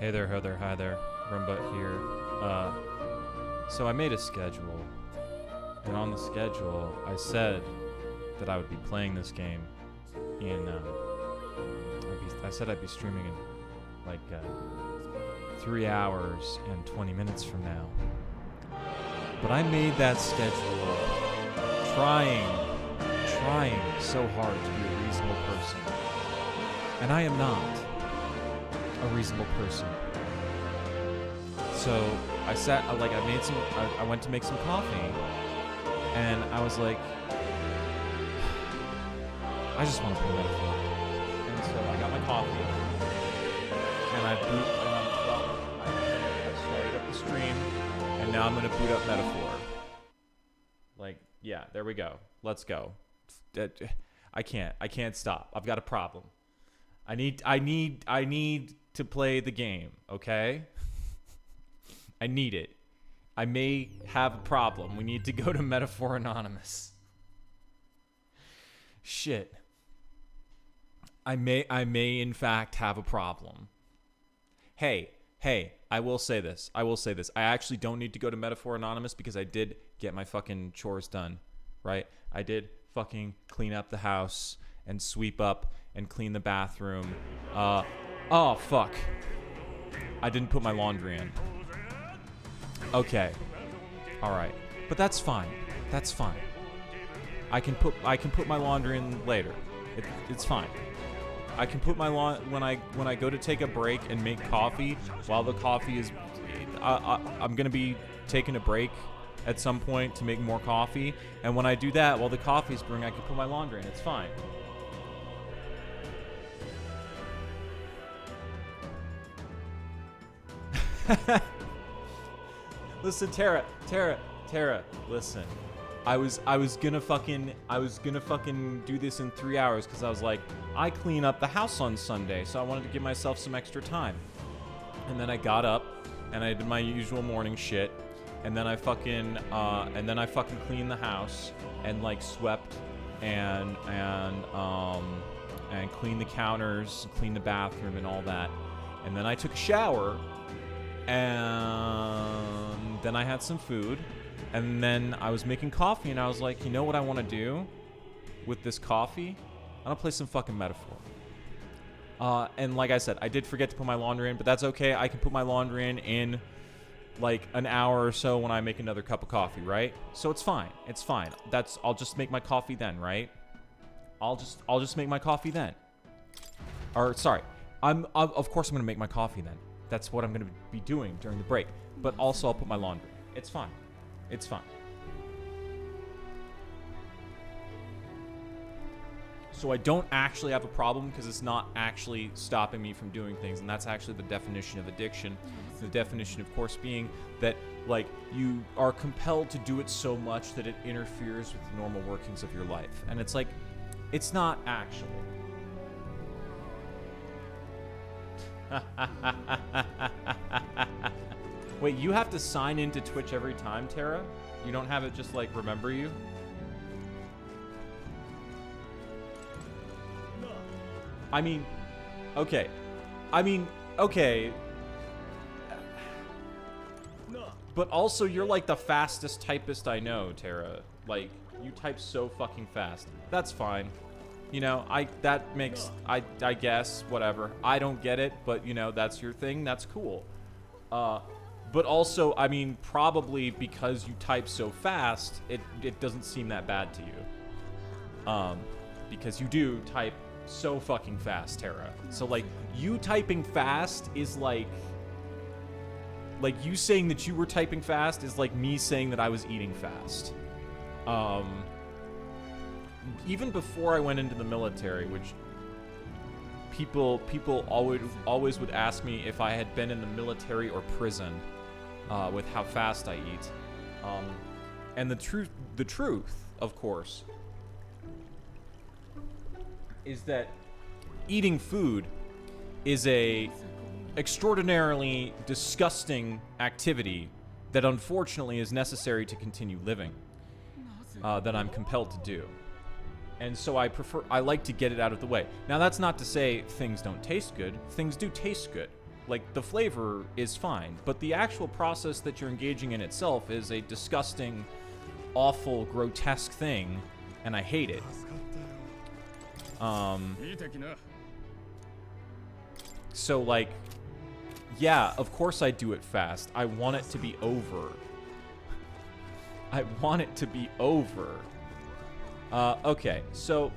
Hey there, hi there, Rumbutt here. So I made a schedule, and on the schedule, I said that I would be playing this game in, I said I'd be streaming in, 3 hours and 20 minutes from now. But I made that schedule trying so hard to be a reasonable person. And I am not a reasonable person. So I went to make some coffee, and I was like, I just want to play Metaphor. And so I got my coffee, and I started up the stream, and now I'm going to boot up Metaphor. Yeah, there we go. Let's go. I can't stop. I've got a problem. I need to play the game, okay? I need it. I may have a problem. We need to go to Metaphor Anonymous. Shit. I may in fact have a problem. Hey, I will say this. I actually don't need to go to Metaphor Anonymous because I did get my fucking chores done, right? I did fucking clean up the house and sweep up and clean the bathroom. Oh, fuck. I didn't put my laundry in. Okay. All right. But that's fine. That's fine. I can put my laundry in later. It's fine. I can put my when I go to take a break and make coffee while the coffee is I'm going to be taking a break at some point to make more coffee, and when I do that while the coffee's brewing, I can put my laundry in. It's fine. Listen, Tara, listen. I was gonna fucking do this in 3 hours because I was like, I clean up the house on Sunday, so I wanted to give myself some extra time. And then I got up and I did my usual morning shit, and then I fucking cleaned the house and swept and cleaned the counters, cleaned the bathroom and all that. And then I took a shower, and then I had some food, and then I was making coffee, and I was like, you know what I want to do with this coffee? I'm going to play some fucking Metaphor. And like I said, I did forget to put my laundry in, but that's okay. I can put my laundry in an hour or so when I make another cup of coffee, right? So it's fine. It's fine. I'll just make my coffee then, right? I'll just make my coffee then. Or sorry. Of course I'm going to make my coffee then. That's what I'm going to be doing during the break. But also I'll put my laundry. It's fine. It's fine. So I don't actually have a problem because it's not actually stopping me from doing things, and that's actually the definition of addiction. The definition, of course, being that you are compelled to do it so much that it interferes with the normal workings of your life. And it's it's not actually. Wait, you have to sign into Twitch every time, Tara? You don't have it just remember you? Okay. But also, you're the fastest typist I know, Tara. You type so fucking fast. That's fine. I guess, whatever. I don't get it, but, that's your thing. That's cool. But also, probably because you type so fast, it doesn't seem that bad to you. Because you do type so fucking fast, Tara. So, you typing fast is you saying that you were typing fast is me saying that I was eating fast. Even before I went into the military, which people always would ask me if I had been in the military or prison, with how fast I eat. And the truth, of course, is that eating food is a extraordinarily disgusting activity that unfortunately is necessary to continue living, that I'm compelled to do. And so I like to get it out of the way. Now, that's not to say things don't taste good. Things do taste good. Like, the flavor is fine, but the actual process that you're engaging in itself is a disgusting, awful, grotesque thing, and I hate it. So, like, yeah, of course I do it fast. I want it to be over. I want it to be over. Okay, so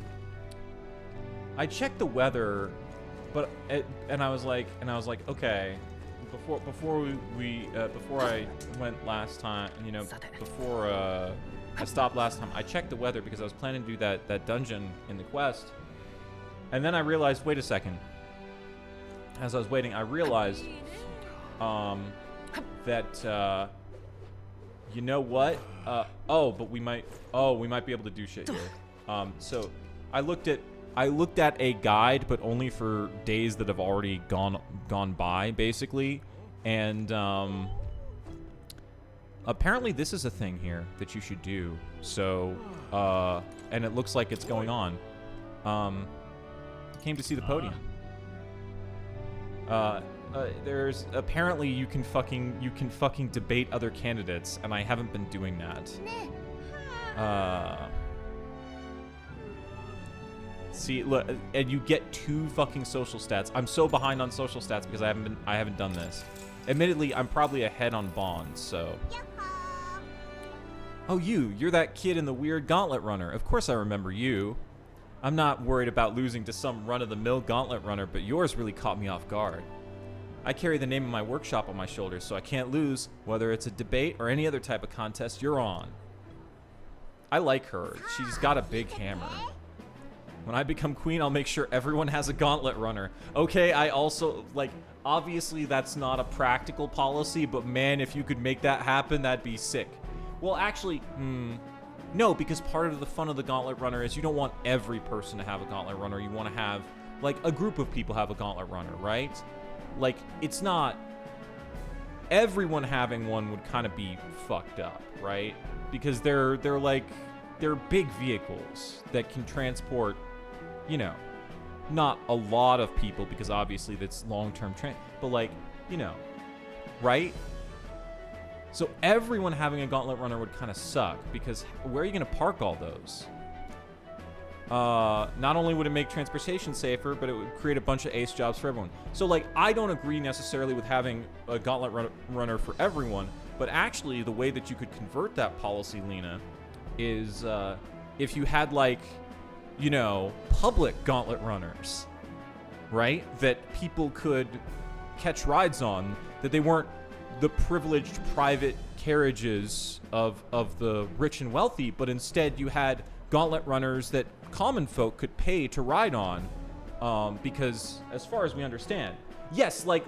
I checked the weather, but and I was like, okay, before I went last time, you know, before I stopped last time, I checked the weather because I was planning to do that dungeon in the quest, and then I realized, wait a second. As I was waiting, I realized that you know what? But we might be able to do shit here. So I looked at a guide, but only for days that have already gone by, basically. And apparently this is a thing here that you should do. So and it looks like it's going on. Came to see the podium. There's apparently you can fucking debate other candidates, and I haven't been doing that. See, look, and you get 2 fucking social stats. I'm so behind on social stats because I haven't done this. Admittedly, I'm probably ahead on bonds, so. Oh, you're that kid in the weird gauntlet runner. Of course I remember you. I'm not worried about losing to some run-of-the-mill gauntlet runner, but yours really caught me off guard. I carry the name of my workshop on my shoulders, so I can't lose, whether it's a debate or any other type of contest you're on. I like her. She's got a big hammer. When I become queen, I'll make sure everyone has a gauntlet runner. Okay, I also, like, obviously that's not a practical policy, but man, if you could make that happen, that'd be sick. Well, actually, no, because part of the fun of the gauntlet runner is you don't want every person to have a gauntlet runner. You want to have, like, a group of people have a gauntlet runner, right? Like, it's not... Everyone having one would kind of be fucked up, right? Because they're big vehicles that can transport, you know, not a lot of people, because obviously that's long-term but, like, you know, right? So everyone having a gauntlet runner would kind of suck, because where are you going to park all those? Not only would it make transportation safer, but it would create a bunch of ace jobs for everyone. So, like, I don't agree necessarily with having a gauntlet runner for everyone, but actually the way that you could convert that policy, Lena, is if you had, like, you know, public gauntlet runners, right? That people could catch rides on, that they weren't the privileged private carriages of the rich and wealthy, but instead you had gauntlet runners that common folk could pay to ride on, because as far as we understand, yes, like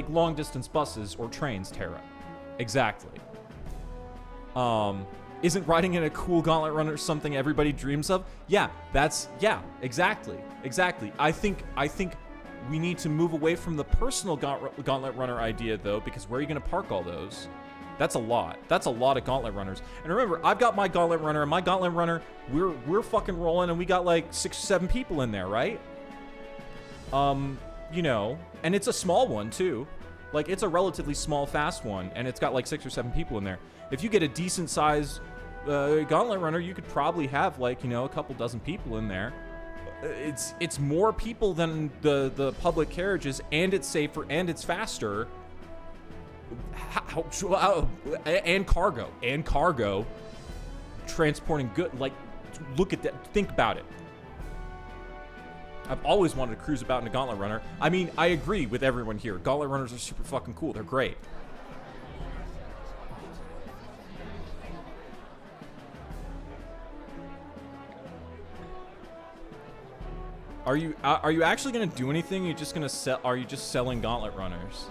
long distance buses or trains, Tara, exactly. Isn't riding in a cool gauntlet runner something everybody dreams of? Yeah, exactly. I think we need to move away from the personal gauntlet runner idea, though, because where are you going to park all those? That's a lot. That's a lot of gauntlet runners. And remember, I've got my gauntlet runner, and my gauntlet runner, we're fucking rolling, and we got like 6 or 7 people in there, right? You know, and it's a small one too. Like, it's a relatively small, fast one, and it's got like 6 or 7 people in there. If you get a decent size gauntlet runner, you could probably have, like, you know, a couple dozen people in there. It's more people than the public carriages, and it's safer, and it's faster. And cargo transporting good. Like, look at that. Think about it. I've always wanted to cruise about in a gauntlet runner. I mean, I agree with everyone here. Gauntlet runners are super fucking cool. They're great. Are you actually gonna do anything? You're just gonna sell? Are you just selling gauntlet runners?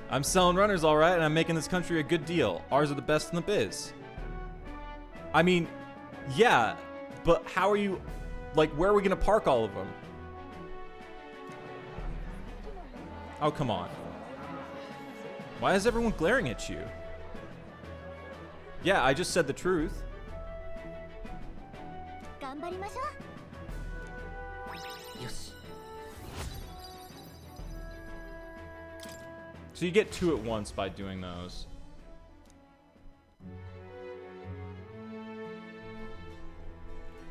I'm selling runners, all right, and I'm making this country a good deal. Ours are the best in the biz. I mean, yeah, but how are you? Like, where are we gonna park all of them? Oh, come on. Why is everyone glaring at you? Yeah, I just said the truth. So you get 2 at once by doing those.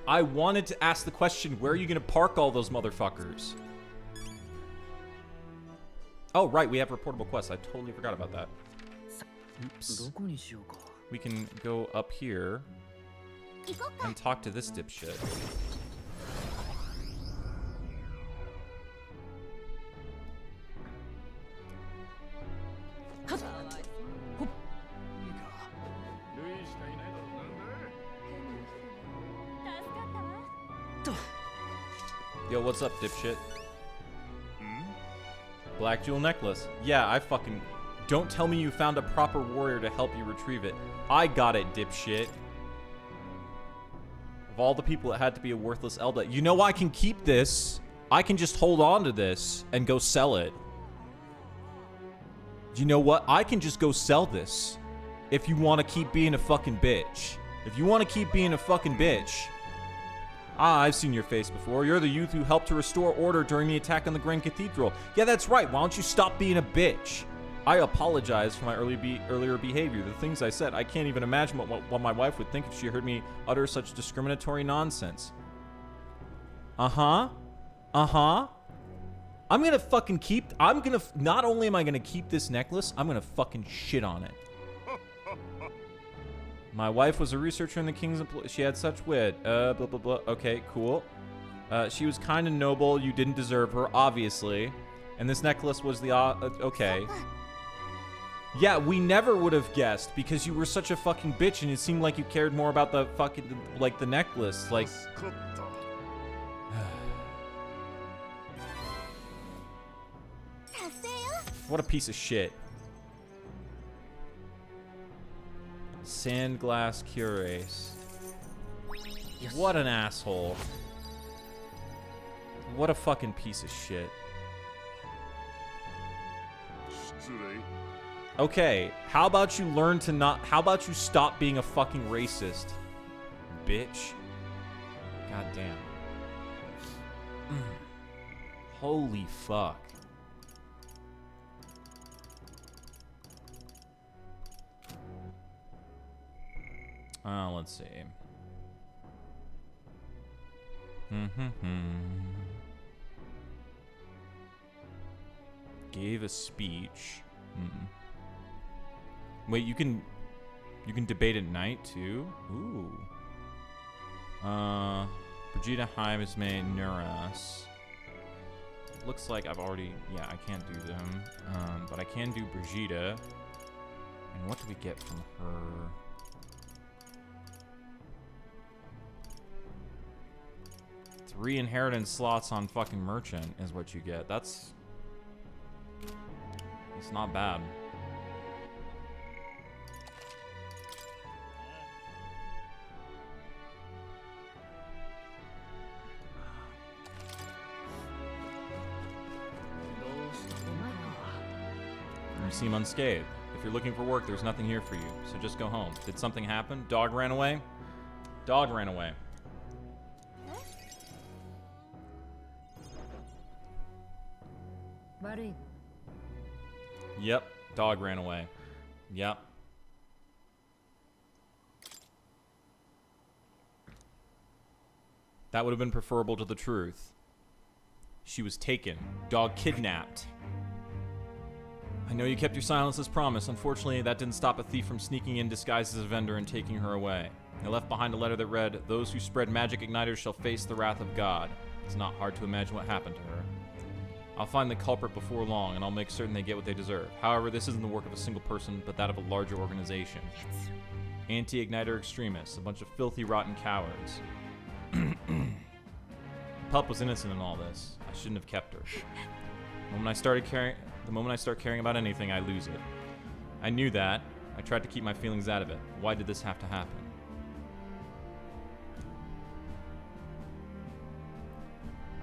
I wanted to ask the question, where are you going to park all those motherfuckers? Oh, right, we have reportable quests. I totally forgot about that. Oops. We can go up here and talk to this dipshit. Yo, what's up, dipshit? Black jewel necklace. Yeah, I fucking... Don't tell me you found a proper warrior to help you retrieve it. I got it, dipshit. Of all the people, it had to be a worthless Elda. You know I can keep this. I can just hold on to this and go sell it. You know what? I can just go sell this. If you want to keep being a fucking bitch. If you want to keep being a fucking bitch... Ah, I've seen your face before. You're the youth who helped to restore order during the attack on the Grand Cathedral. Yeah, that's right. Why don't you stop being a bitch? I apologize for my earlier behavior. The things I said, I can't even imagine what my wife would think if she heard me utter such discriminatory nonsense. Uh-huh. Uh-huh. I'm gonna fucking keep... Not only am I gonna keep this necklace, I'm gonna fucking shit on it. My wife was a researcher in the King's employ. She had such wit. Blah, blah, blah. Okay, cool. She was kind and noble. You didn't deserve her, obviously. And this necklace was the... okay. Yeah, we never would have guessed because you were such a fucking bitch and it seemed like you cared more about the fucking... Like, the necklace. Like... What a piece of shit. Sandglass cuirass. What an asshole. What a fucking piece of shit. Okay, how about you learn to not... How about you stop being a fucking racist? Bitch. God damn. Holy fuck. Let's see. Gave a speech. Wait, you can debate at night too? Ooh. Brigida Himes May Nuras. Looks like I've already... Yeah, I can't do them. But I can do Brigida. And what do we get from her? 3 inheritance slots on fucking merchant is what you get. That's... It's not bad. You seem unscathed. If you're looking for work, there's nothing here for you, so just go home. Did something happen? Dog ran away? Dog ran away. Yep, dog ran away. Yep. That would have been preferable to the truth. She was taken. Dog kidnapped. I know you kept your silence as promised. Unfortunately, that didn't stop a thief from sneaking in disguised as a vendor and taking her away. They left behind a letter that read, "Those who spread magic igniters shall face the wrath of God." It's not hard to imagine what happened to her. I'll find the culprit before long, and I'll make certain they get what they deserve. However, this isn't the work of a single person, but that of a larger organization. Anti-igniter extremists, a bunch of filthy, rotten cowards. Pup was innocent in all this. I shouldn't have kept her. The moment I start caring about anything, I lose it. I knew that. I tried to keep my feelings out of it. Why did this have to happen?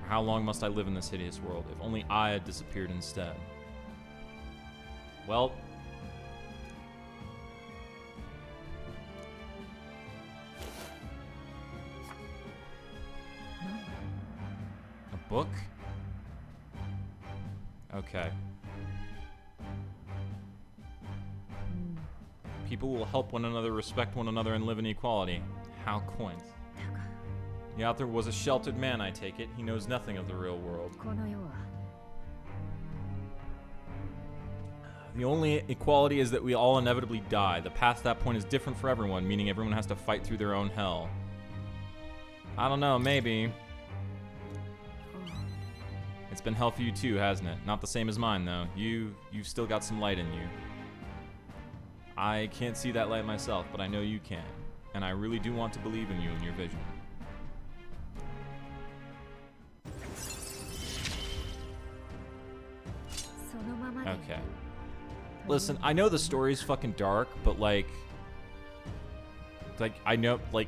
How long must I live in this hideous world? If only I had disappeared instead. Well... A book? Okay. People will help one another, respect one another, and live in equality. How quaint. The author was a sheltered man, I take it. He knows nothing of the real world. The only equality is that we all inevitably die. The path to that point is different for everyone, meaning everyone has to fight through their own hell. I don't know, maybe. It's been hell for you too, hasn't it? Not the same as mine, though. You've still got some light in you. I can't see that light myself, but I know you can. And I really do want to believe in you and your vision. Okay. Listen, I know the story's fucking dark, but like I know, like,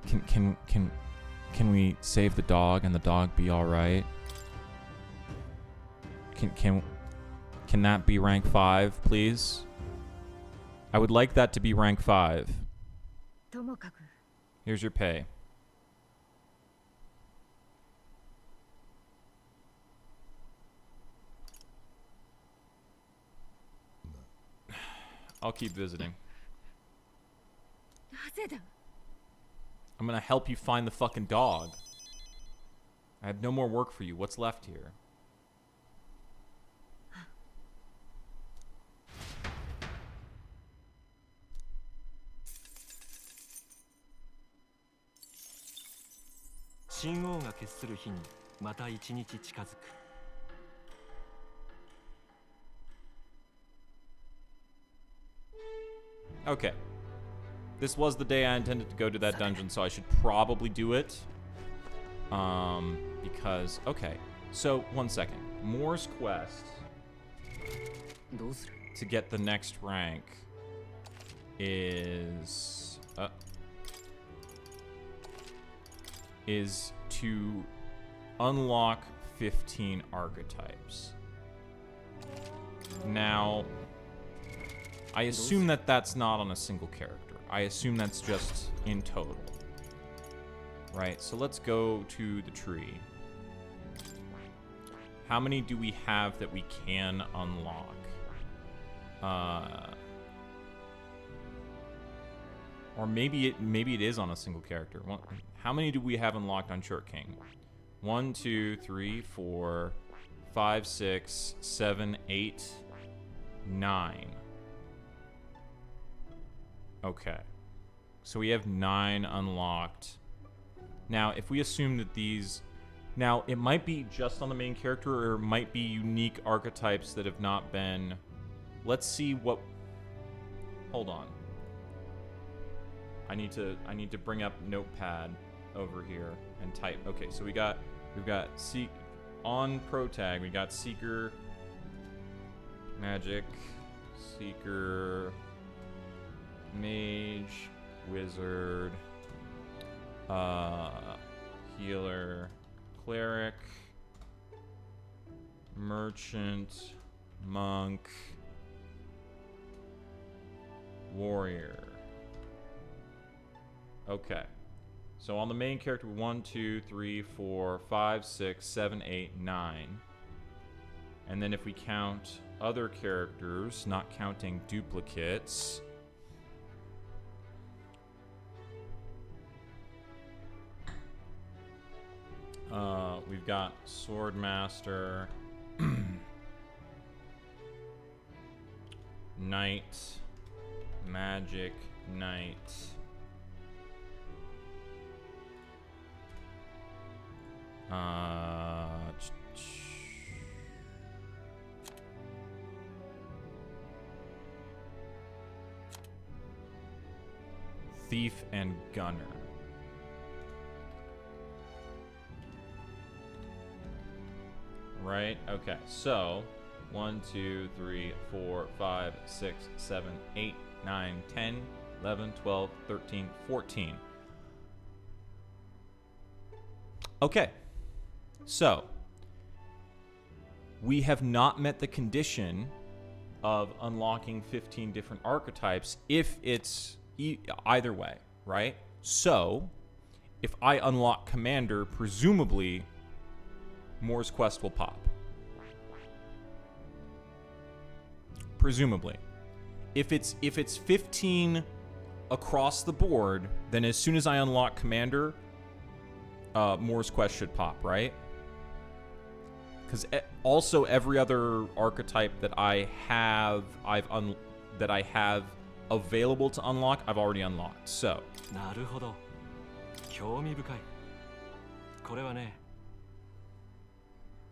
can we save the dog and the dog be all right? Can that be rank 5, please? I would like that to be rank 5. Here's your pay. I'll keep visiting. I'm gonna help you find the fucking dog. I have no more work for you. What's left here? Okay. This was the day I intended to go to that dungeon, so I should probably do it. Because, okay. So, one second. Moore's quest to get the next rank is to unlock 15 archetypes. Now, I assume that that's not on a single character. I assume that's just in total. Right, so let's go to the tree. How many do we have that we can unlock? Or maybe it is on a single character. How many do we have unlocked on Short King? 1, 2, 3, 4, 5, 6, 7, 8, 9. Okay. So we have 9 unlocked. Now, if we assume that these... Now, it might be just on the main character, or it might be unique archetypes that have not been... Let's see what... Hold on. I need to bring up Notepad over here and type. Okay, so we've got on Pro Tag, we got Seeker, Magic, Seeker, Mage, Wizard, Healer, Cleric, Merchant, Monk, Warrior. Okay. So on the main character, 1, 2, 3, 4, 5, 6, 7, 8, 9. And then if we count other characters, not counting duplicates, we've got Swordmaster, Knight, Magic Knight, Thief and Gunner. Right? Okay, so 1, 2, 3, 4, 5, 6, 7, 8, 9, 10, 11, 12, 13, 14. Okay. So, we have not met the condition of unlocking 15 different archetypes if it's either way, right? So, if I unlock Commander, presumably Moore's Quest will pop. Presumably. if it's 15 across the board, then as soon as I unlock Commander, Moore's Quest should pop, right? Because also every other archetype that I have, that I have available to unlock, I've already unlocked. So. なるほど。興味深い。これはね。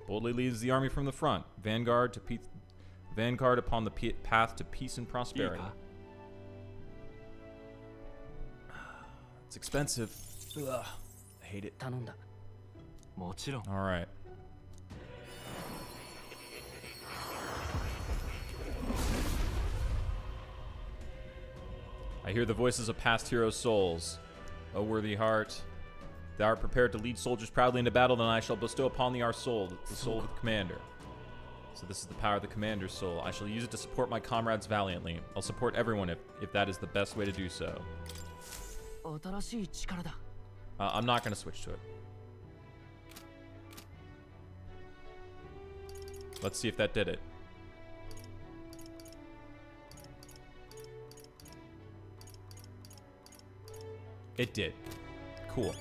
Boldly leads the army from the front. Vanguard upon the path to peace and prosperity. It's expensive. Ugh, I hate it. 頼んだ。もちろん。All right. I hear the voices of past heroes' souls. O worthy heart, thou art prepared to lead soldiers proudly into battle, then I shall bestow upon thee our soul, the soul of the commander. So this is the power of the commander's soul. I shall use it to support my comrades valiantly. I'll support everyone if that is the best way to do so. I'm not going to switch to it. Let's see if that did it. It did. Cool.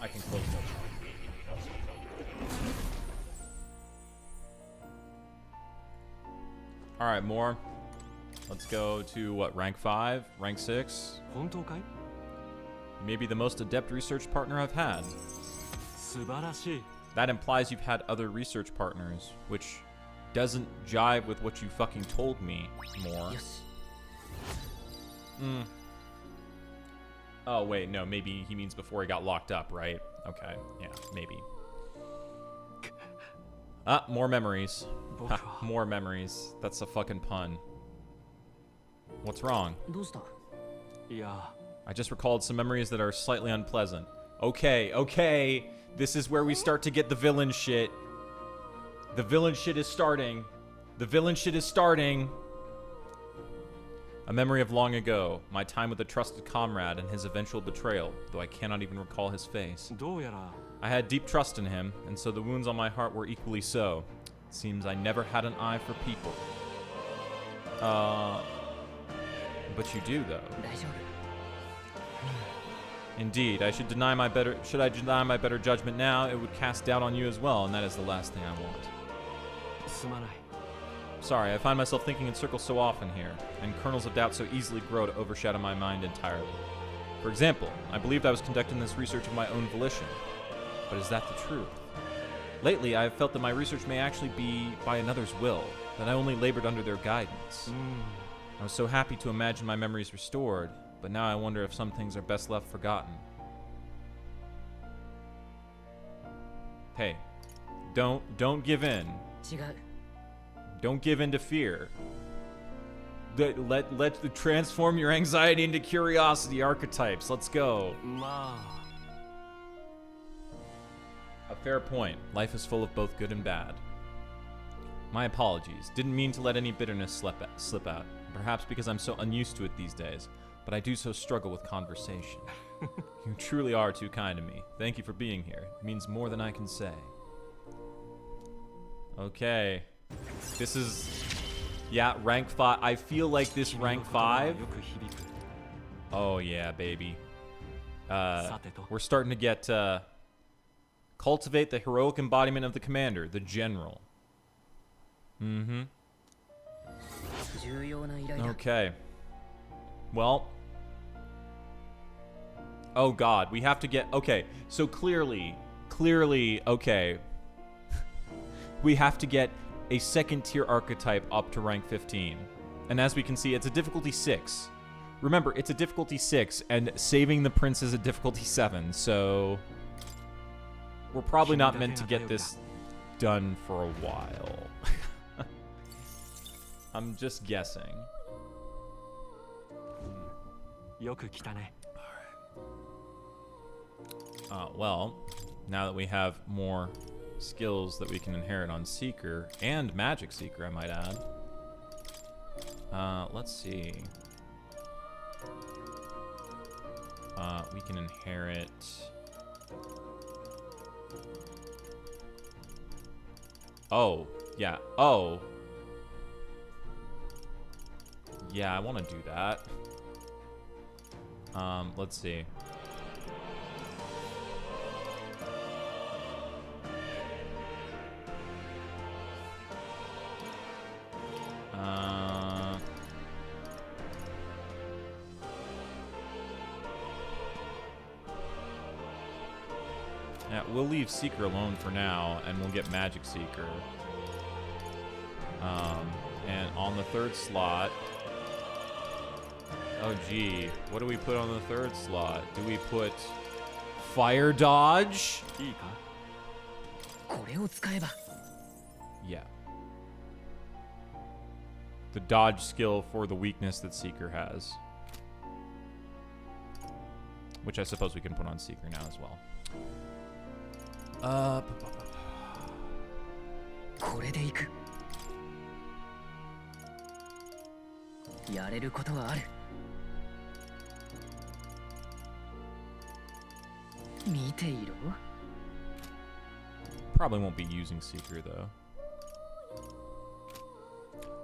I can close that. All right, more. Let's go to what, rank 5, rank 6? Maybe the most adept research partner I've had. That implies you've had other research partners, which doesn't jive with what you fucking told me more. Oh, wait, no, maybe he means before he got locked up, right? Okay, yeah, maybe. More memories. Ha, more memories. That's a fucking pun. What's wrong? I just recalled some memories that are slightly unpleasant. Okay. This is where we start to get the villain shit. The villain shit is starting. A memory of long ago, my time with a trusted comrade and his eventual betrayal, though I cannot even recall his face. I had deep trust in him, and so the wounds on my heart were equally so. It seems I never had an eye for people. But you do, though. Indeed, should I deny my better judgment now, it would cast doubt on you as well, and that is the last thing I want. Sorry, I find myself thinking in circles so often here, and kernels of doubt so easily grow to overshadow my mind entirely. For example, I believed I was conducting this research of my own volition. But is that the truth? Lately, I have felt that my research may actually be by another's will, that I only labored under their guidance. I was so happy to imagine my memories restored, but now I wonder if some things are best left forgotten. Hey, don't give in. Don't give in to fear. Let transform your anxiety into curiosity archetypes. Let's go. A fair point. Life is full of both good and bad. My apologies. Didn't mean to let any bitterness slip out. Perhaps because I'm so unused to it these days. But I do so struggle with conversation. You truly are too kind to me. Thank you for being here. It means more than I can say. Okay. This is... yeah, rank 5. I feel like this rank 5... oh, yeah, baby. We're starting to get... cultivate the heroic embodiment of the commander, the general. Okay. Well... oh god, we have to get... okay, so clearly, okay. We have to get a second tier archetype up to rank 15. And as we can see, it's a difficulty 6. Remember, it's a difficulty 6, and saving the prince is a difficulty 7, so... we're probably not meant to get this done for a while. I'm just guessing. Well, now that we have more skills that we can inherit on Seeker, and Magic Seeker, I might add. Let's see. We can inherit. Oh, yeah. Oh. Yeah, I want to do that. Let's see. Yeah, we'll leave Seeker alone for now, and we'll get Magic Seeker. And on the third slot... Oh, gee. What do we put on the third slot? Do we put Fire Dodge? いいか これを使えば Yeah. The dodge skill for the weakness that Seeker has. Which I suppose we can put on Seeker now as well. これでいくやれることはある見ていろ Probably won't be using Seeker, though.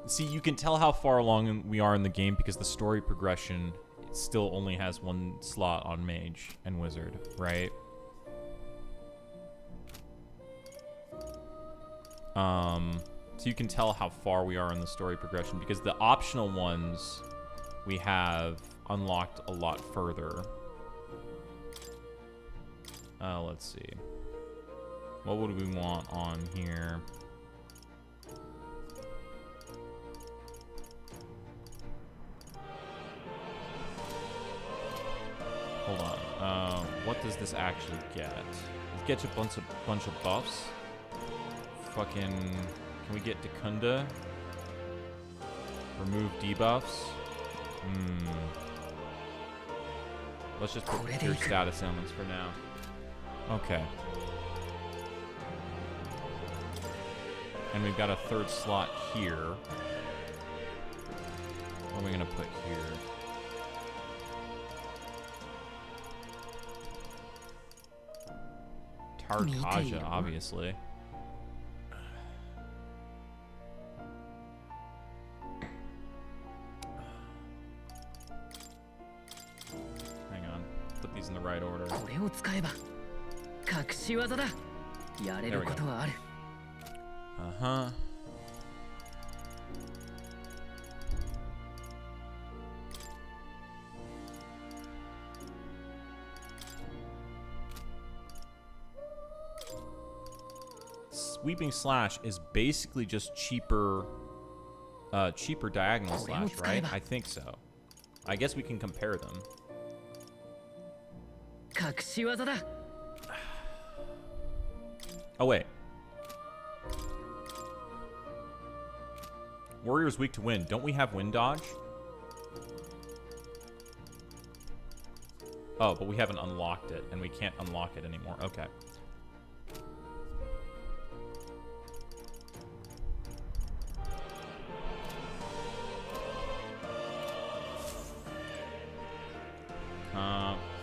See, you can tell how far along we are in the game because the story progression still only has one slot on Mage and Wizard, right? So you can tell how far we are in the story progression because the optional ones we have unlocked a lot further. Let's see. What would we want on here? Hold on. What does this actually get? It gets a bunch of buffs. Fucking... Can we get Dekunda? Remove debuffs? Let's just put pure status elements for now. Okay. And we've got a third slot here. What are we gonna put here? Tarkaja, obviously. Hang on. Put these in the right order. これを使えば隠し技だやれることはある Uh-huh. Sweeping Slash is basically just cheaper diagonal slash, right? I think so. I guess we can compare them. 隠し技だ Oh, wait. Warrior's weak to wind. Don't we have wind dodge? Oh, but we haven't unlocked it, and we can't unlock it anymore. Okay.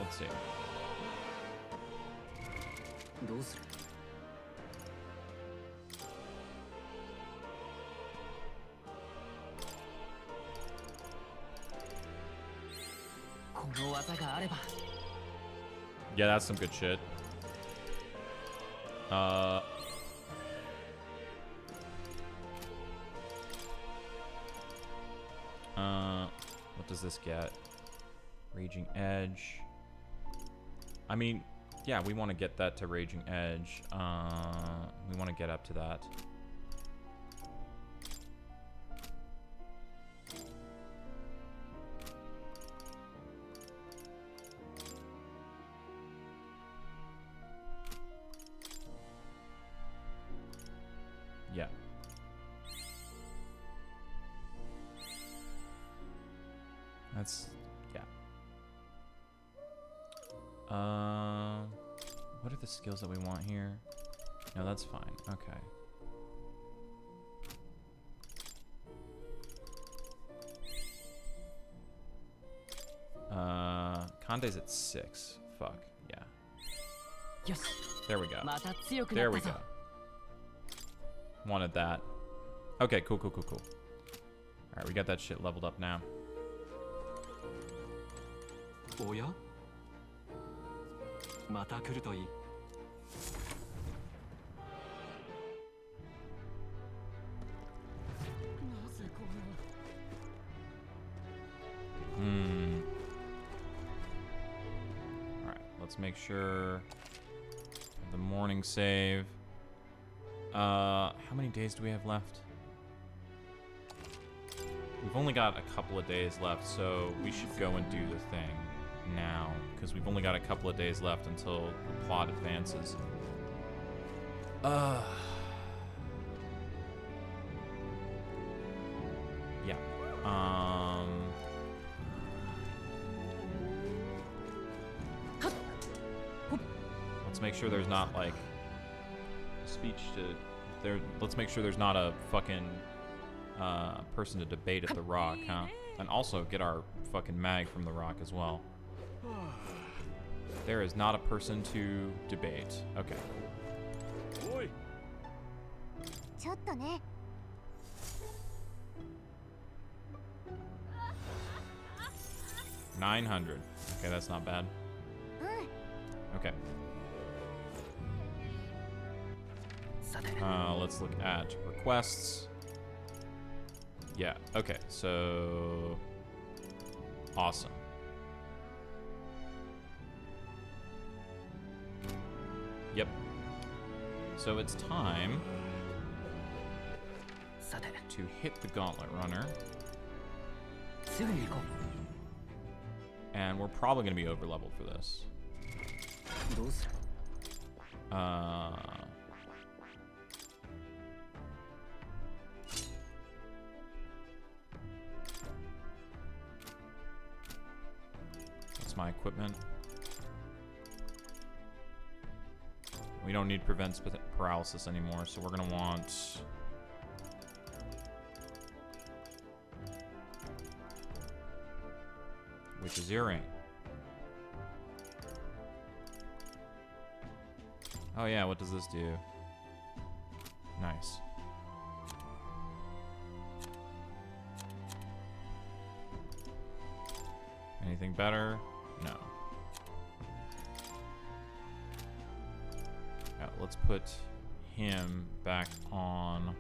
Let's see. どうする この技があれば Yeah, that's some good shit. What does this get? Raging Edge. I mean, yeah, we want to get that to Raging Edge. We want to get up to that. Yeah. That's, yeah. What are the skills that we want here? No, that's fine. Okay. Dante's at 6. Fuck. Yeah. よし There we go. また強くな There っ we た go. ぞ Wanted that. Okay, cool. Alright, we got that shit leveled up now. おやまた来るといい。Alright, let's make sure the morning save. How many days do we have left? We've only got a couple of days left, so we should go and do the thing now, because we've only got a couple of days left until the plot advances. Yeah. Let's make sure there's not like speech to there. Let's make sure there's not a fucking person to debate at the Rock, huh? And also get our fucking mag from the Rock as well. There is not a person to debate. Okay. ちょっとね 900. Okay, that's not bad. Okay. さて Let's look at requests. Yeah, okay, so awesome. Yep. So it's time さて to hit the gauntlet runner, すぐに行こ and we're probably going to be over leveled for this. うどうする That's my equipment. We don't need prevents paralysis anymore, so we're gonna want Witch's Earring. Oh yeah, what does this do? Nice. Anything better? No. Yeah, let's put him back on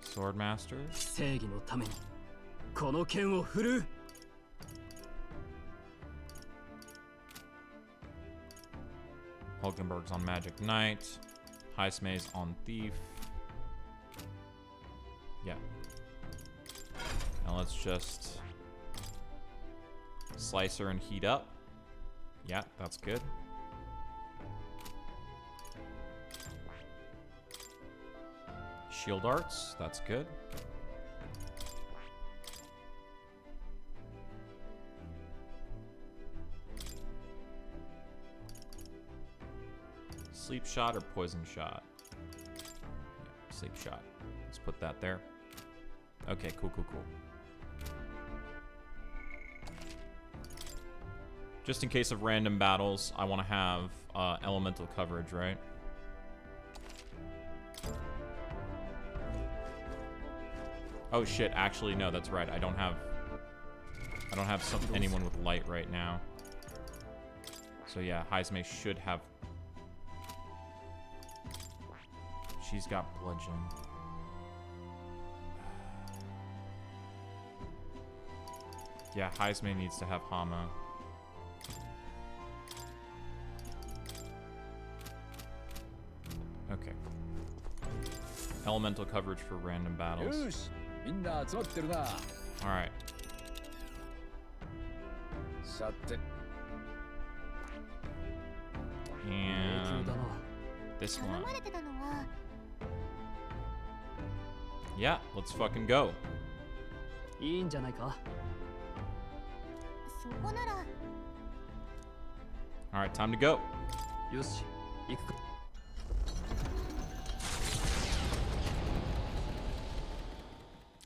Swordmaster. 正義のためにこの剣を振るう Hulkenberg's on Magic Knight. Heismay's on Thief. Yeah. Now let's just slice her and heat up. Yeah, that's good. Shield Arts, that's good. Sleep shot or poison shot? Yeah, sleep shot. Let's put that there. Okay, cool. Just in case of random battles, I want to have elemental coverage, right? Oh shit! Actually, no, that's right. I don't have anyone with light right now. So yeah, Heismay should have. She's got bludgeon. Yeah, Heismay needs to have Hama. Okay. Elemental coverage for random battles. Alright. And this 頼 one. まれてたのは Yeah, let's fucking go. いいんじゃないか そこなら Alright, time to go. よし行くか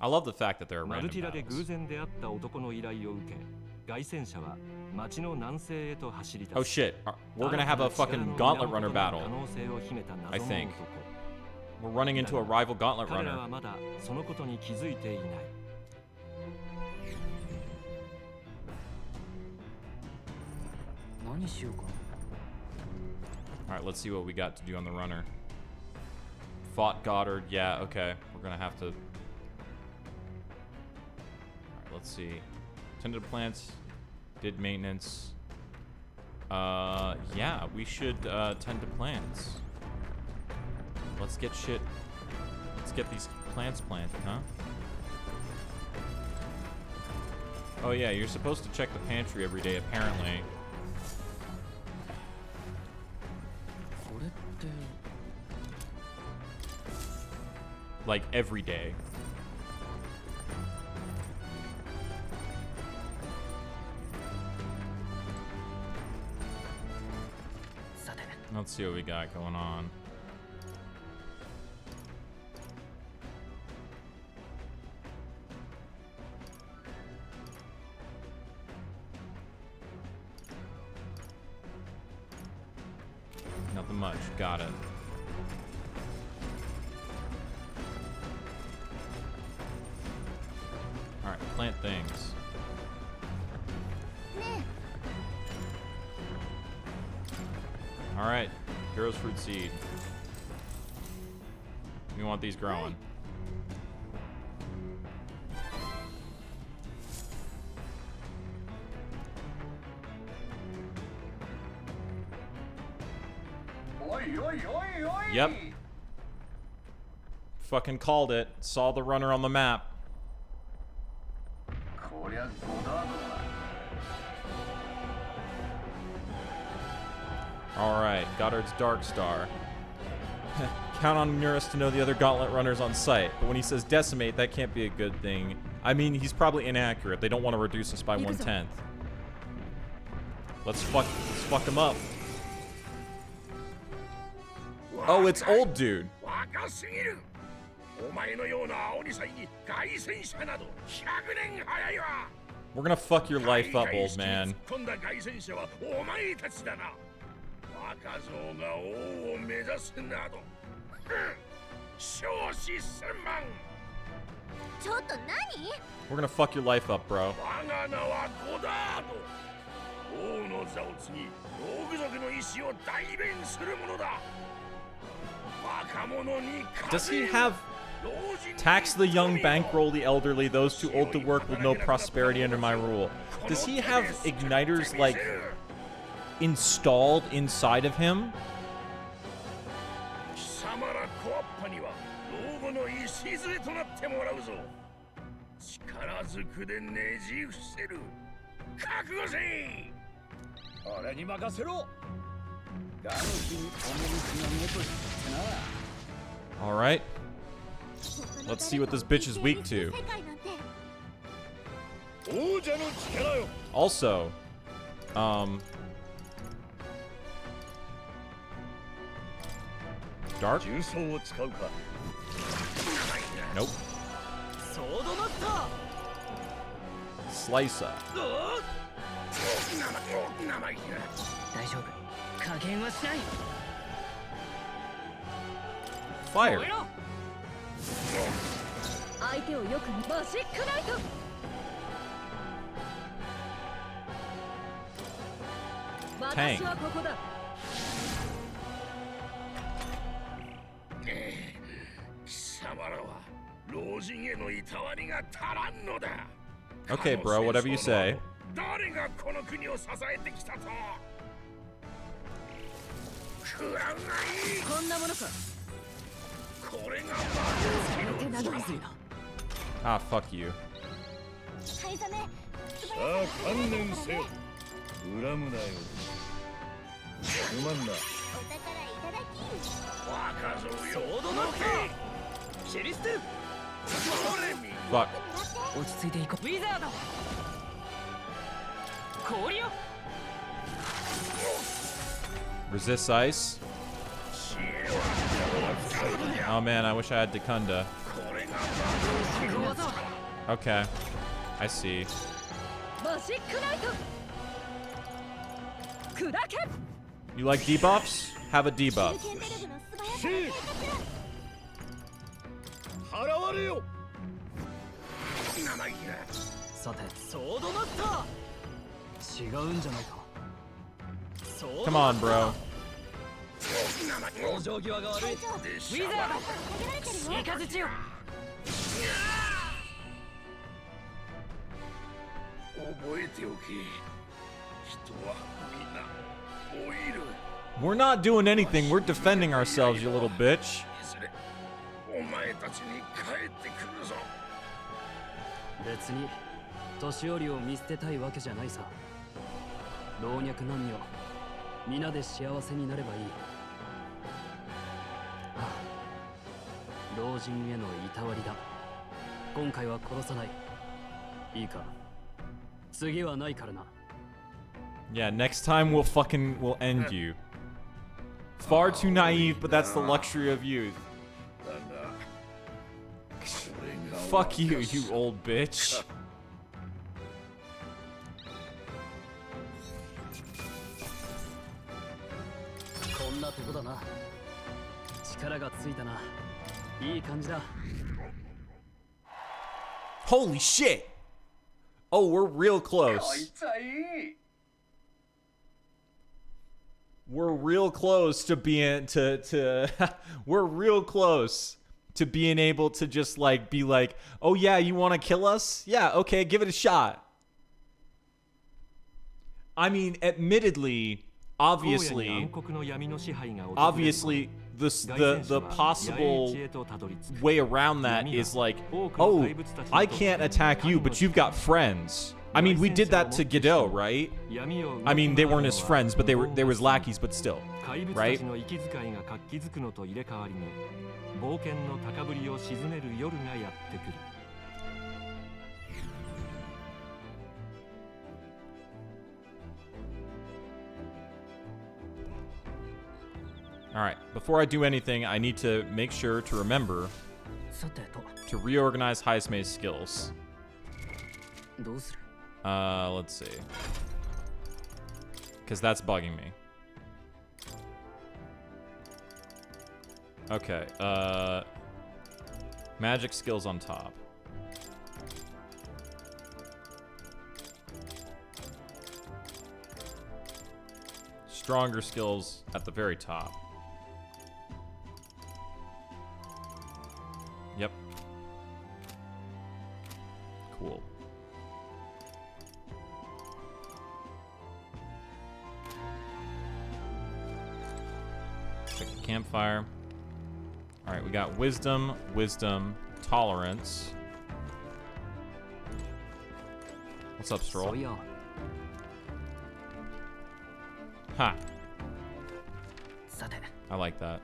I love the fact that there are マル random ティラで偶 battles. 然出会った男の依頼を受け凱旋者は Oh shit, we're gonna have a fucking gauntlet runner battle. I think. We're running into a rival gauntlet runner. Alright, let's see what we got to do on the runner. Fought Goddard, yeah, okay. We're gonna have to... Alright, let's see. Tended to plants, did maintenance. Yeah, we should tend to plants. Let's get shit... Let's get these plants planted, huh? Oh yeah, you're supposed to check the pantry every day, apparently. Like, every day. Let's see what we got going on. Nothing much. Got it. Alright, plant things. Alright, Hero's Fruit Seed. We want these growing. Yep. Fucking called it. Saw the runner on the map. Alright, Goddard's Dark Star. Count on Eurus to know the other gauntlet runners on site, but when he says decimate, that can't be a good thing. I mean, he's probably inaccurate. They don't want to reduce us by 1/10. Let's fuck him up. Oh, it's old dude. We're gonna fuck your life up, old man. We're gonna fuck your life up, bro. Does he have tax the young, bankroll the elderly, those too old to work with no prosperity under my rule? Does he have igniters, like, installed inside of him? All right. Let's see what this bitch is weak to. Also, Dark? Nope. Slicer. Fire. Tank. Okay, bro, whatever you say. Ah, fuck you. Fuck. Resist ice. Oh man, I wish I had Dekunda. Okay. I see. You like debuffs? Have a debuff. 中堅テレブの素早さが低下払われよ。さてソードマスター違うんじゃないか。 Come on, bro. 往生際が悪い。ウィザード追加術よ。覚えておけ。人はみんな老いる。 We're not doing anything. We're defending ourselves, you little bitch. いずれお前たちに帰ってくるぞ。別に年寄りを見捨てたいわけじゃないさ。老若男女皆で幸せになればいい。ああ、老人へのいたわりだ。今回は殺さない。いいか。次はないからな。 Yeah, next time we'll end you. Far too naive, but that's the luxury of youth. だが、俺が Fuck you, you old bitch. こんなとこだな。力がついたな。いい感じだ。 Holy shit! Oh, we're real あい close. つはいい。 We're real close to being we're real close to being able to just like be like, "Oh yeah, you want to kill us? Yeah, okay, give it a shot." I mean, admittedly, obviously, the possible way around that is like, "Oh, I can't attack you, but you've got friends." I mean, we did that to Godot, right? I mean, they weren't his friends, but there was lackeys, but still, right? All right, before I do anything, I need to make sure to remember さてと、 to reorganize Haisume's skills. どうする？ Let's see. Because that's bugging me. Okay, magic skills on top. Stronger skills at the very top. Yep. Cool. Check the campfire. All right, we got wisdom, tolerance. What's up, そう Stroll? いや、 Ha! さて、 I like that.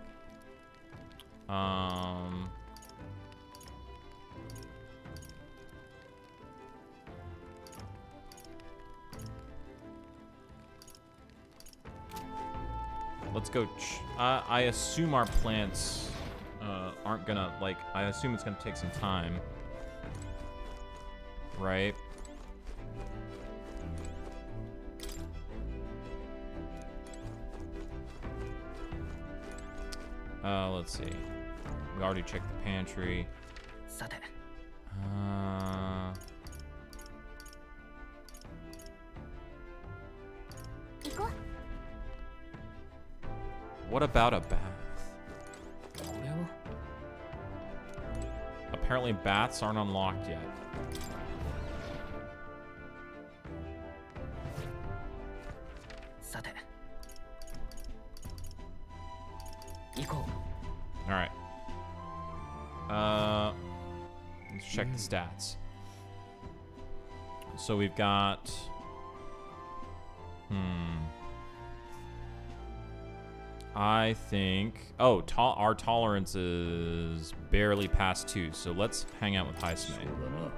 Let's go. I assume our plants aren't gonna, like, I assume it's gonna take some time. Right? Let's see. We already checked the pantry. さて、 行こう。 What about a bath? これは Apparently baths aren't unlocked yet. さて、行こう。 All right. Let's check the stats. So we've got. I think. Oh, our tolerance is barely past 2. So let's hang out with Haisume. そうだな。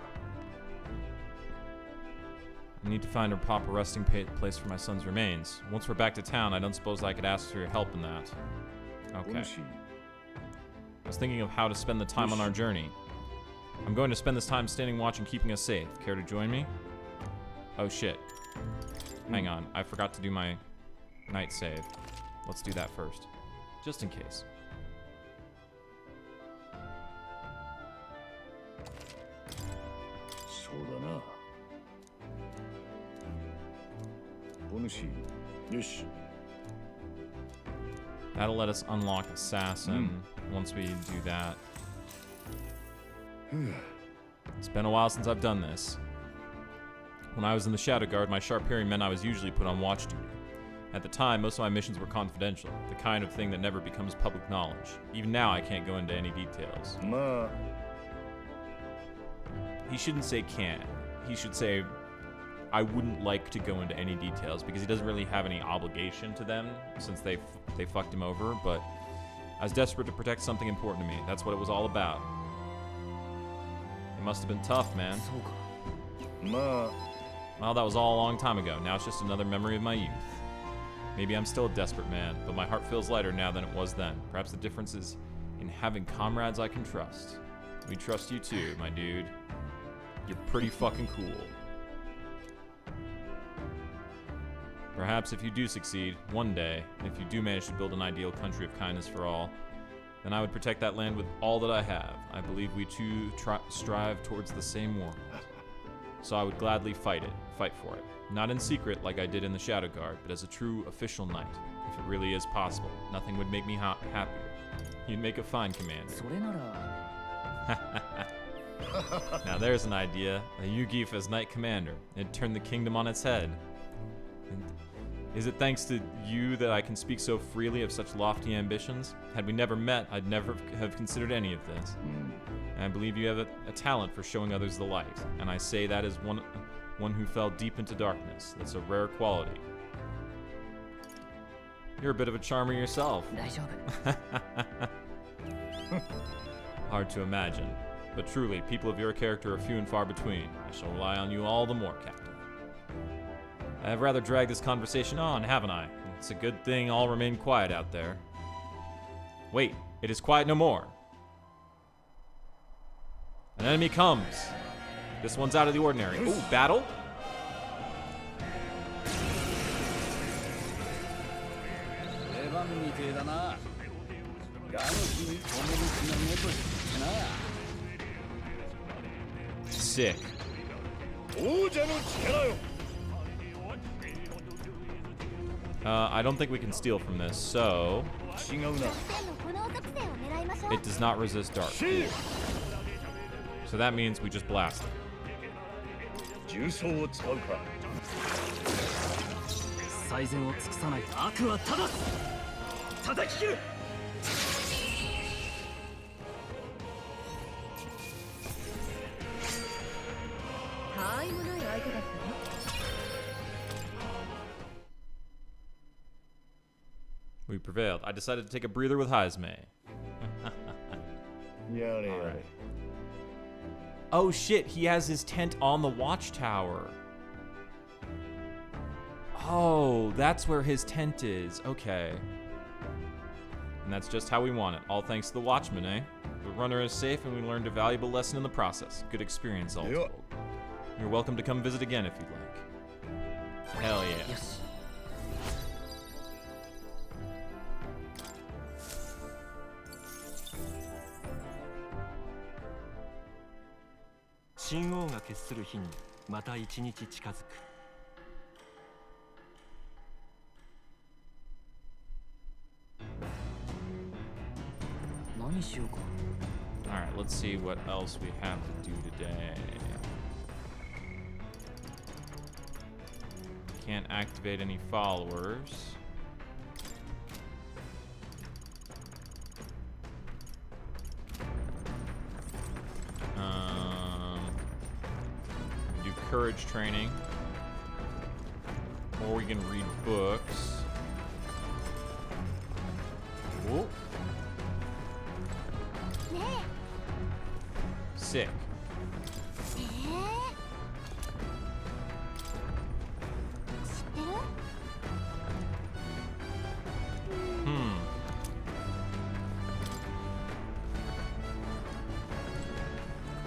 I need to find a proper resting place for my son's remains. Once we're back to town, I don't suppose I could ask for your help in that. Okay. I was thinking of how to spend the time on our journey. I'm going to spend this time standing watch and keeping us safe. Care to join me? Oh shit. Hang on. I forgot to do my night save. Let's do that first, just in case. そうだな。お主、よし。 That'll let us unlock Assassin once we do that. It's been a while since I've done this. When I was in the Shadow Guard, my sharp hearing meant I was usually put on watch duty. At the time, most of my missions were confidential, the kind of thing that never becomes public knowledge. Even now, I can't go into any details. まあ、 He shouldn't say can. He should say, I wouldn't like to go into any details, because he doesn't really have any obligation to them since they fucked him over, but I was desperate to protect something important to me. That's what it was all about. It must have been tough, man. そうか。 まあ、 Well, that was all a long time ago. Now it's just another memory of my youth. Maybe I'm still a desperate man, but my heart feels lighter now than it was then. Perhaps the difference is in having comrades I can trust. We trust you too, my dude. You're pretty fucking cool. Perhaps if you do succeed, one day, if you do manage to build an ideal country of kindness for all, then I would protect that land with all that I have. I believe we two strive towards the same world. So I would gladly fight for it. Not in secret like I did in the Shadow Guard, but as a true official knight. If it really is possible, nothing would make me happier. You'd make a fine commander. それなら Now there's an idea. A Yugif as Knight Commander. It'd turn the kingdom on its head. And is it thanks to you that I can speak so freely of such lofty ambitions? Had we never met, I'd never have considered any of this. And I believe you have a talent for showing others the light. And I say that as one who fell deep into darkness. That's a rare quality. You're a bit of a charmer yourself. 大丈夫。 Hard to imagine. But truly, people of your character are few and far between. I shall rely on you all the more, Captain. I have rather dragged this conversation on, haven't I? It's a good thing all remain quiet out there. Wait, it is quiet no more. An enemy comes. This one's out of the ordinary. Ooh, battle? 出番みてえだな。ガの日に趣の猫ってな。 Sick. 王者の力よ。 I don't think we can steal from this, so 違うな。 炎属性を狙いましょう。 it does not resist dark. So that means we just blast it. 重装を使うか。最善を尽くさないと悪は正す。叩き切る。 たわいもない相手だったね。 We prevailed. I decided to take a breather with Haizme. やれやれ。 Oh shit, he has his tent on the watchtower. Oh, that's where his tent is. Okay. And that's just how we want it. All thanks to the watchman, eh? The runner is safe and we learned a valuable lesson in the process. Good experience, all Yeah. told. You're welcome to come visit again if you'd like. Hell yeah. よし。 神王が決する日にまた一日近づく。 何しようか。 Alright, let's see what else we have to do today. Can't activate any followers. Do courage training. Or we can read books. Whoa. ね Sick. え。知ってる？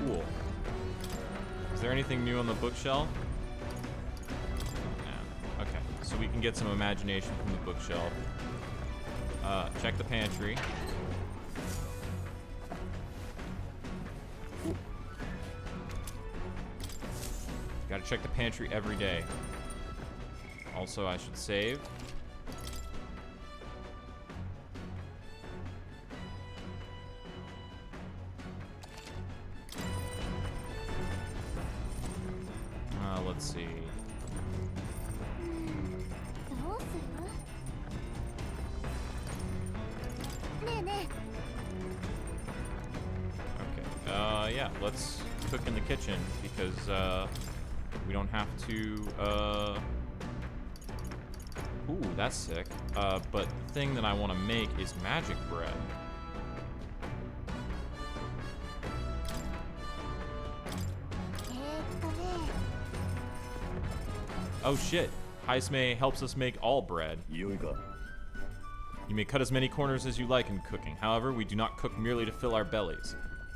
Cool. Is there anything new on the bookshelf? No. Okay, so we can get some imagination from the bookshelf. Check the pantry. Ooh. Gotta check the pantry every day. Also, I should save. Let's see. どうする？ねえね Okay. Yeah, let's cook in the kitchen because we don't have to. Ooh, that's sick. But the thing that I want to make is magic bread. Oh shit. Haisme helps us make all bread. いよいか You may cut as many corners as you like in cooking. However, we do not cook merely to fill our bellies.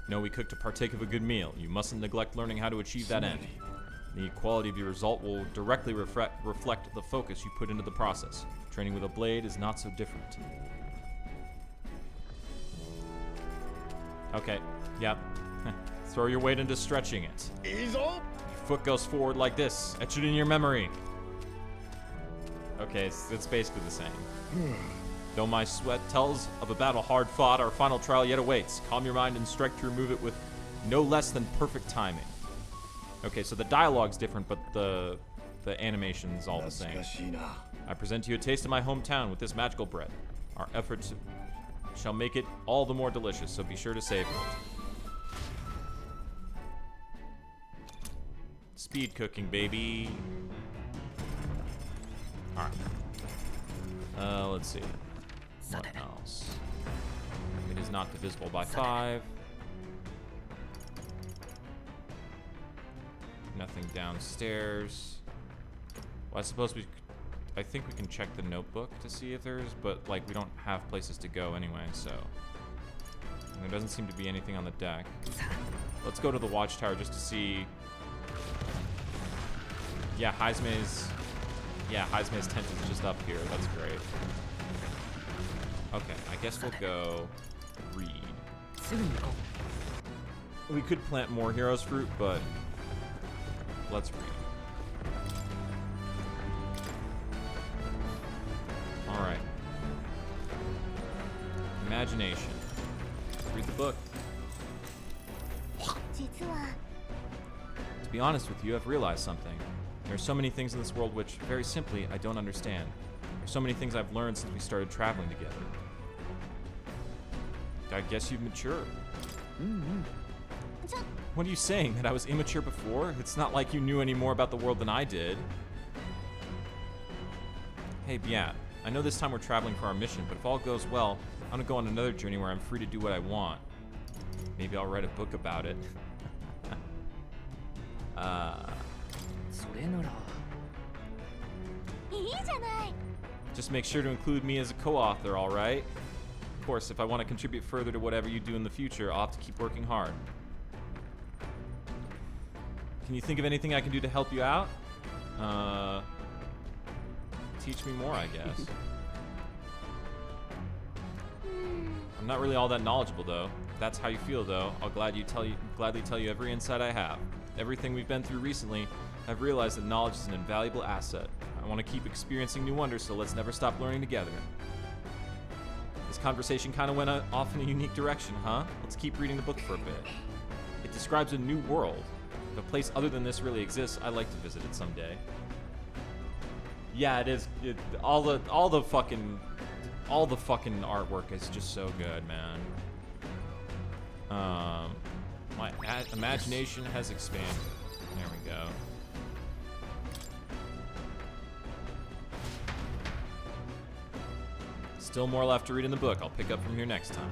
No, we cook to partake of a good meal. You mustn't neglect learning how to achieve that end. The quality of your result will directly reflect the focus you put into the process. Training with a blade is not so different. Okay, yep. Throw your weight into stretching it. いいぞ Your foot goes forward like this. Etch it in your memory. Okay, it's basically the same. Though my sweat tells of a battle hard fought, our final trial yet awaits. Calm your mind and strike to remove it with no less than perfect timing. Okay, so the dialogue's different, but the animation's all the 懐 same. かしいな I present to you a taste of my hometown with this magical bread. Our efforts shall make it all the more delicious, so be sure to savor it. Speed cooking, baby. Alright. Let's see. What else? It is not divisible by 5. Nothing downstairs. Well, I suppose I think we can check the notebook to see if there's, but like we don't have places to go anyway, so. And there doesn't seem to be anything on the deck. Let's go to the watchtower just to see. Yeah, Haisme's tent is just up here. That's great. Okay, I guess we'll go read. We could plant more heroes fruit, but let's read. All right. Imagination. Read the book. 実は To be honest with you, I've realized something. There are so many things in this world which, very simply, I don't understand. There are so many things I've learned since we started traveling together. I guess you've matured. ちょ What are you saying? That I was immature before? It's not like you knew any more about the world than I did. Hey, Biat. I know this time we're traveling for our mission, but if all goes well, I'm gonna go on another journey where I'm free to do what I want. Maybe I'll write a book about it. それならいいじゃない Just make sure to include me as a co-author, alright? Of course, if I want to contribute further to whatever you do in the future, I'll have to keep working hard. Can you think of anything I can do to help you out? Teach me more, I guess. I'm not really all that knowledgeable, though. If that's how you feel, though, I'll gladly tell you every insight I have. Everything we've been through recently, I've realized that knowledge is an invaluable asset. I want to keep experiencing new wonders, so let's never stop learning together. This conversation kind of went off in a unique direction, huh? Let's keep reading the book for a bit. It describes a new world. If a place other than this really exists, I'd like to visit it someday. Yeah, it is. All the fucking artwork is just so good, man. My imagination has expanded. There we go. Still more left to read in the book. I'll pick up from here next time.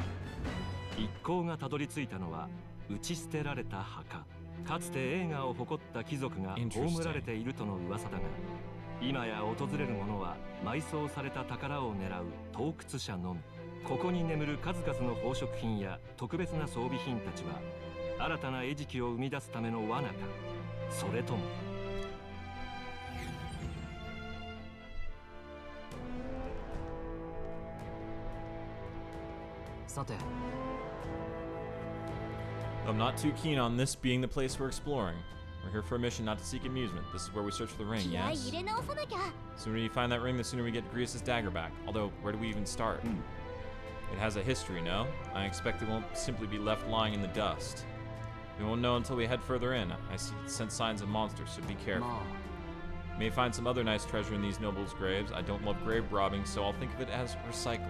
一行がたどり着いたのは打ち捨てられた墓。かつて栄華を誇った貴族が葬られているとの噂だが、今や訪れる者は埋葬された宝を狙う盗掘者のみ。ここに眠る数々の宝飾品や特別な装備品たちは新たな餌食を生み出すための罠か、それともさて I'm not too keen on this being the place we're exploring. We're here for a mission, not to seek amusement. This is where we search for the ring, 気合い yes? 入れ直さなきゃ The sooner you find that ring, the sooner we get Grius' dagger back. Although, where do we even start? It has a history, no? I expect it won't simply be left lying in the dust. We won't know until we head further in. I sense signs of monsters, so be careful. ま You may find some other nice treasure in these nobles' graves. I don't love grave robbing, so I'll think of it as recycling.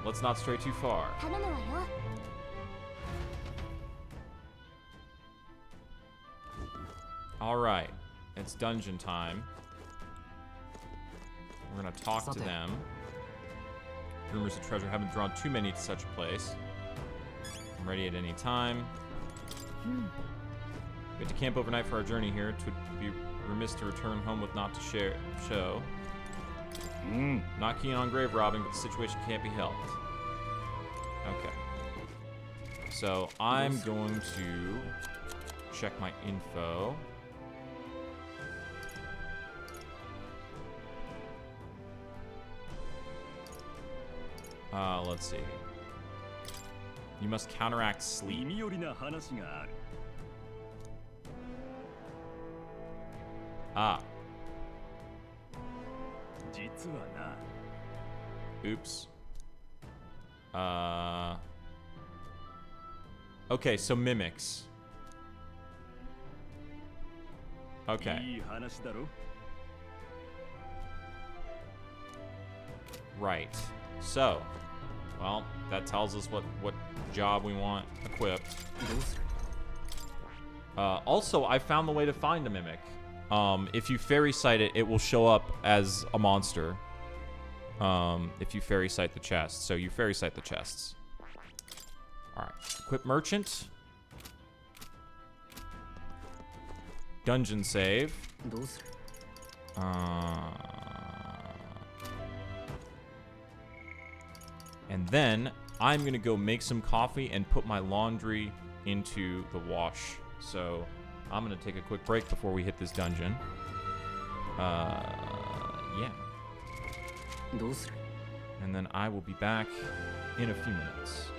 Let's not stray too far. 頼むわよ Alright, it's dungeon time. We're gonna talk to Sate. them. Rumors of treasure haven't drawn too many to such a place. I'm ready at any time. We have to camp overnight for our journey here. It would be remiss to return home with not to show. Not keen on grave robbing, but the situation can't be helped. Okay. So I'm going to check my info. Let's see. You must counteract sleep. 耳寄りな話がある Ah, 実はな oops. Okay, so mimics. Okay, いい話だろ right. So, well, that tells us what job we want equipped. どうする Also, I found the way to find a mimic. If you fairy sight it, it will show up as a monster. If you fairy sight the chest. So you fairy sight the chests. Alright. Equip merchant. Dungeon save. どうする And then I'm gonna go make some coffee and put my laundry into the wash. So I'm gonna take a quick break before we hit this dungeon. Yeah. どうする And then I will be back in a few minutes.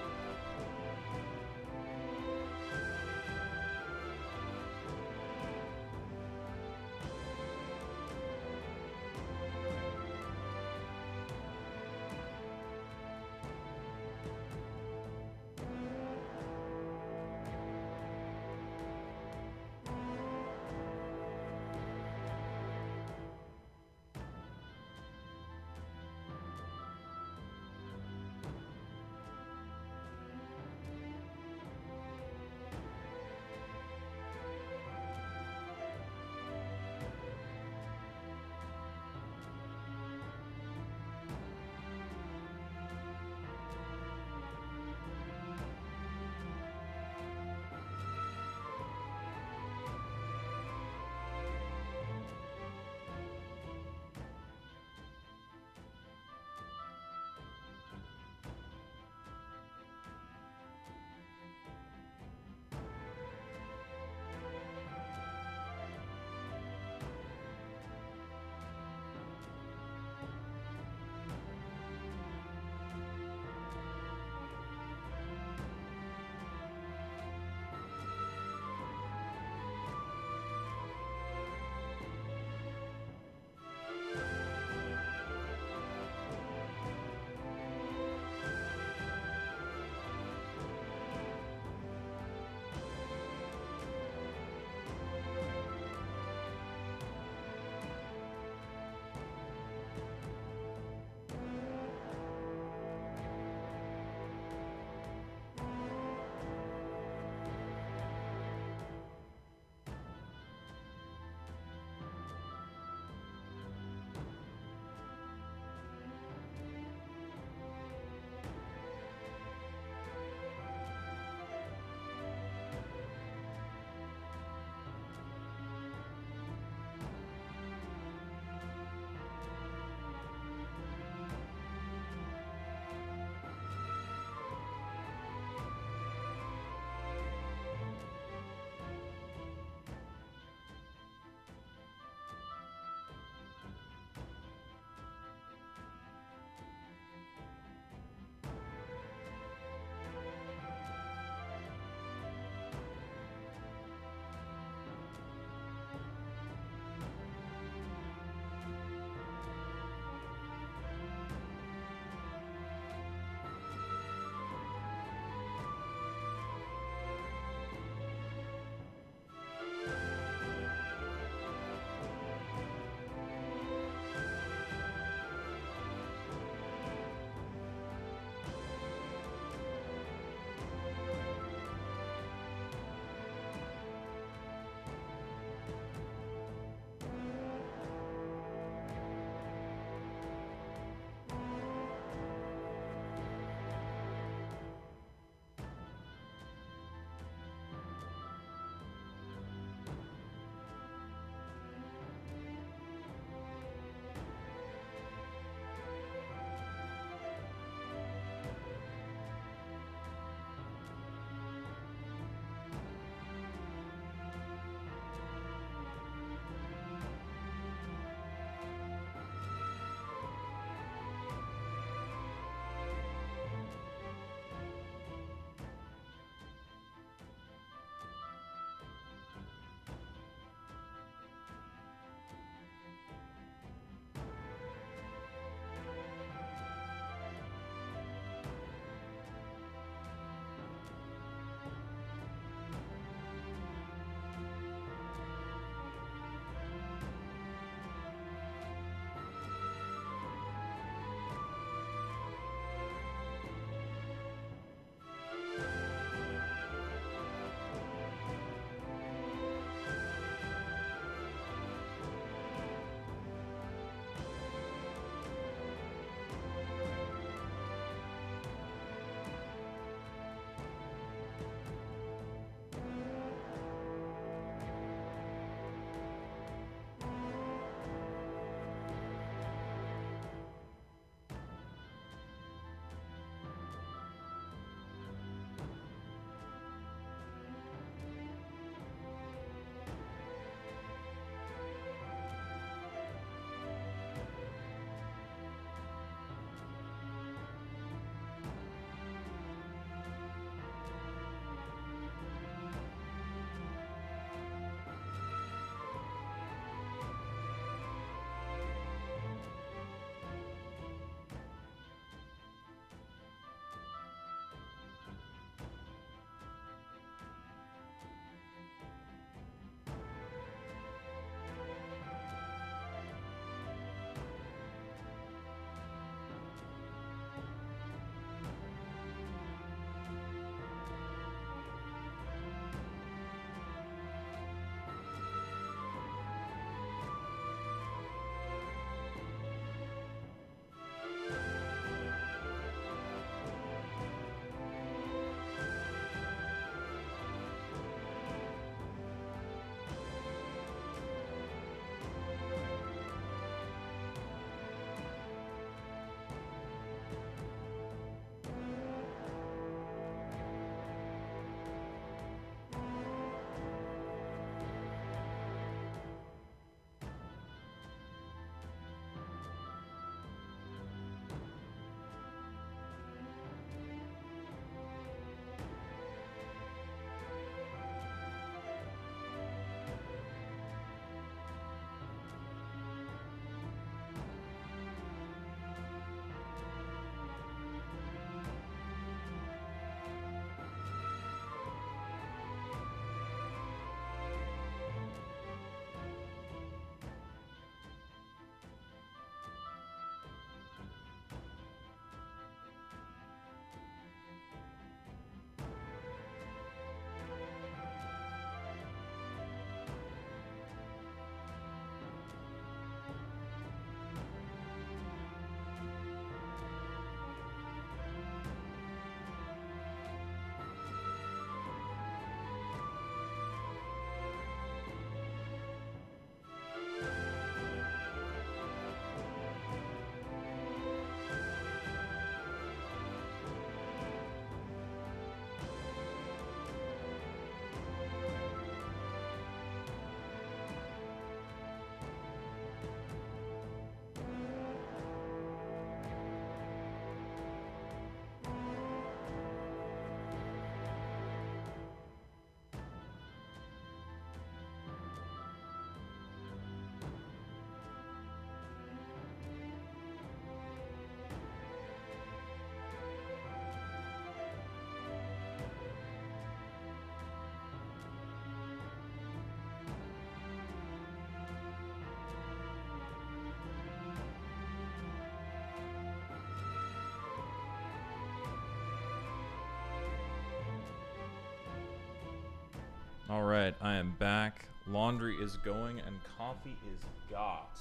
All right, I am back. Laundry is going and coffee is got.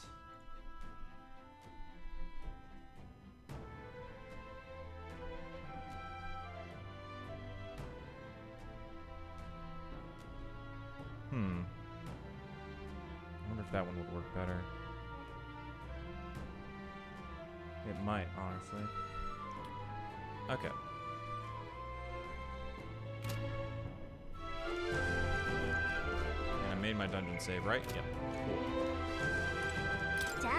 I wonder if that one would work better. It might, honestly. Okay. And I made my dungeon save, right? Yep. Cool. じゃあ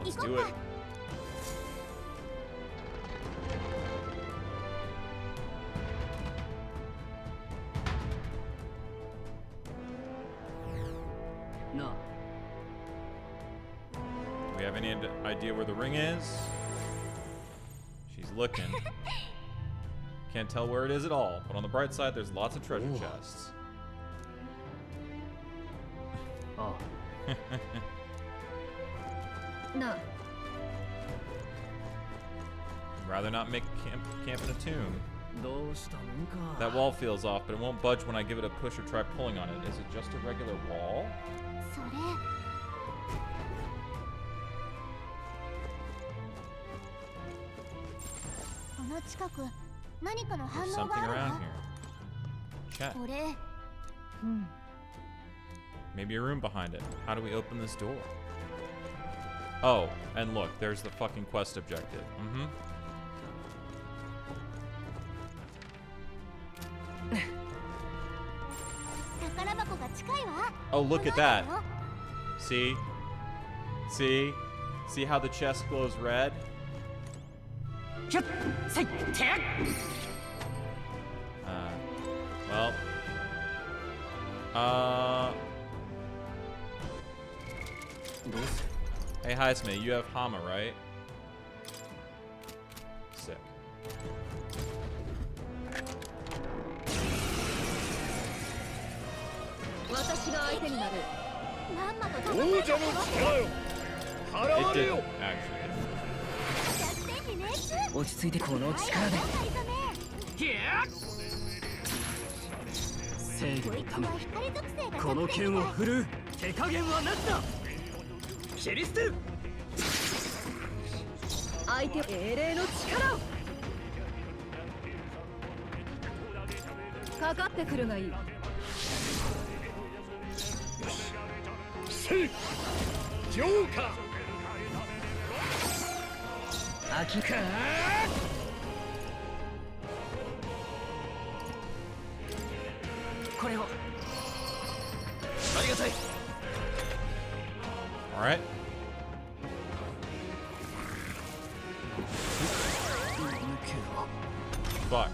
Let's 行こ do う it. か。なあ Do we have any idea where the ring is? She's looking. Can't tell where it is at all, but on the bright side, there's lots of treasure Ooh. chests. あなあ Rather not make camp in a tomb. どうしたもんか That wall feels off, but it won't budge when I give it a push or try pulling on it. Is it just a regular wall? それこの近く何かの There's 反応 something がある around わ here. Check. 俺 Maybe a room behind it. How do we open this door? Oh, and look, there's the fucking quest objective. Mm-hmm. Oh, look at that. See? See? See how the chest glows red? Well. Hey, Heisme, you have Hama, right? Sick. 私が相手になるまんまと王者の力よ払 It われよ didn't, actually. 弱点に熱落ち着いてこの力で正義のためこの剣を振るう手加減はなしだ切り捨てる相手英霊の力をかかってくるがいいせいジョーカー秋かこれをありがたい Alright. Fuck.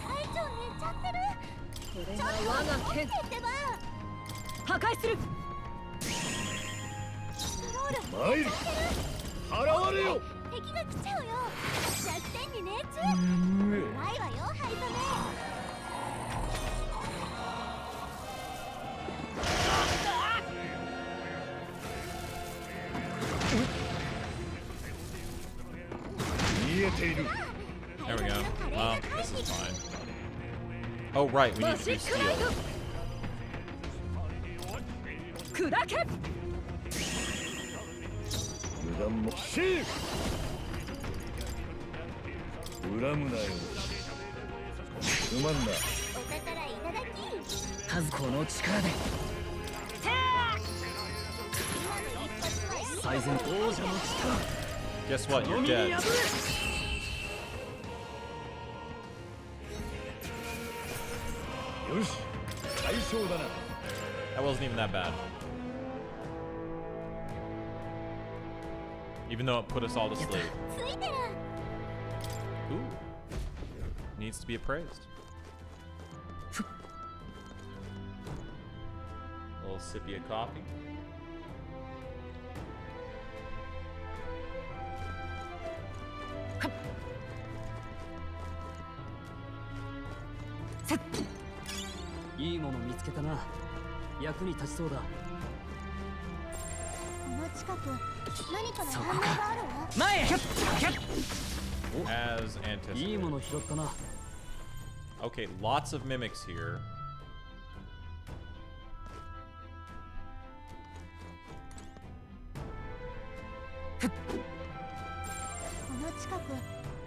隊長寝ちゃってるこれが我が剣破壊するストロール参る払われよ敵が来ちゃうよ弱点に熱うまいわよハイソメ見えている There we go. Well, this is fine. Oh, right, we need to do steel. 砕け無断もシー恨むなよすまんなお宝いただき数この力で最善王者の力 Guess what? You're dead. よし大将だな That wasn't even that bad. Even though it put us all to sleep. ついてる Ooh. Needs to be appraised. A little sippy of coffee. Set. いいもの見つけたな役に立ちそうだこの近く何かの反応があるわ前へ as いいも anticipated. の拾ったな。 Okay, lots of mimics here. この近く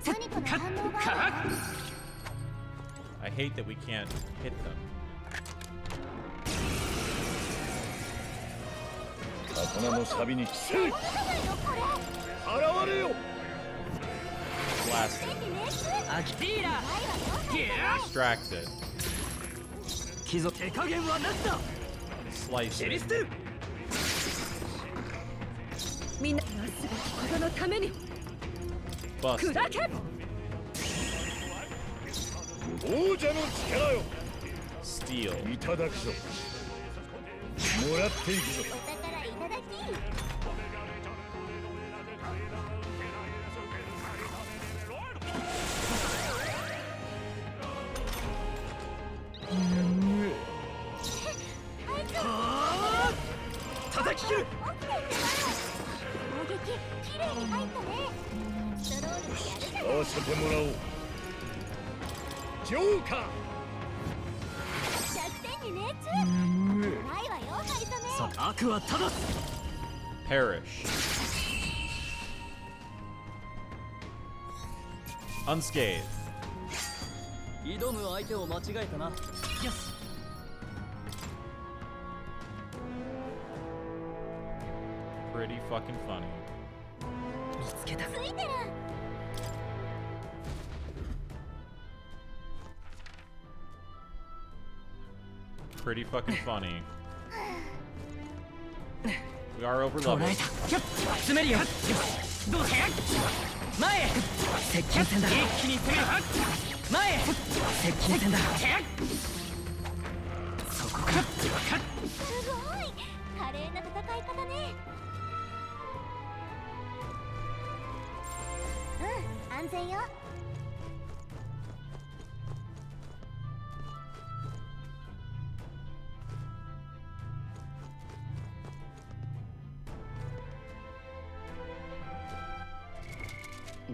何かの反応があるわ。 I hate that we can't hit them. 刀の錆に着せい。じゃないのこれ。払われよ。 Blasted. 手に熱。アキティーラ。 Distracted. 貴族手加減はなしだ。 Slicing. てる。みんななすべきことのために Busted. 砕け。王者の力よ。 Steal. いただくぞ。もらっていくぞ。お宝いただき。 叩き切る。攻撃きれいに入ったね。ストロールでやるじゃない。合わせてもらおう。ジョーカー。 100点に熱。ないわよハリソメ。悪は正す。 Perish. Unscathed. 挑む相手を間違えたな。よし。 Pretty fucking funny. 見つけた。ついてる。 Pretty fucking funny. We are over 捕ら leveled. えた。集めるよ。どうせ。前へ。接近戦だ。一気に攻める。前へ。接近戦だ。そこか。すごい華麗な戦い方ね。うん安全よ。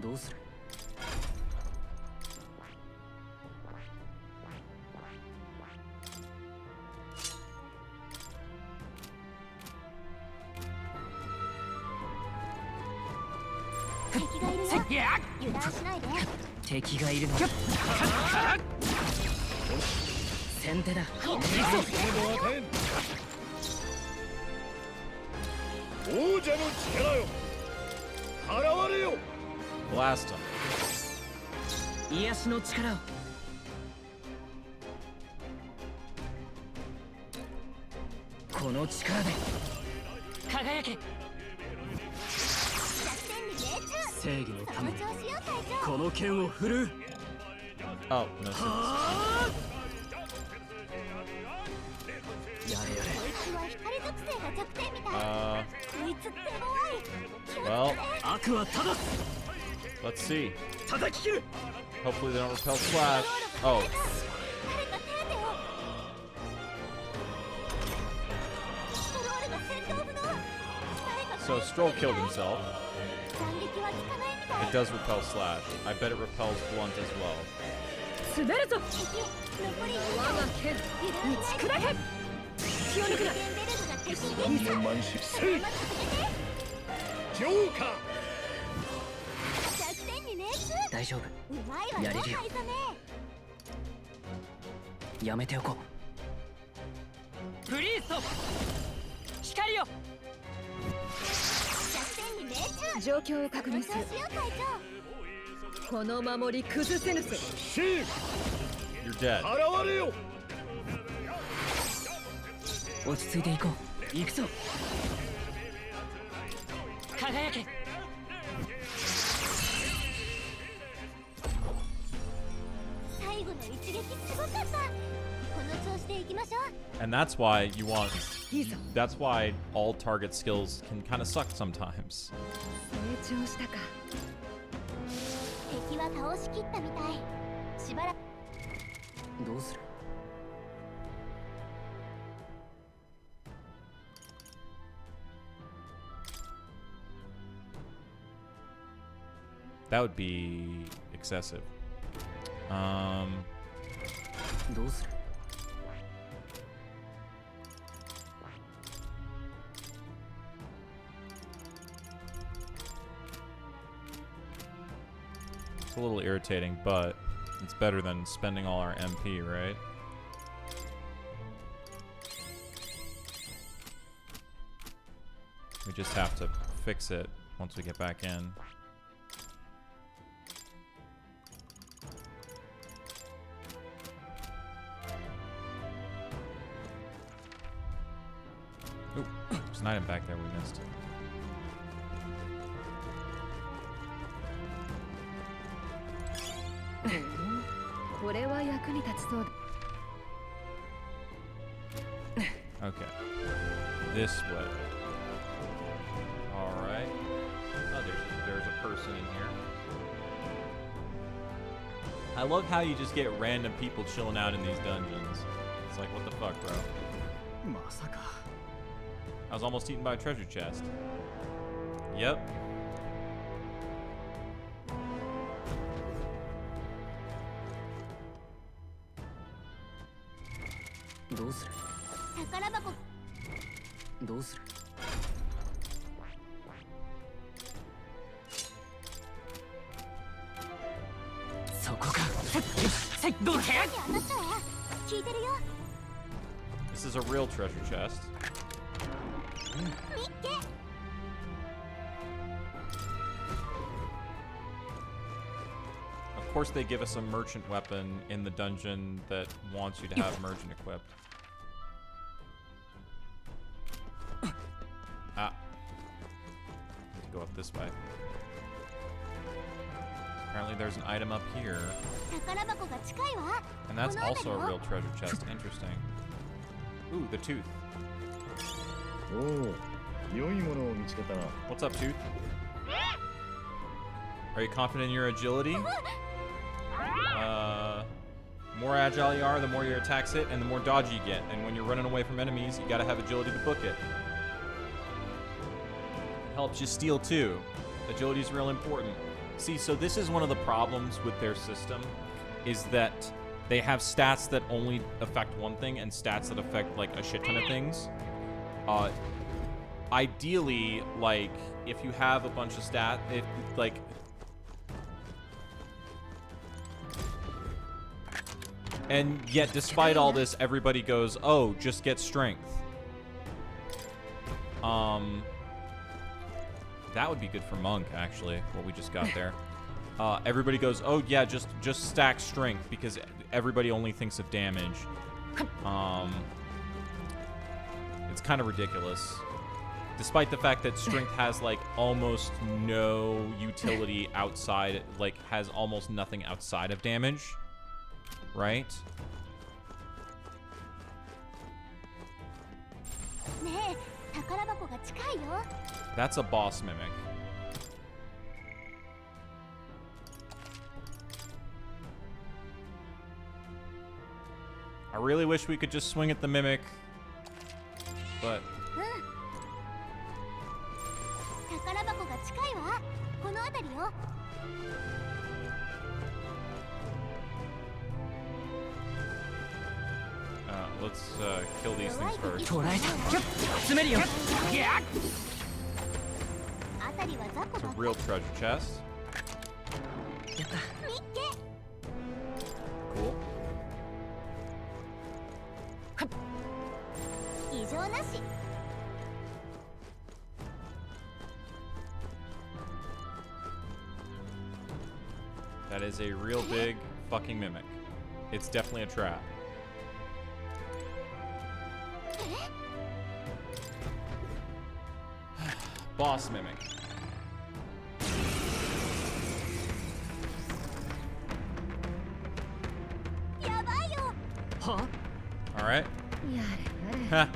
どうする。敵がいるよ。油断しないで。敵がいるの。先手だ。王者の力よ。払われよ。 Blast him. 癒しの力を。この力で輝け。 100点に熱。正義のためにその調子よ隊長。この剣を振るう。 Oh, no sense. やれやれ。こいつは光属性が弱点みたい。 こいつ手強い。気をつけて。 Well, 悪は正す。 let's see. 叩き切る。 Hopefully they don't repel slash. Oh, 誰か手当てを。ストロールが戦闘不能。誰か so Stroll killed himself. 斬撃は効かないみたい。 It does repel slash. I bet it repels blunt as well. 滑るぞ。敵残り我が剣打ち砕け。気を抜くな。敵に何の満足せい。ジョーカー。 100点に熱。大丈夫。うまいわよやれるよハイソメ。やめておこう。プリースト。光よ。 100点に熱。状況を確認する。調子よ隊この守り崩せぬせ。シーン。 You're dead. 払われよ。落ち着いていこう。行くぞ。輝け。長。最後の一撃すごかった。この調子でいきましょう。 And that's why you want. He's- That's why all target skills can kind of suck sometimes. 成長したか。敵は倒しきったみたい。しばらく。どうする。 That That would be excessive. どうする It's a little irritating, but it's better than spending all our MP, right? We just have to fix it once we get back in. Ooh, there's an item back there we missed. Okay. This way. Alright. Oh, there's a person in here. I love how you just get random people chilling out in these dungeons. It's like, what the fuck, bro? まさか I was almost eaten by a treasure chest. Yep. どうする 宝箱 どうする そこかどけ あなたは聞いてるよ This is a real treasure chest. 見て Of course, they give us a merchant weapon in the dungeon that wants you to have merchant equipped. Ah. Need to go up this way. Apparently there's an item up here. 宝箱が近いわ And that's この辺り also a よ real treasure chest. Interesting. Ooh, the tooth. おお、良いものを見つけたな。 What's up, tooth? Are you confident in your agility? More agile you are, the more your attacks hit, and the more dodgy you get. And when you're running away from enemies, you gotta have agility to book it. It helps you steal too. Agility is real important. See, so this is one of the problems with their system, is that they have stats that only affect one thing and stats that affect like a shit ton of things. Ideally, like if you have a bunch of and yet despite all this, everybody goes, oh, just get strength. That would be good for Monk, actually, what we just got there. Everybody goes, oh yeah, just stack strength, because everybody only thinks of damage. It's kind of ridiculous. Despite the fact that strength has, like, almost no utility outside, like, has almost nothing outside of damage. Right? ねえ宝箱が近いよ That's a boss mimic. I really wish we could just swing at the mimic, but 宝箱が近いわこの辺りよ let's kill these things first. 捕らえた詰めるよ 辺りは雑魚 It's a ばっか real treasure chest. やった 見て Cool. 異常なし That is a real big fucking mimic. It's definitely a trap. Boss mimic. Huh? All right. やれやれ Ha.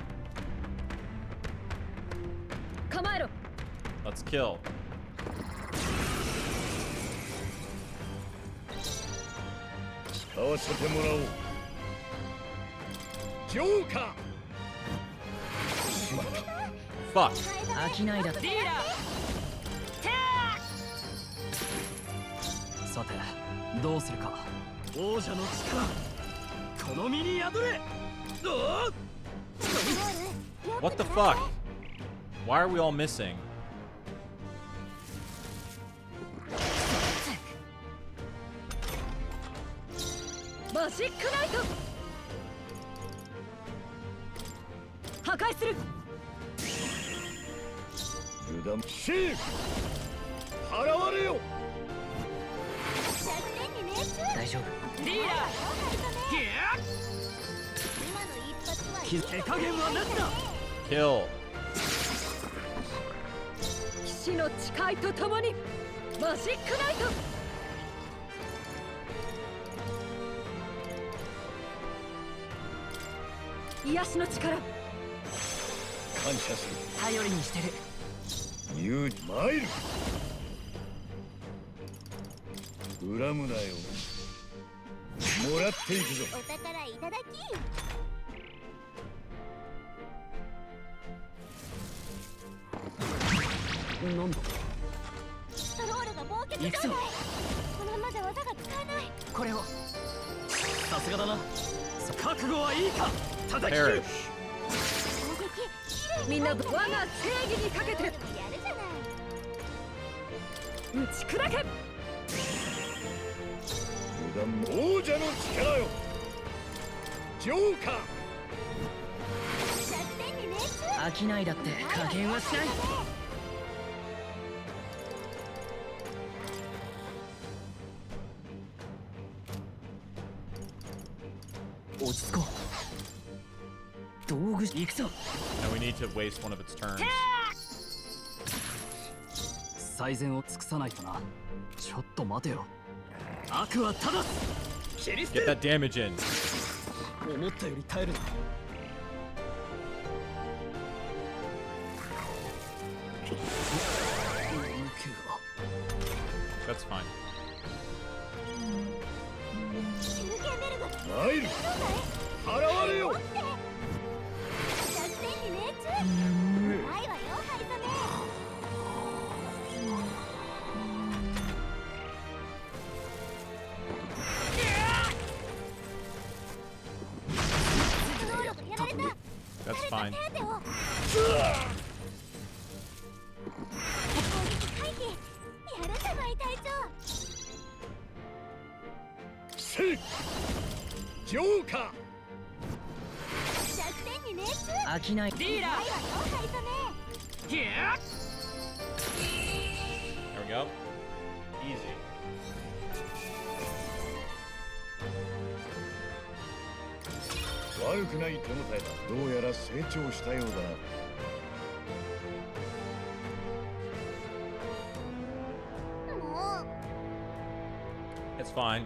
構えろ Let's kill. 使わせてもらおう。ジョーカー。 Fuck. 飽きないだとさてどうするか。王者の力この身に宿れ。What the fuck? Why are we all missing? マジックナイト破壊する。油断し払われよ。大丈夫。リーダ手加減はなんだ。 Kill. ー騎士の誓いとともにマジックナイト。癒しの力感謝す頼りにしてる。る。言う参る。恨むなよ。もらっていくぞ。お宝いただき。なんだ。ストロールが暴虐行くぞ。状態。このままじゃ技が使えない。これを。さすがだな。覚悟はいいか。叩き切 Perish. る。攻撃みんな我が正義にかけてやるじゃない。打ち砕け。油断王者の力よ。ジョーカー。弱点に命中。飽きないだって加減はしない。落ち着こう。道具行くぞ。 Now we need to waste one of its turns. 最善を尽くさないとな。ちょっと待てよ。悪は正す。切り捨て Get る。 that damage in. 思ったより耐えるな。That's fine. 中堅ベルが参る。払われよ。弱点に命中。ないわよハリソネ。能力やられた。 That's fine. 手当てを。攻撃回避。やるじゃない隊長。せい。ジョーカー。弱点に命中。飽きない。リーダないわよハリソネ。There we go. Easy. 悪くない手応えだ。どうやら成長したようだな。もう It's fine.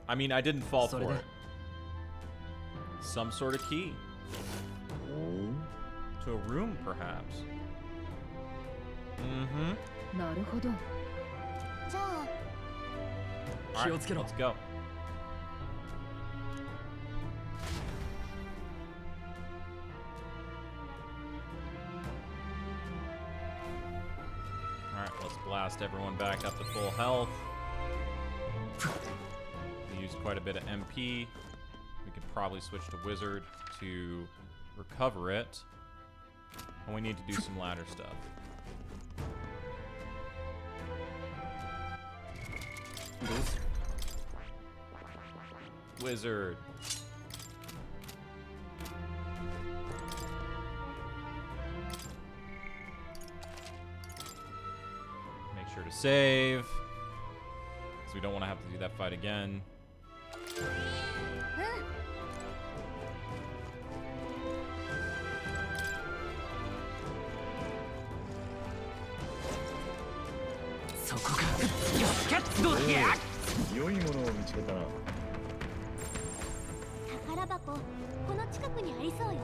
I mean, I didn't fall for it. Some sort of key. To a room, perhaps. Mm-hmm. なるほど。じゃあ All right, 気をつけろ。 let's go. Alright, let's blast everyone back up to full health. We used quite a bit of MP. We could probably switch to Wizard to recover it. And we need to do some ladder stuff. Wizard. Make sure to save, because we don't want to have to do that fight again.良いものを見つけたな。宝箱この近くにありそうよ。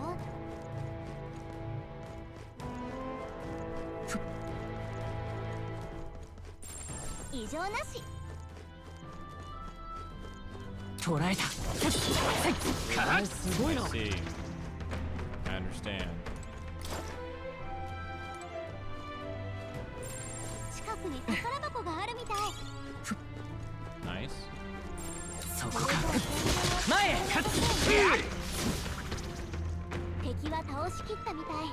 異常なし。捕らえた。すごいな。 See. I understand. 前へ敵は倒しきったみたい。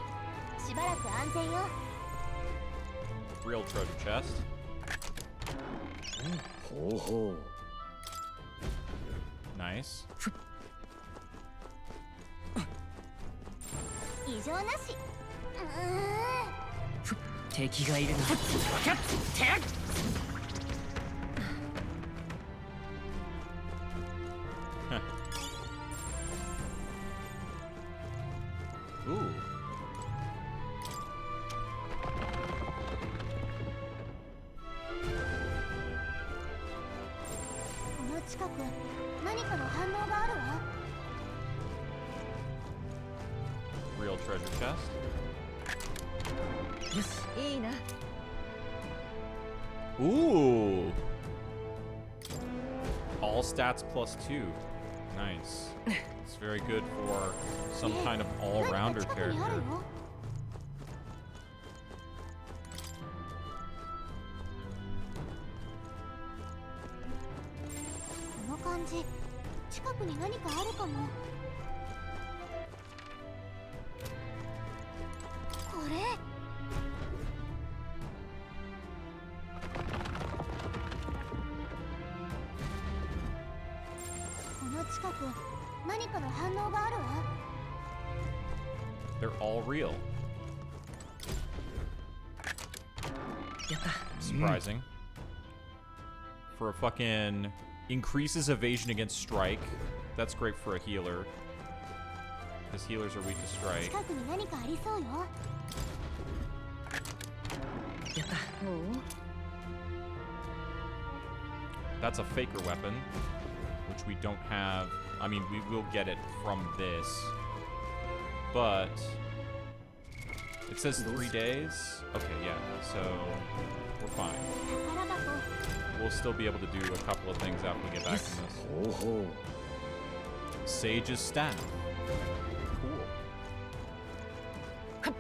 しばらく安全よ。 Real treasure chest. ほうほう Nice. 異常なし。敵がいるな。Ooh. この近く何かの反応があるわ。 Real treasure chest. いいな。 Ooh. All stats +2. Nice. It's very good for some kind of 何 all-rounder か近くにある character. よ。この感じ、近くに何かあるかも。これ。この近く何かの反応があるわ。 They're all real. やった。 Surprising. For a fucking increases evasion against strike. That's great for a healer. Because healers are weak to strike. 近くに何かありそうよ。やった。 おう。 That's a faker weapon, which we don't have. I mean, we will get it from this. But it says 3 days. Okay, yeah. So we're fine. 宝箱。 We'll still be able to do a couple of things after we get back from this. ほうほう Sage's staff. Cool.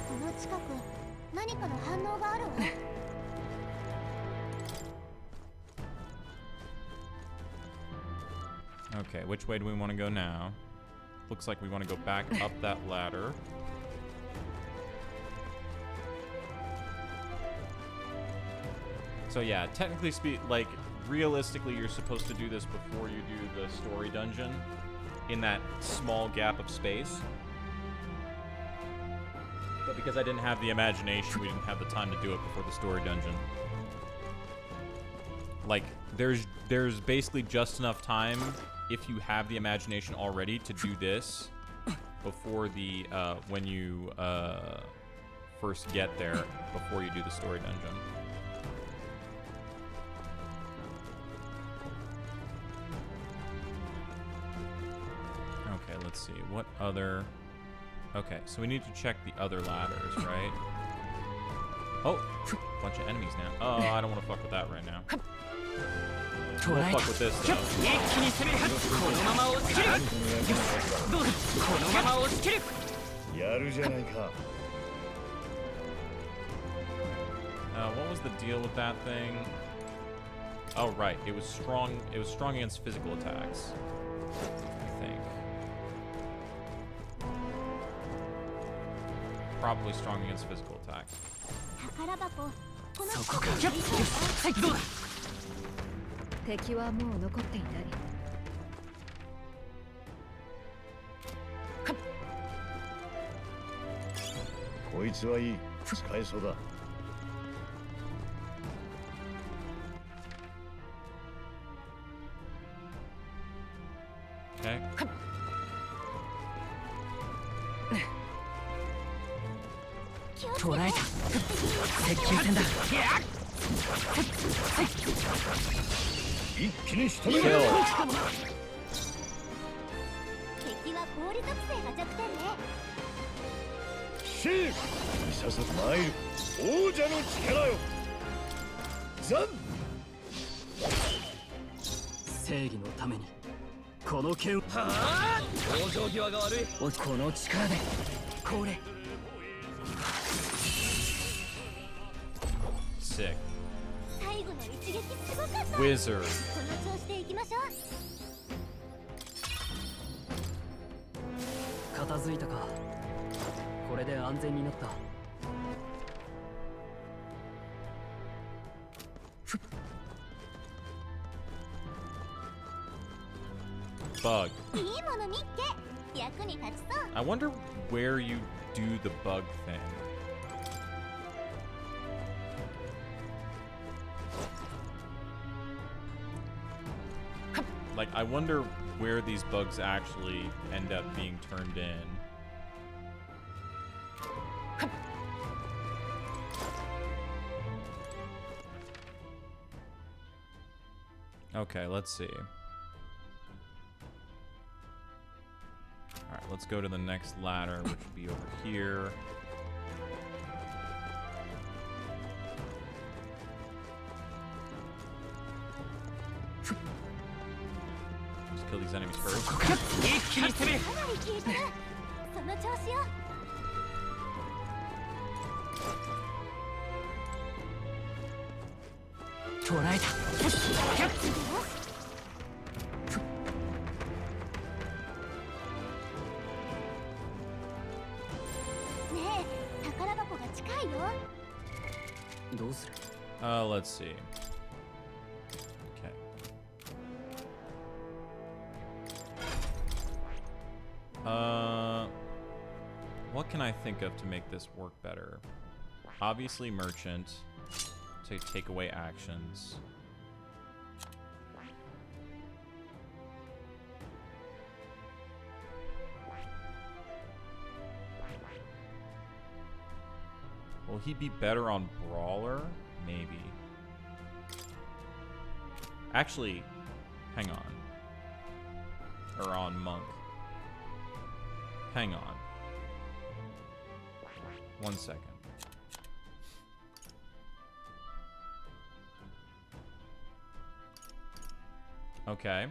この近く何かの反応があるわ。 Okay, which way do we want to go now? Looks like we want to go back up that ladder. So yeah, technically like realistically you're supposed to do this before you do the story dungeon in that small gap of space. But because I didn't have the imagination, we didn't have the time to do it before the story dungeon. Like there's basically just enough time if you have the imagination already to do this before the when you first get there before you do the story dungeon. Okay, let's see. What other... Okay, so we need to check the other ladders, right? Oh, bunch of enemies now. Oh, I don't want to fuck with that right now. We'll 捉えた。 fuck with this though. 一気に攻めるはず。このまま押し切る。どうだ。このまま押し切る。やるじゃないか What was the deal with that thing? Oh, right. It was strong. It was strong against physical attacks. I think. Probably strong against physical attacks. 宝箱。このそこか。近くにありそうよ。はいどうだ。敵はもう残っていない。こいつはいい使えそうだ Okay. 捉えた。接近戦だ。一気に仕留め Kill. ろ敵は氷属性が弱点ね。シーいささ参る王者の力よザン正義のためにこの剣はあ往生際が悪いこの力でこれ Sick. 最一撃すごかった。 Wizard. この調子でいきましょう。片付いたか。これで安全になった。 Bug. いいもの見っけ。役に立ちそう。 I wonder where you do the bug thing. Like, I wonder where these bugs actually end up being turned in. Okay, let's see. Alright, let's go to the next ladder, which would be over here. Just kill these enemies first. かなり消えてる。その調子よ。 捕らえた。 ねえ、宝箱が近いよ。どうする？ Let's see. Okay. What can I think of to make this work better? Obviously, merchant. To take away actions. Will he be better on Brawler? Maybe. Actually, hang on. Or on Monk. Hang on. 1 second. Okay.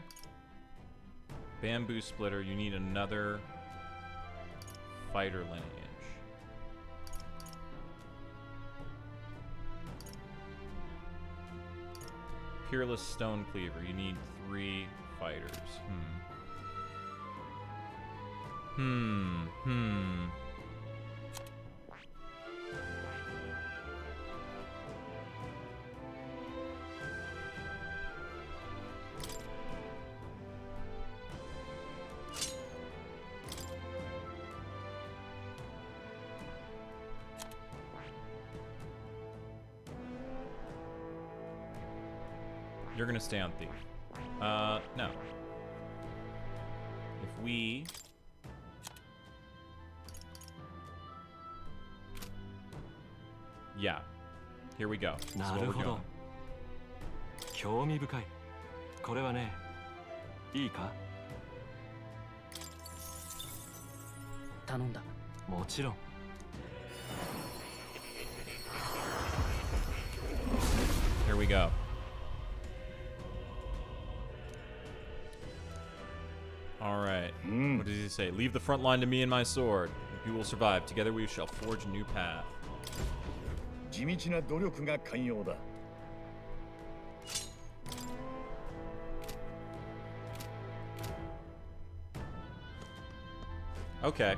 Bamboo splitter, you need another fighter lineage. Peerless stone cleaver, you need 3 fighters. You're gonna stay on thief. No. If we... Yeah. Here we go. This is what なる we're ほど doing. 興味深い。これはね、いいか？ 頼んだ。 もちろん。 Here we go. Alright. What does he say? Leave the front line to me and my sword. You will survive. Together we shall forge a new path. 地道な努力が寛容だ。 Okay.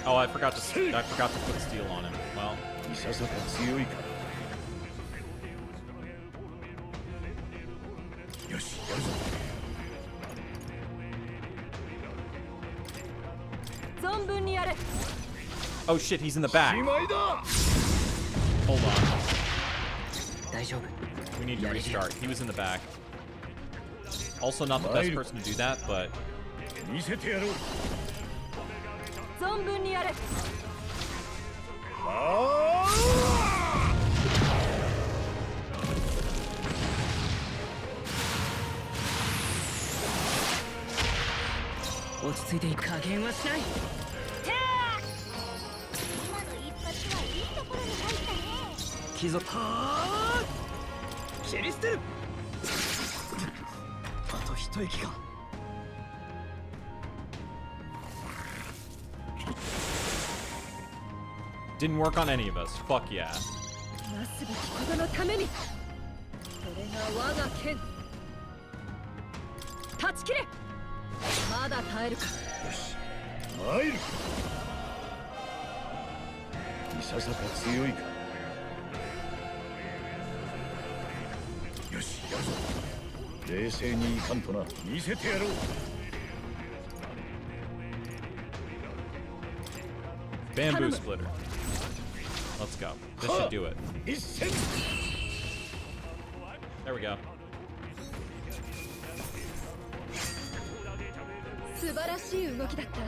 Oh, I forgot to put steel on him. Well, いささか強いか。よし、やるぞ。 存分にやれ。 oh shit, he's in the back. しまいだ。 Hold on. 大丈夫。 We need to restart. He was in the back. Also not the best person to do that, but 見せてやろう。存分にやれ。ああ。 落ち着いていく。加減はしない。今の一発はいいところに入ったね。貴族。はあ。切り捨てる。あと一息か。Didn't work on any of us. Fuck yeah. なすべきことのためにそれが我が剣断ち切れまだ耐えるか参る。いささか強いか。よしやるぞ。冷静にいかんとな。見せてやろう。 Bamboo splitter. Let's go. This should do it. 一戦。 There we go. 素晴らしい動きだった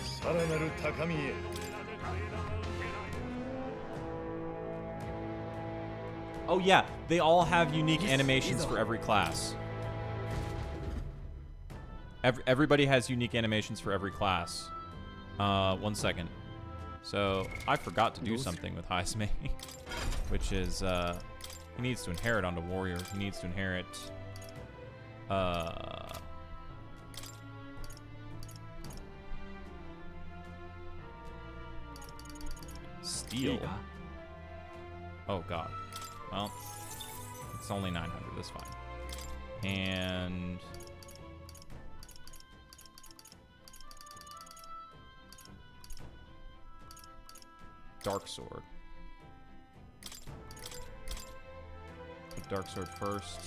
さらなる高みへ。 Oh yeah, they all have unique animations for every class. Everybody has unique animations for every class. 1 second. So I forgot to do something with Haisme, which is he needs to inherit onto warrior. He needs to inherit steel. Oh god. Well, it's only 900. That's fine. And Dark Sword. Put Dark Sword first.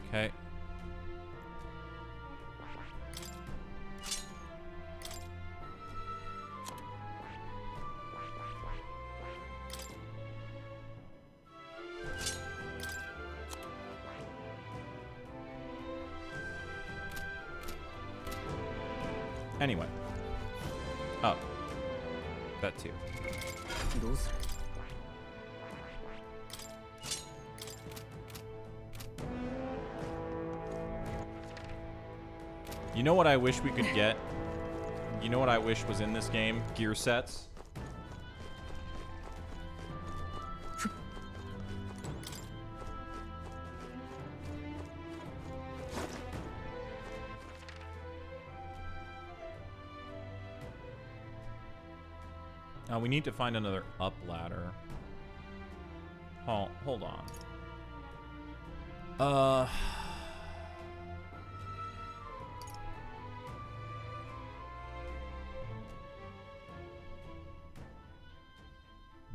Okay. Anyway. Oh. That too. どうする You know what I wish we could get? You know what I wish was in this game? Gear sets. We need to find another up ladder. Hold on.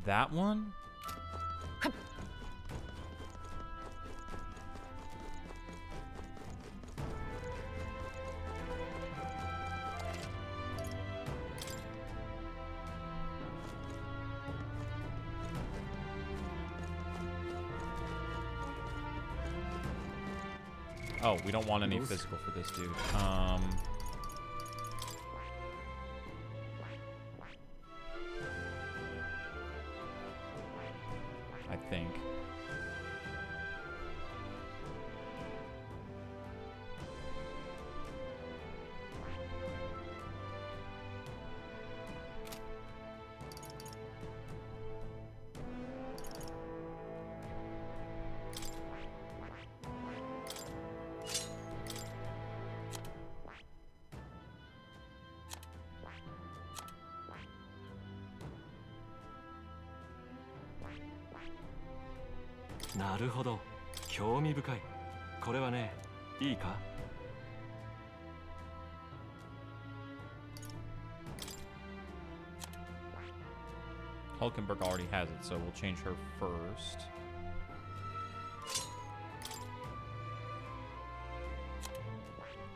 That one? Oh, we don't want any physical for this dude. I think. "なるほど、興味深い。これはね、いいか?" Hulkenberg already has it, so we'll change her first.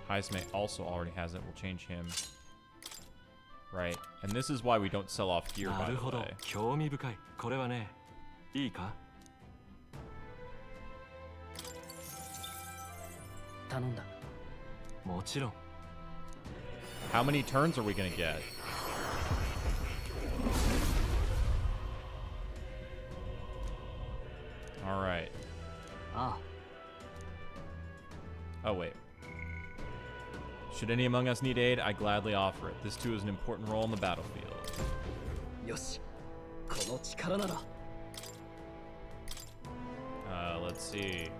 Heisme also already has it. We'll change him. Right. And this is why we don't sell off gear, な by る the ほど、 way. 興味深い。これはね、いいか?頼んだ。もちろん。 How many turns are we gonna get? Alright. あ Oh, wait. Should any among us need aid, I gladly offer it. This too is an important role in the battlefield. あ、よし。この力なら。Let's see.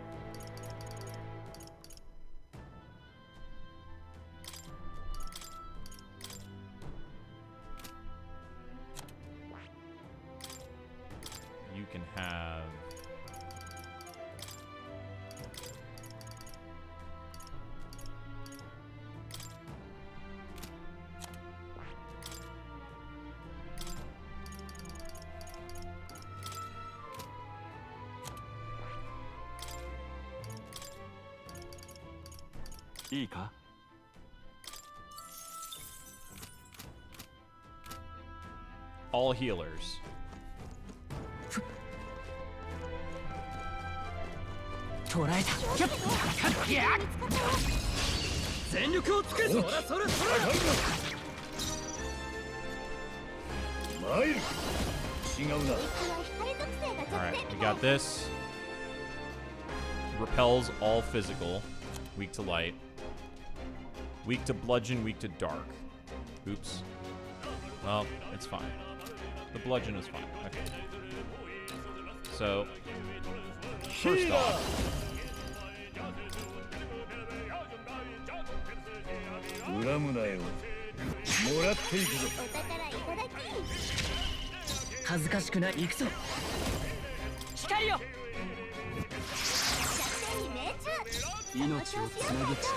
いいか？ All healers. 捕らえた。全力を尽くす。そらそらそら。参る。違うな。 Alright, we got this. Repels all physical. Weak to light. Weak to bludgeon, weak to dark. Oops. Well, it's fine. The bludgeon is fine. Okay. So, first off, 恨むなよ。もらっていくぞ。お宝いただき。恥ずかしくない。行くぞ。光よ。作戦に命中。命をつなぐ力。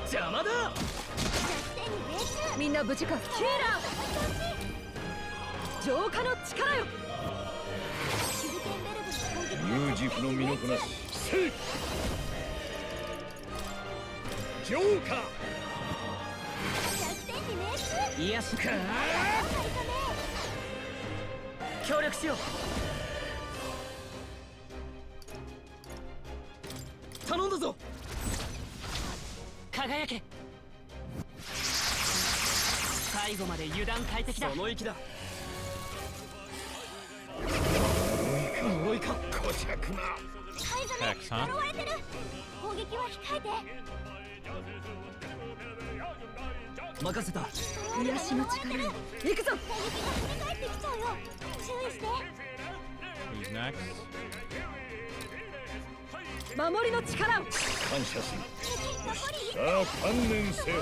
邪魔だ。作戦に命中。みんな無事か。ヒーラー浄化の力よ。シュルケンベルグの攻撃。ミュージフの身のこなし。せい。ジョーカー。 作戦に命中。癒しか。協力しよう。頼んだぞ。輝け。最後まで油断大敵だ。その息だ。呪いか。こしゃくな。はいザ Hex, メ。 huh? 呪われてる。攻撃は控えて。 任せた。癒しの力よ。行くぞ。攻撃が跳ね返ってきちゃうよ。注意して。 who's next? 守りの力を。感謝する。残りさあ観念せよ。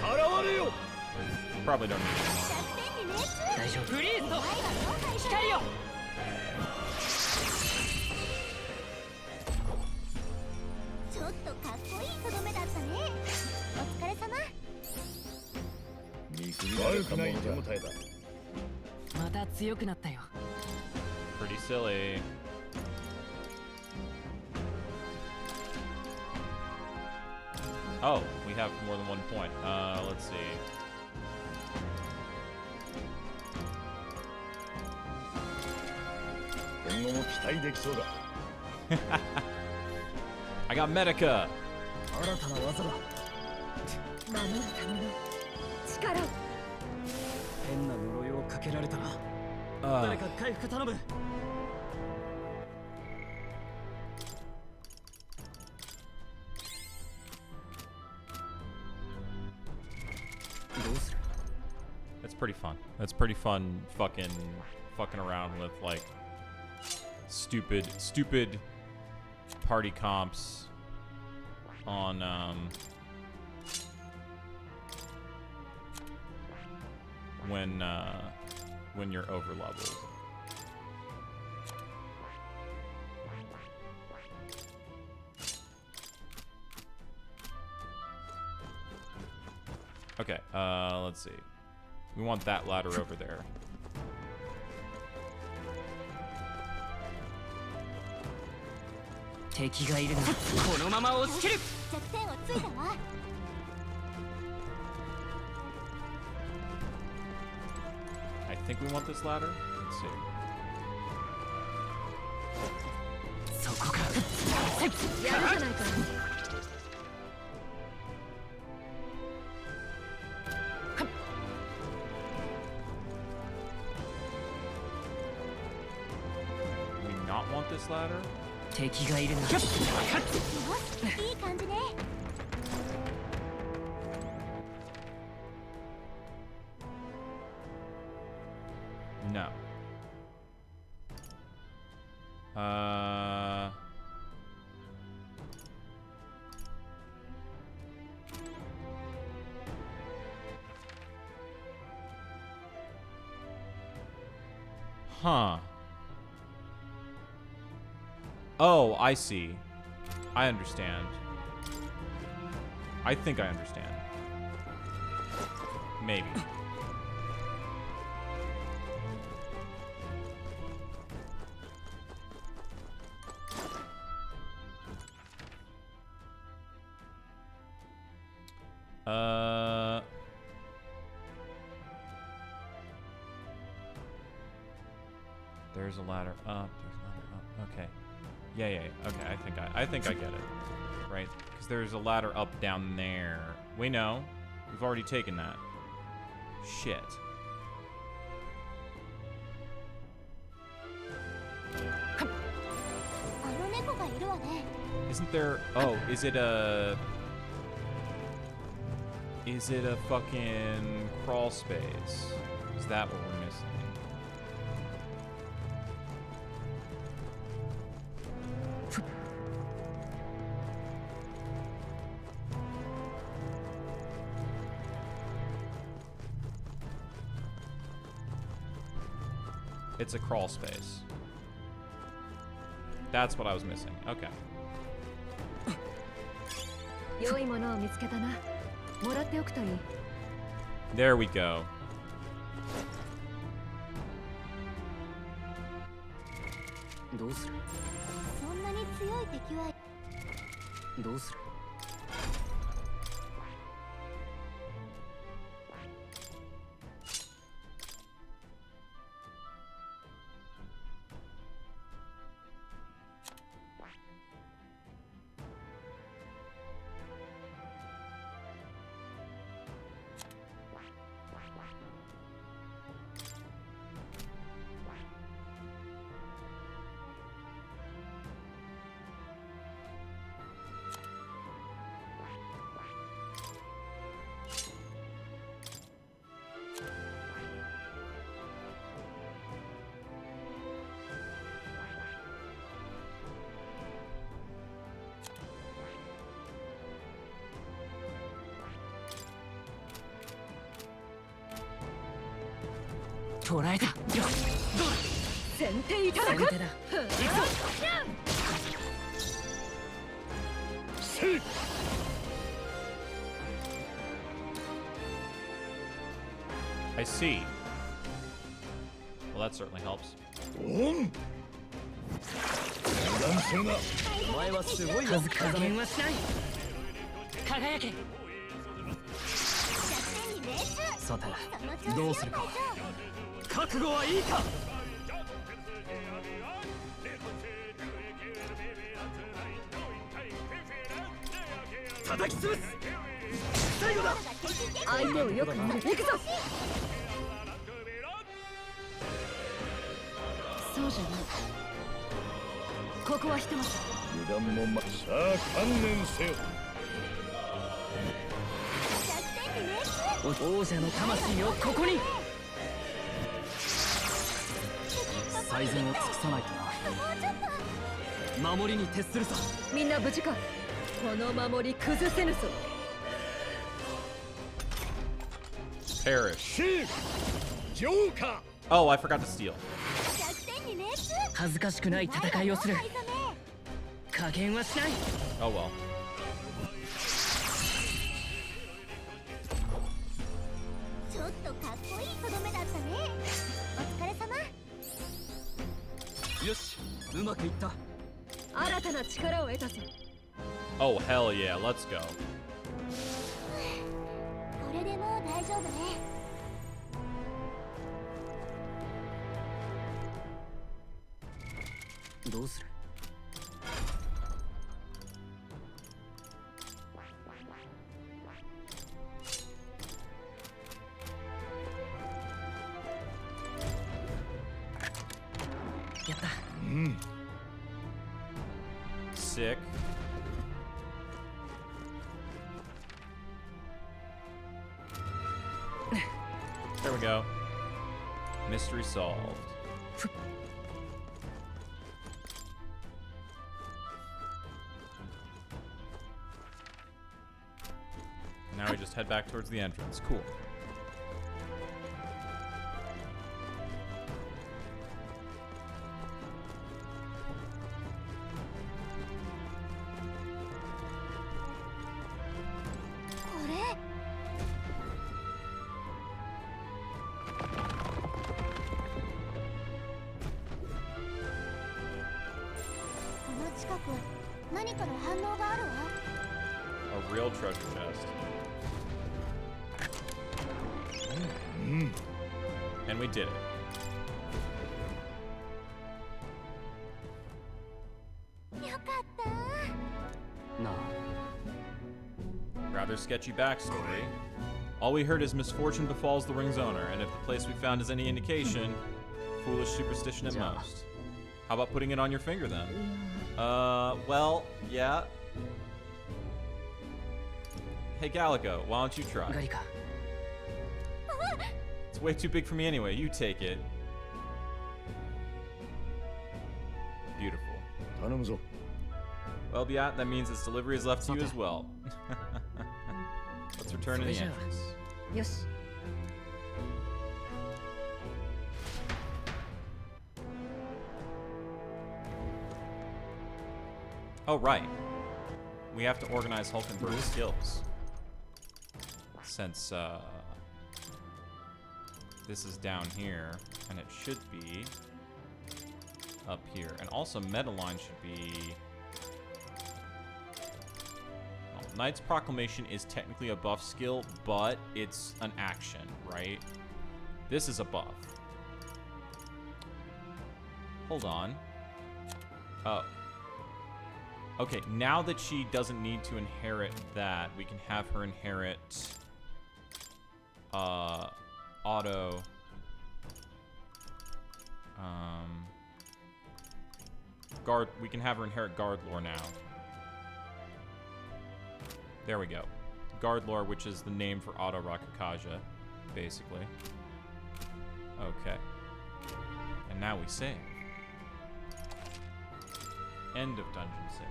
払われよ。 Probably don't need it 作戦に命中。大丈夫。フリーズと愛はどうかいた。光よ。ちょっとかっこいいとどめだったね。お疲れ様。見くびられたものだ。また強くなったよ。 Pretty silly. Oh, we have more than 1 point. Let's see. I got Medica. 新たな技だ。守るための力を。変な呪いをかけられたら Uh, 誰か回復頼む。どうする？ that's pretty fun. That's pretty fun fucking around with like stupid party comps on when you're over leveled. Okay, let's see. We want that ladder over there. 敵がいるな。このまま押し切る。弱点をついたわ。 I think we want this ladder. Let's see. そこか。やるじゃないか。 Do we not want this ladder? 敵がいるな。よし、いい感じね。 No. Huh. Oh, I see. I understand. I think I understand. Maybe. There's a ladder up. There's a ladder up. Okay. Yeah. Okay, I think I get it. Right? Because there's a ladder up down there. We know. We've already taken that. Shit. Isn't there... Oh, is it a fucking crawl space? Is that what we're missing? It's a crawl space. That's what I was missing. Okay. 良いものを見つけたな。もらっておくといい。There we go. どうする？そんなに強い敵はどうする？捕らえた。先手いただく。先手だ。せい。 I see. Well, that certainly helps. おん。油断するな。お前はすごいよ。加減はしない。輝け。さて、どうするか。覚悟はいいか。叩き潰す。最後だ。相手をよく見る。行くぞ。そうじゃない。ここはひとまず。油断もさあ観念せよ。王者の魂をここに。最善を尽くさないとな。守りに徹するさ。みんな無事か。この守り崩せぬぞ。 Perish. ジョーカー。 Oh, I forgot to steal. 恥ずかしくない戦いをする。加減はしない。 Oh well. ちょっとかっこいいとどめだったね。お疲れ様。よし、うまくいった。新たな力を得たぞ。 Oh hell yeah, let's go. これでもう大丈夫ね。どうする？やった。うん。 Sick. There we go. Mystery solved. Now we just head back towards the entrance. Cool. A real treasure chest. And we did it.なあ Rather sketchy backstory. All we heard is misfortune befalls the ring's owner, and if the place we found is any indication, foolish superstition at Yeah. most. How about putting it on your finger then? Well, yeah. Hey Gallico, why don't you try? ガリか It's way too big for me anyway. You take it. Beautiful. 頼むぞ Well, yeah, that means its delivery is left to you as well. Let's return to the Pleasure. entrance. よし Oh, right. We have to organize Hulkenberg's skills. Since, this is down here, and it should be up here. And also, Metaline should be... Well, Knight's Proclamation is technically a buff skill, but it's an action, right? This is a buff. Hold on. Oh. Okay, now that she doesn't need to inherit that, we can have her inherit auto guard. We can have her inherit guard lore now. There we go. Guard lore, which is the name for auto Rakakaja, basically. Okay. And now we save. End of dungeon save.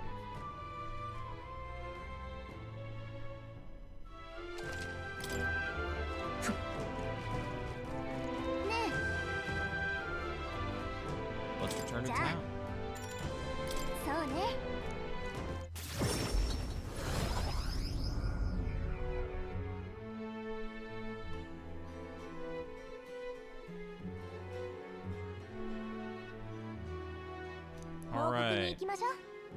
Let's return to town. そうね All 報告に right. 行きましょう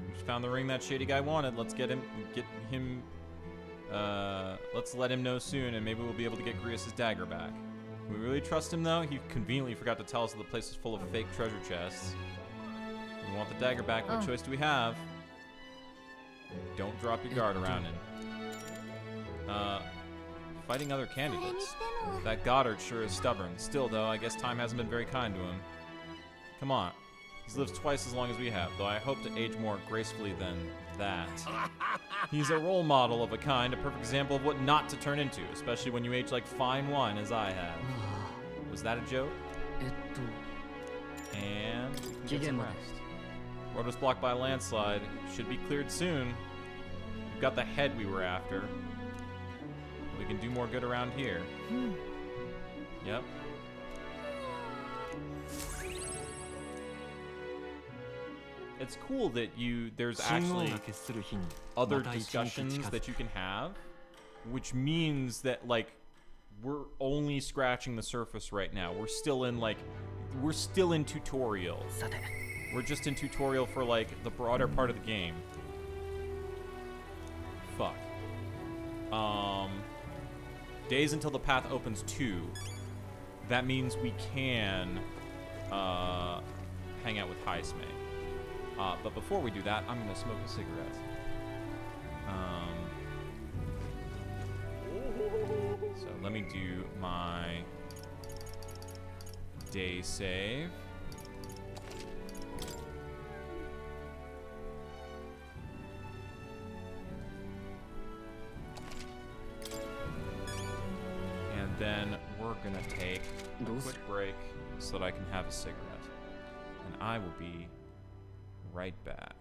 We just found the ring that shady guy wanted. Let's get him. Let's let him know soon, and maybe we'll be able to get Grius' dagger back. We really trust him, though. He conveniently forgot to tell us that the place is full of fake treasure chests. We want the dagger back. What choice do we have? Don't drop your guard around him. Fighting other それに candidates. しても That Goddard sure is stubborn. Still, though, I guess time hasn't been very kind to him. Come on. He's lived twice as long as we have, though I hope to age more gracefully than that. He's a role model of a kind, a perfect example of what not to turn into, especially when you age like fine wine as I have. Was that a joke? えっと And we can get some Gigan. rest. Road was blocked by a landslide. Should be cleared soon. We've got the head we were after. We can do more good around here. Yep. It's cool that there's 信号 actually が決する日に other また一日近 discussions づ that く you can have, which means that like we're only scratching the surface right now. We're still in tutorial. さて We're just in tutorial for like the broader part of the game. Fuck. Days until the path opens 2. That means we can hang out with Highsmith. But before we do that, I'm gonna smoke a cigarette. So let me do my day save. And then we're gonna take a Those- quick break so that I can have a cigarette. And I will be right back.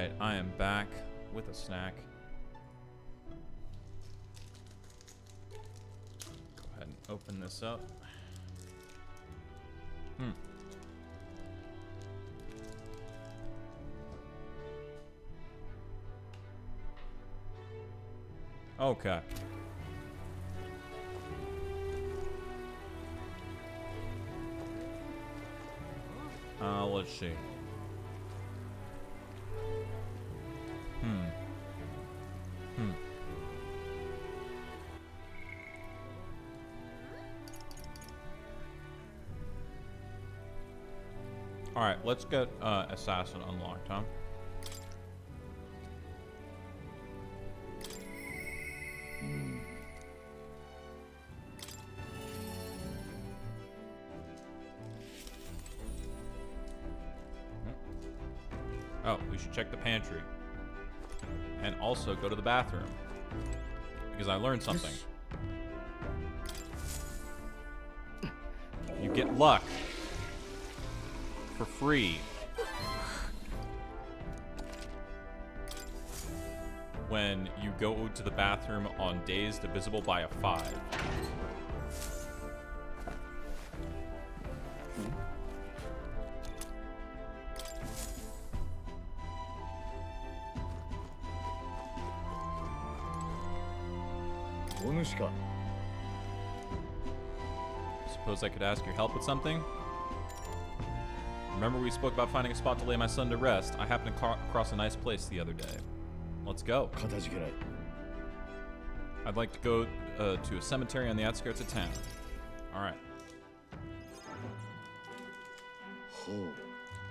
Alright, I am back with a snack. Go ahead and open this up. Okay. Let's see. Alright, let's get Assassin unlocked, huh? Oh, we should check the pantry. And also go to the bathroom. Because I learned something. You get luck. For free. When you go to the bathroom on days divisible by a 5. Suppose I could ask your help with something? Remember we spoke about finding a spot to lay my son to rest? I happened to cross a nice place the other day. Let's go. I'd like to go to a cemetery on the outskirts of town. Alright.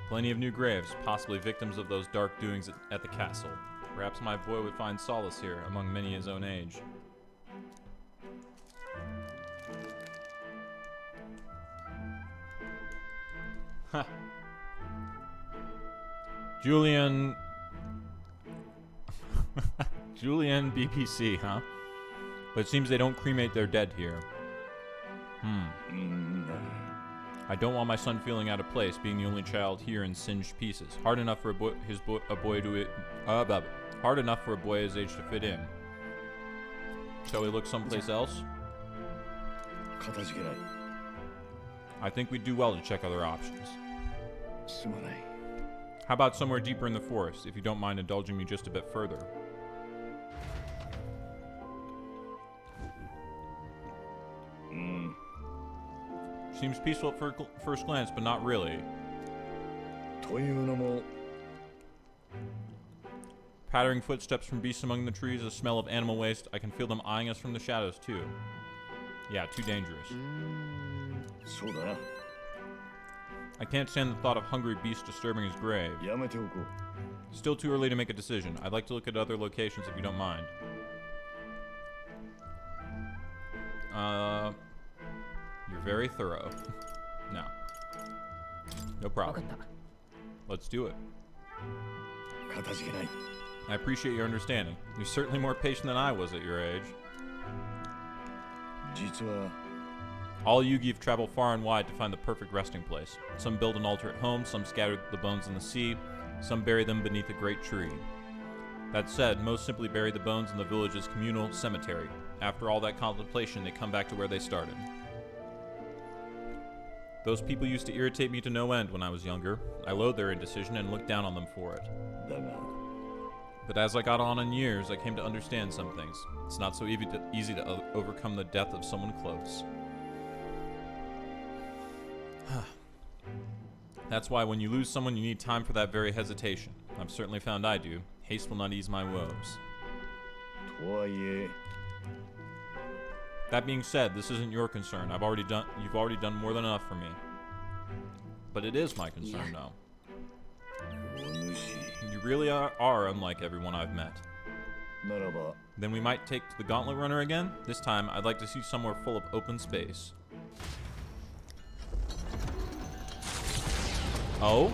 Plenty of new graves, possibly victims of those dark doings at the castle. Perhaps my boy would find solace here, among many his own age. Huh. Julian BPC, huh? But it seems they don't cremate their dead here. I don't want my son feeling out of place, being the only child here in singed pieces. Hard enough for a boy his age to fit in. Shall we look someplace else? I think we'd do well to check other options. How about somewhere deeper in the forest, if you don't mind indulging me just a bit further? Seems peaceful at first glance, but not really. Pattering footsteps from beasts among the trees, a smell of animal waste. I can feel them eyeing us from the shadows, too. Yeah, too dangerous. I can't stand the thought of hungry beasts disturbing his grave. Still too early to make a decision. I'd like to look at other locations if you don't mind. You're very thorough. No. No problem. Let's do it. I appreciate your understanding. You're certainly more patient than I was at your age. All Yugi have traveled far and wide to find the perfect resting place. Some build an altar at home, some scatter the bones in the sea, some bury them beneath a great tree. That said, most simply bury the bones in the village's communal cemetery. After all that contemplation, they come back to where they started. Those people used to irritate me to no end when I was younger. I loathed their indecision and looked down on them for it. But as I got on in years, I came to understand some things. It's not so easy to overcome the death of someone close. That's why when you lose someone, you need time for that very hesitation. I've certainly found I do. Haste will not ease my woes. That being said, this isn't your concern. You've already done more than enough for me. But it is my concern, though. You really are unlike everyone I've met. Then we might take to the Gauntlet Runner again? This time, I'd like to see somewhere full of open space. Oh?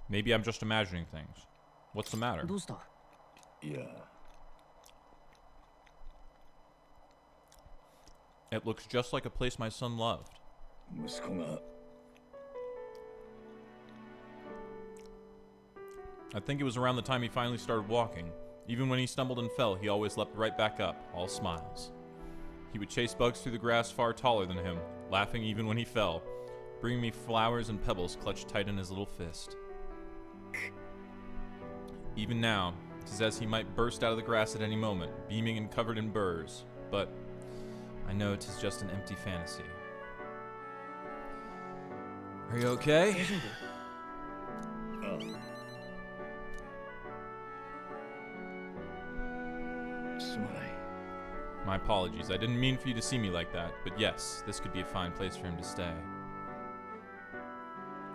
Maybe I'm just imagining things. What's the matter? It looks just like a place my son loved. 息子が I think it was around the time he finally started walking. Even when he stumbled and fell, he always leapt right back up, all smiles. He would chase bugs through the grass far taller than him, laughing even when he fell, bringing me flowers and pebbles clutched tight in his little fist. Even now, 'tis as he might burst out of the grass at any moment, beaming and covered in burrs, but I know 'tis just an empty fantasy. Are you okay? ああすまない My apologies. I didn't mean for you to see me like that, but yes, this could be a fine place for him to stay.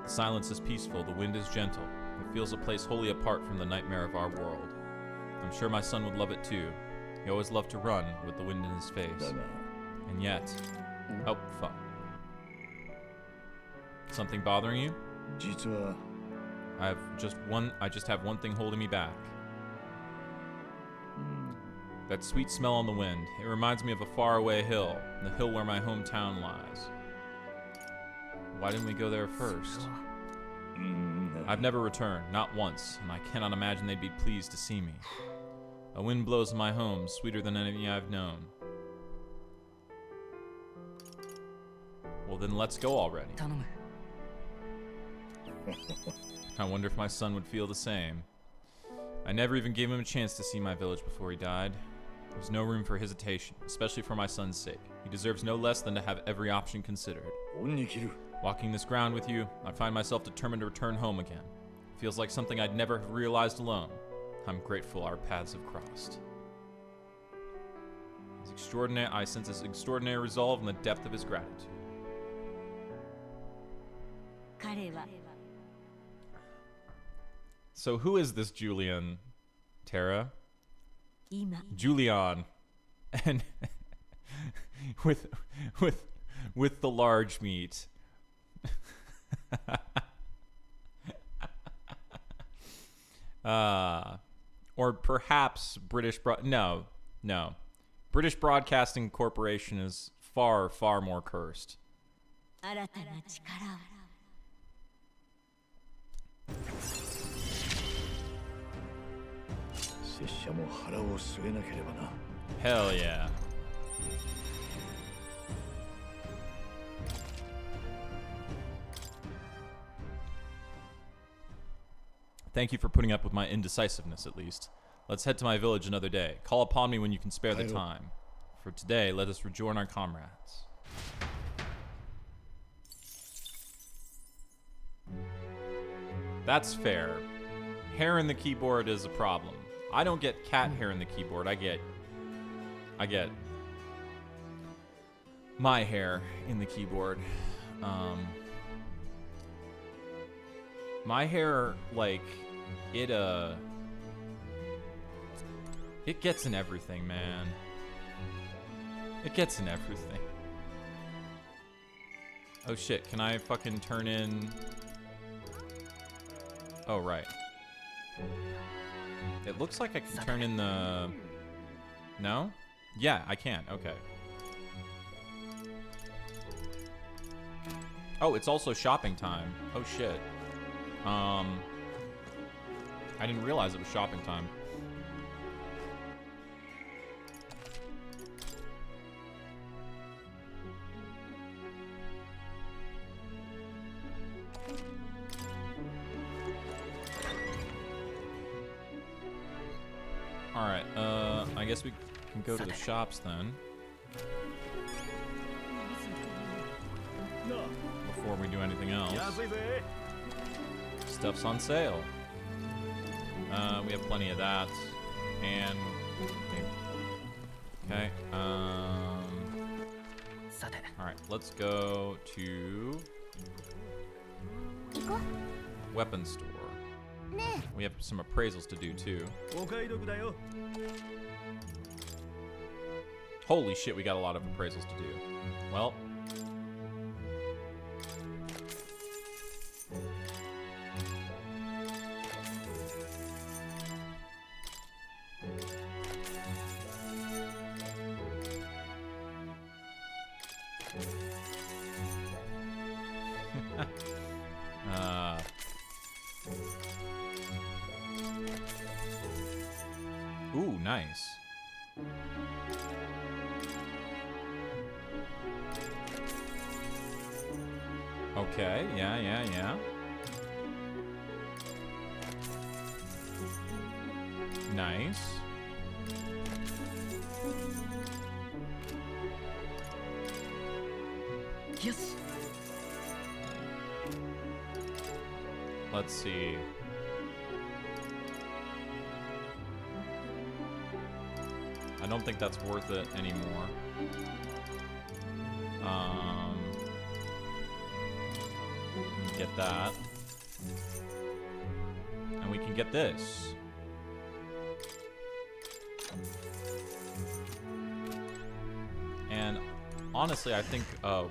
The silence is peaceful, the wind is gentle. It feels a place wholly apart from the nightmare of our world. I'm sure my son would love it too. He always loved to run with the wind in his face. だが And yet... Oh, fuck. Something bothering you? 実は I just have one thing holding me back. That sweet smell on the wind. It reminds me of a faraway hill, the hill where my hometown lies. Why didn't we go there first? うん I've never returned, not once, and I cannot imagine they'd be pleased to see me. A wind blows in my home, sweeter than any I've known. Well then let's go already. 頼む I wonder if my son would feel the same. I never even gave him a chance to see my village before he died. There's no room for hesitation, especially for my son's sake. He deserves no less than to have every option considered. 恩に切る Walking this ground with you, I find myself determined to return home again. Feels like something I'd never have realized alone. I'm grateful our paths have crossed. I sense his extraordinary resolve and the depth of his gratitude. 彼は So who is this Julian, Tara? 今 Julian, and with the large meat. Or perhaps British no. British Broadcasting Corporation is far more cursed. 新たな力を 拙者も腹を据えなければな Hell yeah. Thank you for putting up with my indecisiveness, at least. Let's head to my village another day. Call upon me when you can spare the time. For today, let us rejoin our comrades. That's fair. Hair in the keyboard is a problem. I don't get cat hair in the keyboard. I get my hair in the keyboard. My hair, like, it gets in everything, man. It gets in everything. Oh shit, can I fucking turn in... Oh, right. It looks like I can turn in the... No? Yeah, I can. Okay. Oh, it's also shopping time. Oh shit. I didn't realize it was shopping time. Alright, I guess we can go to the shops then. Before we do anything else. Stuff's on sale. We have plenty of that. And... Okay, alright, let's go to... 行こ Weapons store. うね We have some appraisals to do too. お買い得だよ Holy shit, we got a lot of appraisals to do. Well. Ooh, nice. Okay, yeah. Nice. Yes. Let's see. I don't think that's worth it anymore. Get that. And we can get this. And honestly, I think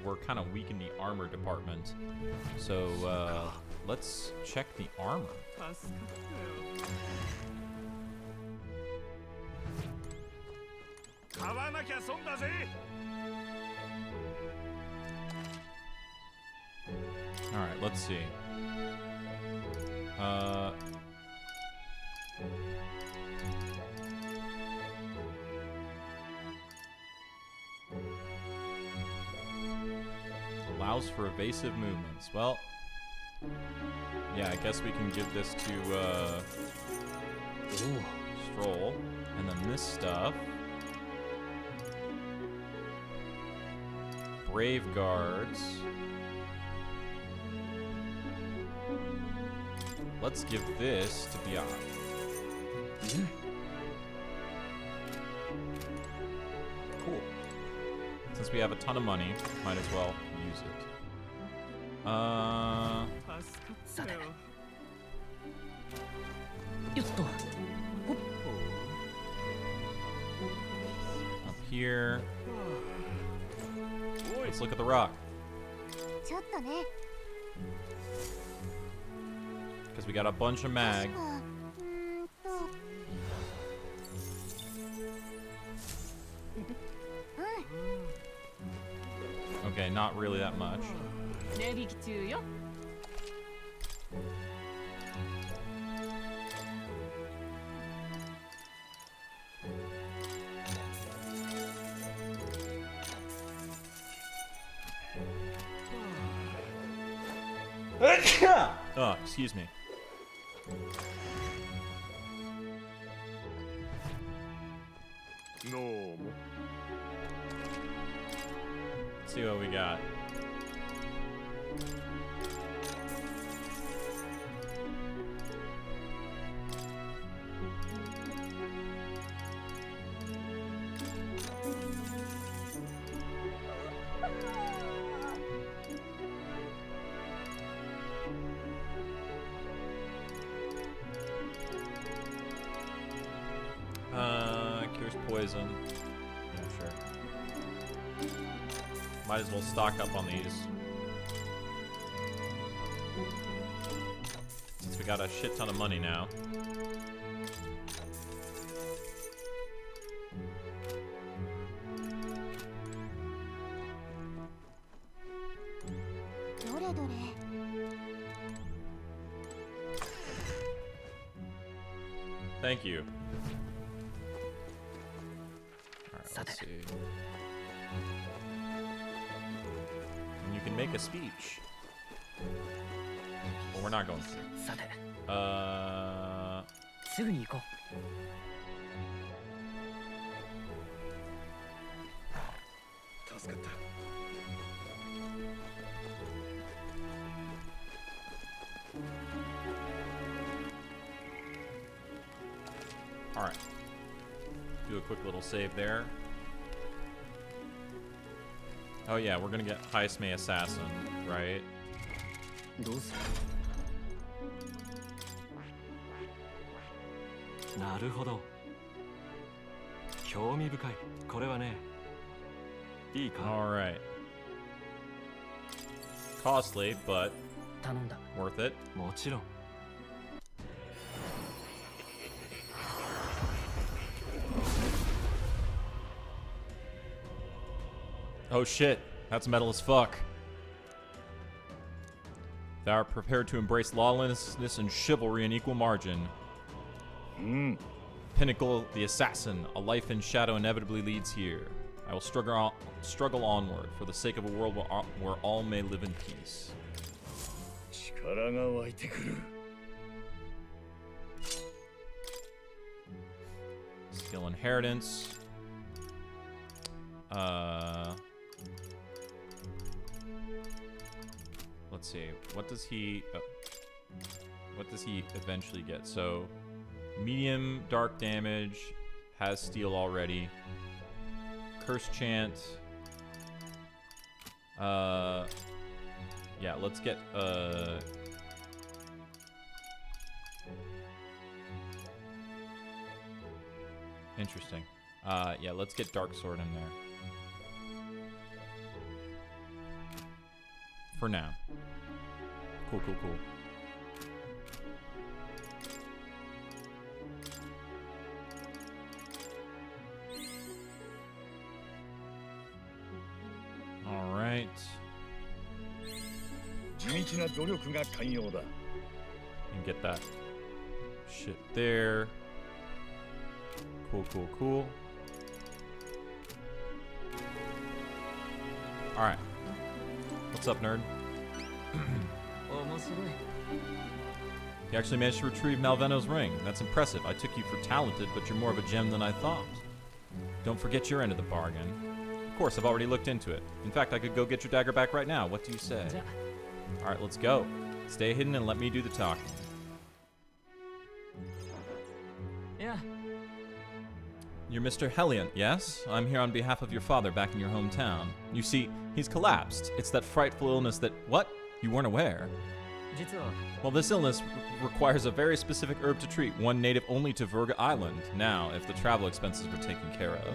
we're kind of weak in the armor department. So let's check the armor. 買わなきゃ損だぜ。 All right, let's see. Allows for evasive movements. Well, yeah, I guess we can give this to Stroll, and then this stuff. Brave Guards. Let's give this to Biot. Cool. Since we have a ton of money, might as well use it. Up here. Let's look at the rock. ちょっとね。 Because we got a bunch of mag. 確かOkay, not really that much. 値引き中よ。 Oh, excuse me. No. Let's see what we got. Cures poison. Yeah, sure. Might as well stock up on these. Since we got a shit ton of money now. Thank you. Alright, let's see. And you can make a speech. Well, we're not going to. さて、 Uh, すぐに行こ 助かった。 Alright. Do a quick little save there. Oh yeah, we're gonna get Heist May Assassin, right? う。どうする？ なるほど。興味深い。これはね。いいか。 Alright. Costly, but 頼んだ。 worth it. もちろん。 Oh shit, that's metal as fuck. Thou art prepared to embrace lawlessness and chivalry in equal margin. Pinnacle, the assassin, a life in shadow inevitably leads here. I will struggle onward for the sake of a world where all may live in peace. 力が湧いてくる。 Skill inheritance. Let's see. What does he eventually get? So, medium dark damage, has steel already. Curse chant. Yeah, let's get interesting. Yeah, let's get Dark Sword in there. For now. Cool, cool, cool. All right. 地道な努力が寛容だ。 And get that shit there. Cool, cool, cool. Alright. What's up, nerd? You actually managed to retrieve Malveno's ring. That's impressive. I took you for talented, but you're more of a gem than I thought. Don't forget your end of the bargain. Of course, I've already looked into it. In fact, I could go get your dagger back right now. What do you say? Alright, let's go. Stay hidden and let me do the talking. Yeah. You're Mr. Hellion, yes? I'm here on behalf of your father back in your hometown. You see, he's collapsed. It's that frightful illness that... What? You weren't aware? Well, this illness requires a very specific herb to treat, one native only to Verga Island. Now, if the travel expenses were taken care of...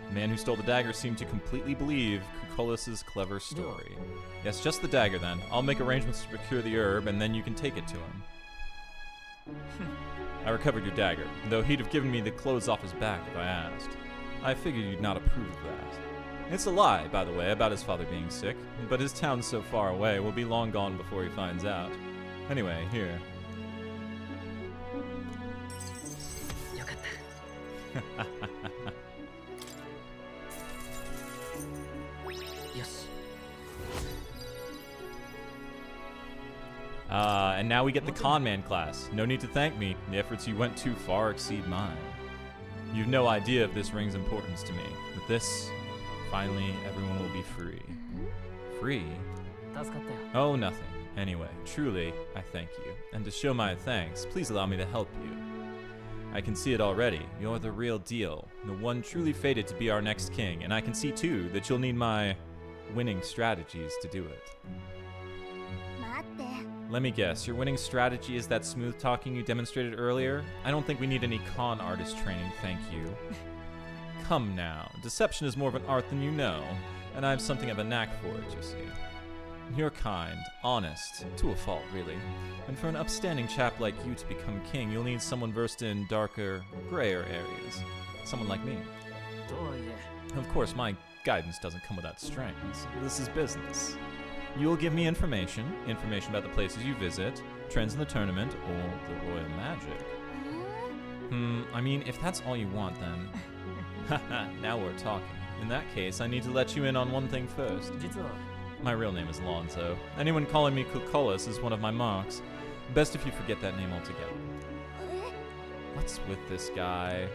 The man who stole the dagger seemed to completely believe Cucullus' clever story. Yes, just the dagger then. I'll make arrangements to procure the herb, and then you can take it to him. I recovered your dagger, though he'd have given me the clothes off his back if I asked. I figured you'd not approve of that. It's a lie, by the way, about his father being sick, but his town's so far away, will be long gone before he finds out. Anyway, here. And now we get the con man class. No need to thank me. The efforts you went too far exceed mine. You've no idea of this ring's importance to me. With this, finally, everyone will be free. Free? Oh, nothing. Anyway, truly, I thank you. And to show my thanks, please allow me to help you. I can see it already. You're the real deal. The one truly fated to be our next king. And I can see, too, that you'll need my winning strategies to do it. Let me guess, your winning strategy is that smooth talking you demonstrated earlier? I don't think we need any con artist training, thank you. Come now, deception is more of an art than you know, and I have something of a knack for it, you see. You're kind, honest, to a fault, really. And for an upstanding chap like you to become king, you'll need someone versed in darker, grayer areas. Someone like me. Of course, my guidance doesn't come without strings. This is business. You'll give me information about the places you visit, trends in the tournament, or the royal magic. I mean, if that's all you want, then... Haha, now we're talking. In that case, I need to let you in on one thing first. My real name is Alonzo. Anyone calling me Cucullus is one of my marks. Best if you forget that name altogether. What's with this guy?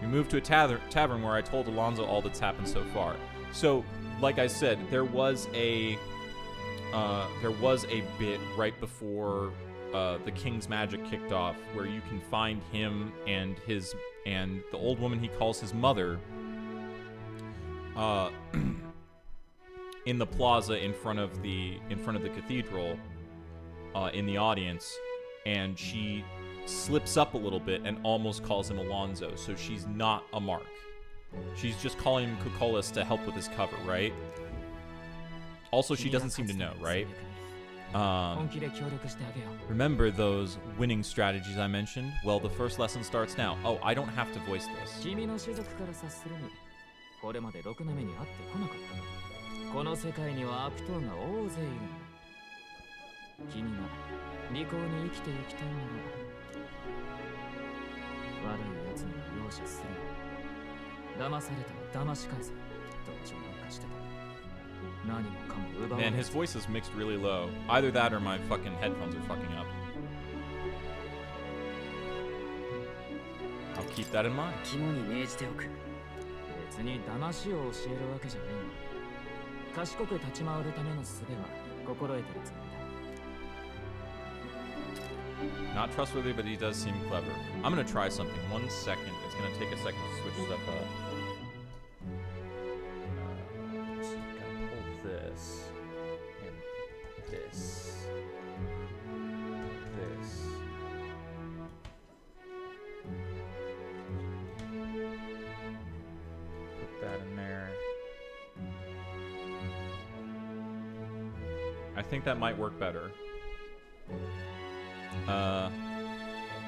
We moved to a tavern where I told Alonzo all that's happened so far. So, like I said, there was a bit right before the King's Magic kicked off where you can find him and the old woman he calls his mother in the plaza in front of the cathedral in the audience, and she slips up a little bit and almost calls him Alonzo, so she's not a mark. She's just calling him Cucullus to help with his cover, right? Also, she doesn't seem to know, right? 本気で協力してあげよう。 Remember those winning strategies I mentioned? Well, the first lesson starts now. Oh, I don't have to voice this. 君の種族から察するに、これまでろくな目に遭ってこなかった。この世界には悪党が大勢いるんだ。君が利口に生きていきたいなら、悪い奴には容赦するな。騙されたら騙し返せ。同情なんかしてた。何もかも奪われ Man, his voice is mixed really low. Either that or my fucking headphones are fucking up. I'll keep that in mind. 肝に銘じておく。別に騙しを教えるわけじゃないが、賢く立ち回るための術は心得てるつもりだ。 Not trustworthy, but he does seem clever. I'm gonna try something. 1 second. It's gonna take a second to switch stuff up. So you gotta pull this and this. This. Put that in there. I think that might work better.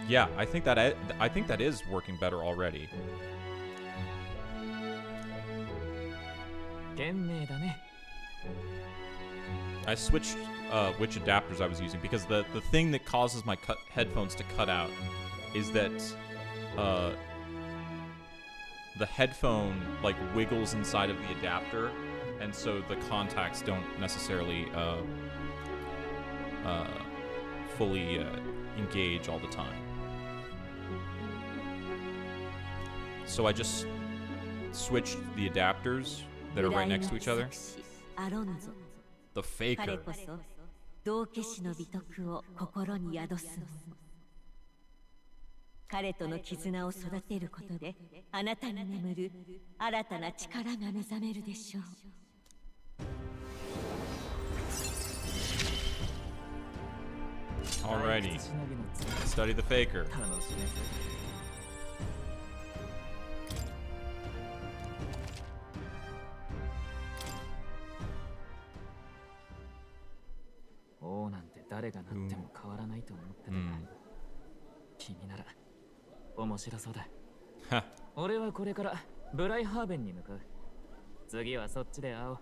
Yeah, I think that is working better already. 賢明だね。 I switched which adapters I was using because the thing that causes my headphones to cut out is that the headphone like wiggles inside of the adapter, and so the contacts don't necessarily fully engage all the time. So I just switched the adapters that are right next to each other. The 彼 faker. こそ道化師の美徳を心に宿す者。彼との絆を育てることで、あなたに眠る新たな力が目覚めるでしょう。 Alrighty. Study the faker. 楽しめそう。 王なんて誰がなっても変わらないと思ってたが、君なら面白そうだ。 Ha. 俺はこれからブライハーベンに向かう。次はそっちで会おう。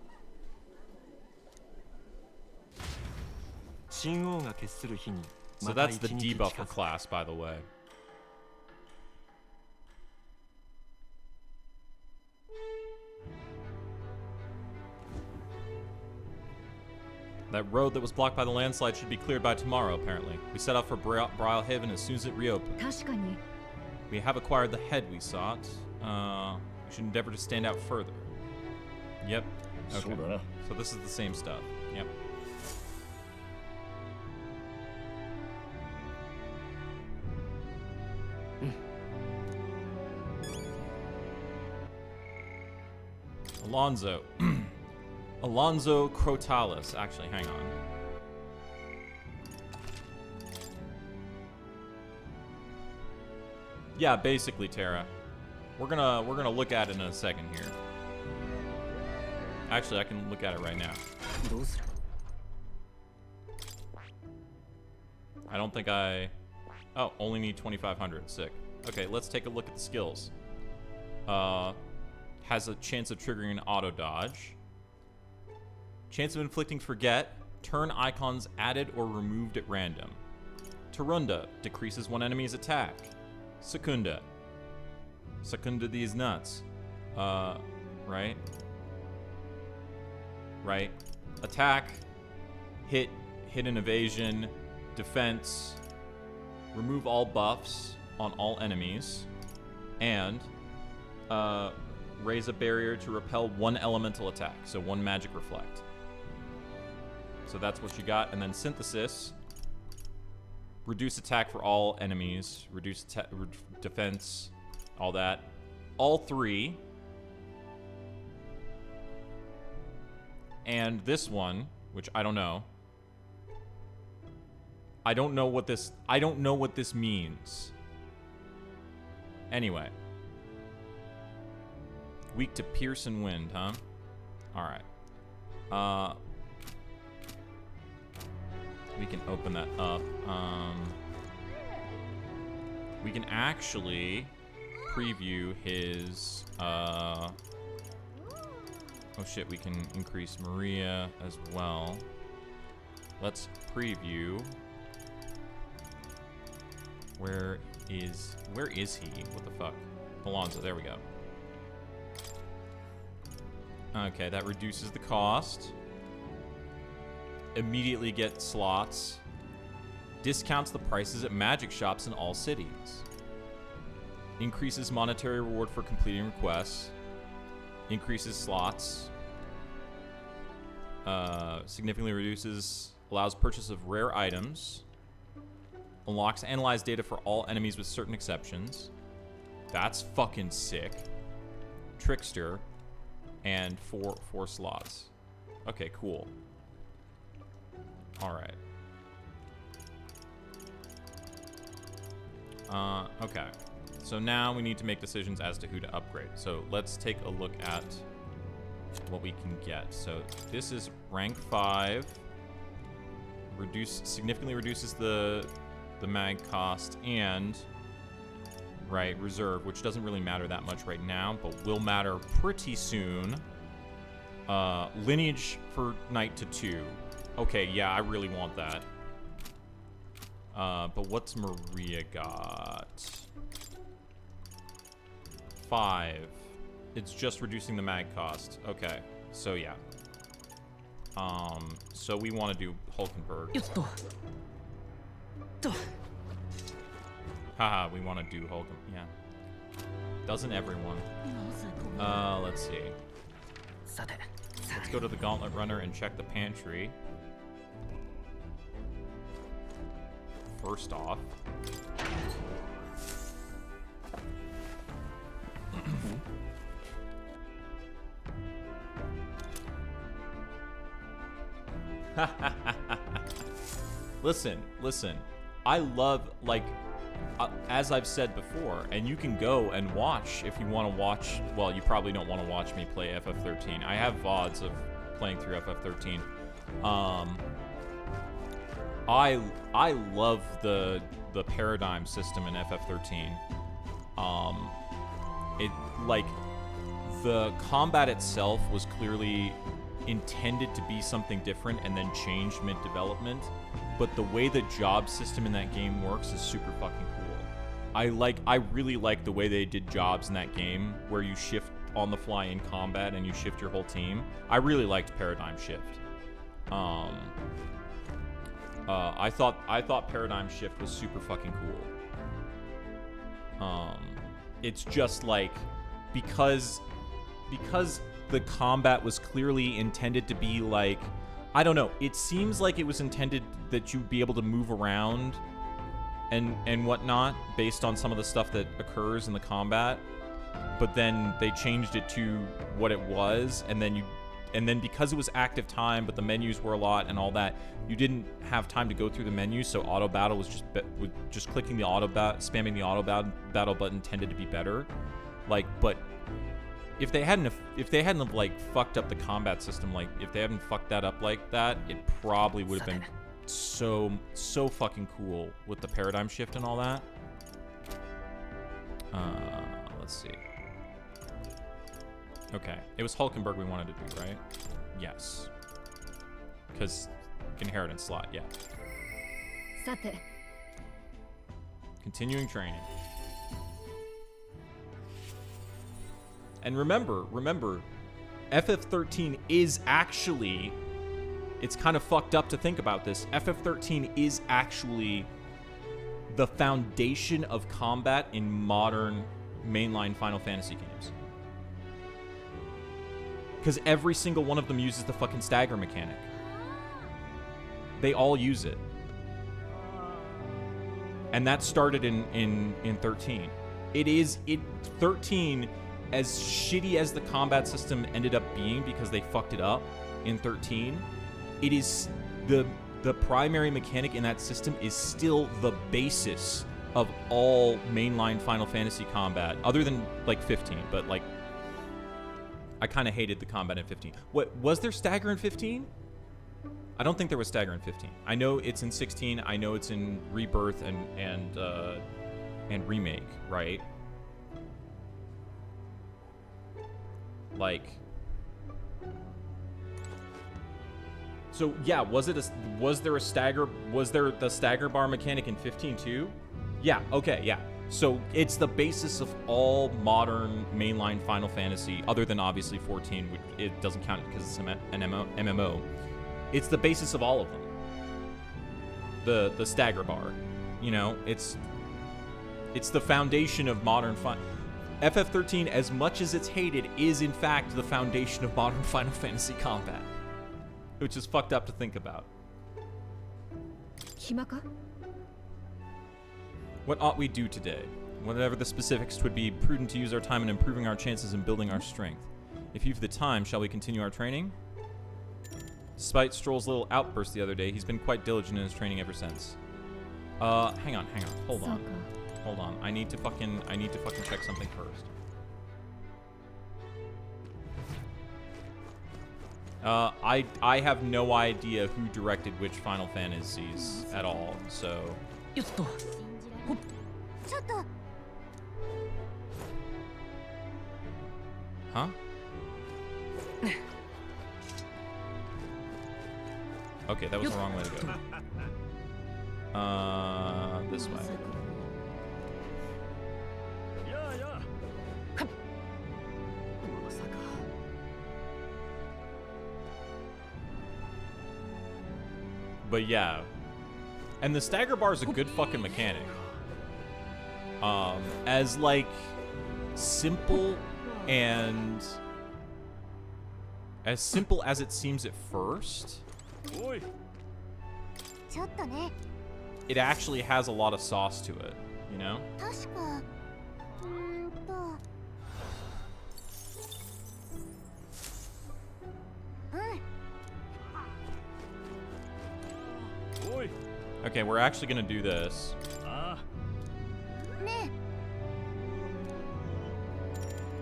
新王が決する日に So また that's the 一日 debuffer 近づく class, by the way. That road that was blocked by the landslide should be cleared by tomorrow, apparently. We set out for Brile Haven as soon as it reopened. 確かに We have acquired the head we sought. We should endeavor to stand out further. Yep. Okay. そうだな。 So this is the same stuff. Yep. Alonzo. Alonzo Crotalis. Actually, hang on. Yeah, basically, Tara. We're gonna look at it in a second here. Actually, I can look at it right now. どうする？ I don't think I... Oh, only need 2,500. Sick. Okay, let's take a look at the skills. Has a chance of triggering an auto dodge. Chance of inflicting forget. Turn icons added or removed at random. Tarunda decreases one enemy's attack. Secunda. Secunda these nuts. Right? Right. Attack. Hit and evasion. Defense. Remove all buffs on all enemies. And raise a barrier to repel one elemental attack. So one magic reflect. So that's what you got. And then synthesis. Reduce attack for all enemies. Reduce defense. All that. All three. And this one, which I don't know. I don't know what this means. Anyway. Weak to pierce and wind, huh? Alright. We can open that up. We can actually preview his, oh shit, we can increase Maria as well. Let's preview. Where is he? What the fuck? Alonzo, there we go. Okay, that reduces the cost. Immediately get slots. Discounts the prices at magic shops in all cities. Increases monetary reward for completing requests. Increases slots. Significantly allows purchase of rare items. Unlocks analyze data for all enemies with certain exceptions. That's fucking sick. Trickster. And four slots. Okay, cool. Alright. Okay. So now we need to make decisions as to who to upgrade. So let's take a look at what we can get. So this is rank 5. Significantly reduces the mag cost and reserve, which doesn't really matter that much right now, but will matter pretty soon. Lineage for Knight to 2. Okay, yeah, I really want that. But what's Maria got? 5. It's just reducing the mag cost. Okay, so yeah. So we want to do Hulkenberg. Haha, we want to do Hulkenberg. Yeah. Doesn't everyone? Let's see. Let's go to the Gauntlet Runner and check the pantry. First off. Listen. I love, like, as I've said before, and you can go and watch if you want to watch. Well, you probably don't want to watch me play FF13. I have VODs of playing through FF13. I love the paradigm system in FF13. It, like, the combat itself was clearly intended to be something different and then changed mid-development, but the way the job system in that game works is super fucking cool. I really like the way they did jobs in that game, where you shift on the fly in combat and you shift your whole team. I really liked Paradigm Shift. I thought Paradigm Shift was super fucking cool. It's just like, because the combat was clearly intended to be like, I don't know, it seems like it was intended that you'd be able to move around and whatnot based on some of the stuff that occurs in the combat, but then they changed it to what it was, and then because it was active time, but the menus were a lot and all that, you didn't have time to go through the menus, so auto battle was just clicking the spamming the auto battle button tended to be better. Like, but if they hadn't like fucked up the combat system, like if they hadn't fucked that up like that, it probably would have been so fucking cool with the paradigm shift and all that. Let's see. Okay, it was Hulkenberg we wanted to do, right? Yes. Because inheritance slot, yeah. Continuing training. And remember, FF13 is actually, it's kind of fucked up to think about this, FF13 is actually the foundation of combat in modern mainline Final Fantasy games. Because every single one of them uses the fucking stagger mechanic. They all use it. And that started in 13. 13, as shitty as the combat system ended up being because they fucked it up in 13, it is the primary mechanic in that system is still the basis of all mainline Final Fantasy combat, other than like 15, but like I kind of hated the combat in 15. What was there stagger in 15? I don't think there was stagger in 15. I know it's in 16. I know it's in Rebirth and Remake, right? Like, so yeah, was there the stagger bar mechanic in 15 too? Yeah, okay, yeah. So it's the basis of all modern mainline Final Fantasy, other than obviously 14, which it doesn't count because it's an MMO. It's the basis of all of them. The stagger bar, you know, it's the foundation of modern FF13, as much as it's hated, is in fact the foundation of modern Final Fantasy combat, which is fucked up to think about. 暇か? What ought we do today? Whatever the specifics, 'twould be prudent to use our time in improving our chances and building our strength. If you've the time, shall we continue our training? Despite Stroll's little outburst the other day, he's been quite diligent in his training ever since. Hang on. Hold on. I need to fucking check something first. I have no idea who directed which Final Fantasies at all, so. よっと。ちょっと Huh? Okay, that was the wrong way to go. This way. But yeah. And the stagger bar is a good fucking mechanic. As like simple and as simple as it seems at first, ちょっとね it actually has a lot of sauce to it, you know? 確かOkay, we're actually gonna do this. ね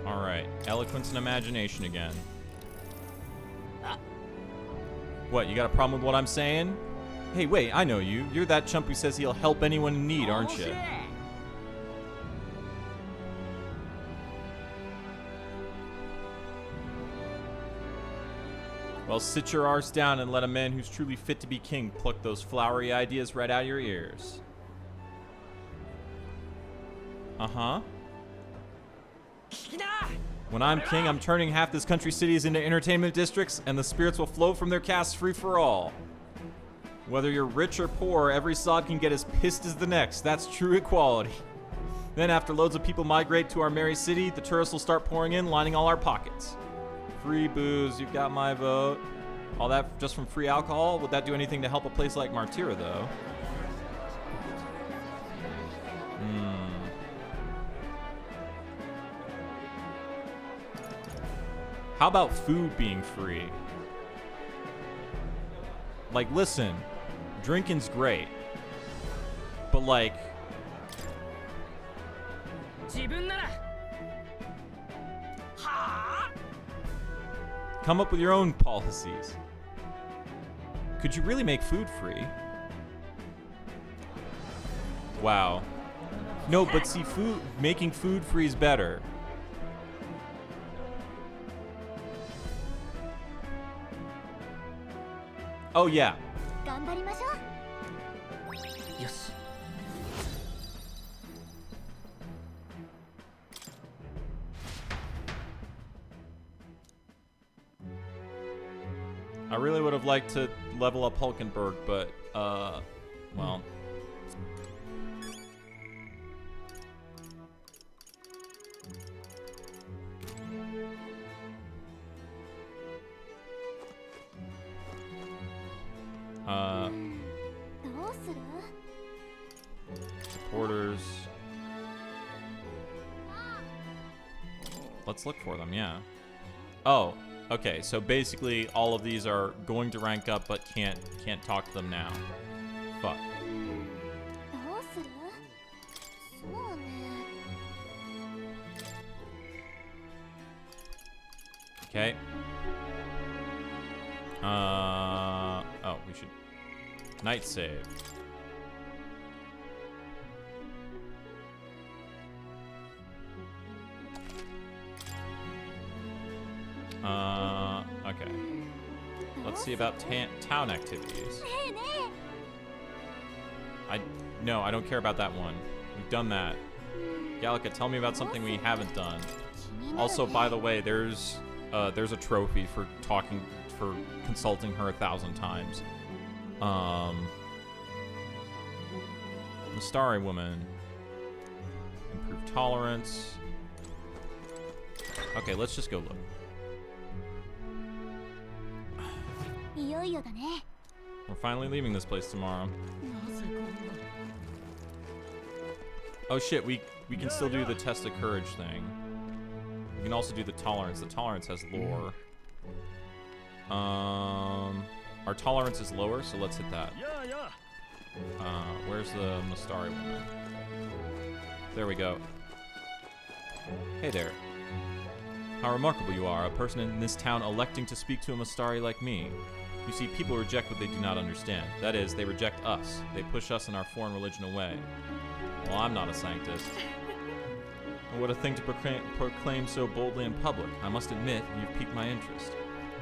Alright, eloquence and imagination again. What, you got a problem with what I'm saying? Hey, wait, I know you. You're that chump who says he'll help anyone in need, aren't you? Well, sit your arse down and let a man who's truly fit to be king pluck those flowery ideas right out of your ears. Uh-huh. When I'm king, I'm turning half this country's cities into entertainment districts, and the spirits will flow from their casts free for all. Whether you're rich or poor, every sod can get as pissed as the next. That's true equality. Then after loads of people migrate to our merry city, the tourists will start pouring in, lining all our pockets. Free booze, you've got my vote. All that just from free alcohol? Would that do anything to help a place like Martyra, though? How about food being free? Like, listen, drinking's great, but like, 自分なら come up with your own policies. Could you really make food free? Wow. No, but see, making food free is better. Oh yeah. 頑張りましょう よし I really would have liked to level up Hulkenberg, but well. Uh, どうする supporters. Let's look for them, yeah. Oh, okay, so basically all of these are going to rank up but can't talk to them now. Fuck. どうするそうね Okay. Oh, we should... Night save. Okay. Let's see about town activities. No, I don't care about that one. We've done that. Gallica, tell me about something we haven't done. Also, by the way, there's a trophy for consulting her 1,000 times. Mastari woman. Improved tolerance. Okay, let's just go look. We're finally leaving this place tomorrow. Oh shit, we can still do the test of courage thing. We can also do the tolerance. The tolerance has lore. Our tolerance is lower, so let's hit that. Where's the Mastari woman? There we go. Hey there. How remarkable you are, a person in this town electing to speak to a Mastari like me. You see, people reject what they do not understand. That is, they reject us. They push us and our foreign religion away. Well, I'm not a sanctist. What a thing to proclaim so boldly in public. I must admit, you've piqued my interest.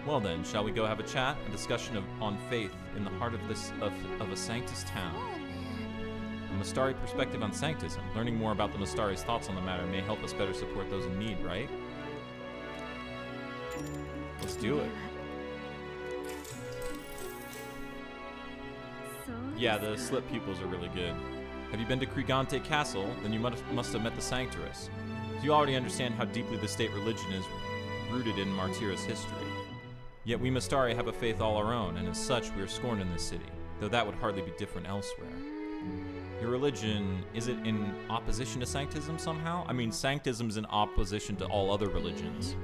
Well then, shall we go have a chat? A discussion on faith in the heart of a sanctus town. A Mastari perspective on sanctism. Learning more about the Mastari's thoughts on the matter may help us better support those in need, right? Let's do it. Yeah, the slip pupils are really good. Have you been to Krigante Castle? Then you must have met the Sanctoress. So you already understand how deeply the state religion is rooted in Martira's history. Yet we Mastari have a faith all our own, and as such we are scorned in this city, though that would hardly be different elsewhere. Your religion, is it in opposition to Sanctism somehow? I mean, Sanctism is in opposition to all other religions.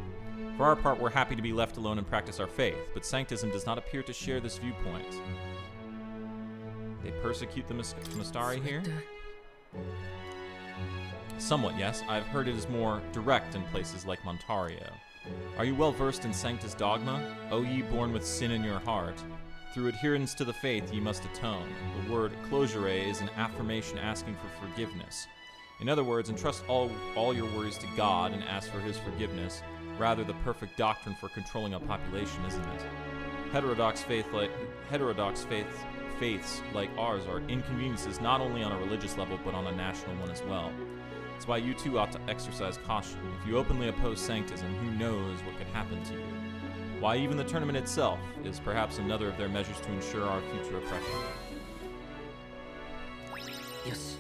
For our part, we're happy to be left alone and practice our faith, but Sanctism does not appear to share this viewpoint. They persecute the Mastari here? Somewhat, yes. I've heard it is more direct in places like Montario. Are you well versed in Sanctus dogma? O ye born with sin in your heart, through adherence to the faith ye must atone. The word closure is an affirmation asking for forgiveness. In other words, entrust all your worries to God and ask for his forgiveness, rather the perfect doctrine for controlling a population, isn't it? Heterodox faiths like ours are inconveniences not only on a religious level but on a national one as well. That's why you too ought to exercise caution. If you openly oppose Sanctism, who knows what could happen to you? Why, even the tournament itself is perhaps another of their measures to ensure our future oppression. Yes.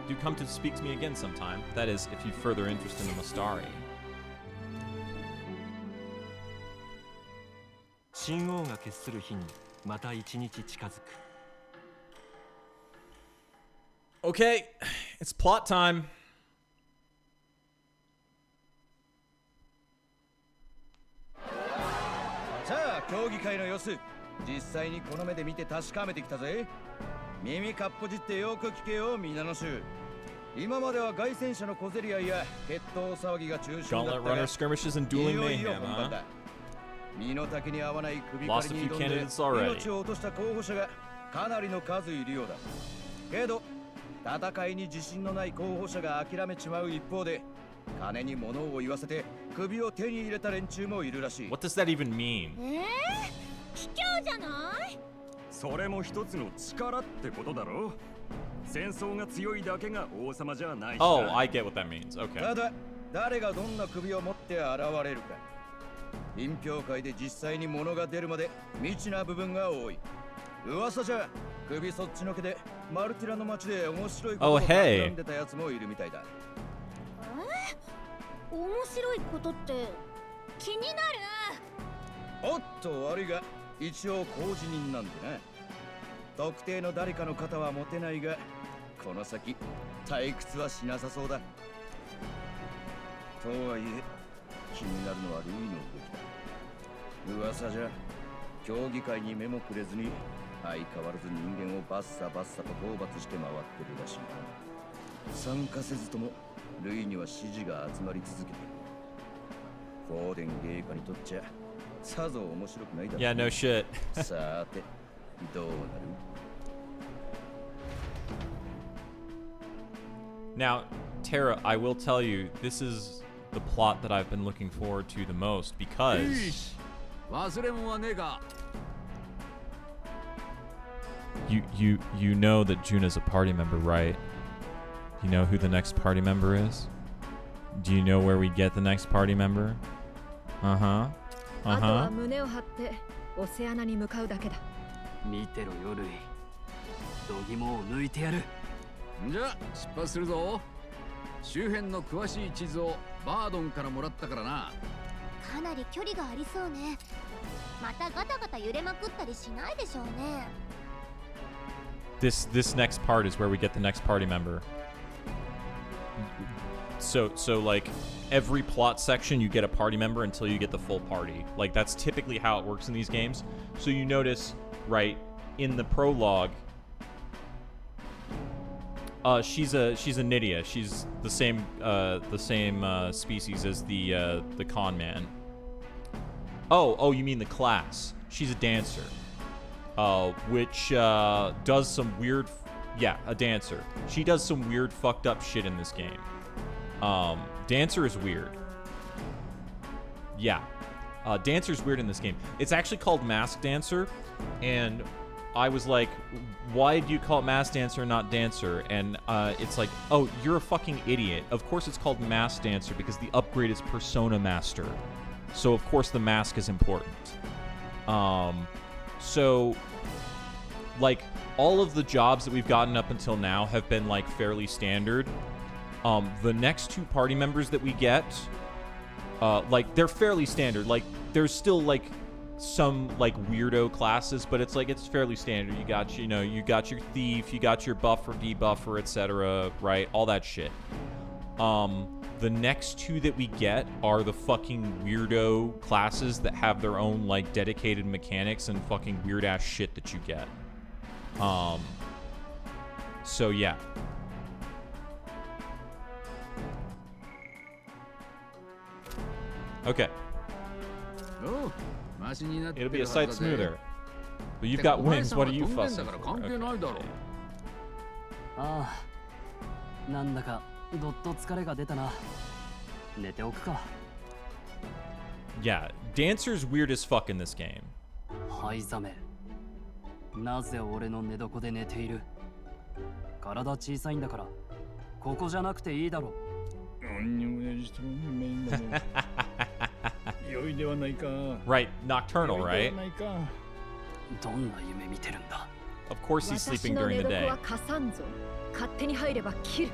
Do come to speak to me again sometime. That is, if you've further interest in the Mastari. 神王が決する日にまた一日近づく。 Okay, it's plot time. さあ、競技会の様子、実際にこの目で見て確かめてきたぜ。耳かっぽじってよく聞けよ、皆の衆。今までは凱旋者の小競り合いや決闘騒ぎが中心だった Gauntlet が、 runner skirmishes and dueling いよいよ mayhem, 本番 huh? だ。身の丈に合わない首 Lost 狩 a り few に挑んで candidates already. 命を落とした候補者がかなりの数いるようだ。けど、戦いに自信のない候補者が諦めちまう一方で、金に物を言わせて首を手に入れた連中もいるらしい。 What does that even mean? 卑怯じゃない？それも一つの力ってことだろ。戦争が強いだけが王様じゃないしな。 Oh, I get what that means. Okay. ただ、誰がどんな首を持って現れるか。品評会で実際に物が出るまで未知な部分が多い。噂じゃ、首そっちのけでマルティラの街で面白いことを Oh, hey. 企んでたやつもいるみたいだ。面白いことって気になる。おっと悪いが、一応公示人なんでな。特定の誰かの肩は持てないが、この先退屈はしなさそうだ。とはいえ、気になるのはルイの動きだ。噂じゃ、競技会に目もくれずに相変わらず人間をバッサバッサと討伐して回ってるらしいな。参加せずともルイには支持が集まり続けてる。ゴーデン芸家にとっちゃさぞ面白くないだろう。 Yeah, no shit. さてどうなる？ Now, Tara, I will tell you, this is the plot that I've been looking forward to the most because 忘れ物はねえか。 you know that Juna's a party member, right? You know who the next party member is? Do you know where we get the next party member? Uh-huh. あとは Uh-huh. 胸を張ってオセアナに向かうだけだ。見てろよルイ。度肝を抜いてやる。じゃあ出発するぞ。周辺の詳しい地図をバードンからもらったからな。かなり距離がありそうね。またガタガタ揺れまくったりしないでしょうね。 This next part is where we get the next party member. So like every plot section you get a party member until you get the full party. Like that's typically how it works in these games. So you notice, right, in the prologue, she's a Nydia. She's the same species as the con man. Oh, you mean the class? She's a dancer. Which does some weird, a dancer. She does some weird fucked up shit in this game. Dancer is weird. Yeah. Dancer's weird in this game. It's actually called Mask Dancer, and I was like, why do you call it Mask Dancer and not Dancer? And it's like, oh, you're a fucking idiot. Of course it's called Mask Dancer because the upgrade is Persona Master. So of course the mask is important. So, like, all of the jobs that we've gotten up until now have been, like, fairly standard. The next two party members that we get, like, they're fairly standard. Like, there's still, like, some, like, weirdo classes, but it's, like, it's fairly standard. You got, you got your thief, you got your buffer, debuffer, etc., right? All that shit. The next two that we get are the fucking weirdo classes that have their own, like, dedicated mechanics and fucking weird-ass shit that you get. So, yeah. Okay. Oh, It'll be a sight smoother. But you've got wings, what are you fussing for? Okay. ああ、なんだかどっと疲れが出たな。寝ておくか。Yeah, Dancer's weird as fuck in this game. はいざめ。なぜ俺の寝床で寝ている？体小さいんだから、ここじゃなくていいだろ。Right, nocturnal, right? どんな夢見てるんだ。 Of course he's 私 sleeping の during 寝 the 床 day. は貸さんぞ。勝手に入れば切る。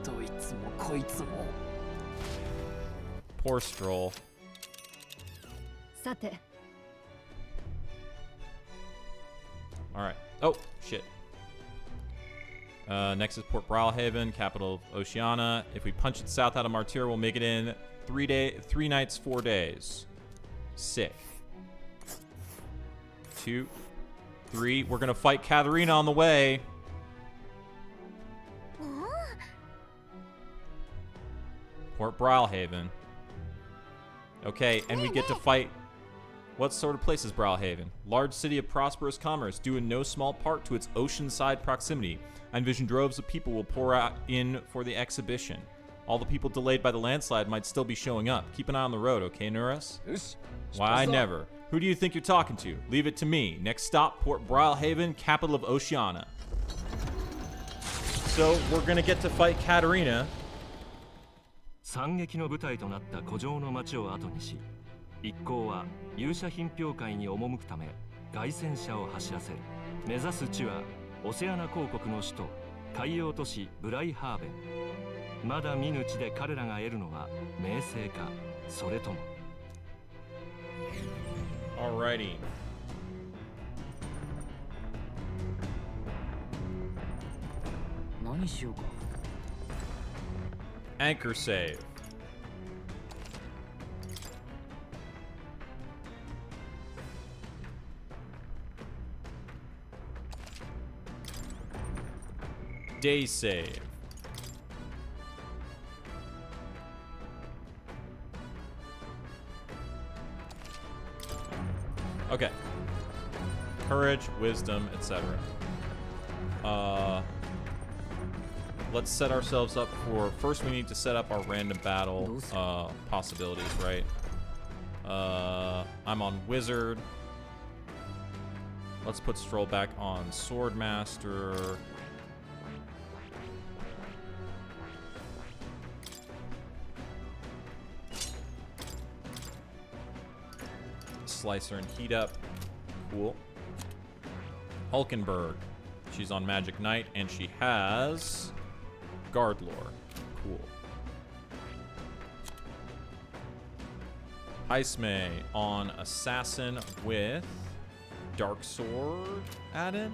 どいつもこいつも。 Poor Stroll. さて、 Alright. Oh, shit. Next is Port Browhaven, capital of Oceania. If we punch it south out of Martyr, we'll make it in 3 nights, 4 days. Sick. 2, 3. We're gonna fight Katharina on the way. Port Browhaven. Okay, and we get to fight. What sort of place is Browhaven? Large city of prosperous commerce, due in no small part to its oceanside proximity. I envision droves of people will pour out in for the exhibition. All the people delayed by the landslide might still be showing up. Keep an eye on the road, okay, Nuras? Why, I never. Who do you think you're talking to? Leave it to me. Next stop, Port Browhaven, capital of Oceania. So, we're gonna get to fight Katarina. 惨劇の舞台となった古城の町を後にし、一行は勇者品評会に赴くため凱旋車を走らせる。目指す地はオセアナ公国の首都海洋都市ブライハーベン。まだ見ぬ地で彼らが得るのは名声か、それとも。 Alrighty. Anchor save. Day save. Okay. Courage, wisdom, etc. Let's set ourselves up for... First, we need to set up our random battle possibilities, right? I'm on Wizard. Let's put Stroll back on Swordmaster. Slicer and Heat Up. Cool. Hulkenberg. She's on Magic Knight, and she has Guard Lore. Cool. Heismay on Assassin with Dark Sword added.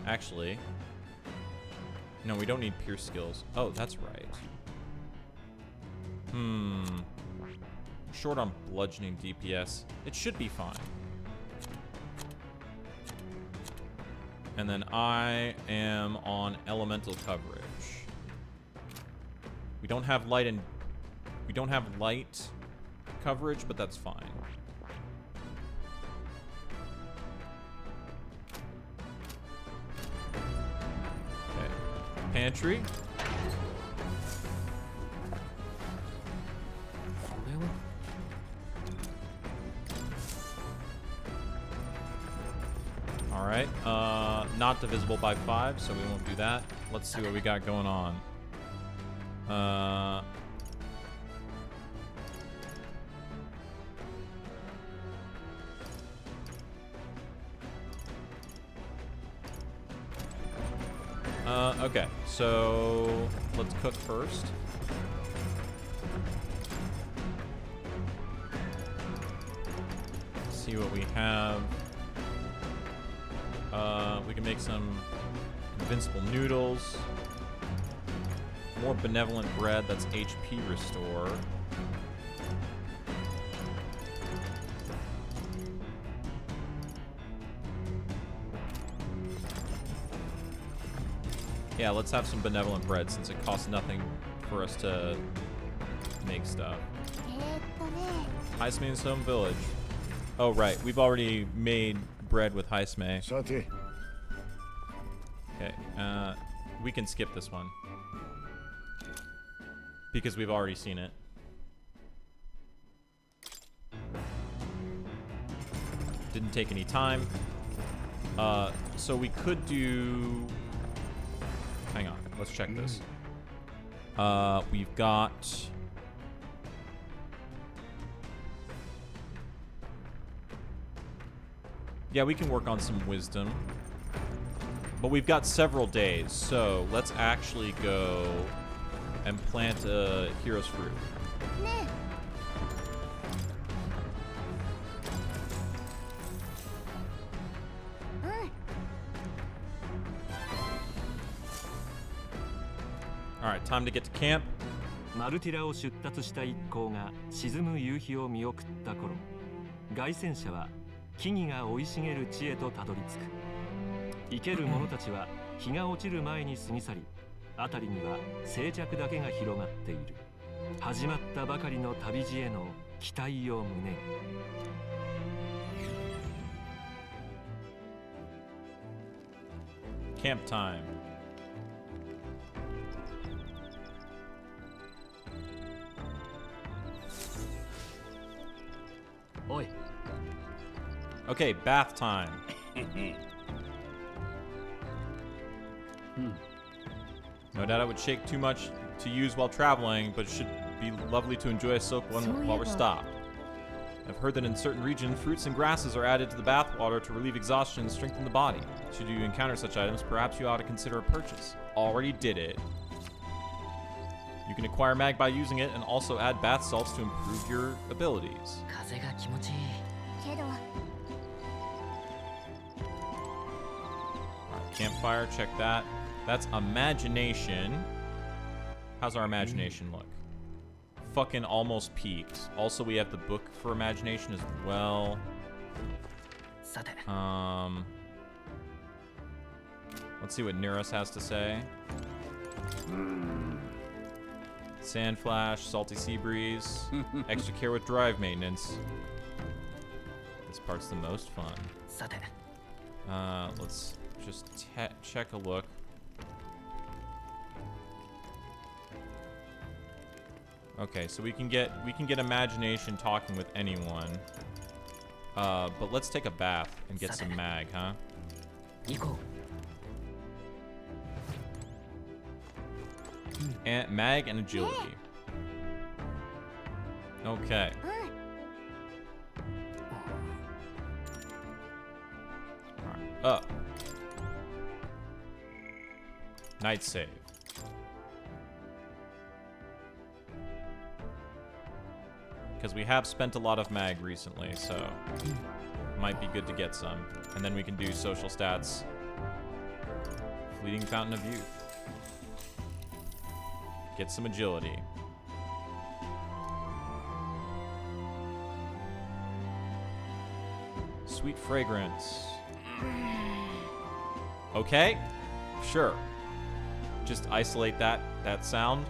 Actually, no, we don't need Pierce skills. Oh, that's right. Short on bludgeoning DPS. It should be fine. And then I am on elemental coverage. We don't have light coverage, but that's fine. Okay. Pantry. Alright, not divisible by 5, so we won't do that. Let's see what we got going on. Okay, so let's cook first. See what we have. We can make some invincible noodles. More benevolent bread, that's HP restore. Yeah, let's have some benevolent bread since it costs nothing for us to make stuff. Heismay's home village. Oh, right. We've already made bread with Heismay. Okay, we can skip this one. Because we've already seen it. Didn't take any time. So we could do... Hang on, let's check this. We've got... Yeah, we can work on some wisdom. But we've got several days, so let's actually go and plant a hero's fruit. Alright, time to get to camp. マルティラを出立した一行が沈む夕日を見送った頃、凱旋者は木々が生い茂る地へとたどり着く。生ける者たちは日が落ちる前に過ぎ去り、辺りには静寂だけが広がっている。始まったばかりの旅路への期待を胸に。Camp time. Oi. Okay, bath time. No doubt it would shake too much to use while traveling, but it should be lovely to enjoy a soak while we're stopped. I've heard that in certain regions, fruits and grasses are added to the bathwater to relieve exhaustion and strengthen the body. Should you encounter such items, perhaps you ought to consider a purchase. Already did it. You can acquire mag by using it and also add bath salts to improve your abilities. Alright, campfire, check that. That's imagination. How's our imagination look? Fucking almost peaked. Also, we have the book for imagination as well. Let's see what Neros has to say. Sand flash, salty sea breeze, extra care with drive maintenance. This part's the most fun. さて Let's just check a look. Okay, so we can get imagination talking with anyone. But let's take a bath and get some mag, huh? 行こ And mag and agility. Okay. Alright, up. Night save. Because we have spent a lot of mag recently, so might be good to get some. And then we can do social stats. Fleeting Fountain of Youth. Get some agility. Sweet fragrance. Okay, sure. Just isolate that sound.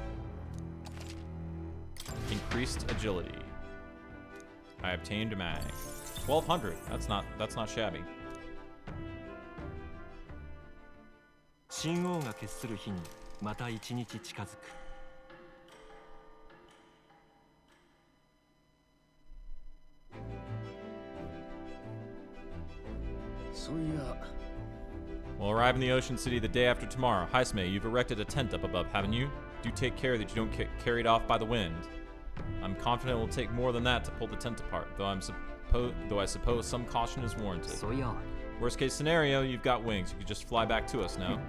Increased agility. I obtained a mag. 1200. That's not shabby. 神王が決する日にまた一日近づく そういや We'll arrive in the Ocean City the day after tomorrow. Haisme, you've erected a tent up above, haven't you? Do take care that you don't get carried off by the wind. I'm confident it will take more than that to pull the tent apart, though I suppose some caution is warranted. そういや Worst case scenario, you've got wings. You could just fly back to us now.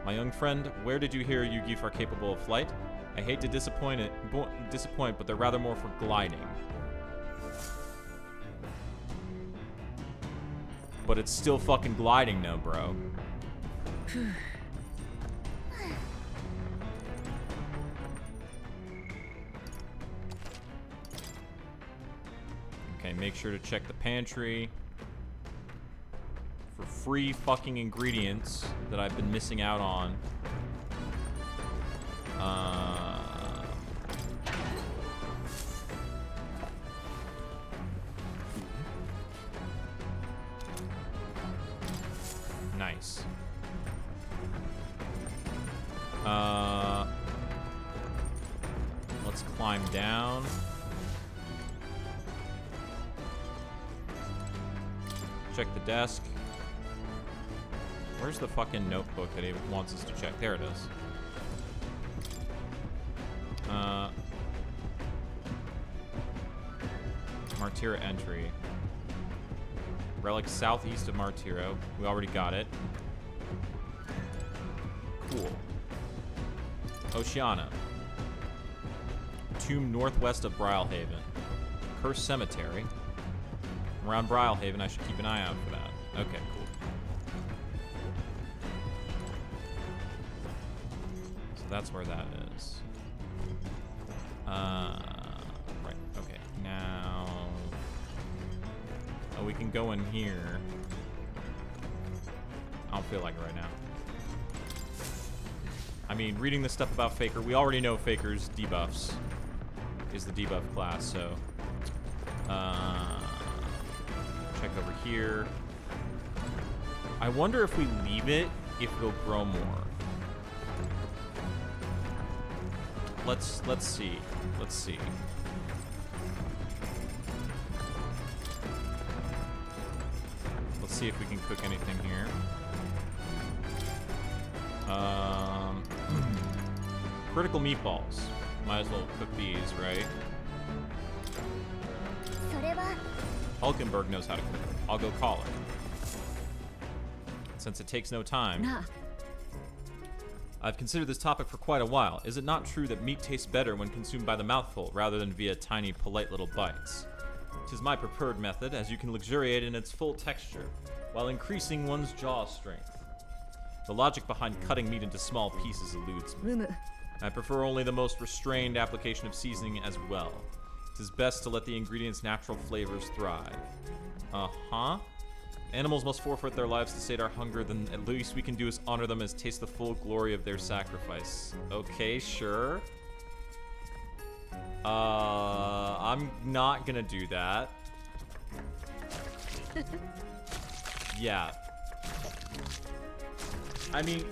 My young friend, where did you hear Yu-Gi are capable of flight? I hate to disappoint, but they're rather more for gliding. But it's still fucking gliding now, bro. Okay, make sure to check the pantry for free fucking ingredients that I've been missing out on. Nice. Let's climb down. Check the desk. Where's the fucking notebook that he wants us to check? There it is. Martira entry. Relic southeast of Martiro. We already got it. Cool. Oceana. Tomb northwest of Brylehaven. Cursed Cemetery. Around Brylehaven, I should keep an eye out for that. Okay, cool. So that's where that is. Right, okay. Now... Oh, we can go in here. I don't feel like it right now. I mean, reading the stuff about Faker, we already know Faker's debuffs is the debuff class, so... check over here. I wonder if we leave it, if it'll grow more. Let's see. Let's see. Let's see if we can cook anything here. Critical meatballs. Might as well cook these, right? それは Hulkenberg knows how to cook. I'll go call her. Since it takes no time. なあ I've considered this topic for quite a while. Is it not true that meat tastes better when consumed by the mouthful rather than via tiny, polite little bites? 'Tis my preferred method, as you can luxuriate in its full texture, while increasing one's jaw strength. The logic behind cutting meat into small pieces eludes me. うむ I prefer only the most restrained application of seasoning as well. 'Tis best to let the ingredients' natural flavors thrive. Uh-huh. Animals must forfeit their lives to sate our hunger, then at least we can do is honor them as taste the full glory of their sacrifice. Okay, sure. I'm not gonna do that. Yeah. I mean,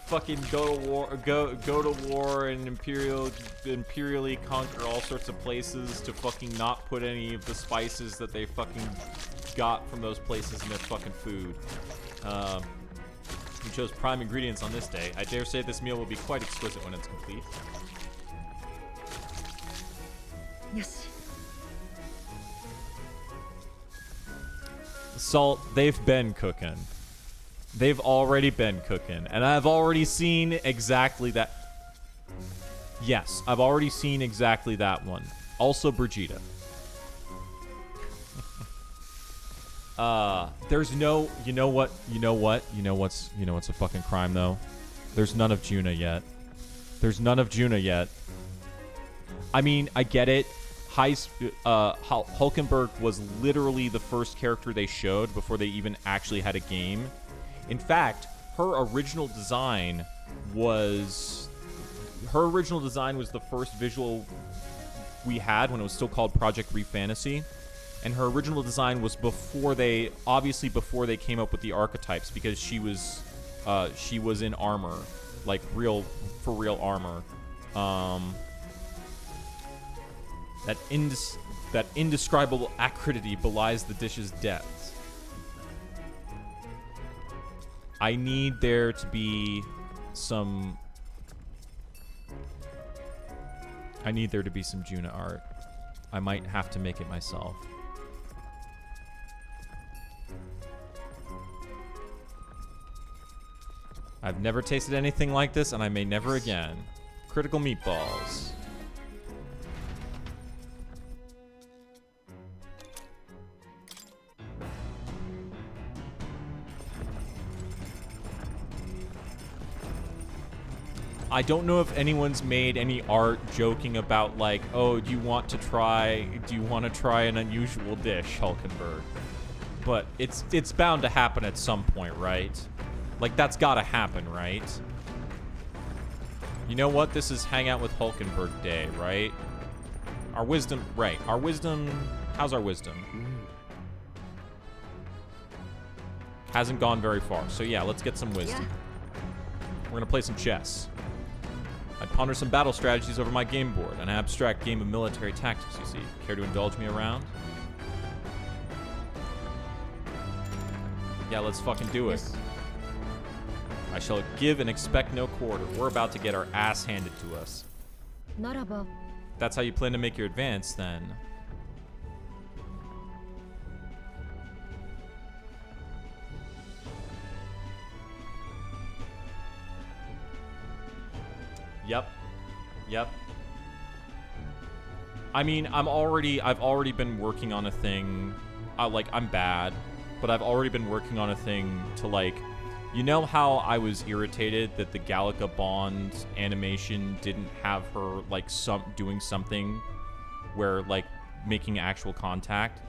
fucking go to war and imperially conquer all sorts of places to fucking not put any of the spices that they fucking got from those places in their fucking food. We chose prime ingredients on this day. I dare say this meal will be quite exquisite when it's complete. Yes. Salt, they've been cooking. They've already been cooking. And I've already seen exactly that. Yes, I've already seen exactly that one. Also Brigitte. There's no, you know what's a fucking crime though? There's none of Juna yet. I mean, I get it. Hulkenberg was literally the first character they showed before they even actually had a game. In fact, her original design was the first visual we had when it was still called Project Refantasy. And her original design was before they came up with the archetypes, because she was in armor, like real armor. That indescribable acridity belies the dish's depth. I need there to be some Juna art. I might have to make it myself. I've never tasted anything like this, and I may never again. Critical meatballs. I don't know if anyone's made any art joking about, like, oh, do you want to try an unusual dish, Hulkenberg? But it's bound to happen at some point, right? Like, that's gotta happen, right? You know what? This is Hang Out with Hulkenberg Day, right? Our wisdom, how's our wisdom? Hasn't gone very far. So yeah, let's get some wisdom. We're gonna play some chess. I ponder some battle strategies over my game board, an abstract game of military tactics, you see. Care to indulge me around? Yeah, let's fucking do it. I shall give and expect no quarter. We're about to get our ass handed to us. That's how you plan to make your advance, then. Yep. I mean, I've already been working on a thing. I'm bad, but I've already been working on a thing to, like, you know how I was irritated that the Gallica Bond animation didn't have her, like, doing something where, like, making actual contact?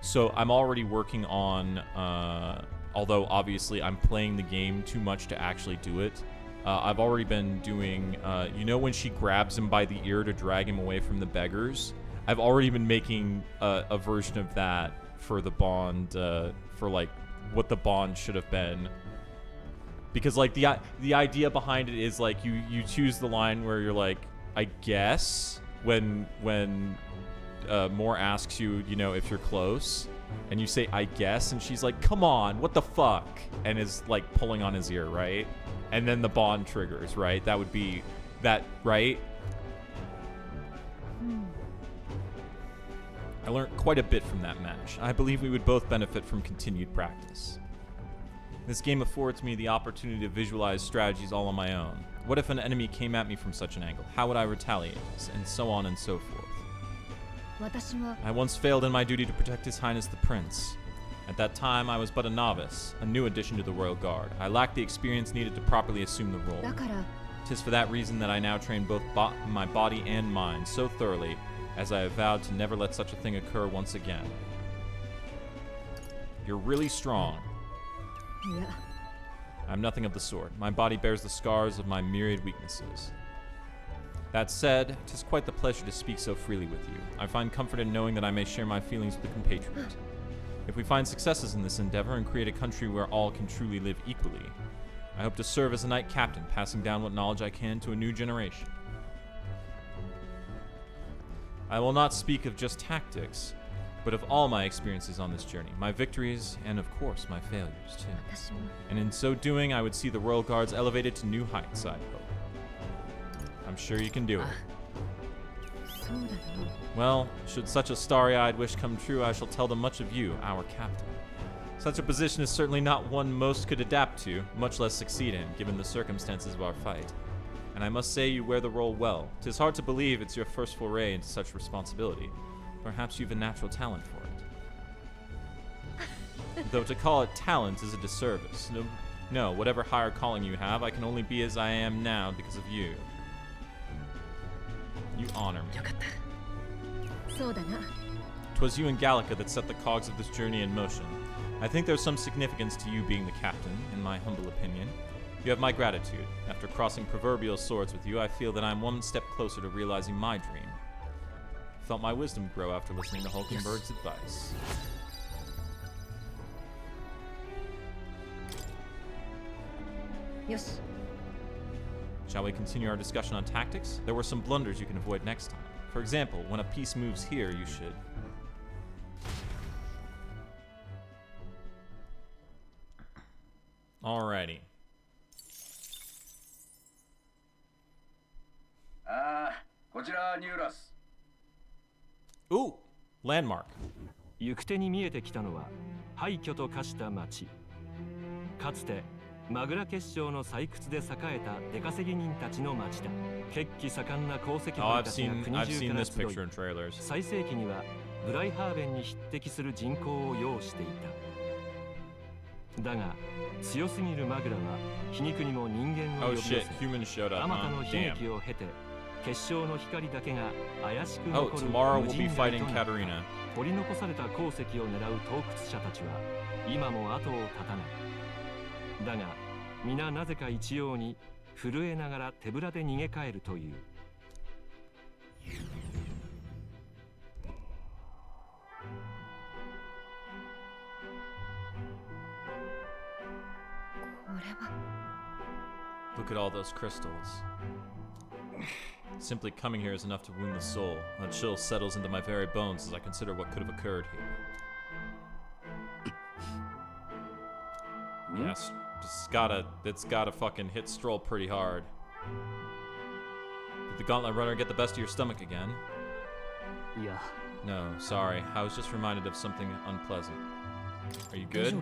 So I'm already working on, although obviously I'm playing the game too much to actually do it. I've already been doing, you know when she grabs him by the ear to drag him away from the beggars? I've already been making a version of that for the Bond, for, like, what the Bond should have been. Because, like, the idea behind it is, like, you choose the line where you're like, I guess, when Moore asks you, you know, if you're close, and you say, I guess, and she's like, come on, what the fuck? And is, like, pulling on his ear, right? And then the Bond triggers, right? That would be that, right? I learned quite a bit from that match. I believe we would both benefit from continued practice. This game affords me the opportunity to visualize strategies all on my own. What if an enemy came at me from such an angle? How would I retaliate? And so on and so forth. I once failed in my duty to protect His Highness the Prince. At that time, I was but a novice, a new addition to the Royal Guard. I lacked the experience needed to properly assume the role. 'Tis for that reason that I now train both my body and mind so thoroughly, as I have vowed to never let such a thing occur once again. You're really strong. Yeah. I'm nothing of the sort. My body bears the scars of my myriad weaknesses. That said, 'tis quite the pleasure to speak so freely with you. I find comfort in knowing that I may share my feelings with a compatriot. If we find successes in this endeavor and create a country where all can truly live equally, I hope to serve as a knight captain, passing down what knowledge I can to a new generation. I will not speak of just tactics, but of all my experiences on this journey, my victories, and of course my failures too. 私も And in so doing, I would see the Royal Guards elevated to new heights, I hope. I'm sure you can do it. そうだな Well, should such a starry-eyed wish come true, I shall tell them much of you, our captain. Such a position is certainly not one most could adapt to, much less succeed in, given the circumstances of our fight. And I must say you wear the role well. 'Tis hard to believe it's your first foray into such responsibility. Perhaps you've a natural talent for it. Though to call it talent is a disservice. No, whatever higher calling you have, I can only be as I am now because of you. You honor me. よかったそうだな 'Twas you and Gallica that set the cogs of this journey in motion. I think there's some significance to you being the captain, in my humble opinion. You have my gratitude. After crossing proverbial swords with you, I feel that I'm one step closer to realizing my dream. Felt my wisdom grow after listening to Hulkenberg's advice.よし Shall we continue our discussion on tactics? There were some blunders you can avoid next time. For example, when a piece moves here, you should... Alrighty. ああ、こちらニューラス。 Ooh! Landmark. 行く手に見えてきたのは廃墟と化した町。かつてマグラ結晶の採掘で栄えた出稼ぎ人たちの町だ。血気盛んな鉱石 Oh, 掘り I've たちが seen 国 I've 中 seen から this 集い picture in trailers. 最盛期にはブライハーベンに匹敵する人口を要していた。だが強すぎるマグラは皮肉にも人間を Oh 呼び寄 shit, せ humans showed あ up, また huh? の悲 Damn. 劇を経て結晶の光だけが怪しく Oh, 残る tomorrow 無 we'll 人 be 街 fighting となった。 Katarina. 掘り残された鉱石を狙う盗掘者たちは今も後を絶たない。だが皆なぜか一様に震えながら手ぶらで逃げ帰るという。これは Look at all those crystals. Simply coming here is enough to wound the soul. A chill settles into my very bones as I consider what could have occurred here. Yes, it's gotta fucking hit Stroll pretty hard. Did the Gauntlet Runner get the best of your stomach again? いや No, sorry. I was just reminded of something unpleasant. Are you 大 good? 丈夫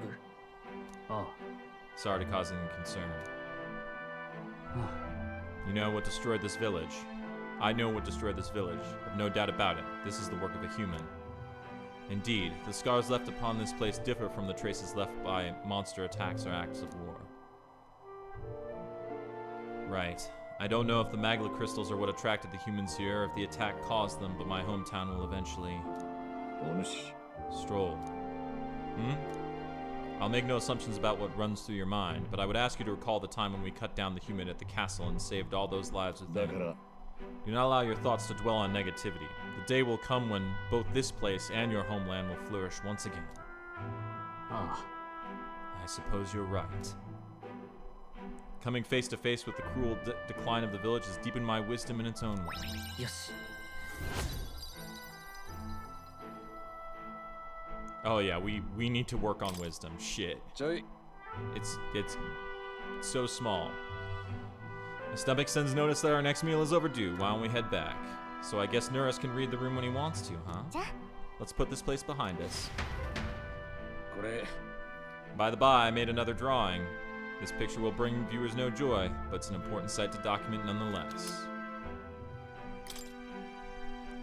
あ Sorry to cause any concern. あ You know what destroyed this village? I know what destroyed this village. I've no doubt about it. This is the work of a human. Indeed, the scars left upon this place differ from the traces left by monster attacks or acts of war. Right. I don't know if the Magla crystals are what attracted the humans here, or if the attack caused them, but my hometown will eventually... お主 Stroll. Hmm? I'll make no assumptions about what runs through your mind, but I would ask you to recall the time when we cut down the human at the castle and saved all those lives だ within. から Do not allow your thoughts to dwell on negativity. The day will come when both this place and your homeland will flourish once again. あ I suppose you're right. Coming face to face with the cruel decline of the village has deepened my wisdom in its own way. あよし Oh yeah, we need to work on wisdom. Shit. ちょい It's so small. My stomach sends notice that our next meal is overdue. Why don't we head back? So I guess Nuris can read the room when he wants to, huh? じゃ Let's put this place behind us. これ By the by, I made another drawing. This picture will bring viewers no joy, but it's an important sight to document nonetheless.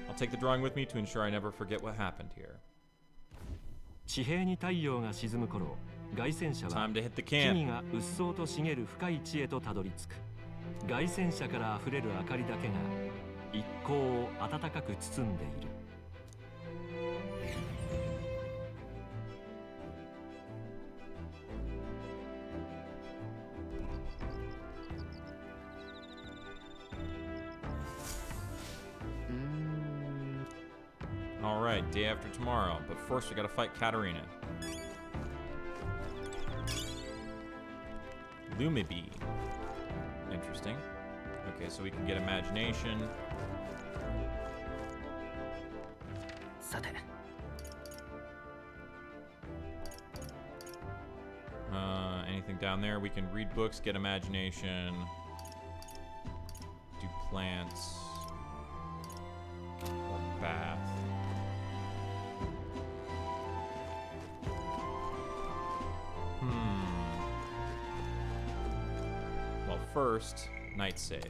I'll take the drawing with me to ensure I never forget what happened here. 地平に太陽が沈む頃凱旋者は Time to hit the 木 camp. 々がうっそうと茂る深い地へとたどり着く。凱旋者からあふれる明かりだけが一行を暖かく包んでいる。うーん Alright, day after tomorrow, but first we gotta fight Katarina. Lumibi. Interesting. Okay, so we can get imagination. さて Anything down there? We can read books, get imagination, do plants, or bath. Well, first, night save.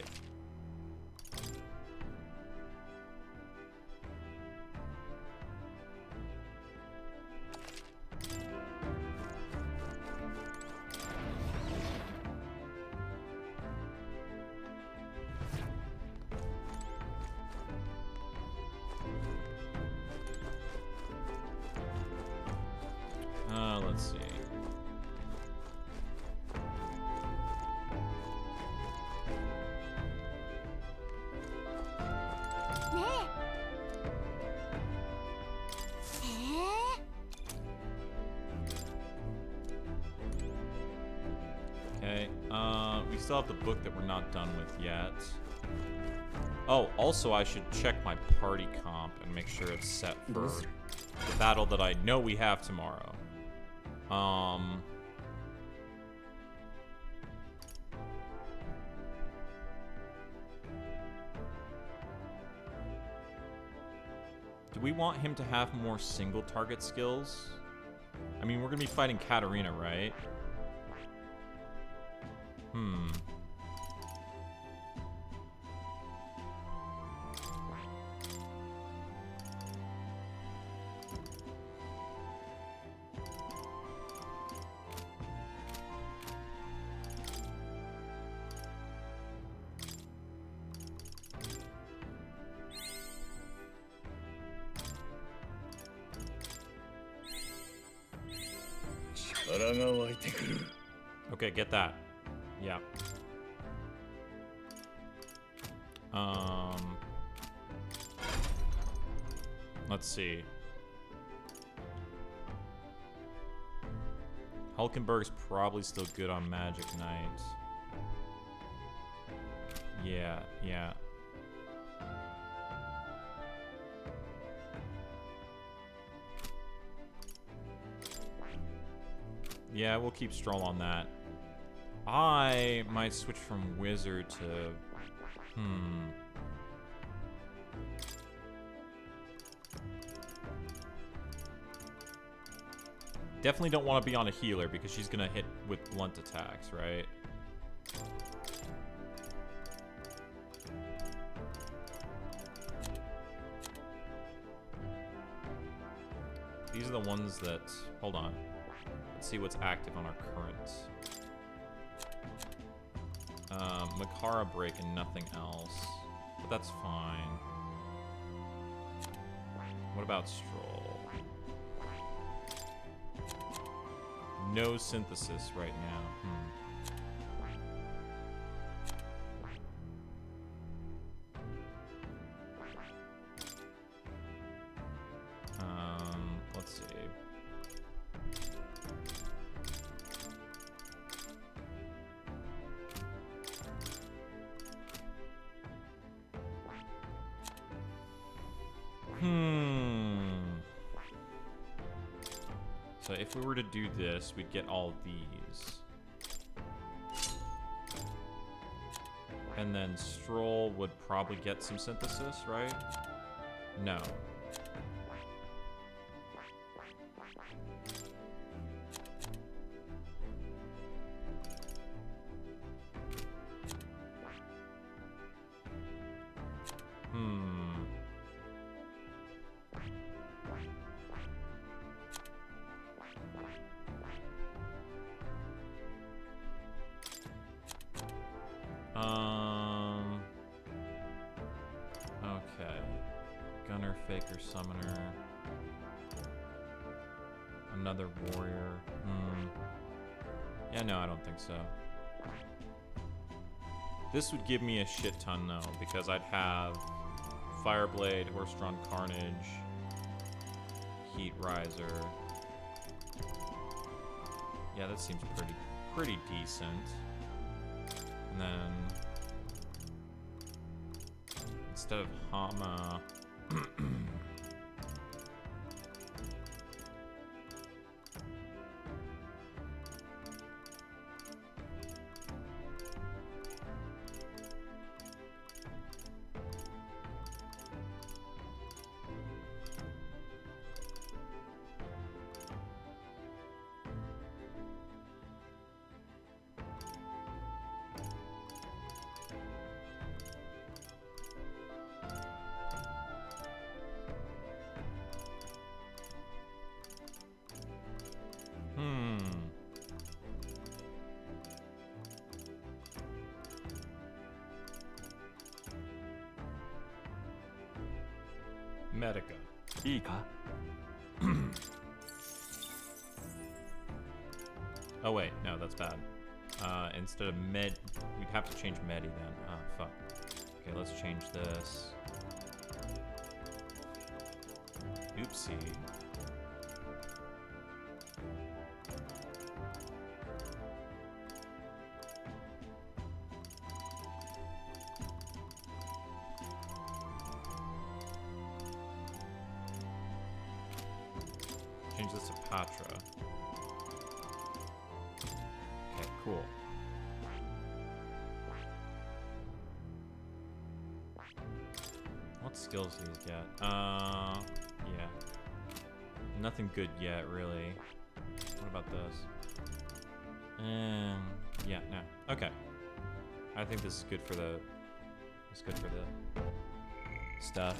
Let's see. Okay, we still have the book that we're not done with yet. Oh, also I should check my party comp and make sure it's set for the battle that I know we have tomorrow. Do we want him to have more single target skills? I mean, we're gonna be fighting Katarina, right? Okay, get that. Yeah. Let's see. Hulkenberg's probably still good on Magic Knight. Yeah, yeah. Yeah, we'll keep Stroll on that. I might switch from Wizard to... Definitely don't want to be on a healer because she's going to hit with blunt attacks, right? These are the ones that... Hold on. Let's see what's active on our current. Makara break and nothing else. But that's fine. What about Stroll? No synthesis right now. Let's see. So if we were to do this, we'd get all of these. And then Stroll would probably get some synthesis, right? No. Okay. Gunner, Faker, Summoner. Another Warrior. Yeah, no, I don't think so. This would give me a shit ton, though, because I'd have Fireblade, Horse-Drawn Carnage, Heat Riser. Yeah, that seems pretty decent. And then instead of Hama, Medica. いいか Oh wait, no, that's bad. Instead of med, we'd have to change medi then. Ah, fuck. Okay, let's change this. Oopsie. Change this to Patra. Okay, cool. What skills do these get? Yeah. Nothing good yet, really. What about this? Yeah, no. Okay. I think this is good for the... It's good for the stuff.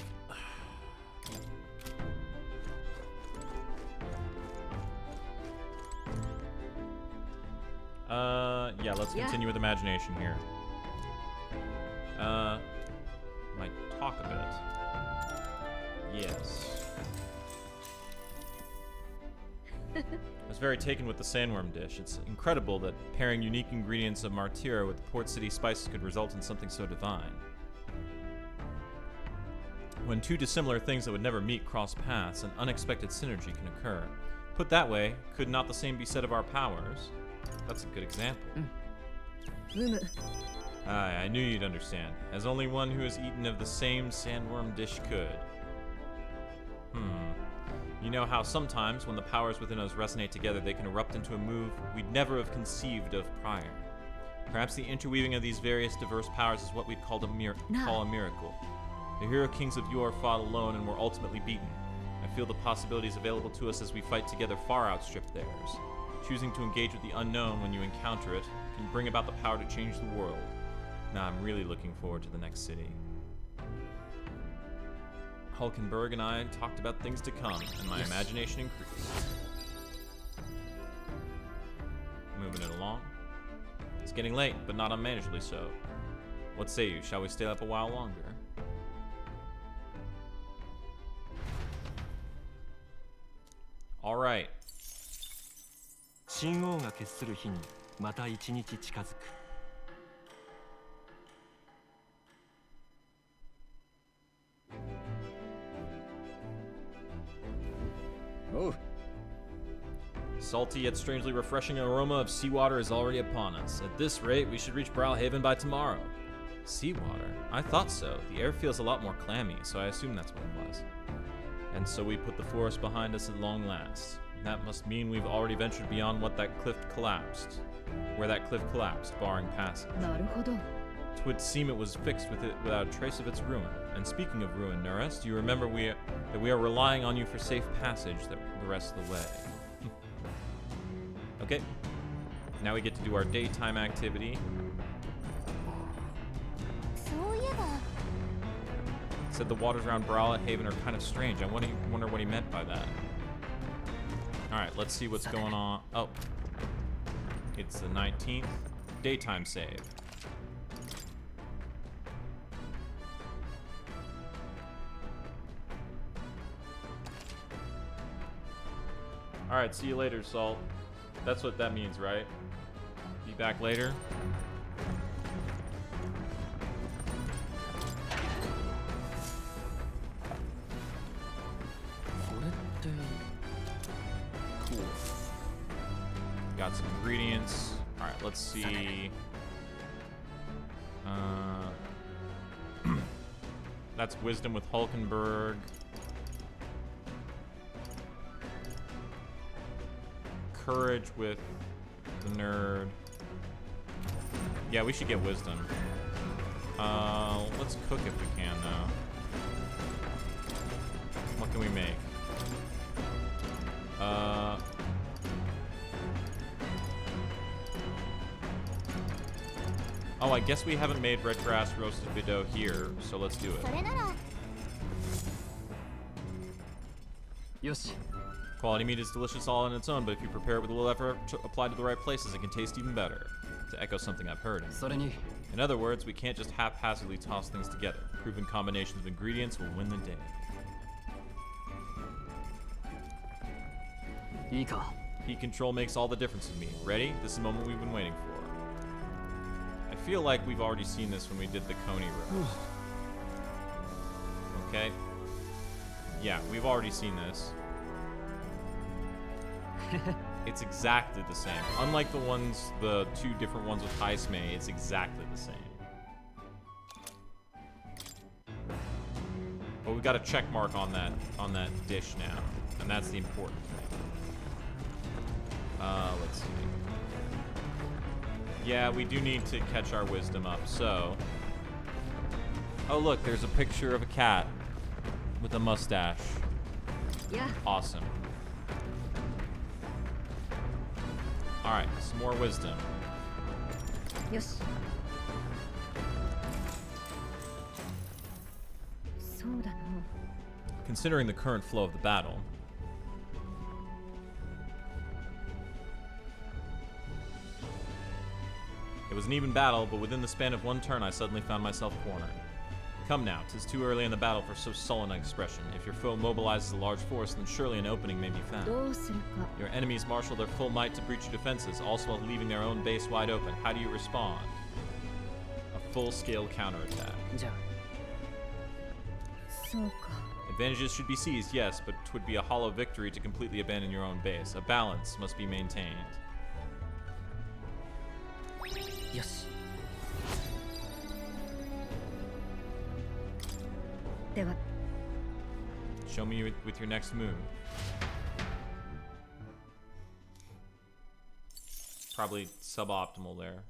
Yeah, let's continue with imagination here. Might talk a bit. Yes. I was very taken with the sandworm dish. It's incredible that pairing unique ingredients of Martira with the port city spices could result in something so divine. When two dissimilar things that would never meet cross paths, an unexpected synergy can occur. Put that way, could not the same be said of our powers? That's a good example. Aye, I knew you'd understand, as only one who has eaten of the same sandworm dish could. You know how sometimes, when the powers within us resonate together, they can erupt into a move we'd never have conceived of prior. Perhaps the interweaving of these various diverse powers is what we'd call a miracle. The hero kings of yore fought alone and were ultimately beaten. I feel the possibilities available to us as we fight together far outstrip theirs. Choosing to engage with the unknown when you encounter it can bring about the power to change the world. Now I'm really looking forward to the next city. Hulkenberg and I talked about things to come, and my imagination increased. Moving it along. It's getting late, but not unmanageably so. What say you? Shall we stay up a while longer? All right. 神王が決する日にまた一日近づく Oh, Salty yet strangely refreshing aroma of seawater is already upon us. At this rate, we should reach Browhaven by tomorrow. Seawater? I thought so. The air feels a lot more clammy, so I assume that's what it was. And so we put the forest behind us at long last. That must mean we've already ventured beyond where that cliff collapsed, barring passage. なるほど。 'Twould seem it was fixed without a trace of its ruin. And speaking of ruin, Nuris, do you remember that we are relying on you for safe passage the rest of the way? Okay. Now we get to do our daytime activity. そういえば Said the waters around Browhaven are kind of strange. I wonder what he meant by that. Alright, let's see what's going on. Oh. It's the 19th. Daytime save. Alright, see you later, Salt. That's what that means, right? Be back later. Cool. Got some ingredients. Alright, let's see. That's wisdom with Hulkenberg. Courage with the nerd. Yeah, we should get wisdom. Let's cook if we can, though. What can we make? Oh, I guess we haven't made red grass roasted video here, so let's do it. それなら よし Quality meat is delicious all on its own, but if you prepare it with a little effort applied to the right places, it can taste even better. To echo something I've heard. それに In other words, we can't just haphazardly toss things together. Proven combinations of ingredients will win the day. いいか Heat control makes all the difference to me. Ready? This is the moment we've been waiting for. I feel like we've already seen this when we did the Coney roast. Okay? Yeah, we've already seen this. It's exactly the same. Unlike the two different ones with Haismei, it's exactly the same. But we got a check mark on that dish now, and that's the important thing. Let's see. Yeah, we do need to catch our wisdom up, so... Oh look, there's a picture of a cat with a mustache. Yeah. Awesome. Alright, some more wisdom. よし。そうだな。 Considering the current flow of the battle, it was an even battle, but within the span of one turn, I suddenly found myself cornered. Come now, 'tis too early in the battle for so sullen an expression. If your foe mobilizes a large force, then surely an opening may be found. どうするか。 Your enemies marshal their full might to breach your defenses, also while leaving their own base wide open. How do you respond? A full-scale counterattack. じゃあ そうか。 Advantages should be seized, yes, but 'twould be a hollow victory to completely abandon your own base. A balance must be maintained. よし では。 Show me with your next move. Probably suboptimal there.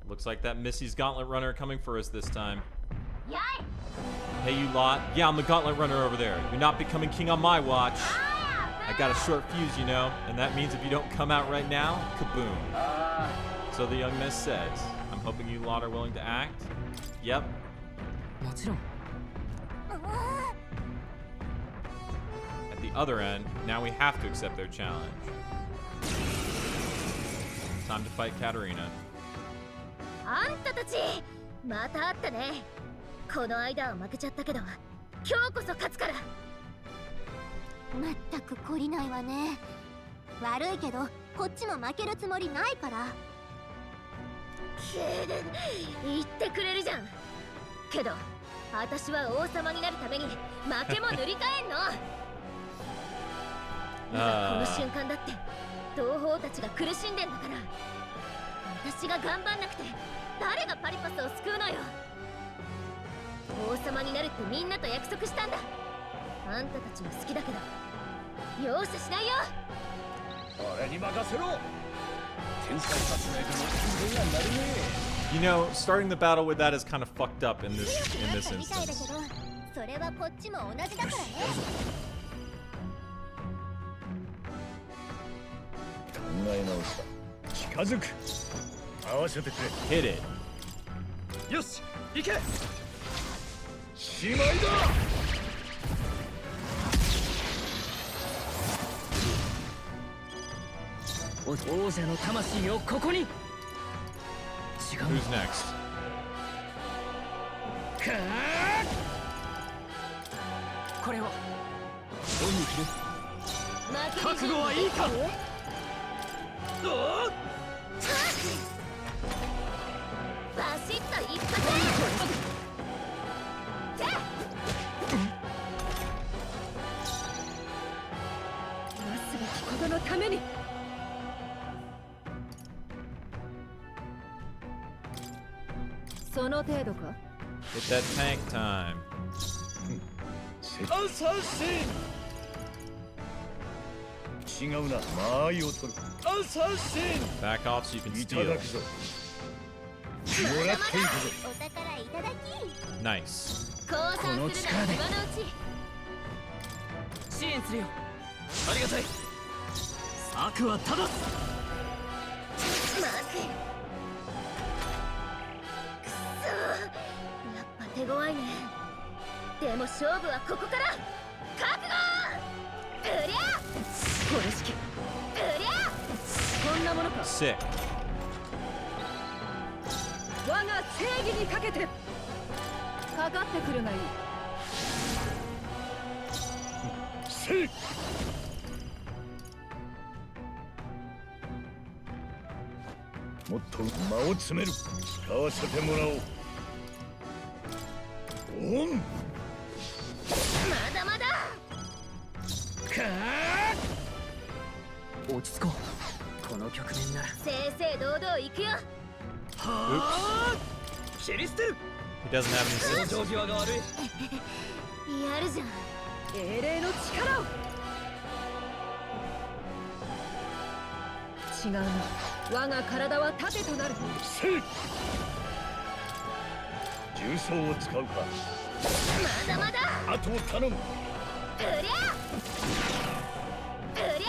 Looks like that Missy's Gauntlet Runner coming for us this time. やい Hey, you lot. Yeah, I'm the Gauntlet Runner over there. You're not becoming king on my watch. I got a short fuse, you know, and that means if you don't come out right now, kaboom. So the young miss says. I'm hoping you lot are willing to act. Yep. もちろん At the other end, now we have to accept their challenge. Time to fight Katarina. あんたたちまた会ったね。この間は負けちゃったけど今日こそ勝つから。まったく懲りないわね。悪いけどこっちも負けるつもりないから。言ってくれるじゃん。けど私は王様になるために負けも塗り替えんの。今この瞬間だって同胞たちが苦しんでんだから。私が頑張んなくて誰がパリパスを救うのよ。王様になるってみんなと約束したんだ。あんたたちも好きだけど容赦しないよ。俺に任せろ。天才発明でも人間がなるね。 You know, starting the battle with that is kind of fucked up in this みたいだけ instance. どそれはこっちも同じだからね。考え直した。近づく。合わせてくれ。 Hit it. よし、行け。しまいだ。王者の魂をここに違う Who's next? これを負ける覚悟はいいか。バシッと一発。なすべきことのために。その程度か。 Hit that tank time. アサシン違うな間合いを取るアサシ Back off so you can ンいた steal. だくぞもらっていくぞお宝いただき Nice. 降参するなら今のうち支援するよ。ありがたい。策は正す。マークくそー、やっぱ手強いね。でも勝負はここから。覚悟うりゃこれ式うりゃこんなものか。 Sick. 我が正義にかけてかかってくるがいい。せいもっと間を詰める使わせてもらおうオンまだまだ落ち着こう。この局面なら。正々堂々行くよ。はあ。切り捨てる。 He doesn't have any 往 sense. 生際が悪い。やるじゃん。英霊の力を。違うな。我が体は盾となる。せい重装を使うかまだまだあとを頼むうりゃうりゃ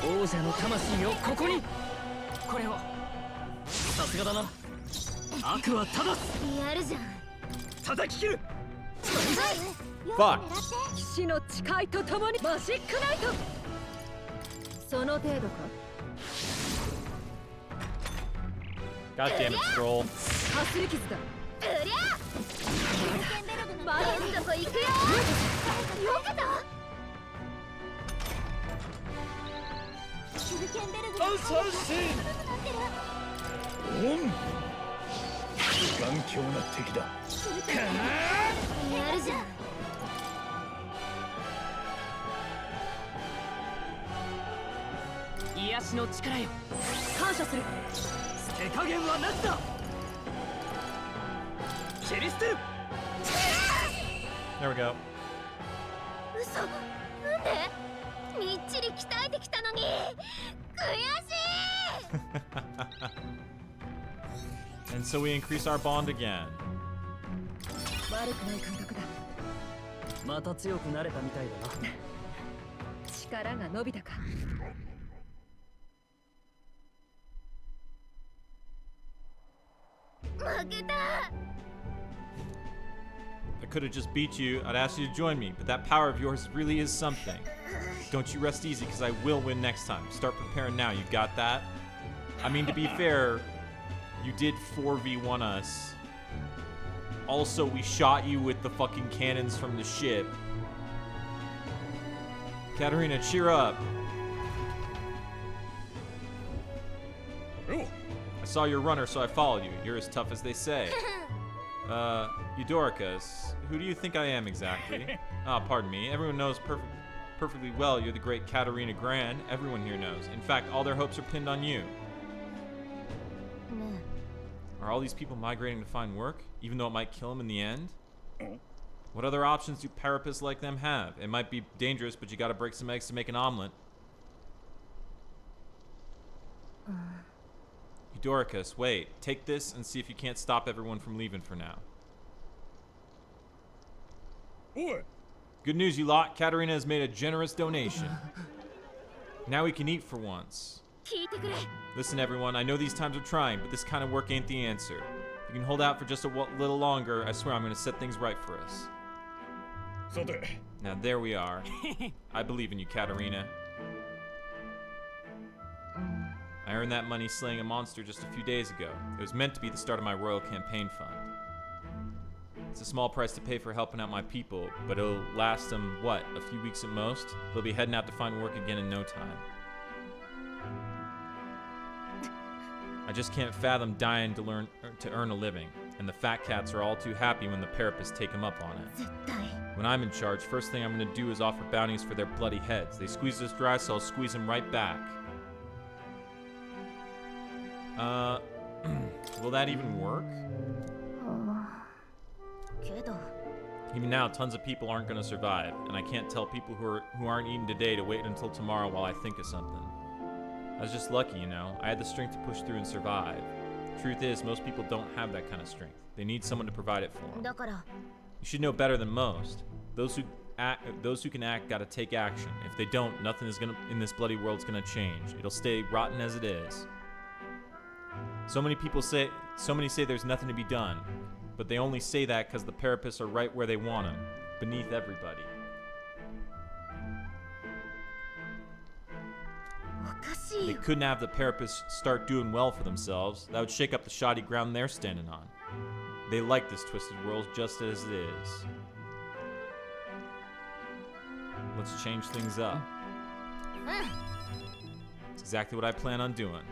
王者の魂をここに。これを。さすがだな。悪は正す。やるじゃん。叩き切る。 Fuck. 騎士の誓いとともにマジックナイト。その程度か。 God damn it, Stroll. かすり傷だ。うりゃまだどんどこ行くよ。よけたシュルケンベルグがアサシンオン頑強な敵だやるじゃん。癒しの力よ。感謝する。手加減はなしだ。切り捨てる。 There we go. 嘘なんでみっちり鍛えてきたのに悔しい And so we increase our bond again. 悪くない感覚だ。また強くなれたみたいだな。力が伸びたか。負けた I could have just beat you. I'd ask you to join me, but that power of yours really is something. Don't you rest easy, because I will win next time. Start preparing now. You got that? I mean, to be fair, you did 4v1 us. Also, we shot you with the fucking cannons from the ship. Katarina, cheer up. I saw your runner, so I followed you. You're as tough as they say. Eudoricus, who do you think I am exactly? Ah, pardon me. Everyone knows perfectly well you're the great Katarina Grand. Everyone here knows. In fact, all their hopes are pinned on you. Are all these people migrating to find work, even though it might kill them in the end? What other options do parapists like them have? It might be dangerous, but you gotta break some eggs to make an omelet. Eudoricus, wait. Take this and see if you can't stop everyone from leaving for now. Good news, you lot. Katarina has made a generous donation. Now we can eat for once. 聞いてくれ Listen, everyone, I know these times are trying, but this kind of work ain't the answer. If you can hold out for just a little longer, I swear I'm going to set things right for us. Now, there we are. I believe in you, Katarina. I earned that money slaying a monster just a few days ago. It was meant to be the start of my royal campaign fund. It's a small price to pay for helping out my people, but it'll last them, what, a few weeks at most? They'll be heading out to find work again in no time. I just can't fathom dying to earn a living, and the fat cats are all too happy when the parapists take them up on it. 絶対 When I'm in charge, first thing I'm gonna do is offer bounties for their bloody heads. They squeeze us dry, so I'll squeeze them right back. Will that even work? けど Even now, tons of people aren't gonna survive, and I can't tell people who aren't eating today to wait until tomorrow while I think of something. I was just lucky, you know. I had the strength to push through and survive. Truth is, most people don't have that kind of strength. They need someone to provide it for them. だから You should know better than most. Those who can act gotta take action. If they don't, nothing is in this bloody world's gonna change. It'll stay rotten as it is. So many say there's nothing to be done, but they only say that because the Parapists are right where they want them, beneath everybody. おかしい They よ couldn't have the Parapists start doing well for themselves. That would shake up the shoddy ground they're standing on. They like this twisted world just as it is. Let's change things up. うん It's exactly what I plan on doing.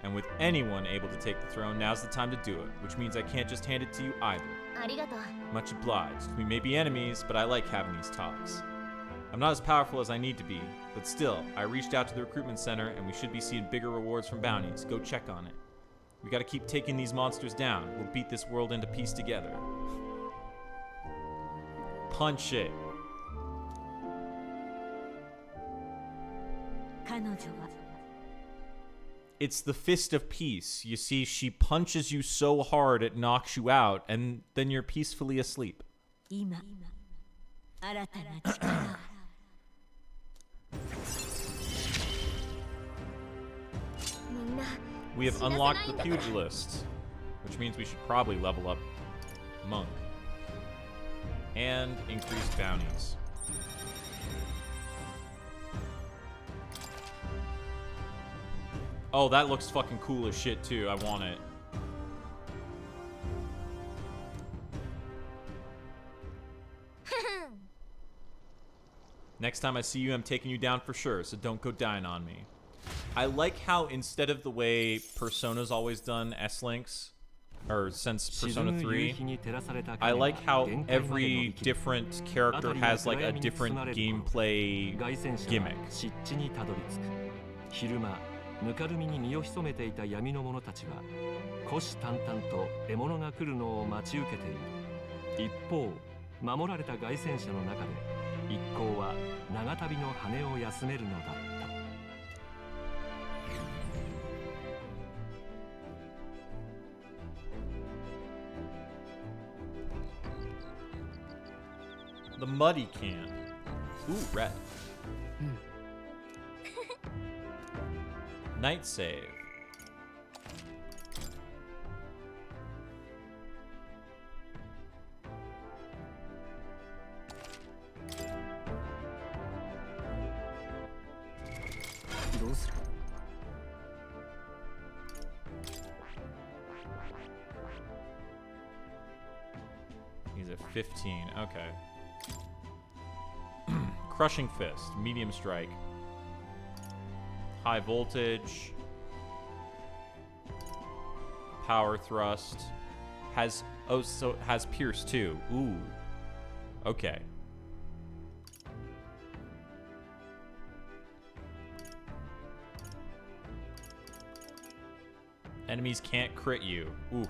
And with anyone able to take the throne, now's the time to do it, which means I can't just hand it to you either. ありがとう Much obliged. We may be enemies, but I like having these talks. I'm not as powerful as I need to be, but still, I reached out to the recruitment center and we should be seeing bigger rewards from bounties. Go check on it. We gotta keep taking these monsters down. We'll beat this world into peace together. Punch it. 彼女は It's the fist of peace. You see, she punches you so hard it knocks you out, and then you're peacefully asleep. 今新たな力を みんな We have unlocked the pugilist, which means we should probably level up monk and increase bounties. Oh, that looks fucking cool as shit too. I want it. Next time I see you, I'm taking you down for sure, so don't go dying on me. I like how instead of the way Persona's always done S-Links, or since Persona 3, I like how every different character has like a different gameplay gimmick. 昼間ぬかるみに身を潜めていた闇の者たちは虎視眈々と獲物が来るのを待ち受けている。一方守られた凱旋者の中で一行は長旅の羽を休めるのだった。 The muddy can. Ooh, red. Night save. He's at 15. Okay. Crushing Fist, medium strike. High voltage. Power thrust. Has has pierce too. Ooh. Okay. Enemies can't crit you. Oof.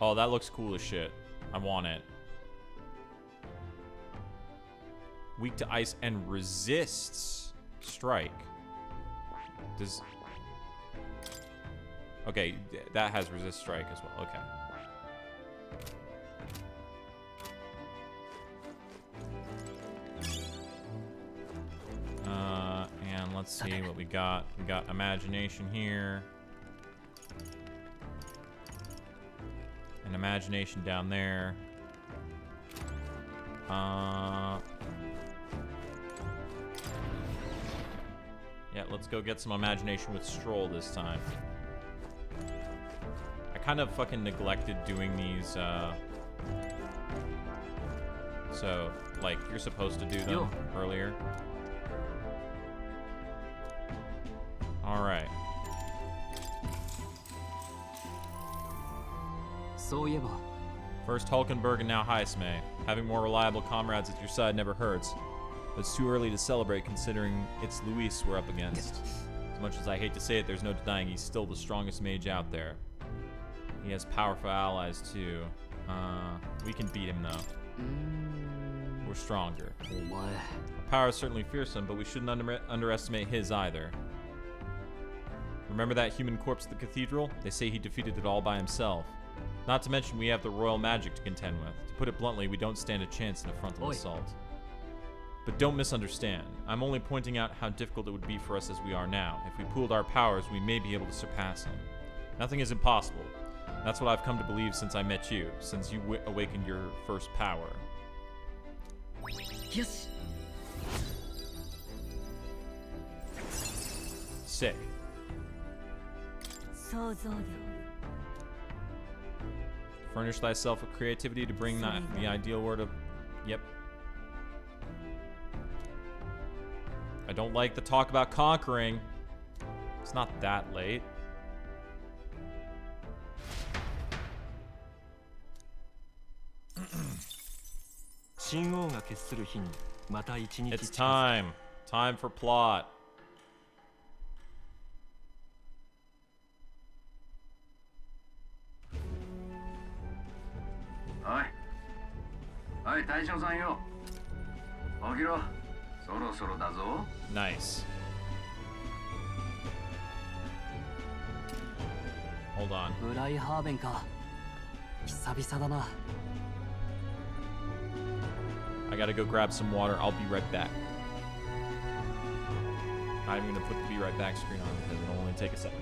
Oh, that looks cool as shit. I want it. Weak to ice and resists strike. Does... Okay, that has resist strike as well. Okay. And let's see what we got. We got imagination here. And imagination down there. Yeah, let's go get some imagination with Stroll this time. I kind of fucking neglected doing these, so, like, you're supposed to do them earlier. Alright. そういえば First Hulkenberg and now Heismay. Having more reliable comrades at your side never hurts. But it's too early to celebrate considering it's Luis we're up against. As much as I hate to say it, there's no denying he's still the strongest mage out there. He has powerful allies too. We can beat him though. We're stronger. Our power is certainly fearsome, but we shouldn't underestimate his either. Remember that human corpse at the cathedral? They say he defeated it all by himself. Not to mention we have the royal magic to contend with. To put it bluntly, we don't stand a chance in a frontal assault. But don't misunderstand. I'm only pointing out how difficult it would be for us as we are now. If we pooled our powers, we may be able to surpass him. Nothing is impossible. That's what I've come to believe since I met you, since you awakened your first power. Yes. Sick. Furnish thyself with creativity to bring the ideal word of... Yep. I don't like the talk about conquering. It's not that late. It's time. Time for plot. はい、大将さんよ。起きろ。そろそろだぞ。Nice. Hold on. ブライハーベンか。久々だな。I gotta go grab some water. I'll be right back. I'm gonna put the be right back screen on because it'll only take a second.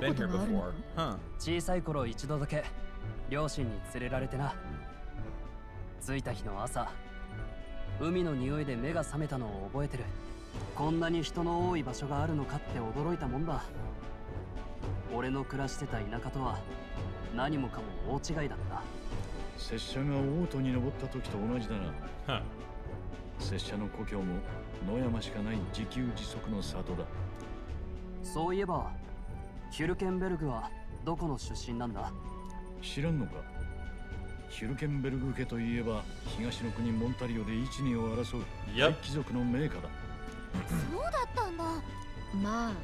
Been here before, huh? 小さい頃一度だけ両親に連れられてな。着いた日の朝、海の匂いで目が覚めたのを覚えてる。こんなに人の多い場所があるのかって驚いたもんだ。俺の暮らしてた田舎とは何もかも大違いだった。拙者が王都に登った時と同じだな。拙者の故郷も野山しかない自給自足の里だ。そういえばヒュルケンベルグはどこの出身なんだ？知らんのか？ヒュルケンベルグ家といえば東の国モンタリオで一二を争う大貴族の名家だ。そうだったんだ。まあな。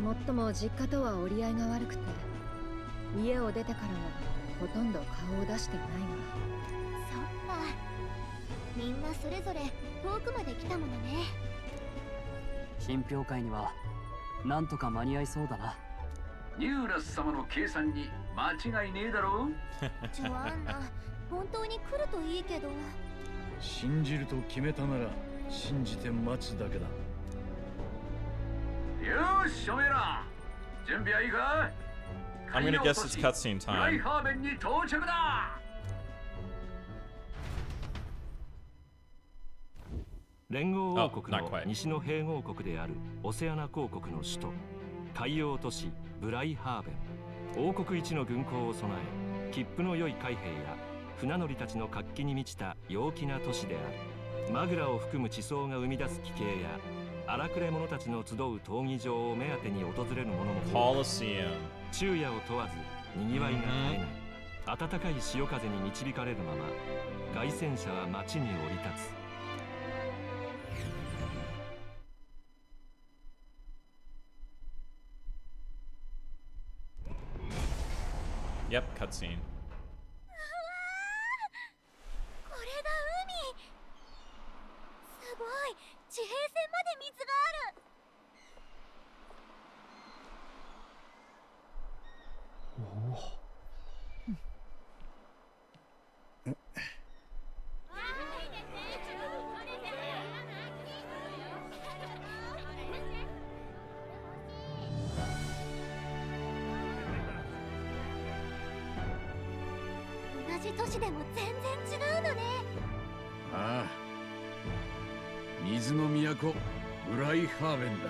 もっとも実家とは折り合いが悪くて、家を出てからはほとんど顔を出していないが。そっか。みんなそれぞれ遠くまで来たものね。品評会にはなんとか間に合いそうだな。ニューラス様の計算に間違いねえだろう。ジョアンナ、本当に来るといいけど。信じると決めたなら信じて待つだけだ。よし、おめえら準備はいいか？ I'm gonna guess it's cutscene ブライ time. ハーベンに到着だ。連合王国の西の併合国であるオセアナ公国の首都海洋都市ブライハーベン。王国一の軍港を備え、切符の良い海兵や船乗りたちの活気に満ちた陽気な都市である。マグラを含む地層が生み出す奇景や荒くれ者たちの集う闘技場を目当てに訪れる者も多く、昼夜を問わずにぎわいが絶えない。暖かい潮風に導かれるまま凱旋車は街に降り立つ。Yep, cutscene. これが海。すごい、地平線まで水がある。同じ都市でも全然違うのね。ああ、水の都ブライハーベンだ。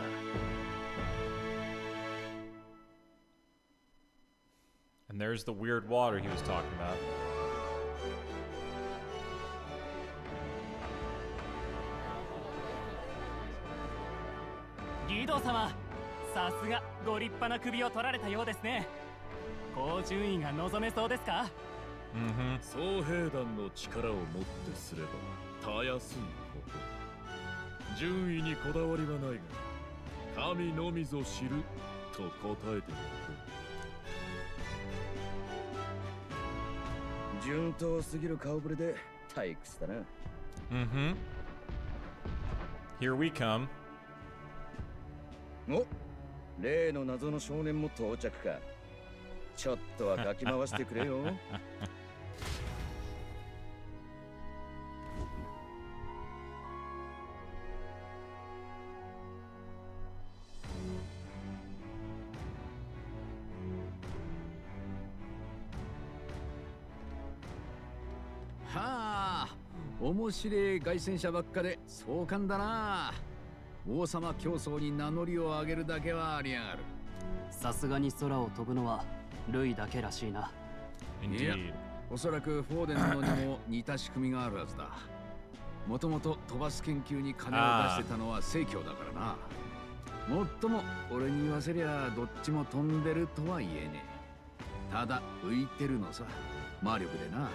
And there's the weird water he was talking about. ギド様、さすがご立派な首を取られたようですね。高順位が望めそうですか？総兵団の力をもってすればたやすいこと。順位にこだわりはないが、神のみぞ知ると答えている。順当すぎる顔ぶれで退屈だな。Here we come. お、例の謎の少年も到着か。ちょっとはかき回してくれよ。はあ、面白い凱旋者ばっかで壮観だな。王様競争に名乗りを上げるだけはありやがる。さすがに空を飛ぶのはルイだけらしいな。いや、おそらくフォーデンのにも似た仕組みがあるはずだ。もともと飛ばす研究に金を出してたのは正教だからな。もっとも俺に言わせりゃどっちも飛んでるとは言えねえ。ただ浮いてるのさ、魔力でな。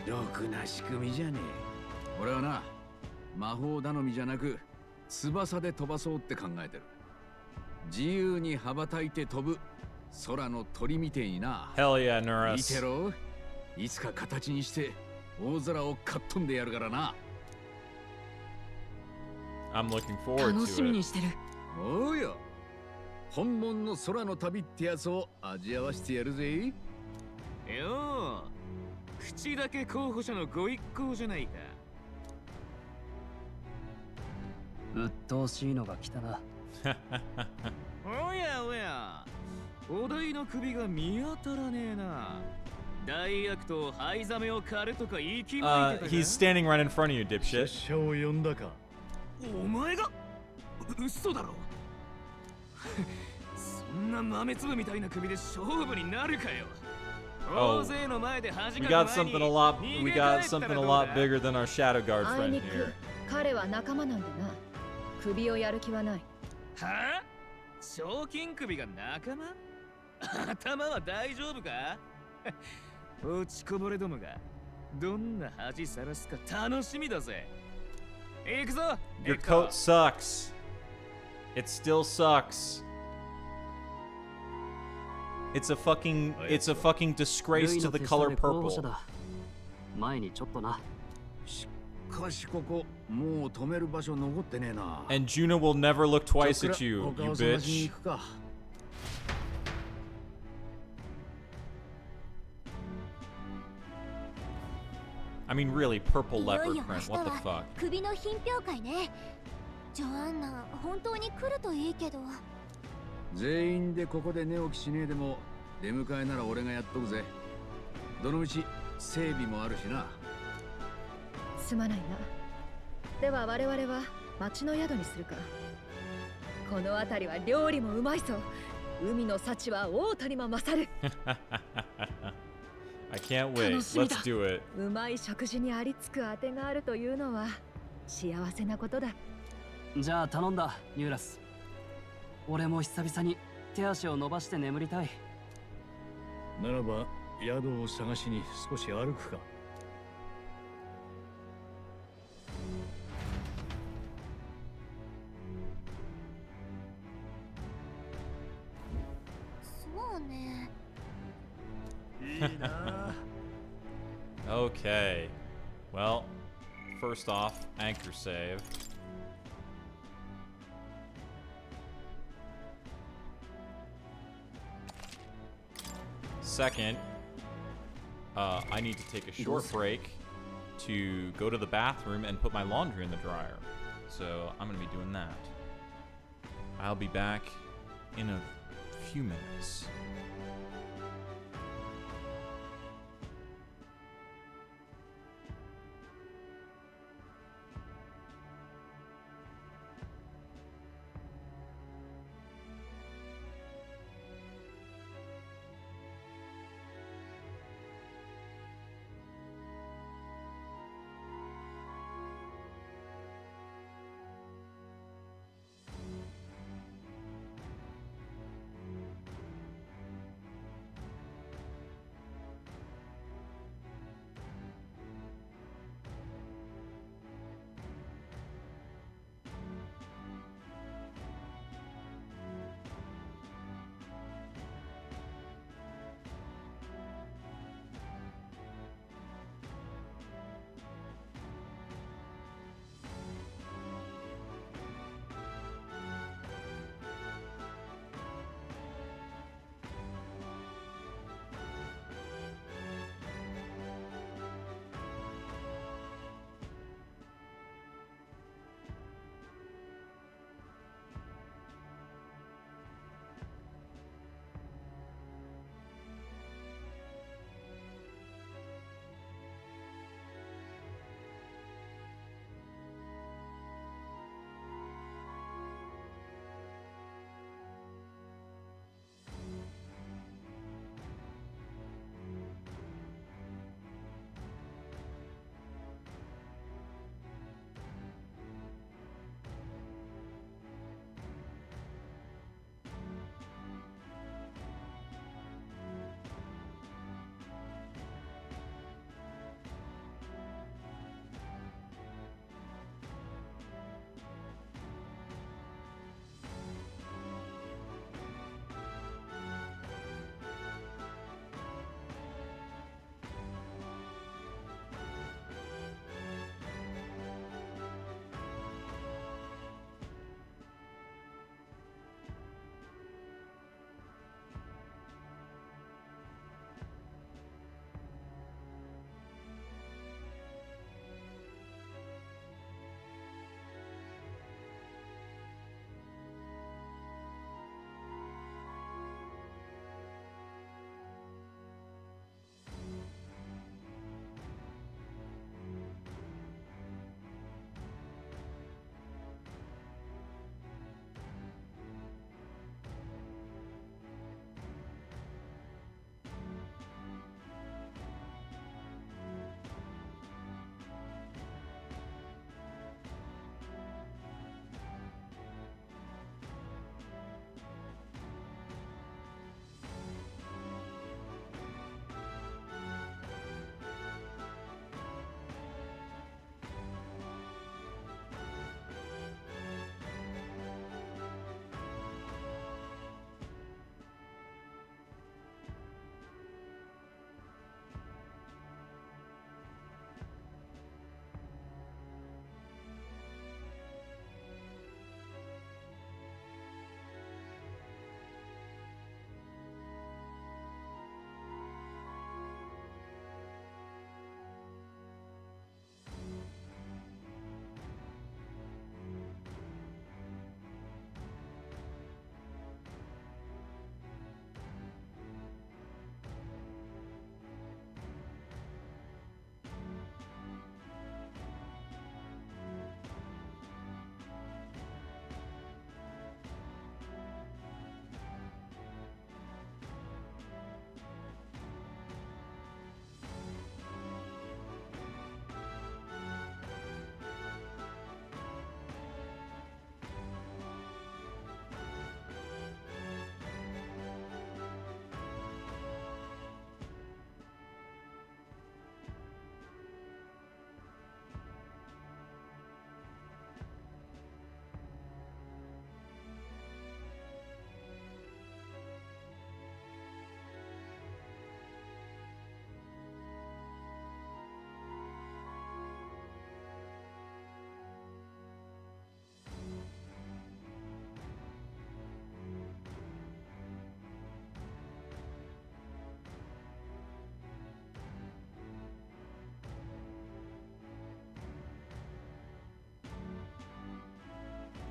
ろくな仕組みじゃねえ。俺はな、魔法頼みじゃなく翼で飛ばそうって考えてる。自由に羽ばたいて飛ぶ空の鳥みてえにな。 Hell yeah, 見て Nuras. ろ、いつか形にして大空をかっ飛んでやるからな。 I'm looking forward 楽しみ to に it. してる。おうよ、本物の空の旅ってやつを味わわしてやるぜ。よう、口だけ候補者のご一行じゃないか。鬱陶しいのが来たな。おやおや、お題の首が見当たらねえな。大悪党ハイザメを狩るとか言い気まいてたか。 He's standing right in front of you, 拙 dipshit. 者を呼んだか。お前が嘘だろ。そんな豆粒みたいな首で勝負になるかよ。 Oh, 大勢の前で恥 we か got く前に something a lot. 逃 We げ帰 got ったら something a どう lot だ。 bigger than our shadow guard あい friend にく here. 彼は仲間なんでな。首をやる気はない。はあ？賞金首が仲間？頭は大丈夫か？落ちこぼれどもがどんな恥さらすか楽しみだぜ。行くぞ。 Your coat sucks. It still sucks. It's a fucking disgrace ルイ to の the 手下 color で候補者 purple. だ。前にちょっとな。しかしここもう止める場所残ってねえな。 And Juno will never look twice ちょっ at くら you, 他 you を探しに bitch. 行くか。I mean, really, purple いよい leopard よ明 print. 日 What the は fuck? 首の品評会ね。ジョアンナ、本当に来るといいけど。全員でここで寝起きしねえでも出迎えなら俺がやっとくぜ。どのみち整備もあるしな。すまないな。では我々は町の宿にするか。この辺りは料理もうまいぞ。海の幸は王都にも勝る。I can't wait. Let's do it. うまい食事にありつくあてがあるというのは幸せなことだ。じゃあ頼んだ、ニューラス。俺も久々に手足を伸ばして眠りたい。ならば宿を探しに少し歩くか。そうね。いいな。 Okay. Well, first off, anchor save. Second, I need to take a short break to go to the bathroom and put my laundry in the dryer. So I'm going to be doing that. I'll be back in a few minutes.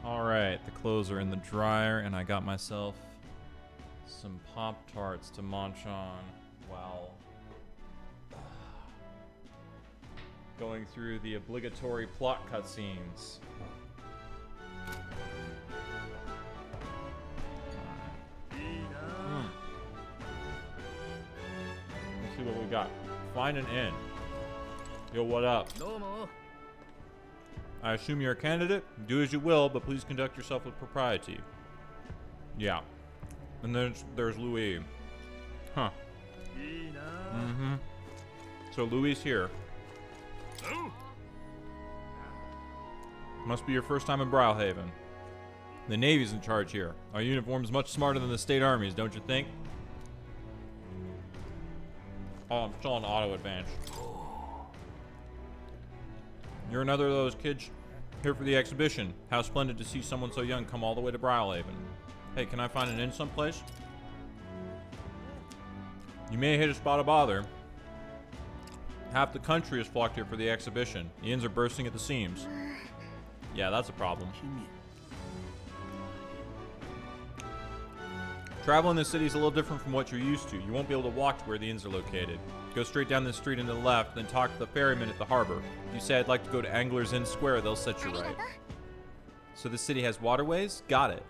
Alright, the clothes are in the dryer, and I got myself some Pop-Tarts to munch on while going through the obligatory plot cutscenes. Let's see what we got. Find an inn. Yo, what up? I assume you're a candidate? Do as you will, but please conduct yourself with propriety. Yeah. And there's Louis. Huh. Mm-hmm. So Louis is here. Must be your first time in Brawlhaven. The Navy's in charge here. Our uniform's much smarter than the state armies, don't you think? Oh, I'm still on auto advance. You're another of those kids here for the exhibition. How splendid to see someone so young come all the way to Brawlhaven. Hey, can I find an inn someplace? You may hit a spot of bother. Half the country has flocked here for the exhibition. The inns are bursting at the seams. Yeah, that's a problem. Travel in this city is a little different from what you're used to. You won't be able to walk to where the inns are located. Go straight down this street and to the left, then talk to the ferryman at the harbor. If you say I'd like to go to Angler's Inn Square, they'll set you right. So the city has waterways? Got it.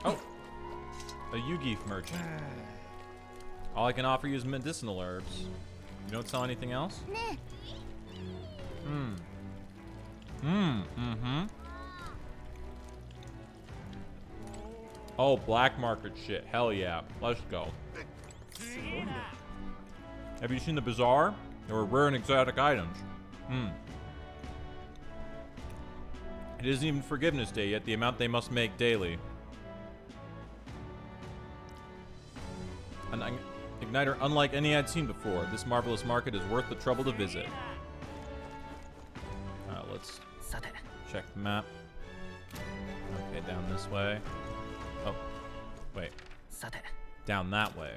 Oh, a Yugi merchant. All I can offer you is medicinal herbs. You don't sell anything else? Mm-hmm. Oh, black market shit. Hell yeah. Let's go. Have you seen the bazaar? There were rare and exotic items. It isn't even Forgiveness Day yet, the amount they must make daily. An igniter unlike any I'd seen before. This marvelous market is worth the trouble to visit. Let's check the map. Okay, down this way. Oh, wait. Down that way.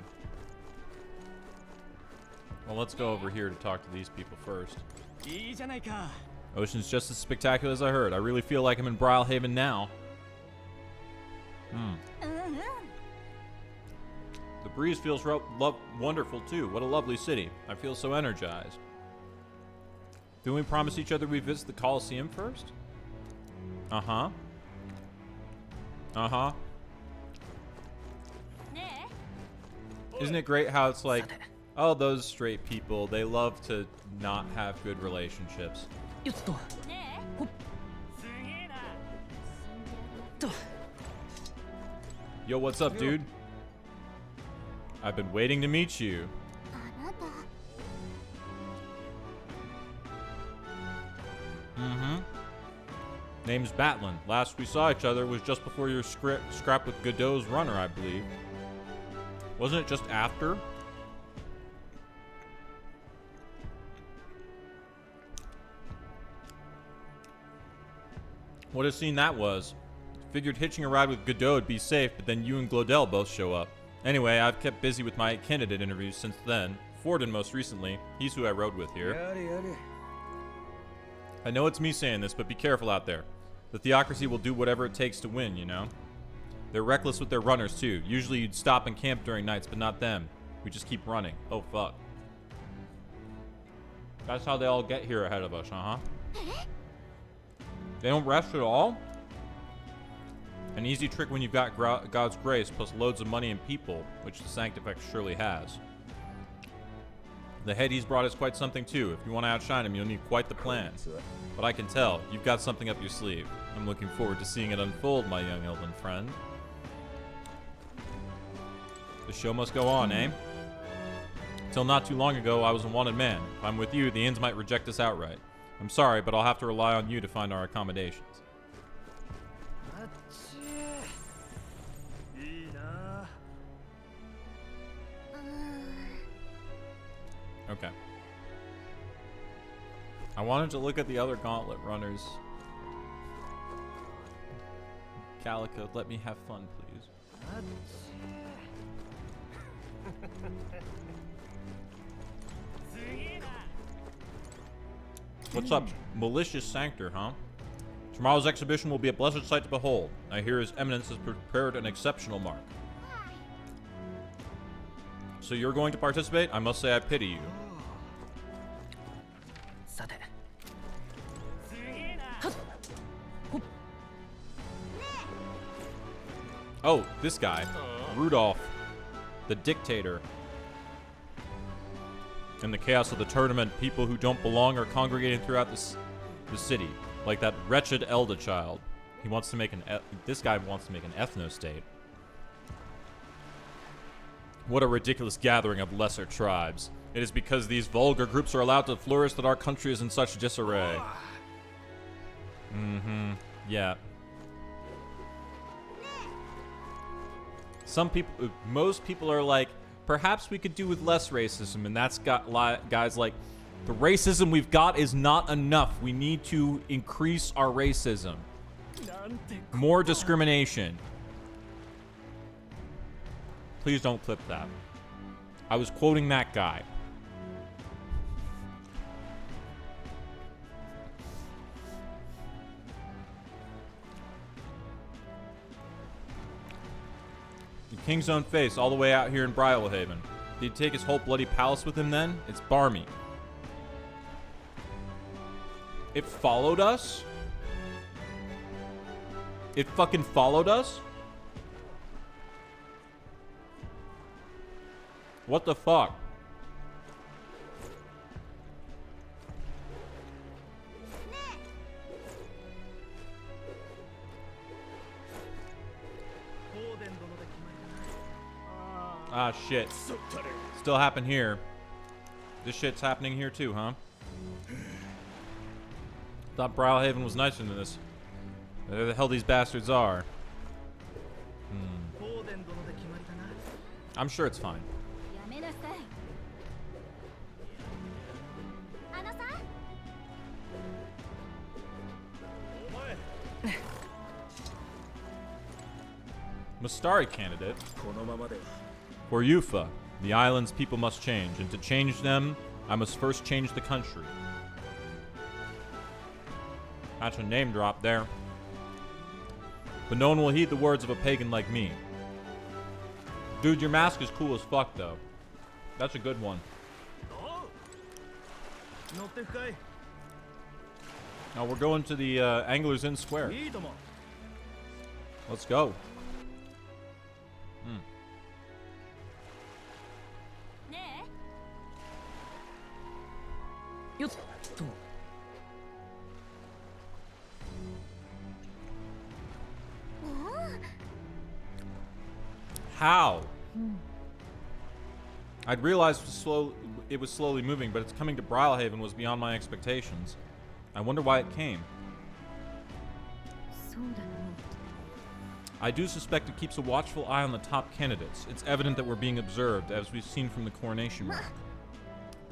Well, let's go over here to talk to these people first. Ocean's just as spectacular as I heard. I really feel like I'm in Brawlhaven now. The breeze feels wonderful too. What a lovely city. I feel so energized. Didn't we promise each other we'd visit the Colosseum first? Uh-huh. Uh-huh. Isn't it great how it's like, oh, those straight people, they love to not have good relationships. Yo, what's up, dude? I've been waiting to meet you. Name's Batlin. Last we saw each other was just before your scrap with Godot's runner, I believe. Wasn't it just after? What a scene that was. Figured hitching a ride with Godot would be safe, but then you and Glodell both show up. Anyway, I've kept busy with my candidate interviews since then. Forden most recently. He's who I rode with here. I know it's me saying this, but be careful out there. The theocracy will do whatever it takes to win, you know? They're reckless with their runners, too. Usually you'd stop and camp during nights, but not them. We just keep running. Oh, fuck. That's how they all get here ahead of us, uh-huh. They don't rest at all? An easy trick when you've got God's grace plus loads of money and people, which the Sanctifex surely has. The head he's brought is quite something too. If you want to outshine him, you'll need quite the plan. But I can tell, you've got something up your sleeve. I'm looking forward to seeing it unfold, my young elven friend. The show must go on, eh? Till not too long ago, I was a wanted man. If I'm with you, the inns might reject us outright. I'm sorry, but I'll have to rely on you to find our accommodations. Okay. I wanted to look at the other gauntlet runners. Calico, let me have fun, please. What's up, malicious sanctor, huh? Tomorrow's exhibition will be a blessed sight to behold. I hear His Eminence has prepared an exceptional mark. So you're going to participate? I must say I pity you. Oh, this guy. Rudolph, the dictator. In the chaos of the tournament, people who don't belong are congregating throughout the city, like that wretched Elda child. He wants to make this guy wants to make an ethno-state. What a ridiculous gathering of lesser tribes. It is because these vulgar groups are allowed to flourish that our country is in such disarray. Mm-hmm. Yeah. Most people are like, perhaps we could do with less racism, and that's got guys like, the racism we've got is not enough. We need to increase our racism. More discrimination. Please don't clip that. I was quoting that guy. The king's own face all the way out here in Brylehaven. Did he take his whole bloody palace with him then? It's barmy. It followed us? It fucking followed us? What the fuck? Ah, shit. Still happen here. This shit's happening here too, huh? Thought Brylehaven was nicer than this. Where the hell these bastards are. I'm sure it's fine. Mustari candidate. For Yufa, the island's people must change, and to change them, I must first change the country. That's a name drop there. But no one will heed the words of a pagan like me. Dude, your mask is cool as fuck, though. That's a good one. Now we're going to the Anglers Inn Square. Let's go. How? I'd realized it was slowly moving, but its coming to Brylehaven was beyond my expectations. I wonder why it came. I do suspect it keeps a watchful eye on the top candidates. It's evident that we're being observed, as we've seen from the coronation mark.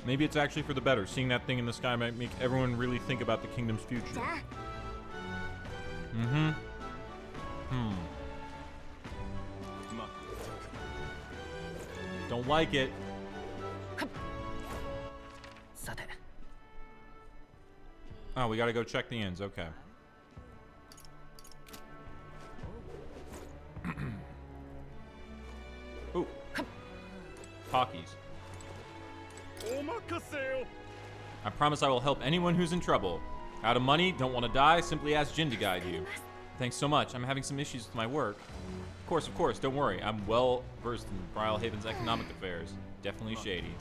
Maybe it's actually for the better. Seeing that thing in the sky might make everyone really think about the kingdom's future. Don't like it. Oh, we gotta go check the inns. Okay. Ooh. Talkies. I promise I will help anyone who's in trouble. Out of money, don't want to die, simply ask Jin to guide you. Thanks so much. I'm having some issues with my work. Of course, don't worry. I'm well versed in Brylehaven's economic affairs. Definitely shady.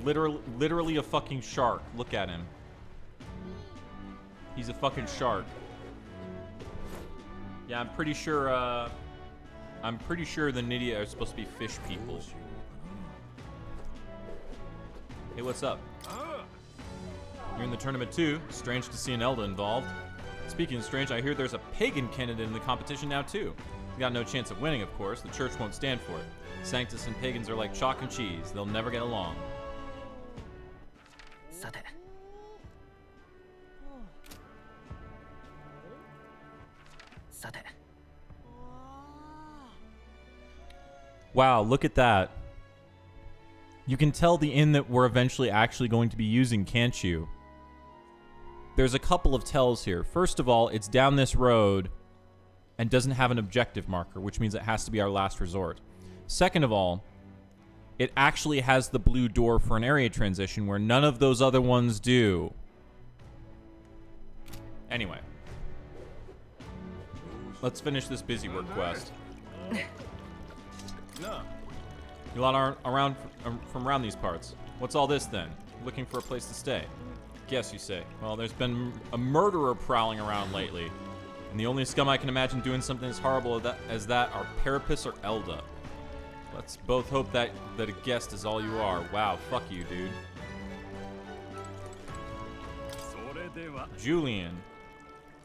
Literally a fucking shark. Look at him. He's a fucking shark. Yeah, I'm pretty sure the Nydia are supposed to be fish people. Hey, what's up? You're in the tournament too. Strange to see an Elda involved. Speaking of strange, I hear there's a pagan candidate in the competition now too. You got no chance of winning, of course. The church won't stand for it. Sanctus and pagans are like chalk and cheese. They'll never get along. さて Wow, look at that. You can tell the inn that we're eventually actually going to be using, can't you? There's a couple of tells here. First of all, it's down this road and doesn't have an objective marker, which means it has to be our last resort. Second of all, it actually has the blue door for an area transition where none of those other ones do. Anyway. Let's finish this busy work quest. You lot aren't around from around these parts. What's all this then? Looking for a place to stay. Guess you say. Well, there's been a murderer prowling around lately. And the only scum I can imagine doing something as horrible as that are Parapus or Elda. Let's both hope that a guest is all you are. Wow, fuck you, dude. Julian.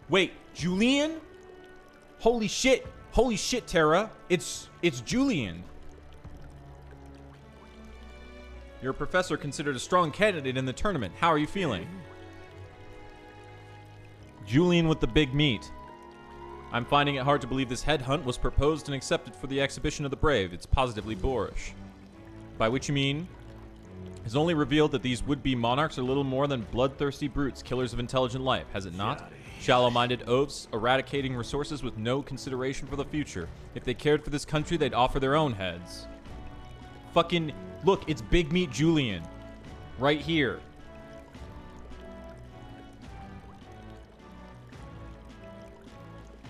Wait, Julian? Holy shit, Tara. It's Julian. Your professor considered a strong candidate in the tournament. How are you feeling? Julian with the big meat. I'm finding it hard to believe this headhunt was proposed and accepted for the exhibition of the brave. It's positively boorish. By which you mean, has only revealed that these would-be monarchs are little more than bloodthirsty brutes, killers of intelligent life, has it not? Shallow-minded oafs, eradicating resources with no consideration for the future. If they cared for this country, they'd offer their own heads. Fucking, look, it's Big Meat Julian. Right here.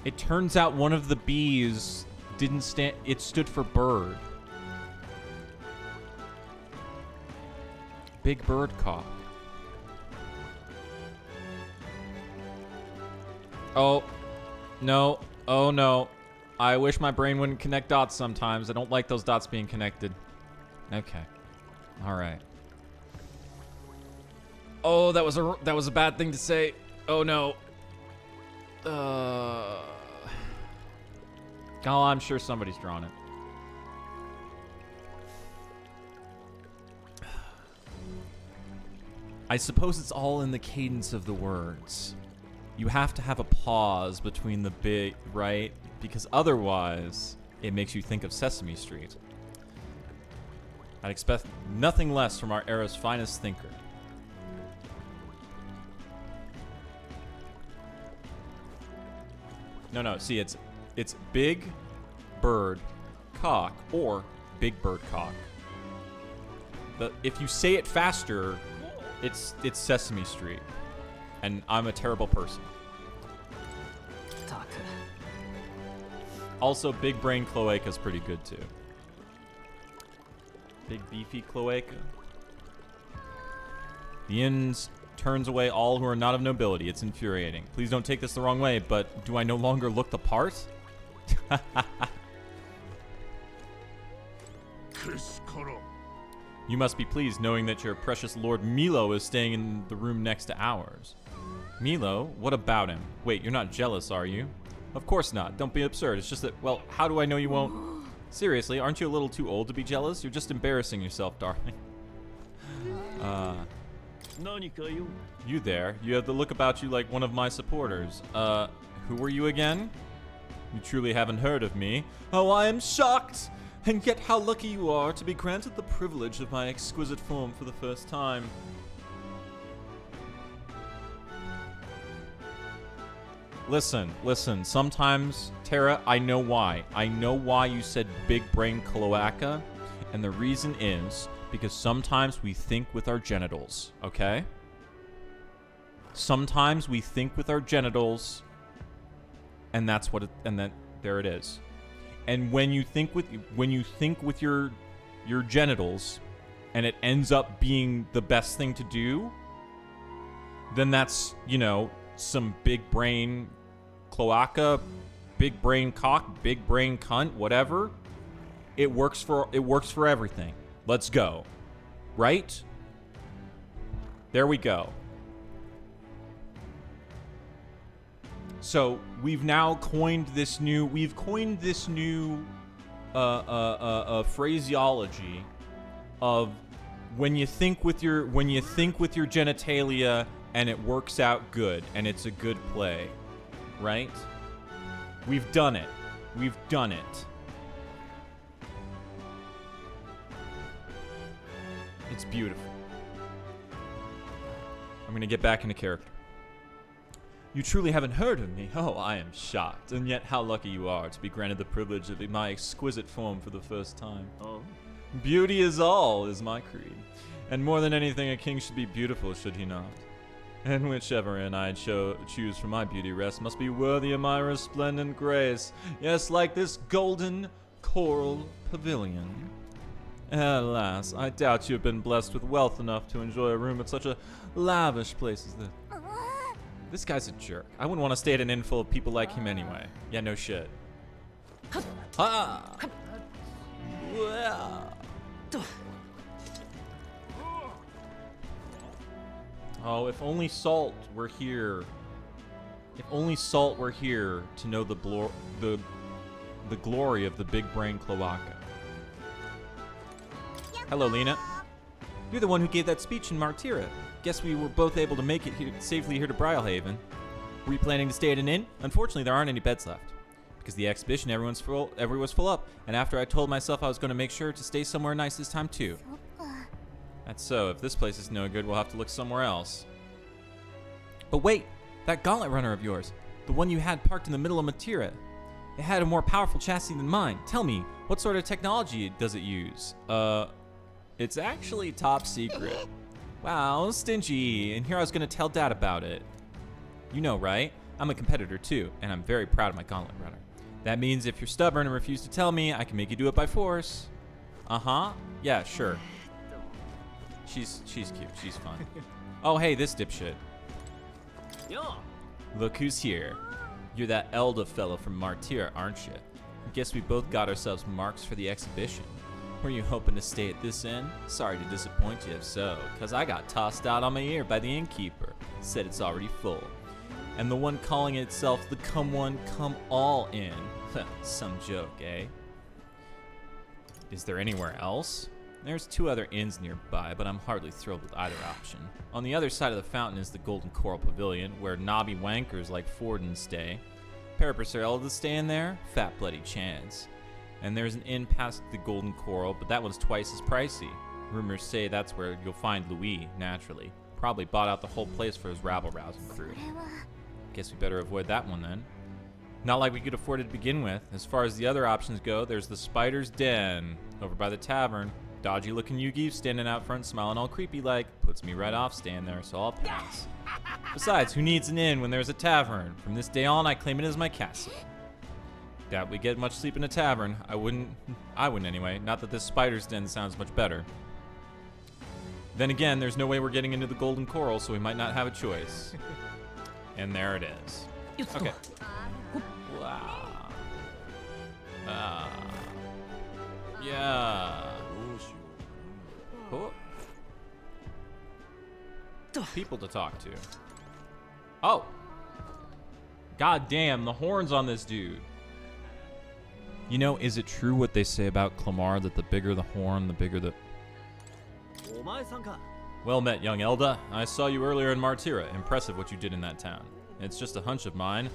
It turns out one of the B's didn't stand, it stood for bird. Big bird cock. Oh, no. Oh, no. I wish my brain wouldn't connect dots sometimes. I don't like those dots being connected. Okay. All right. Oh, that was a bad thing to say. Oh, no. Oh, I'm sure somebody's drawn it. I suppose it's all in the cadence of the words. You have to have a pause between the big, right? Because otherwise, it makes you think of Sesame Street. I'd expect nothing less from our era's finest thinker. No, see, it's big bird cock or big bird cock. If you say it faster, it's Sesame Street. And I'm a terrible person. Also, big brain cloaca's pretty good too. Big beefy cloaca. The inns turns away all who are not of nobility. It's infuriating. Please don't take this the wrong way, but do I no longer look the part? You must be pleased knowing that your precious Lord Milo is staying in the room next to ours. Milo? What about him? Wait, you're not jealous, are you? Of course not. Don't be absurd. It's just that, well, how do I know you won't? Seriously, aren't you a little too old to be jealous? You're just embarrassing yourself, darling. You there. You have the look about you like one of my supporters. Who were you again? You truly haven't heard of me. Oh, I am shocked! And yet how lucky you are to be granted the privilege of my exquisite form for the first time. Listen, sometimes, Tara, I know why. I know why you said big brain cloaca, and the reason is because sometimes we think with our genitals, okay? Sometimes we think with our genitals, and that's what there it is. And when you think with your genitals, and it ends up being the best thing to do, then that's, some big brain cloaca, big brain cock, big brain cunt, whatever. It works for everything. Let's go. Right? There we go. So we've now coined this new phraseology of when you think with your genitalia and it works out good and it's a good play, right? We've done it. We've done it. It's beautiful. I'm gonna get back into character. You truly haven't heard of me? Oh, I am shocked. And yet how lucky you are to be granted the privilege of my exquisite form for the first time. Oh. Beauty is all, is my creed. And more than anything, a king should be beautiful, should he not? And whichever inn I choose for my beauty rest must be worthy of my resplendent grace. Yes, like this golden coral pavilion. Alas, I doubt you have been blessed with wealth enough to enjoy a room at such a lavish place as this. This guy's a jerk. I wouldn't want to stay at an inn full of people like him anyway. Yeah, no shit. Ha! Oh, if only Salt were here. If only Salt were here to know the glory of the big brain cloaca. Hello, Lena. You're the one who gave that speech in Martyra. Guess we were both able to make it safely here to Brylehaven. Were you planning to stay at an inn? Unfortunately, there aren't any beds left. Because the exhibition, everyone's full up. And after I told myself I was going to make sure to stay somewhere nice this time, too. That's so. If this place is no good, we'll have to look somewhere else. But wait! That gauntlet runner of yours. The one you had parked in the middle of Martyra. It had a more powerful chassis than mine. Tell me, what sort of technology does it use? It's actually top secret. Wow, stingy. And here I was going to tell Dad about it. You know, right? I'm a competitor too, and I'm very proud of my gauntlet runner. That means if you're stubborn and refuse to tell me, I can make you do it by force. Uh-huh. Yeah, sure. She's cute. She's fun. Oh, hey, this dipshit. Look who's here. You're that Elda fellow from Martyra, aren't you? I guess we both got ourselves marks for the exhibition. Were you hoping to stay at this inn? Sorry to disappoint you if so, cause I got tossed out on my ear by the innkeeper. Said it's already full. And the one calling itself the Come One, Come All Inn. Some joke, eh? Is there anywhere else? There's 2 other inns nearby, but I'm hardly thrilled with either option. On the other side of the fountain is the Golden Coral Pavilion, where knobby wankers like Forden stay. Parapers are able to stay in there? Fat bloody chance. And there's an inn past the Golden Coral, but that one's twice as pricey. Rumors say that's where you'll find Louis, naturally. Probably bought out the whole place for his rabble-rousing crew. Guess we better avoid that one then. Not like we could afford it to begin with. As far as the other options go, there's the Spider's Den, over by the tavern. Dodgy-looking Yugi standing out front smiling all creepy-like. Puts me right off staying there, so I'll pass. Besides, who needs an inn when there's a tavern? From this day on, I claim it as my castle. Doubt we get much sleep in a tavern. I wouldn't anyway. Not that this Spider's Den sounds much better. Then again, there's no way we're getting into the Golden Coral, so we might not have a choice. And there it is. Okay. Wow. Yeah. Cool. People to talk to. Oh. God damn, the horns on this dude. You know, is it true what they say about Clamar, that the bigger the horn, the bigger the... Well met, young Elda. I saw you earlier in Martyra. Impressive what you did in that town. It's just a hunch of mine.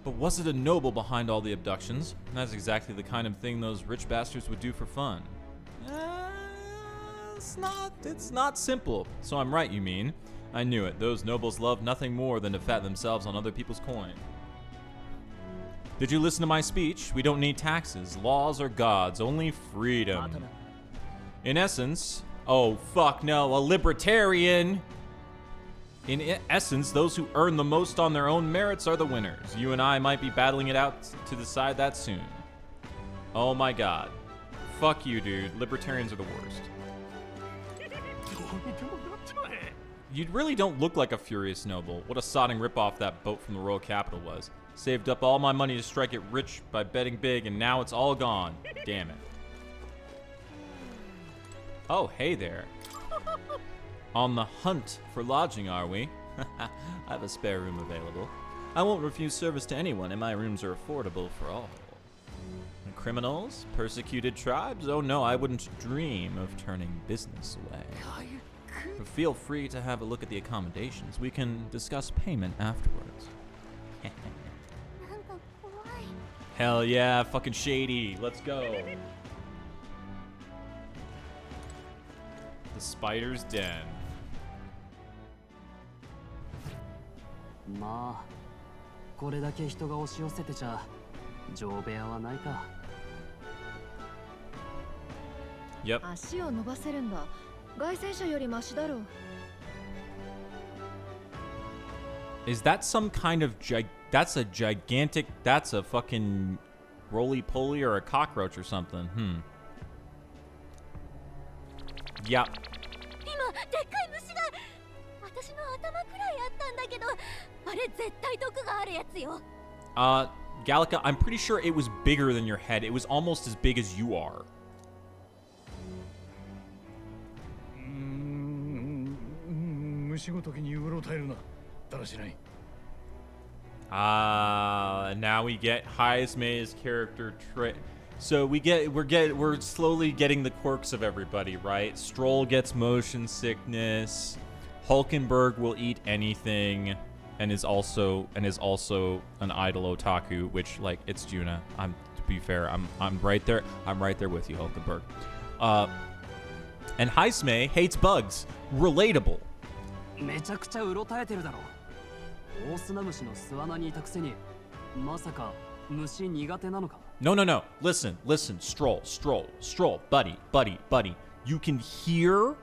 But was it a noble behind all the abductions? That's exactly the kind of thing those rich bastards would do for fun. It's not simple. So I'm right, you mean? I knew it. Those nobles love nothing more than to fatten themselves on other people's coin. Did you listen to my speech? We don't need taxes, laws, or gods, only freedom. In essence... Oh, fuck no, a libertarian! In essence, those who earn the most on their own merits are the winners. You and I might be battling it out to decide that soon. Oh my god. Fuck you, dude. Libertarians are the worst. You really don't look like a furious noble. What a sodding ripoff that boat from the royal capital was. Saved up all my money to strike it rich by betting big, and now it's all gone. Damn it. Oh, hey there. On the hunt for lodging, are we? I have a spare room available. I won't refuse service to anyone, and my rooms are affordable for all. Criminals? Persecuted tribes? Oh no, I wouldn't dream of turning business away. But feel free to have a look at the accommodations. We can discuss payment afterwards. Hell yeah, fucking shady. Let's go. The spider's den. まあこれだけ人が押し寄せてちゃ上部屋はないか。 Yep. 足を伸ばせるんだ。外戦車よりマシだろう。 Is that some kind of that's a gigantic, that's a fucking roly-poly or a cockroach or something. Yep. 今でっかい虫が私の頭くらいあったんだけど、あれ絶対毒があるやつよ。Gallica, I'm pretty sure it was bigger than your head. It was almost as big as you are. Now we get Haisme's character trait. So we're slowly getting the quirks of everybody, right? Stroll gets motion sickness. Hulkenberg will eat anything, and is also an idol otaku, which, like, it's Juna. To be fair, I'm right there. I'm right there with you, Hulkenberg. And Haisme hates bugs. Relatable. めちゃくちゃうろたえてるだろ。大砂虫の巣穴にいたくせにまさか虫苦手なのか。 No. Listen. Stroll. Buddy. You can hear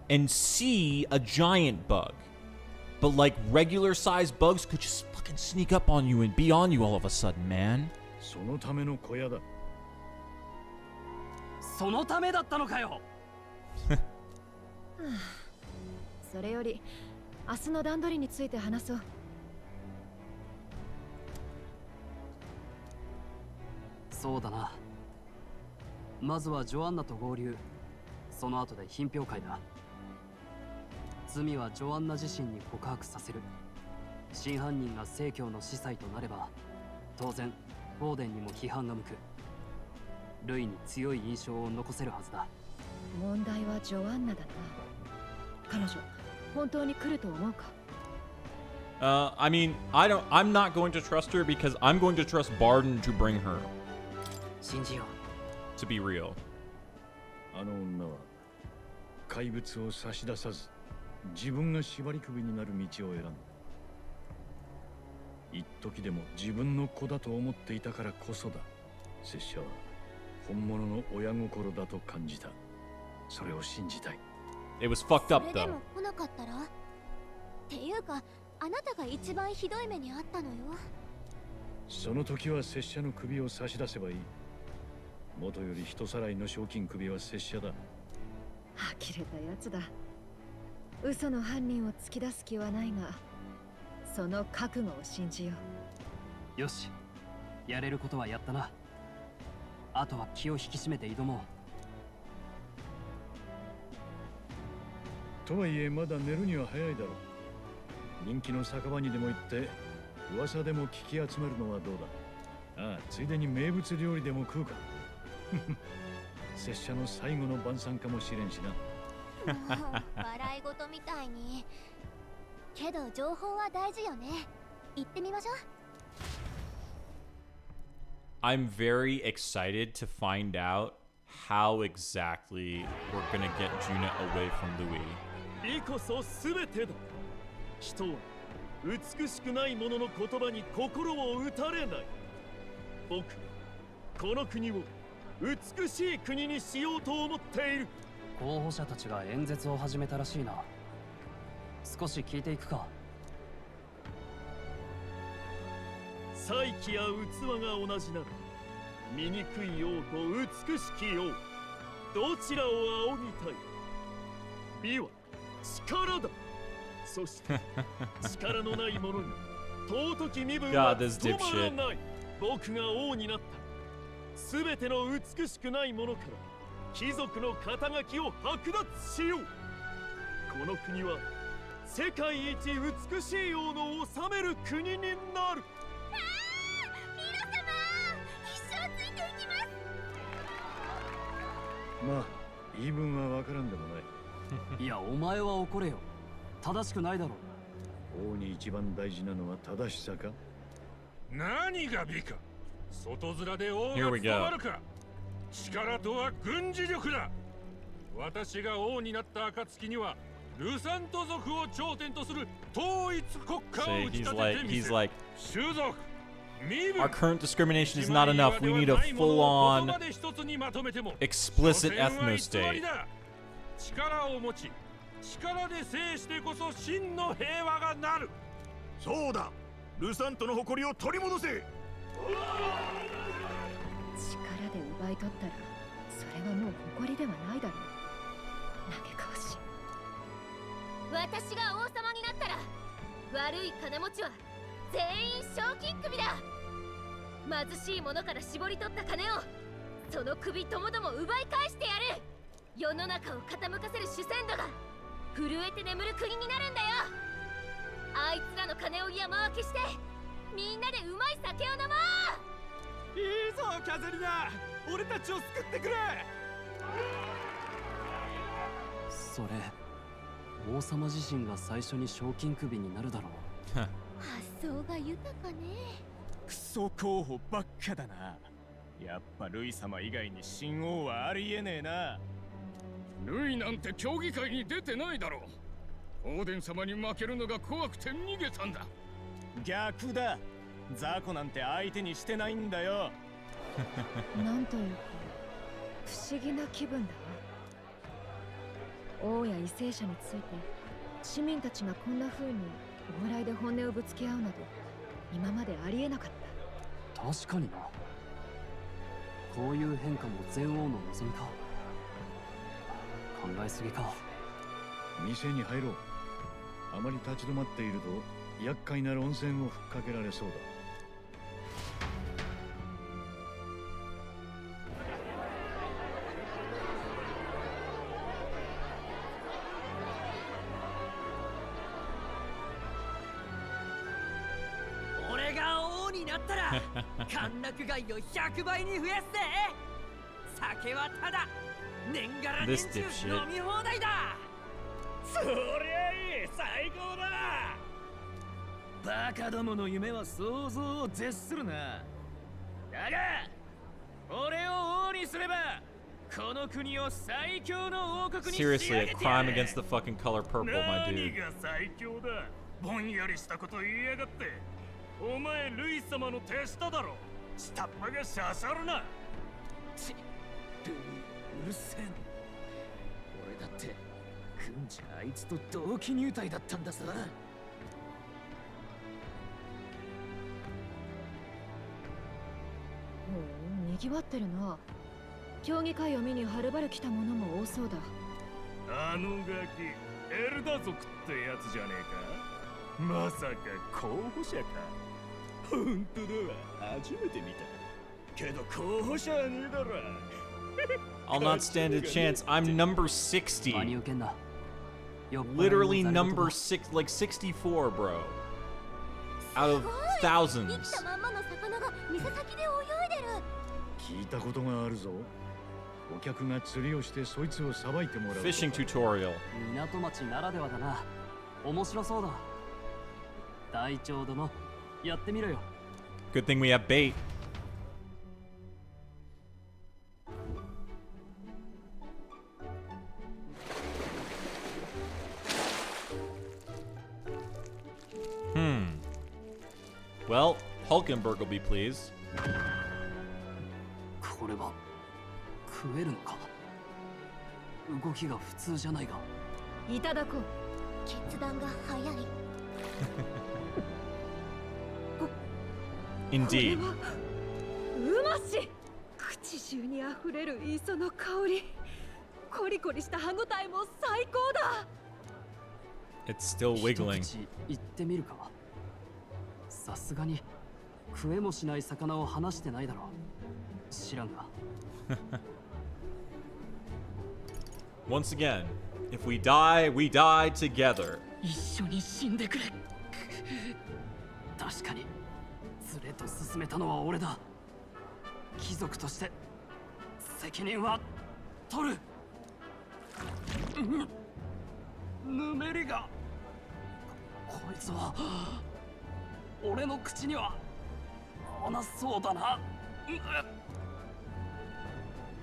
and see a giant bug. But like regular sized bugs could just fucking sneak up on you and be on you all of a sudden, man. そのための小屋だ。そのためだったのかよ。それより明日の段取りについて話そう。そうだな。まずはジョアンナと合流。その後で品評会だ。罪はジョアンナ自身に告白させる。真犯人が正教の司祭となれば、当然フォーデンにも批判が向く。ルイに強い印象を残せるはずだ。問題はジョアンナだな。彼女本当に来ると思うか。 I mean, I'm not going to trust her because I'm going to trust Barden to bring her. 信じよう。 To be real. あの女は怪物を差し出さず自分が縛り首になる道を選んだ。一時でも自分の子だと思っていたからこそだ。拙者は本物の親心だと感じた。それを信じたい。 It was fucked up それで though. も来なかったらっていうか、あなたが一番ひどい目にあったのよ。その時は拙者の首を差し出せばいい。元より人さらいの賞金首は拙者だ。呆れたやつだ。嘘の犯人を突き出す気はないが、その覚悟を信じよう。よし、やれることはやったな。あとは気を引き締めて挑もう。とはいえまだ寝るには早いだろう。人気の酒場にでも行って噂でも聞き集めるのはどうだ。ああ、ついでに名物料理でも食うか。拙者の最後の晩餐かもしれんしな。笑い事みたいに。けど情報は大事よね。行ってみましょう。 I'm very excited to find out how exactly we're gonna get Juna away from Louis. 美こそ全てだ。人は美しくない者の言葉に心を打たれない。僕、この国を美しい国にしようと思っている。候補者たちが演説を始めたらしいな。少し聞いていくか。才気や器が同じなら、醜い王と美しき王、どちらを仰ぎたい。美は力だ。そして力のない者に尊き身分は止まらない。僕が王になった。すべての美しくない者から貴族の肩書きを剥奪しよう。この国は世界一美しい王の治める国になる。皆様、一生ついていきます。まあ言い分はわからんでもない。いや、お前は怒れよ。正しくないだろう。王に一番大事なのは正しさか。何が美か。外面で王 Here が we 務 go. まるか。力とは軍事力だ。私が王になった暁にはルサント族を頂点とする統一国家を See, 打ち he's 立て like てみ he's せる。 like 種族、身分、 our current discrimination is not enough. We need a full-on 言葉で一つにまとめても explicit 所詮は ethno 偽り state. だ。力を持ち、力で制してこそ真の平和がなる。そうだ、ルサントの誇りを取り戻せ。力で奪い取ったらそれはもう誇りではないだろう。嘆かわしい。私が王様になったら悪い金持ちは全員賞金首だ。貧しい者から絞り取った金をその首ともども奪い返してやる。世の中を傾かせる主戦度が震えて眠る国になるんだよ。あいつらの金を山分けしてみんなでうまい酒を飲もう。いいぞキャゼリナ、俺たちを救ってくれ。それ王様自身が最初に賞金首になるだろう。発想が豊かね。クソ候補ばっかだな。やっぱルイ様以外に新王はありえねえな。ルイなんて競技会に出てないだろう。オーデン様に負けるのが怖くて逃げたんだ。逆だ。雑魚なんて相手にしてないんだよ。なんというか不思議な気分だわ。王や為政者について市民たちがこんな風に往来で本音をぶつけ合うなど今までありえなかった。確かにな。こういう変化も前王の望みか。考えすぎか。店に入ろう。あまり立ち止まっていると厄介な論戦をふっかけられそうだ。俺が王になったら歓楽街を100倍に増やすぜ。酒はただ年がら年 This 中 dipshit. 飲み放題だ。そりゃいい、最高だ。バカどもの夢は想像を絶するな。だが俺を王にすればこの国を最強の王国に仕上 Seriously, げ a てや crime る。 against the fucking color purple, my 何 dude. が最強だ。ぼんやりしたこと言いやがって。お前ルイ様の手下だろ。下っ端が刺さるな。ちルイうるせえ。俺だって軍じゃあいつと同期入隊だったんださ。おお、にぎわってるな。競技会を見にはるばる来た者も多そうだ。あのガキ、エルダ族ってやつじゃねえか。まさか候補者か。ほんとだわ、初めて見た。けど候補者はねえだろ。I'll not stand a chance. I'm number 60. 真に受けんな。酔っ払いの Literally ざれ言 number だ。 6, like 64, bro. Out of 生き thousands. たまんまの魚が店先で泳いでる。聞いたことがあるぞ。お客が釣りをしてそいつをさばいてもらうとか。 Fishing tutorial. 港町ならではだな。面白そうだ。隊長殿、やってみろよ。 Good thing we have bait. Well, Hulkenberg will be pleased. これは食えるのか。動きが普通じゃないが。いただこう。決断が早い。 Indeed. これはうまし。口中にあふれる磯の香り。コリコリした歯ごたえも最高だ。 It's still wiggling. 一口行ってみるか。さすがに食えもしない魚を離してないだろう。知らんが。Once again, if we die, we die together. 一緒に死んでくれ。確かに連れと進めたのは俺だ。貴族として責任は取る。ぬめりが。こいつは俺の口には合わなそうだな。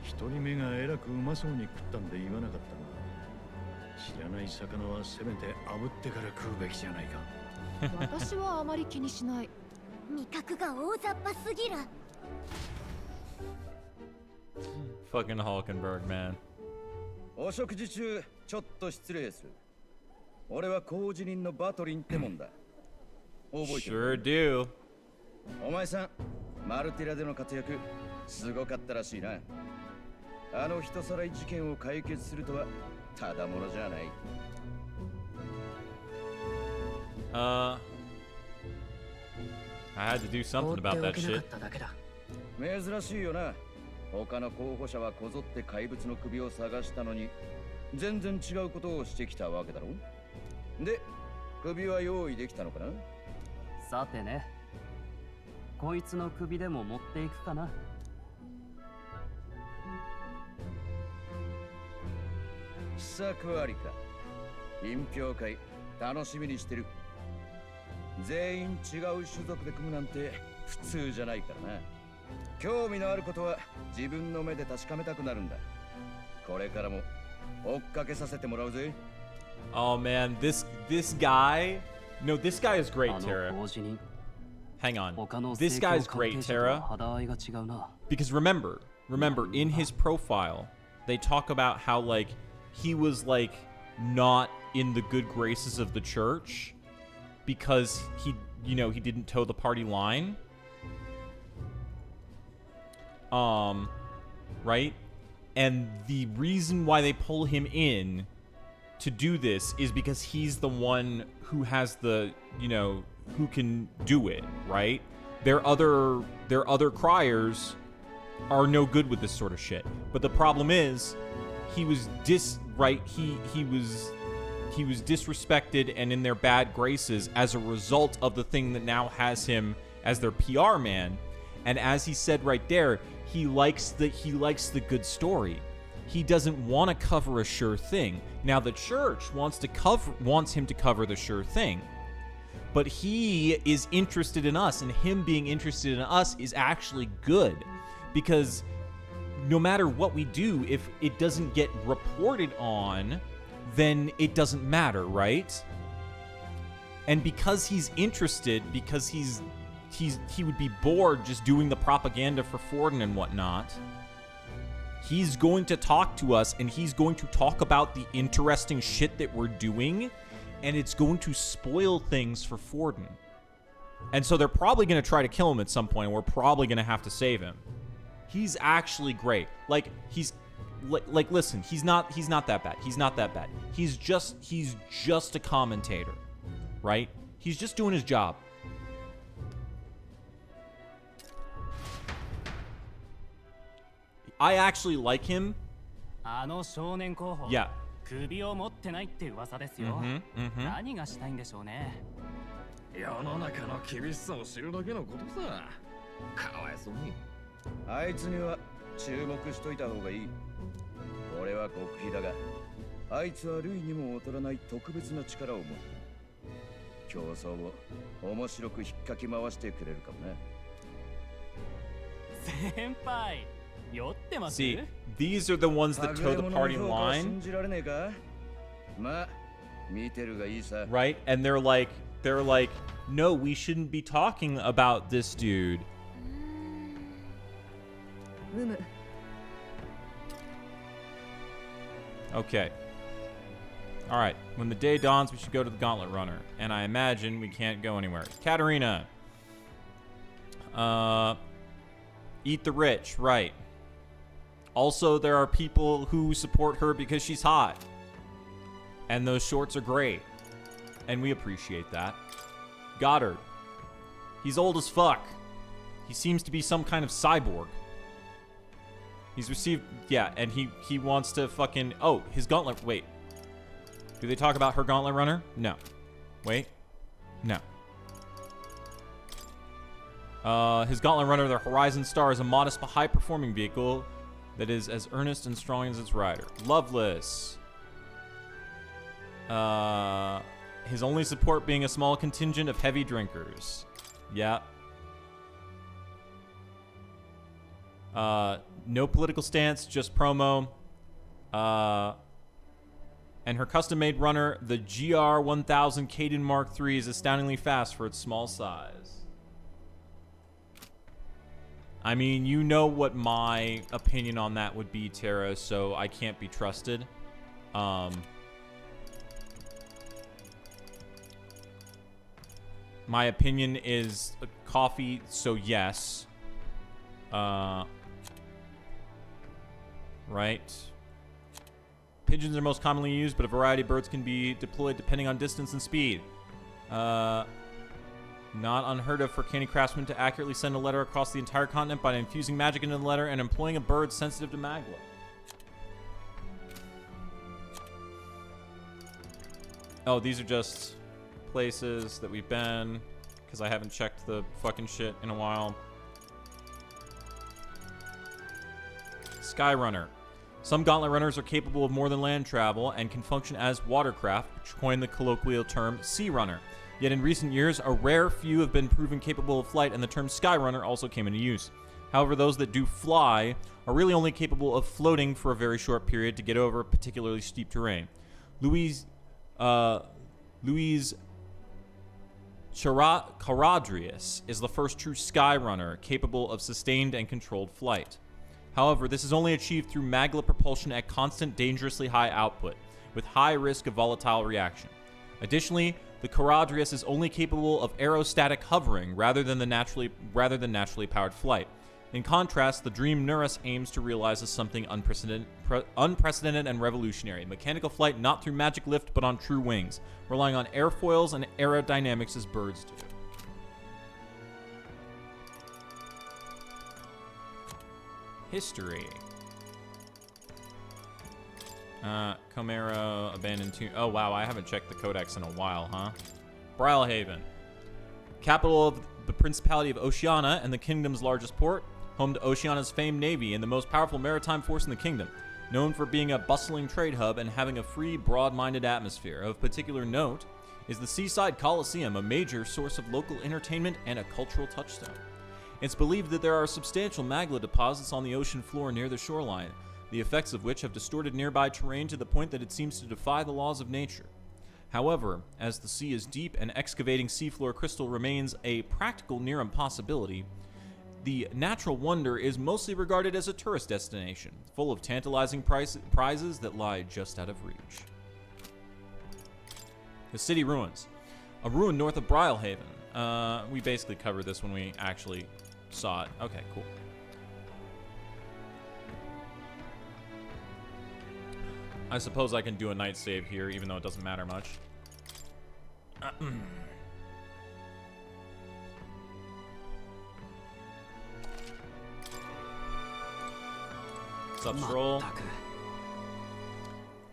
一人目がえらくうまそうに食ったんで言わなかったが、知らない魚はせめて炙ってから食うべきじゃないか。私はあまり気にしない。味覚が大雑把すぎる。Fucking Hulkenberg, man. お食事中、ちょっと失礼する。俺は工事人のバトリンってもんだ。覚えてる？ Sure do. お前さん、マルティラでの活躍、すごかったらしいな。あの人さらい事件を解決するとは、ただものじゃない。I had to do something about that shit. 珍しいよな。他の候補者はこぞって怪物の首を探したのに、全然違うことをしてきたわけだろ。で、首は用意できたのかな？さてね、こいつの首でも持っていくかな。試作ありか。品評会、楽しみにしてる。全員違う種族で組むなんて普通じゃないからな。興味のあることは自分の目で確かめたくなるんだ。これからも追っかけさせてもらうぜ。Oh man, this guy. No, this guy is great, Tara. Hang on. This guy's great, Tara. Because remember, in his profile, they talk about how like he was like not in the good graces of the church because he didn't toe the party line. Right? And the reason why they pull him in to do this is because he's the one who has the, who can do it, right? Their other criers are no good with this sort of shit. But the problem is he was he was disrespected and in their bad graces as a result of the thing that now has him as their PR man. And as he said right there, he likes the good story. He doesn't want to cover a sure thing. Now the church wants him to cover the sure thing. But he is interested in us, and him being interested in us is actually good. Because no matter what we do, if it doesn't get reported on, then it doesn't matter, right? And because he's interested, because he would be bored just doing the propaganda for Forden and whatnot, he's going to talk to us, and he's going to talk about the interesting shit that we're doing, and it's going to spoil things for Forden. And so they're probably going to try to kill him at some point, and we're probably going to have to save him. He's actually great. Listen, he's not that bad. He's not that bad. He's just a commentator, right? He's just doing his job. I actually like him. Yeah. 首を持ってないって噂ですよ。何がしたいんでしょうね。世の中の厳しさを知るだけのことさ。かわいそうに。あいつには注目しといた方がいい。俺は極秘だが、あいつは類にも劣らない特別な力を持って、競争を面白く引っかき回してくれるかもね。先輩。See, these are the ones that toe the party line. Right? And they're like, no, we shouldn't be talking about this dude. Okay. Alright, when the day dawns, we should go to the Gauntlet Runner. And I imagine we can't go anywhere. Katarina. Eat the rich, right. Also, there are people who support her because she's hot. And those shorts are great. And we appreciate that. Goddard. He's old as fuck. He seems to be some kind of cyborg. He's received... Yeah, and he wants to fucking... Oh, his gauntlet... Wait. Do they talk about her gauntlet runner? No. Wait. No. His gauntlet runner, the Horizon Star, is a modest but high-performing vehicle that is as earnest and strong as its rider. Loveless. His only support being a small contingent of heavy drinkers. Yeah. No political stance, just promo. And her custom-made runner, the GR1000 Kaden Mark III, is astoundingly fast for its small size. I mean, you know what my opinion on that would be, Tara, so I can't be trusted. My opinion is coffee, so yes. Right. Pigeons are most commonly used, but a variety of birds can be deployed depending on distance and speed. Not unheard of for candy craftsmen to accurately send a letter across the entire continent by infusing magic into the letter and employing a bird sensitive to magla. Oh, these are just places that we've been, because I haven't checked the fucking shit in a while. Skyrunner. Some gauntlet runners are capable of more than land travel and can function as watercraft, which coined the colloquial term sea runner. Yet in recent years, a rare few have been proven capable of flight, and the term skyrunner also came into use. However, those that do fly are really only capable of floating for a very short period to get over particularly steep terrain. Louise Caradrius is the first true skyrunner capable of sustained and controlled flight. However, this is only achieved through magla propulsion at constant, dangerously high output, with high risk of volatile reaction. Additionally, the Caradrius is only capable of aerostatic hovering rather than naturally powered flight. In contrast, the Dream Nurus aims to realize as something unprecedented and revolutionary. Mechanical flight not through magic lift but on true wings, relying on airfoils and aerodynamics as birds do. History. Comero, abandoned tomb. Oh, wow, I haven't checked the codex in a while, huh? Brylehaven. Capital of the Principality of Oceania and the kingdom's largest port. Home to Oceania's famed navy and the most powerful maritime force in the kingdom. Known for being a bustling trade hub and having a free, broad-minded atmosphere. Of particular note is the Seaside Coliseum, a major source of local entertainment and a cultural touchstone. It's believed that there are substantial magla deposits on the ocean floor near the shoreline, the effects of which have distorted nearby terrain to the point that it seems to defy the laws of nature. However, as the sea is deep and excavating seafloor crystal remains a practical near impossibility, the natural wonder is mostly regarded as a tourist destination, full of tantalizing prizes that lie just out of reach. The city ruins. A ruin north of Brylehaven. We basically covered this when we actually saw it. Okay, cool. I suppose I can do a night save here, even though it doesn't matter much. What's up, Stroll?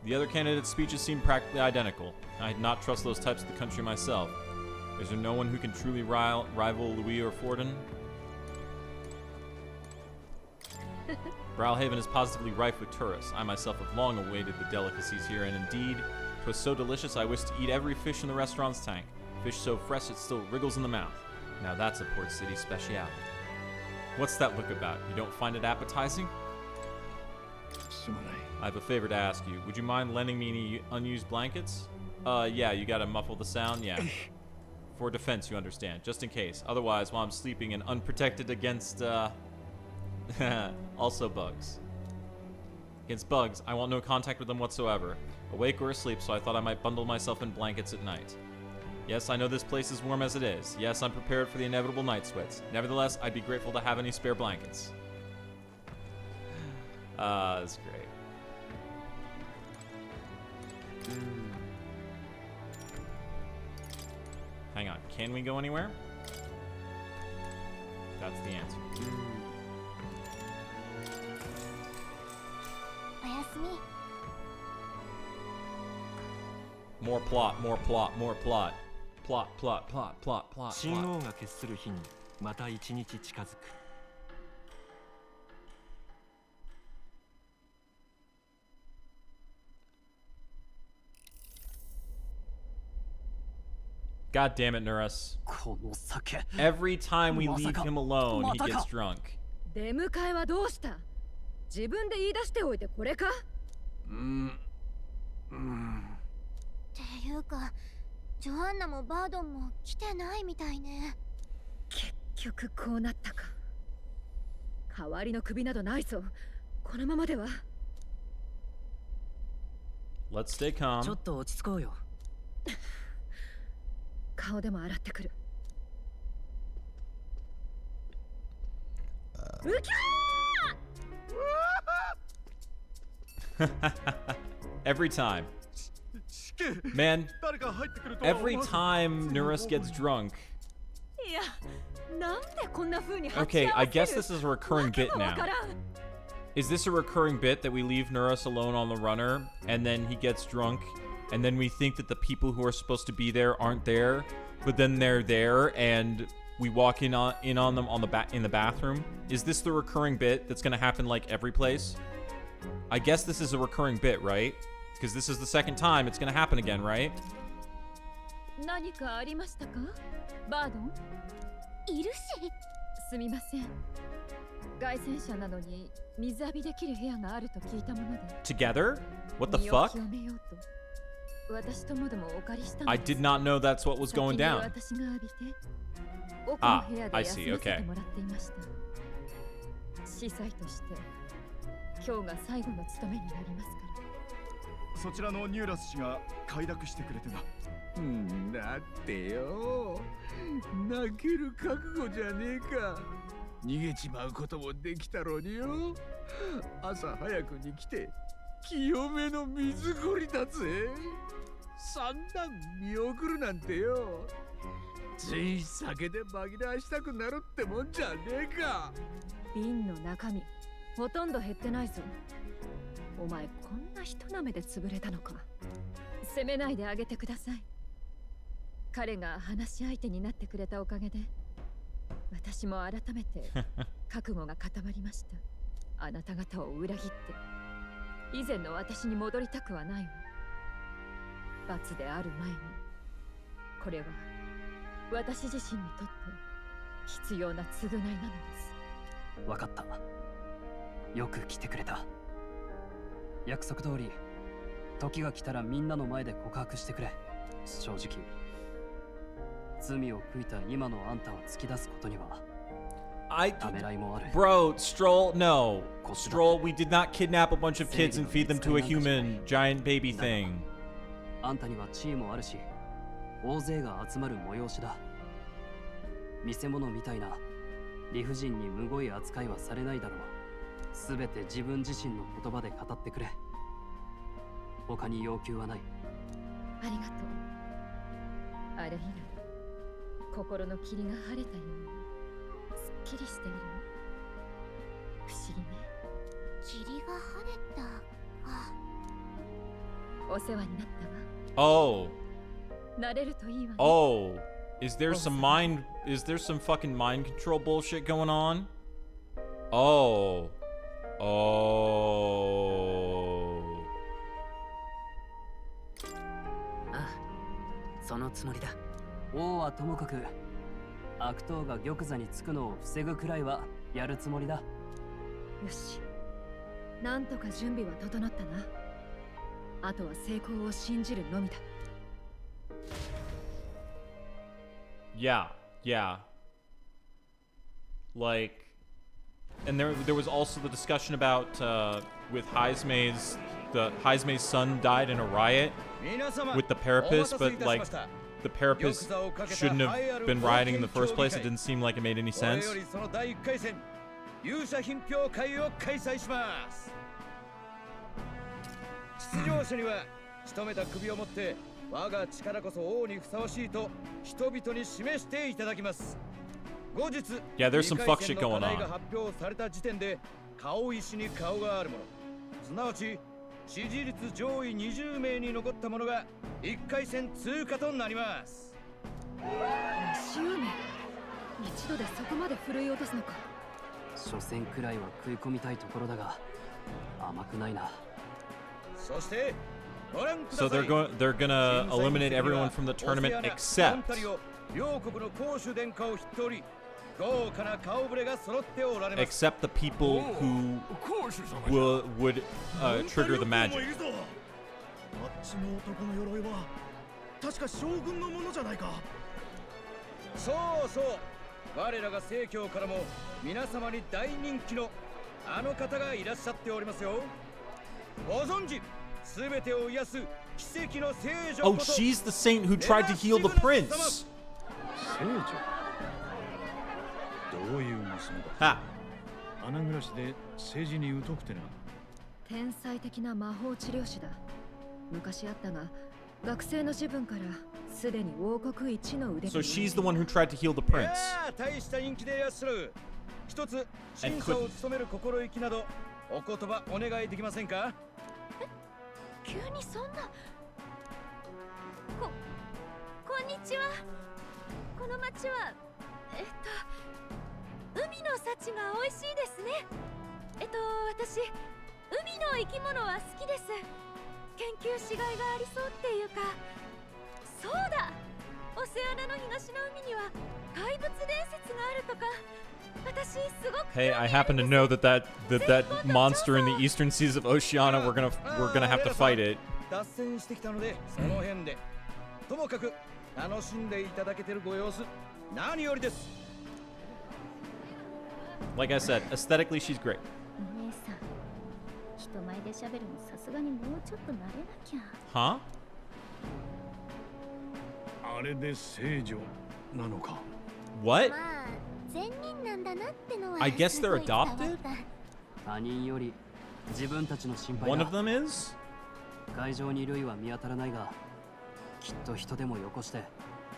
The other candidates' speeches seem practically identical. I'd not trust those types of the country myself. Is there no one who can truly rival Louis or Forden? Brylehaven is positively rife with tourists. I myself have long awaited the delicacies here, and indeed, 'twas so delicious I wish to eat every fish in the restaurant's tank. Fish so fresh it still wriggles in the mouth. Now that's a Port City speciality. What's that look about? You don't find it appetizing? I have a favor to ask you. Would you mind lending me any unused blankets? Yeah, you gotta muffle the sound? Yeah. For defense, you understand. Just in case. Otherwise, while I'm sleeping and unprotected against, also bugs. Against bugs, I want no contact with them whatsoever. Awake or asleep, so I thought I might bundle myself in blankets at night. Yes, I know this place is warm as it is. Yes, I'm prepared for the inevitable night sweats. Nevertheless, I'd be grateful to have any spare blankets. That's great. Hang on, can we go anywhere? That's the answer. More plot, more plot, more plot. Plot, plot, plot, plot, plot, 神 plot. 王が決する日にまた一日近づく。 God damn it, Nurus. Every time we leave him alone, he gets drunk. 出迎えはどうした？自分で言い出しておいてこれか？っていうか、ジョアンナもバードンも来てないみたいね。結局こうなったか。代わりの首などないぞ。このままでは。Let's stay ちょ calm. っと落ち着こうよ。顔でも洗ってくる。うきゃEvery time. Man, every time Nurus gets drunk. いや、なんでこんな風に Okay, I guess this is a recurring bit now. Is this a recurring bit that we leave Nurus alone on the runner, and then he gets drunk, and then we think that the people who are supposed to be there aren't there, but then they're there, and we walk in on them on in the bathroom? Is this the recurring bit that's gonna happen like every place? I guess this is a recurring bit, right? Because this is the second time it's gonna happen again, right? 何かありましたか？バードン？いるし。すみません。凱旋者なのに水浴びできる部屋があると聞いたもので。Together? What the fuck? I did not know that's what was going down. Ah, I see, okay. 司祭として今日が最後の務めになりますから。そちらのニューラス氏が快諾してくれてな。だってよ、泣ける覚悟じゃねえか。逃げちまうこともできたろによ。朝早くに来て清めの水ごりだぜ。散々見送るなんてよ。つい酒で紛らわしたくなるってもんじゃねえか。瓶の中身ほとんど減ってないぞ。お前こんな人なめで潰れたのか。責めないであげてください。彼が話し相手になってくれたおかげで私も改めて覚悟が固まりました。あなた方を裏切って以前の私に戻りたくはないわ。罰である前にこれは私自身にとって必要な償いなのです。わかった。よく来てくれた。約束通り時が来たらみんなの前で告白してくれ。正直罪を悔いた今のあんたを突き出すことにはためらいもある。 Bro, Stroll, no. Stroll, we did not kidnap a bunch of kids and feed them to a human giant baby thing. あんたには地位もあるし大勢が集まる催しだ。見せ物みたいな理不尽にむごい扱いはされないだろう。すべて自分自身の言葉で語ってくれ。他に要求はない。ありがとう。あれ以来心の霧が晴れたようにすっきりしている。不思議ね。霧が晴れたか。お世話になったわ。 Oh. 慣れるといいわね。 Oh. Is there some fucking mind control bullshit going on? Oh. Oh. ああ、そのつもりだ。王はともかく悪党が玉座につくのを防ぐくらいはやるつもりだ。よし。なんとか準備は整ったな。あとは成功を信じるのみだ。Yeah, yeah. Like, and there was also the discussion about with Heismay's son died in a riot with the Parapist, but like the Parapist shouldn't have been rioting in the first place. It didn't seem like it made any sense. 出場者には仕留めた首を持って我が力こそ王にふさわしいと人々に示していただきます。後日、Yeah, there's some fuck shit going が on. 発表された時点で顔石に顔があるもの、すなわち支持率上位20名に残った者が1回戦通過となります。シュウメ、一度でそこまで振るい落とすのか。初戦くらいは食い込みたいところだが甘くないな。そして So they're gonna eliminate everyone from the tournament except Except the people who would trigger the magic. あっちの男の鎧は確か将軍のものじゃないか。そうそう。我らが正教からも皆様に大人気のあの方がいらっしゃっておりますよ。ご存知、すべてを癒す奇跡の聖女。Oh, she's the saint who tried to heal the prince. 聖女。どういう娘だ。穴暮らしで政治に疎くてな。天才的な魔法治療師だ。昔あったが、学生の自分からすでに王国一の腕。So she's the one who tried to heal the prince. 大した人気でいらっしゃる。一つ審査を務める心意気などお言葉お願いできませんか。急にそんな。こんにちは。この町は海の幸が美味しいですね。私海の生き物は好きです。研究しがいがありそうっていうか。そうだ、オセアナの東の海には怪物伝説があるとか。私すごく。 Hey, I happen to know that monster in the eastern seas of Oceania. We're gonna have to fight it. 脱線してきたのでその辺で。ともかく楽しんでいただけてるご様子何よりです。 Like I said, aesthetically she's great. お姉さん、人前で喋るのさすがにもうちょっと慣れなきゃ。Huh? あれで聖女なのか。 What? まあ、善人なんだなってのは。I guess they're adopted? 他人より自分たちの心配だ。 One of them is? 会場に類は見当たらないが、きっと人でもよこして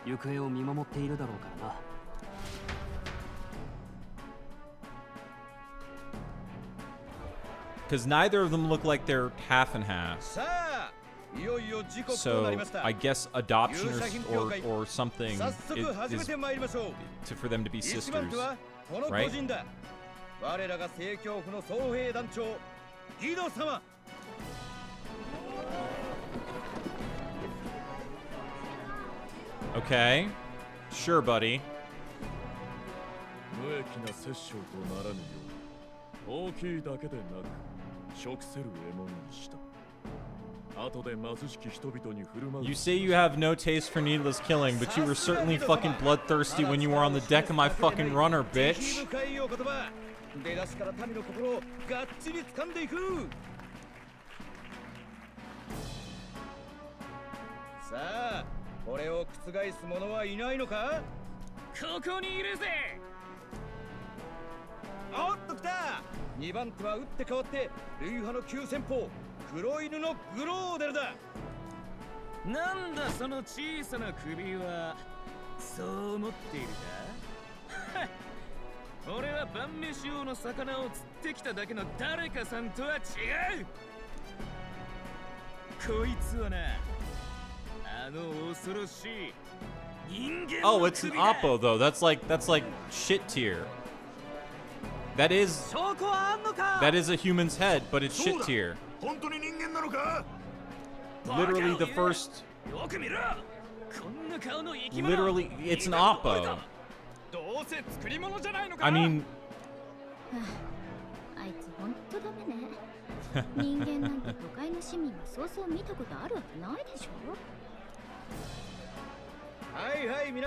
行方を見守っているだろうからな。Because neither of them look like they're half and half. So I guess adoption or something is for them to be sisters, right? Okay, sure, buddy. 無益な殺生とならぬよう大きいだけでなく食せる獲物にした。 You say you have no taste for needless killing, but you were certainly fucking bloodthirsty when you were on the deck of my fucking runner, bitch. Oh, 黒犬のグローデルだ。なんだその小さな首は。そう思っているか。俺は晩飯用の魚を釣ってきただけの誰かさんとは違う。こいつはな、あの恐ろしい人間の Oh, it's an Oppo though. That's like shit tier. That is a human's head, but it's shit tier. Literally the first. Literally, it's an Oppo. I mean. あいつ本当ダメね。人間なんて都会の市民はそうそう見たことあるわけないでしょ。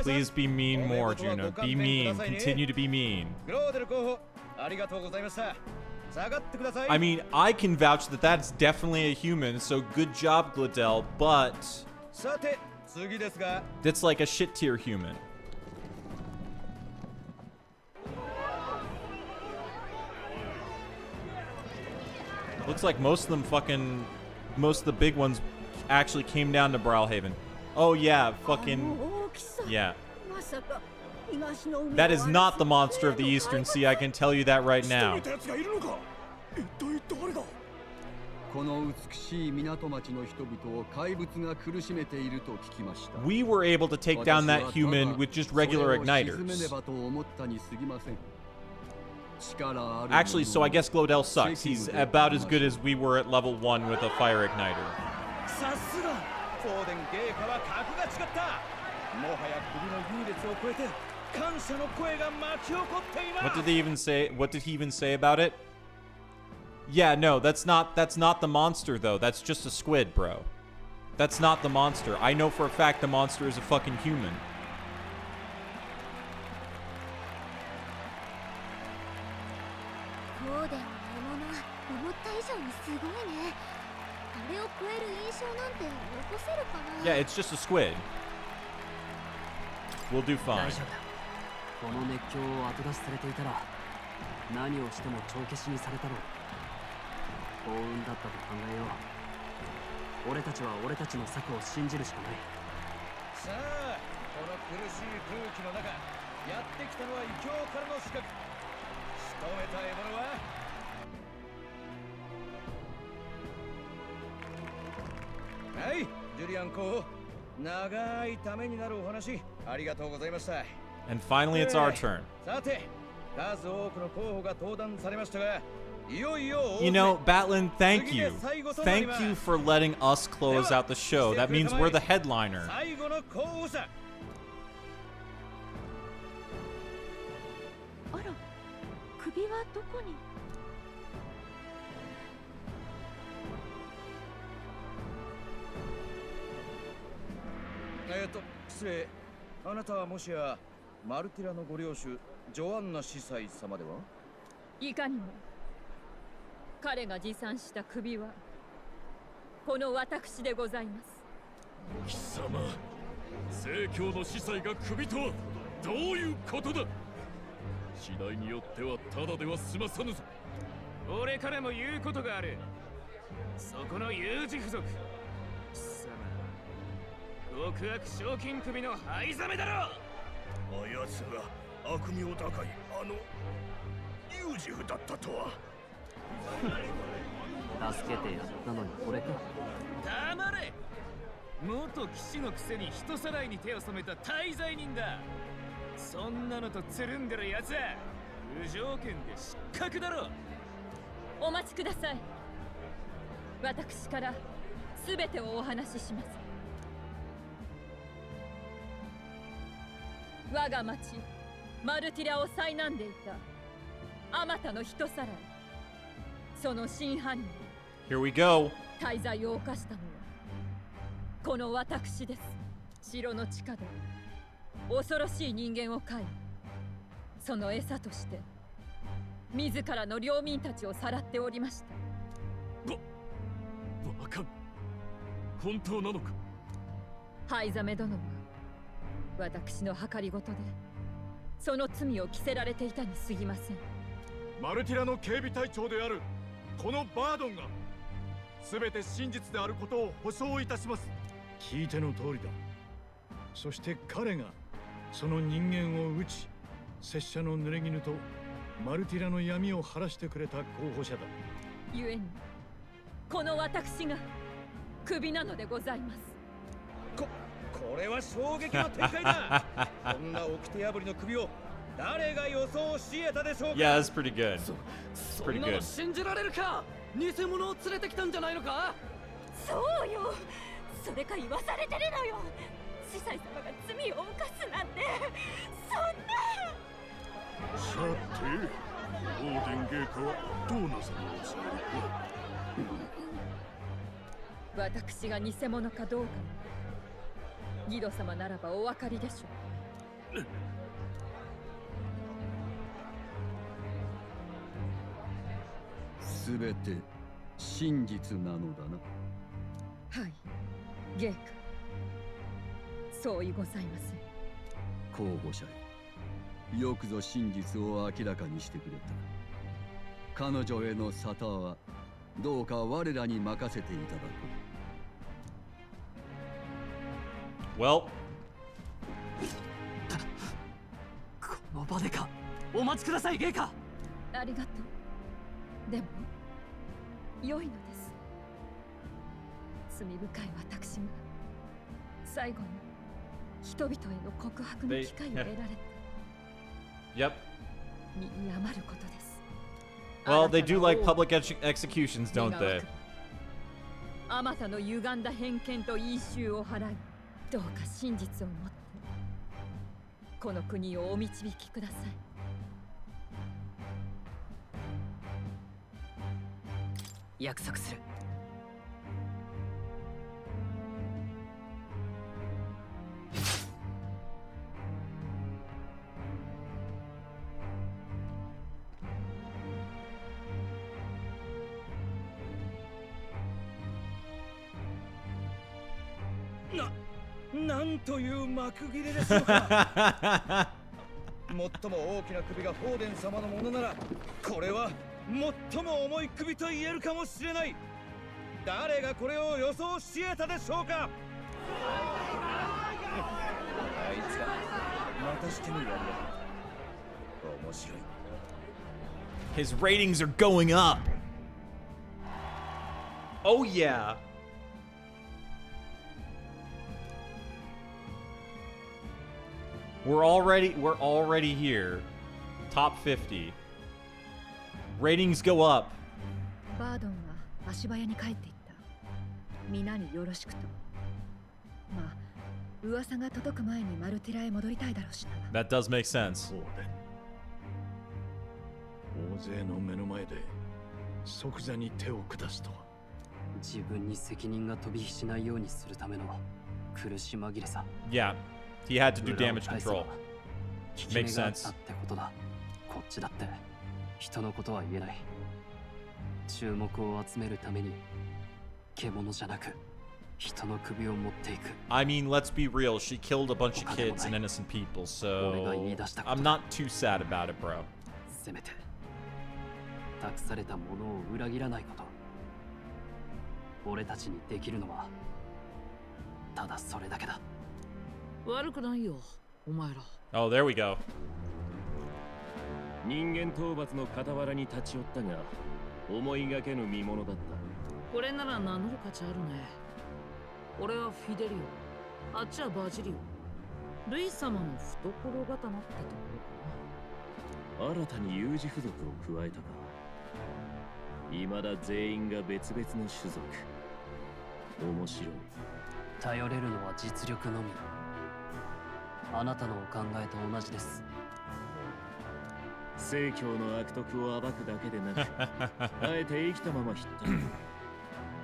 Please be mean more, Juno. Be mean. Continue to be mean. I mean, I can vouch that that's definitely a human, so good job, Glidell, but that's like a shit tier human. Looks like most of the big ones actually came down to Brawlhaven. Oh yeah, fucking, yeah. That is not the monster of the Eastern Sea, I can tell you that right now. We were able to take down that human with just regular igniters. Actually, so I guess Glodell sucks. He's about as good as we were at level 1 with a fire igniter. 感謝の声が巻き起こっています。 What did he even say? What did he even say about it? Yeah, no, that's not the monster though. That's just a squid, bro. That's not the monster. I know for a fact the monster is a fucking human. フォーデンの獲物思った以上にすごいね。あれを超える印象なんて残せるかな。 Yeah, it's just a squid. We'll do 大 fine. 丈夫だ。この熱狂を後出しされていたら何をしても帳消しにされたろう。幸運だったと考えよう。俺たちは俺たちの策を信じるしかない。さあ、この苦しい空気の中、やってきたのは異境からの刺客。仕留めた獲物ははい、ジュリアン候補。長いためになるお話、ありがとうございました。And finally, it's our turn. さて、数多くの候補が登壇されましたが、いよいよ You know, Batlin, thank you. Thank you for letting us close out the show. That means we're the headliner. 最後の候補者。あら、首はどこに？失礼。あなたはもしやマルティラのご領主ジョアンナ司祭様では？いかにも。彼が持参した首はこの私でございます。貴様、聖教の司祭が首とはどういうことだ。次第によってはただでは済まさぬぞ。俺からも言うことがある。そこの有事付属貴様、極悪賞金首の灰ザメだろ。あやつが悪名高いユージフだったとは。助けてやったのにこれか。黙れ。元騎士のくせに人さらいに手を染めた大罪人だ。そんなのとつるんでるやつは無条件で失格だろ。お待ちください。私から全てをお話しします。我が町マルティラを災難でいたあまたの人さらい、その真犯人 Here we go. 大罪を犯したのはこの私です。城の地下で恐ろしい人間を飼い、その餌として自らの領民たちをさらっておりました。バカ、本当なのか。ハイザメ殿は私の計りごとでその罪を着せられていたに過ぎません。マルティラの警備隊長であるこのバードンが全て真実であることを保証いたします。聞いての通りだ。そして彼がその人間を討ち、拙者の濡れ衣とマルティラの闇を晴らしてくれた候補者だ。故にこの私がクビなのでございます。これは衝撃の展開だ。こんな掟破りの首を誰が予想し得たでしょうか。 Yeah, that's pretty good. そ Pretty んなの good. 信じられるか。偽物を連れてきたんじゃないのか。そうよ、それか言わされてるのよ。司祭様が罪を犯すなんて、そんな。さて、オーデン陛下はどうなさるおつもりか。私が偽物かどうかギド様ならばお分かりでしょう。すべて真実なのだな。はい、陛下。そういございません。候補者へ、よくぞ真実を明らかにしてくれた。彼女への沙汰はどうか我らに任せていただこう。Well、この場でか。お待ちください、陛下。ありがとう。でも良いのです。罪深い私が最後に人々への告白の機会を得られた。Yep. 身に余ることです。Well, they do like public executions, don't they? あまたの歪んだ偏見と因習を払い、どうか真実をもってこの国をお導きください。約束する。なんという幕切れでしょうか。最も大きな首がフォーデン様のものなら、これは最も重い首と言えるかもしれない。誰がこれを予想し得たでしょうか。あいつがまたしてもやりやがった。面白い。His ratings are going up. Oh yeah. We're already here. Top 50. Ratings go up. い。バードンは足早に帰っていった。皆によろしくと。まあ、噂が届く前にマルティラへ戻りたいだろうしな。That does make sense. 大勢の目の前で即座に手を下すとは。自分に責任が飛び火しないようにするための苦し紛れさ。Yeah, he had to do damage control. 効き目があったってことだ。こっちだって人のことは言えない。注目を集めるために獣じゃなく人の首を持っていく。I mean, let's be real. She killed a bunch of kids and innocent people, so I'm not too sad about it, bro. せめて託されたものを裏切らないこと。俺たちにできるのはただそれだけだ。悪くないよ、お前ら。Oh, there we go. 人間討伐の傍らに立ち寄ったが、思いがけぬ見物だった。これなら名乗る価値あるね。俺はフィデリオ、あっちはバジリオ。ルイ様の懐刀ってところかな。新たに有事付属を加えたか。未だ全員が別々の種族。面白い。頼れるのは実力のみ。あなたのお考えと同じです。正教の悪徳を暴くだけでなく、あえて生きたままひっ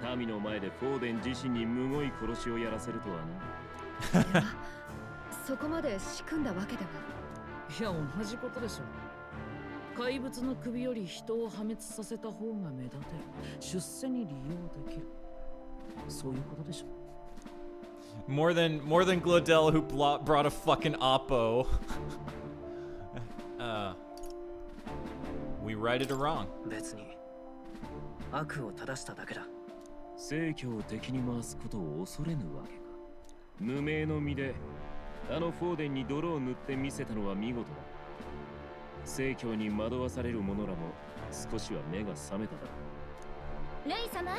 た民の前でフォーデン自身にむごい殺しをやらせるとはな。いや、そこまで仕組んだわけでは。いや、同じことでしょ。怪物の首より人を破滅させた方が目立てる。出世に利用できる。そういうことでしょ。More than Glodell, who brought a fucking oppo. We right it or wrong. 別に悪を正しただけだ。正教を敵に回すことを恐れぬわけか。無名の身であのフォーデンに泥を塗ってみせたのは見事だ。正教に惑わされる者らも少しは目が覚めただろう。ルイ様、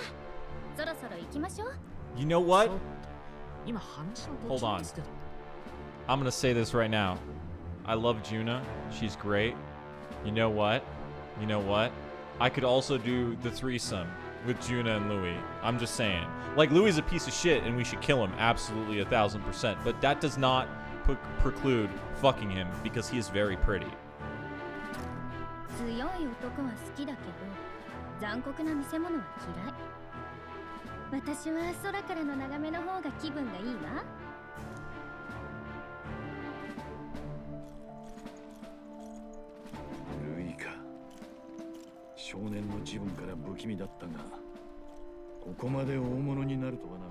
そろそろ行きましょう。 You know what? 今話の Hold on. I'm gonna say this right now. I love Juna. She's great. You know what? You know what? I could also do the threesome with Juna and Louis. I'm just saying. Like, Louis is a piece of shit and we should kill him. Absolutely 1000%. But that does not preclude fucking him because he is very pretty. 強い男は好きだけど、残酷な見せ物は嫌い。私は空からの眺めの方が気分がいいわ。ルイか。少年の自分から不気味だったが、ここまで大物になるとはな。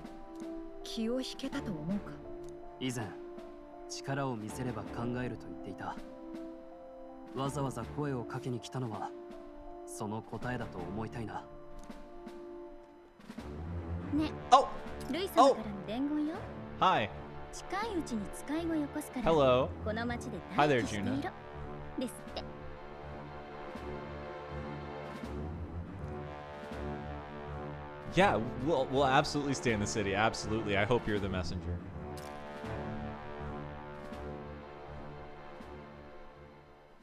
気を引けたと思うか。以前力を見せれば考えると言っていた。わざわざ声をかけに来たのはその答えだと思いたいな。ね、ルイ様からの伝言よ。Hi. 近いうちに使いをよこすから。Hello. この町で Hi 待 there, 機していろ。ですって。Yeah, we'll absolutely stay in the city. Absolutely. I hope you're the messenger.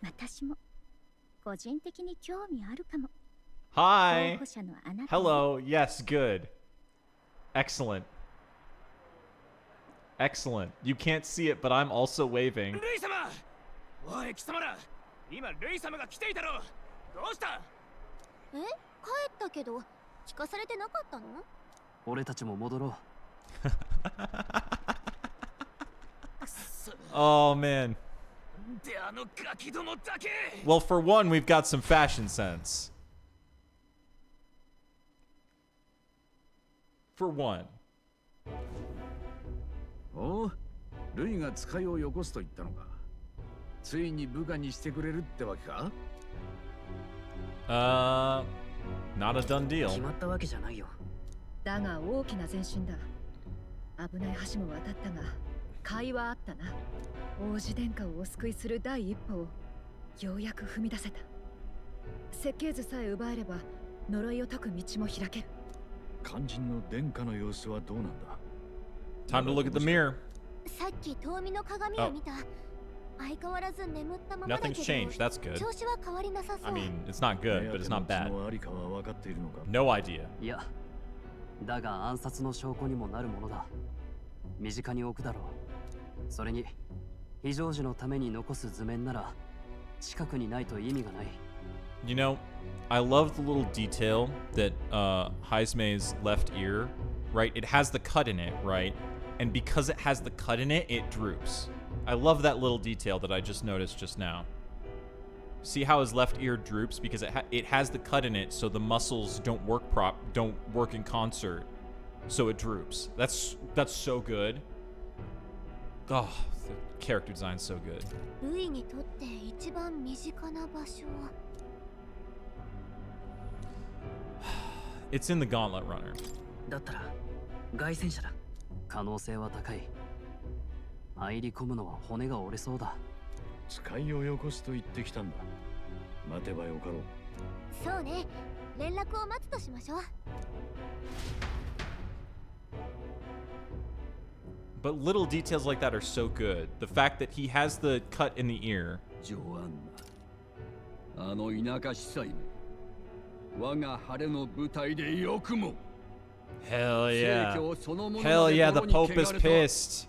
私も個人的に興味あるかも。 Hi. 候補者のあなた。 Hello. Yes, good. Excellent. Excellent. You can't see it, but I'm also waving. ルイ様おい貴様ら今ルイ様が来ていたろどうしたえ、帰ったけど聞かされてなかったの？俺たちも戻ろう。Oh man. であのガキどもだけ Well, for one, we've got some fashion sense. For one. おう、ルイが使いをよこすと言ったのか。ついに部下にしてくれるってわけか？ Not a done deal. 決まったわけじゃないよ。だが大きな前進だ。危ない橋も渡ったが会話あったな。王子殿下をお救いする第一歩をようやく踏み出せた。設計図さえ奪えれば呪いを解く道も開ける。肝心の殿下の様子はどうなんだ？ Time to look at the mirror. さっき遠見の鏡を見た。相変わらず眠ったままだけど Nothing's changed. That's good. 調子は変わりなさそう。 I mean, it's not good, but it's not bad. のありかは分かっているのか？ No idea. いや、だが暗殺の証拠にもなるものだ。身近に置くだろう。それに非常時のために残す図面なら近くにないと意味がない。You know, I love the little detail that Heismei's left ear, right? It has the cut in it, right? And because it has the cut in it, it droops. I love that little detail that I just noticed just now. See how his left ear droops because it has the cut in it, so the muscles don't work in concert, so it droops. That's so good. Oh, the character design's so good. ルイにとって一番身近な場所は It's in the Gauntlet Runner. だったら外戦車だ。可能性は高い。入り込むのは骨が折れそうだ。使いをよこすと言ってきたんだ。待てばよかろう。そうね。連絡を待つとしましょう。But little details like that are so good. The fact that he has the cut in the ear. ジョアンナ、あの田舎司祭め、我が晴れの舞台でよくも。Hell yeah. Hell yeah, the Pope is pissed.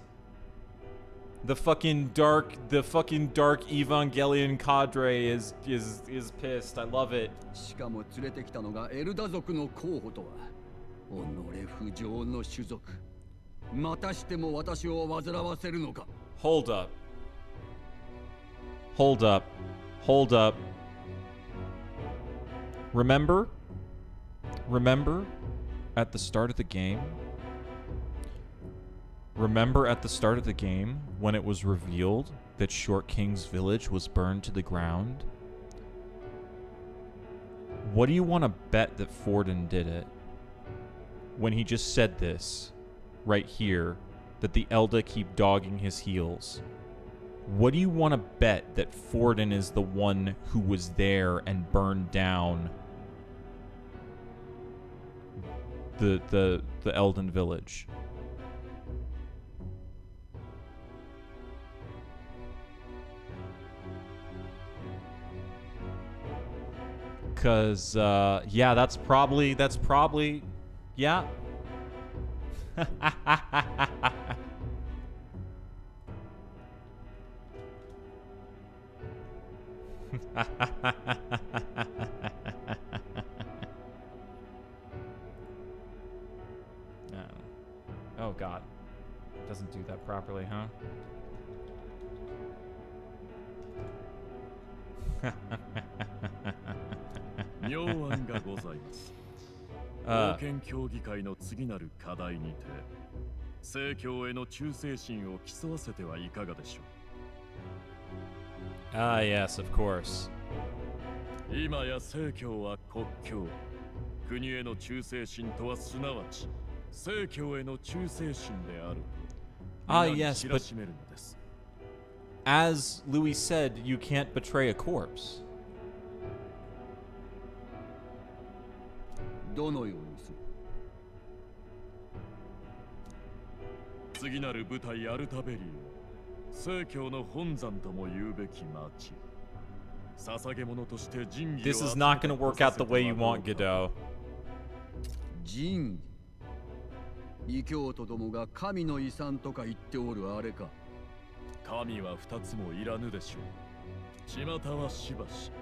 The fucking dark Evangelion cadre is pissed. I love it. しかも連れてきたのがエルダ族の候補とは、己不浄の種族。またしても私を煩わせるのか。Hold up. Hold up. Hold up. Remember at the start of the game? Remember at the start of the game when it was revealed that Short King's village was burned to the ground? What do you want to bet that Forden did it? When he just said this, right here, that the Elda keep dogging his heels. What do you want to bet that Forden is the one who was there and burned down the Elden village? Cause yeah, that's probably yeah. Oh god. Doesn't do that properly, huh? 妙案がございます。冒険協議会の次なる課題にて、正教への忠誠心を競わせてはいかがでしょう。Ah, yes, of course. 今や正教は国教。国への忠誠心とはすなわち、正教への忠誠心であると。Ah, yes, but as Louis said, you can't betray a corpse. どのようにする？次なる舞台アルタベリオ、正教の本山とも言うべき町。捧げ物として仁義を This is not going to work out the way you want, Godot. 仁義。異教徒どもが神の遺産とか言っておるあれか。神は二つもいらぬでしょう。巷はしばし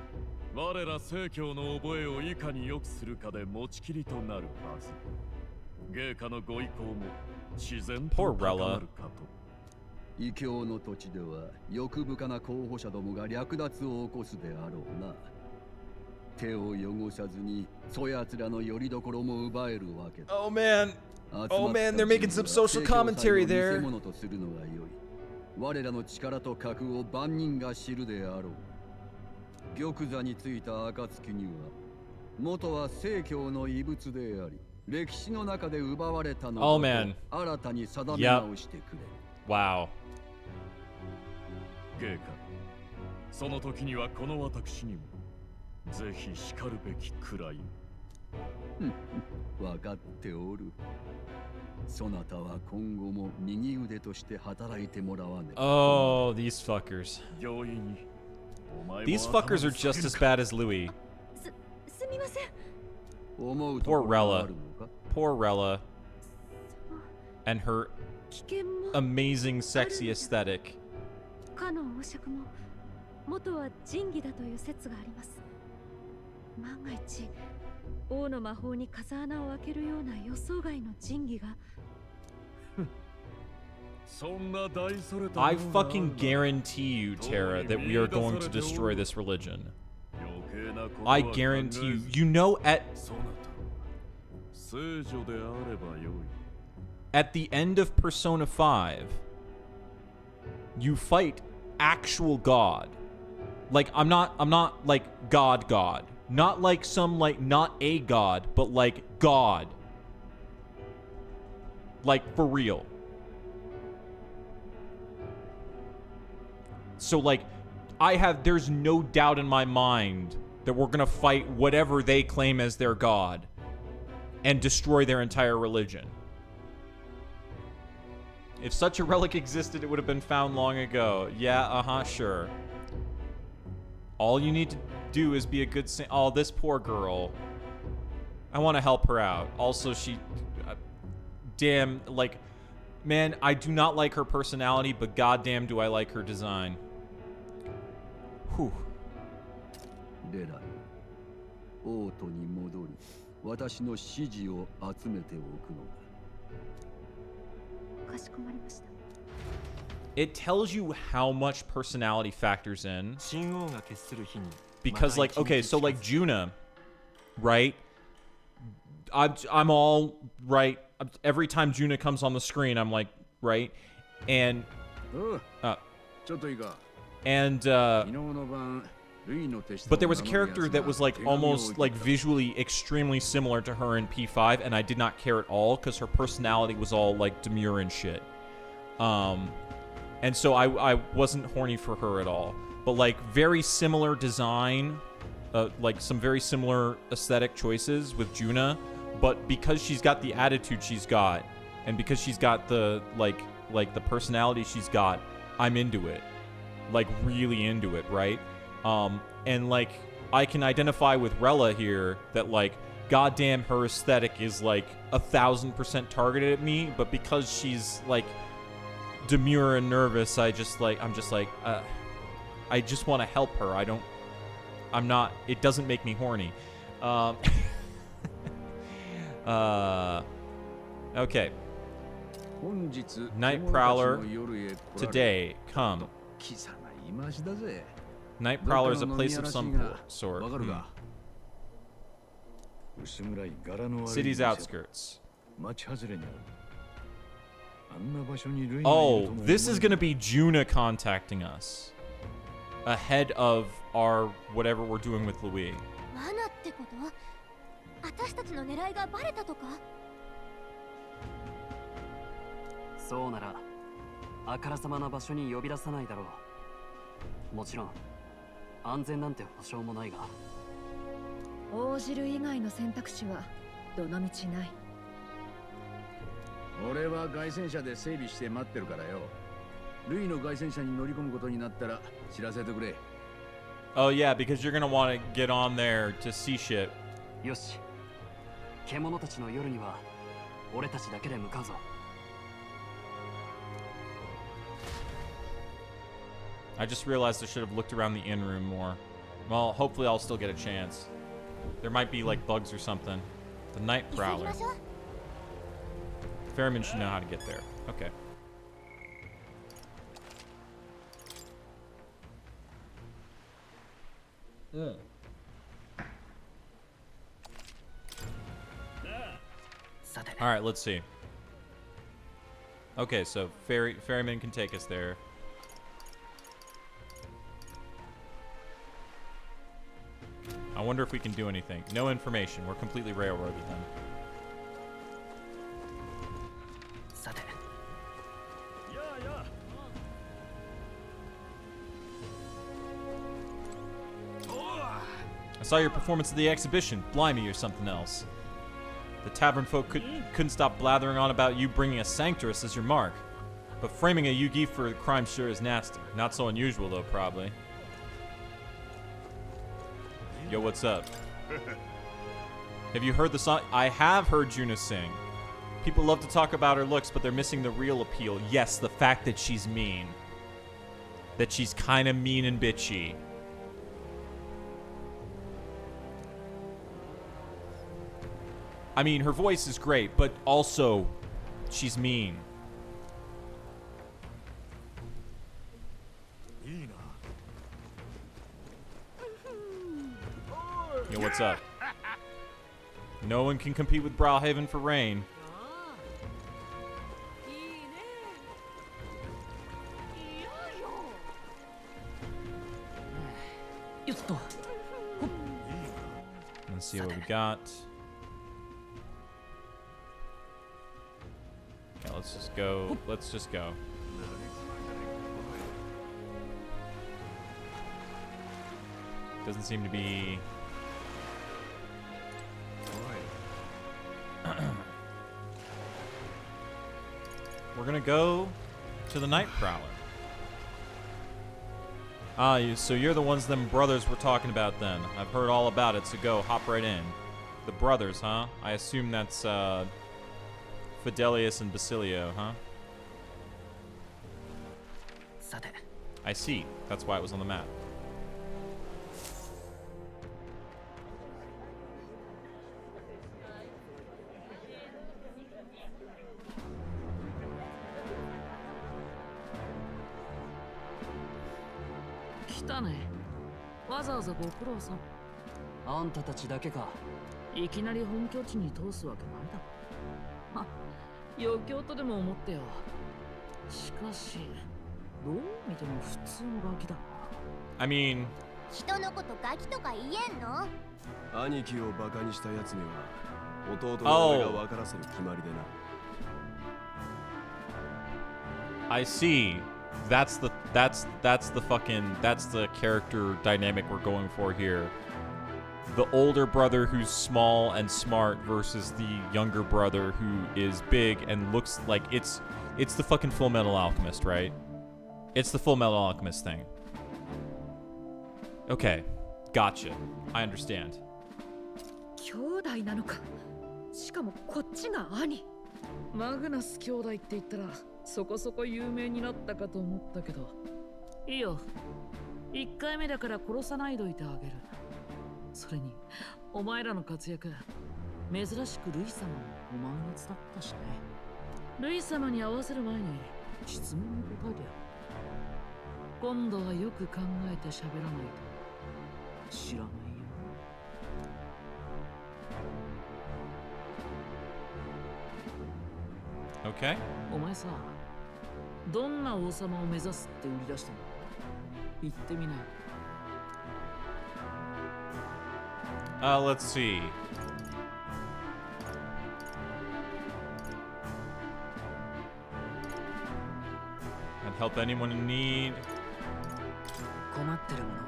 我ら正教の覚えをいかに良くするかで持ちきりとなるはず。芸家のご意向も自然と高まるかと。異教の土地では欲深な候補者どもが略奪を起こすであろうな。手を汚さずにそやつらの拠り所も奪えるわけだ。Oh man, they're making some social commentary there. 見せ物とするのが良い。我らの力と格を万人が知るであろう。玉座についた暁には元は正教の遺物であり、歴史の中で奪われたのを新たに定め直してくれ。Wow. 芸家、その時にはこの私にもぜひ叱るべきくらい。分かっておる。そなたは今後も右腕として働いてもらわね。Oh, these fuckers. These fuckers are just as bad as Louis. すみません。 Poor Rella. Poor Rella. And her amazing sexy aesthetic. かの王爵も元は神器だという説があります。万が一王の魔法に風穴を開けるような予想外の神器が。I fucking guarantee you, Tara, that we are going to destroy this religion. I guarantee you. You know, at the end of Persona 5, you fight actual God. Like, I'm not like God. Not like some, like, not a god, but like God. Like, for real. So, like, there's no doubt in my mind that we're gonna fight whatever they claim as their god and destroy their entire religion. If such a relic existed, it would have been found long ago. Yeah, sure. All you need to do is be a good saint. Oh, this poor girl. I want to help her out. Also, she... damn, like... Man, I do not like her personality, but goddamn do I like her design. Whew. 王都に戻り、私の指示を集めておくのだ。かしこまりました。 It tells you how much personality factors in. Because, like, okay, so like Juna, right? I'm all right. Every time Juna comes on the screen, I'm like, right? And but there was a character that was like almost like visually extremely similar to her in P5, and I did not care at all because her personality was all like demure and shit. And so I wasn't horny for her at all. But like very similar design, like some very similar aesthetic choices with Juna. But because she's got the attitude she's got, and because she's got the like the personality she's got, I'm into it. Like really into it, right? And like I can identify with Rella here that like goddamn her aesthetic is like 1000% targeted at me, but because she's like demure and nervous, I'm just like I just want to help her. It doesn't make me horny. Okay. Night Prowler today, come. Night Prowler is a place of some sort. City's outskirts. Oh, this is gonna be Juna contacting us ahead of our whatever we're doing with Louis. 私たちの狙いがバレたとか？そうなら、あからさまな場所に呼び出さないだろう。もちろん、安全なんて保証もないが。応じる以外の選択肢はどの道ない。俺は凱旋車で整備して待ってるからよ。ルイの凱旋車に乗り込むことになったら知らせてくれ。Oh yeah, because you're gonna want to get on there to see shit. よし。獣たちの夜には俺たちだけで向かうぞ。I just realized I should have looked around the inn room more. Well, hopefully I'll still get a chance. There might be like bugs or something. The night prowler. Ferryman should know how to get there. Okay. All right, let's see. Okay, so ferryman can take us there. I wonder if we can do anything. No information. We're completely railroaded then. I saw your performance at the exhibition. Blimey, or something else. The tavern folk couldn't stop blathering on about you bringing a sanctress as your mark. But framing a Yugi for a crime sure is nasty. Not so unusual, though, probably. Yo, what's up? Have you heard the song? I have heard Juna sing. People love to talk about her looks, but they're missing the real appeal. Yes, the fact that she's mean. That she's kind of mean and bitchy. I mean, her voice is great, but also, she's mean. Yo, what's up? No one can compete with Brawlhaven for rain. Let's see what we got. Okay, let's just go. Let's just go. Doesn't seem to be... We're gonna go to the Night Prowler. Ah, so you're the ones them brothers were talking about then. I've heard all about it, so go, hop right in. The brothers, huh? I assume that's, Fidelius and Basilio, huh? I see. That's why it was on the map.いきなり本拠地に通すわけないだろ。は、余興とでも思ってよ。しかし、どう見ても普通のガキだな。I mean... 人のことガキとか言えんの？兄貴をバカにしたやつには弟の俺が分からせる決まりでな。I see. That's the character dynamic we're going for here. The older brother who's small and smart versus the younger brother who is big and looks like it's the fucking Full Metal Alchemist, right? It's the Full Metal Alchemist thing. Okay, gotcha. I understand. 兄弟なのか。しかもこっちが兄。マグナス兄弟って言ったらそこそこ有名になったかと思ったけど。いいよ。1回目だから殺さないといてあげる。それに、お前らの活躍、珍しくルイ様もお満悦だったしね。ルイ様に合わせる前に質問に答えてやる。今度はよく考えて喋らないと知らないよ。Okay. お前さ、どんな王様を目指すって売り出したの？言ってみなよ。Let's see. I'd help anyone in need. 困ってる者は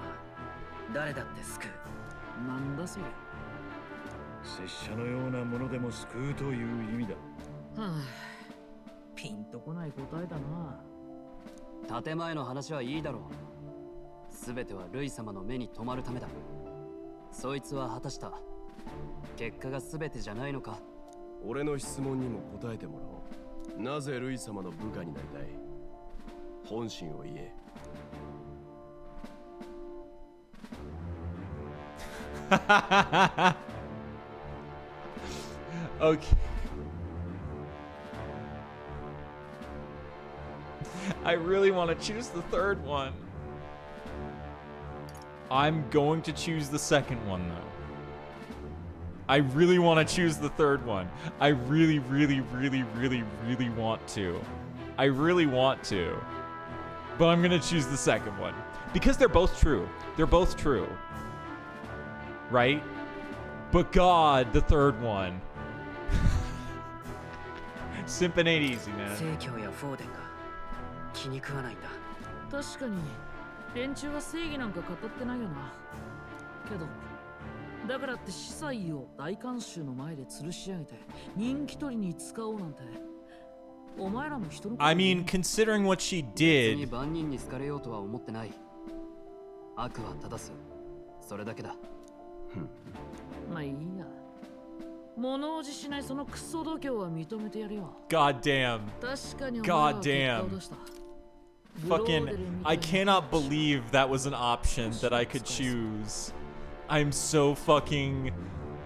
誰だって救う。なんだそれ。拙者のようなものでも救うという意味だ。はあ、ピンとこない答えだな。建前の話はいいだろう。すべてはルイ様の目に留まるためだ。そいつは果たした。結果がすべてじゃないのか。俺の質問にも答えてもらおう。なぜルイ様の部下になりたい？本心を言え。Okay. I really want to choose the third one. I'm going to choose the second one, though. I really want to choose the third one. I really, really, really, really, really want to. I really want to. But I'm going to choose the second one. Because they're both true. They're both true. Right? But God, the third one. Simping ain't easy, man. 正教やフォーデンが気に食わないんだ。確かに連中は正義なんか語ってないよな。けどだからって司祭を大観衆の前で吊るし上げて人気取りに使おうなんてお前らも人のこと I mean, considering what she 別 did. に万人に好かれようとは思ってない。悪は正す。それだけだ。まあいいや。物おじしないそのクソ度胸は認めてやるよ。 God damn. 確かにお前 God は結果 damn. を出した。 Fucking, I cannot believe that was an option that I could choose. I'm so fucking,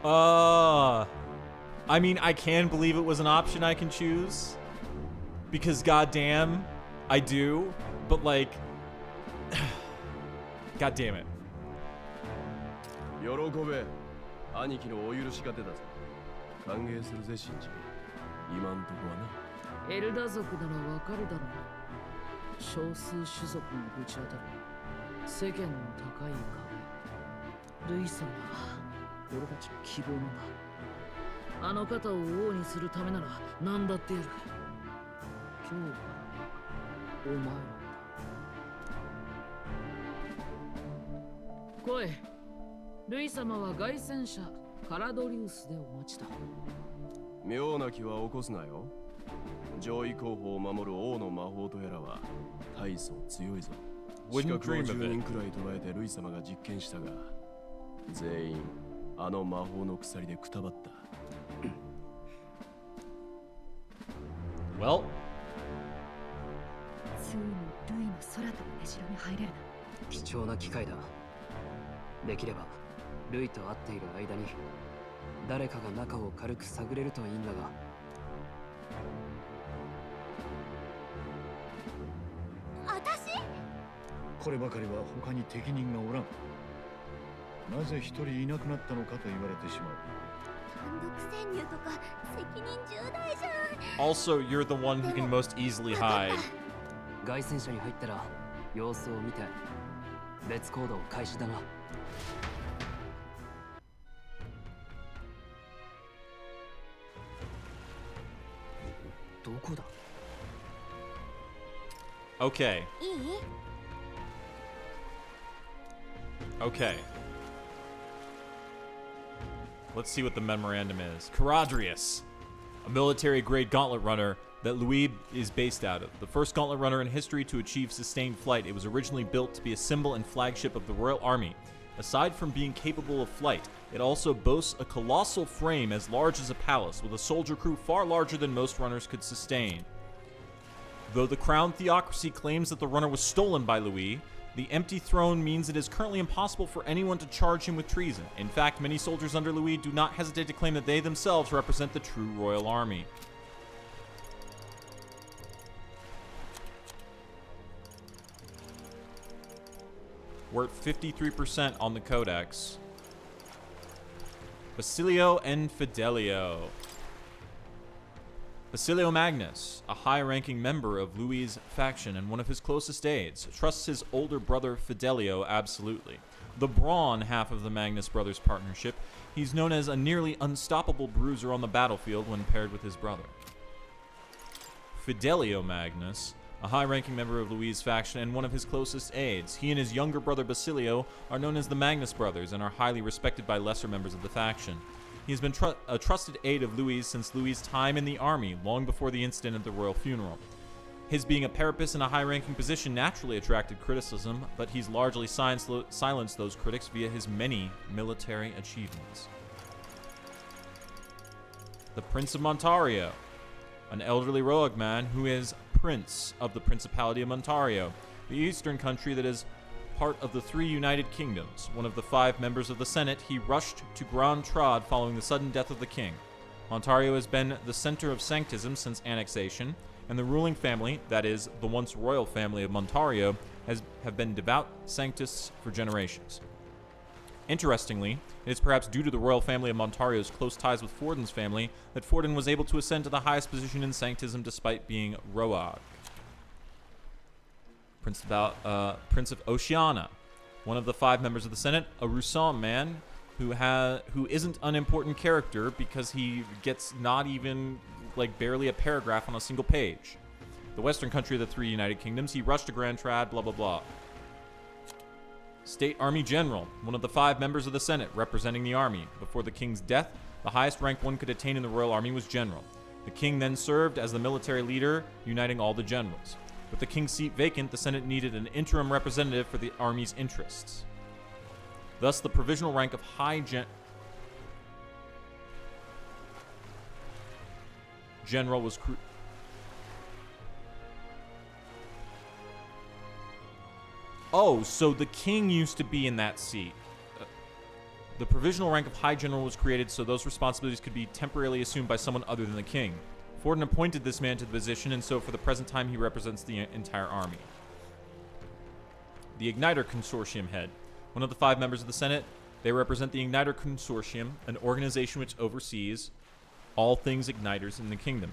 I mean, I can believe it was an option I can choose. Because goddamn, I do. But like, God damn it. 喜べ。兄貴のお許しが出たぞ。歓迎するぜ、シンジ。今んとこはな。エルダ族ならわかるだろう。少数種族にぶち当たる世間の高い壁。ルイさんは俺たちの希望なんだ。あの方を王にするためなら何だってやる。今日はお前らだ。来い。ルイ様は凱旋者カラドリウスでお待ちだ。妙な気は起こすなよ。上位候補を守る王の魔法とやらは大層強いぞ。資格を10人くらい捉えてルイ様が実験したが、全員あの魔法の鎖でくたばった。Well. ついにルイの空飛ぶ出城に入れるな。貴重な機会だ。できればルイと会っている間に誰かが中を軽く探れるといいんだが。私？こればかりは他に適任がおらん。なぜ一人いなくなったのかと言われてしまう。単独潜入とか責任重大じゃん。 Also, you're the one who can most easily hide. 凱旋者に入ったら様子を見て別行動開始だな。どこだ？ Okay. いい？ Okay. Let's see what the memorandum is. Caradrius, a military-grade gauntlet runner that Louis is based out of. The first gauntlet runner in history to achieve sustained flight. It was originally built to be a symbol and flagship of the Royal Army. Aside from being capable of flight, it also boasts a colossal frame as large as a palace, with a soldier crew far larger than most runners could sustain. Though the Crown Theocracy claims that the runner was stolen by Louis, the empty throne means it is currently impossible for anyone to charge him with treason. In fact, many soldiers under Louis do not hesitate to claim that they themselves represent the true royal army. We're at 53% on the Codex. Basilio and Fidelio. Basilio Magnus, a high-ranking member of Louis' faction and one of his closest aides, trusts his older brother Fidelio absolutely. The brawn half of the Magnus brothers' partnership, he's known as a nearly unstoppable bruiser on the battlefield when paired with his brother. Fidelio Magnus, a high-ranking member of Louis' faction and one of his closest aides. He and his younger brother Basilio are known as the Magnus brothers and are highly respected by lesser members of the faction. He has been a trusted aide of Louis since Louis' time in the army, long before the incident at the royal funeral. His being a parapus in a high-ranking position naturally attracted criticism, but he's largely silenced those critics via his many military achievements. the Prince of Montario, an elderly rogue man who is Prince of the Principality of Montario, the eastern country that is part of the 3 United Kingdoms. One of the 5 members of the Senate, he rushed to Grand Trad following the sudden death of the king. Montario has been the center of sanctism since annexation, and the ruling family, that is, the once royal family of Montario, have been devout sanctists for generations. Interestingly, it is perhaps due to the royal family of Montario's close ties with Forden's family that Forden was able to ascend to the highest position in sanctism despite being Roag. Prince of Oceania, one of the 5 members of the Senate, a Roussan man who isn't an important character because he gets not even, like, barely a paragraph on a single page. The western country of the 3 United Kingdoms, he rushed to Grand Trad, blah blah blah. State Army General, one of the 5 members of the Senate representing the army. Before the king's death, the highest rank one could attain in the royal army was general. The king then served as the military leader, uniting all the generals. With the king's seat vacant, the Senate needed an interim representative for the army's interests. Thus, the provisional rank of general was Oh, so the king used to be in that seat. The provisional rank of High General was created so those responsibilities could be temporarily assumed by someone other than the king. Forden appointed this man to the position, and so for the present time he represents the entire army. The Igniter Consortium head. One of the 5 members of the Senate, they represent the Igniter Consortium, an organization which oversees all things igniters in the kingdom.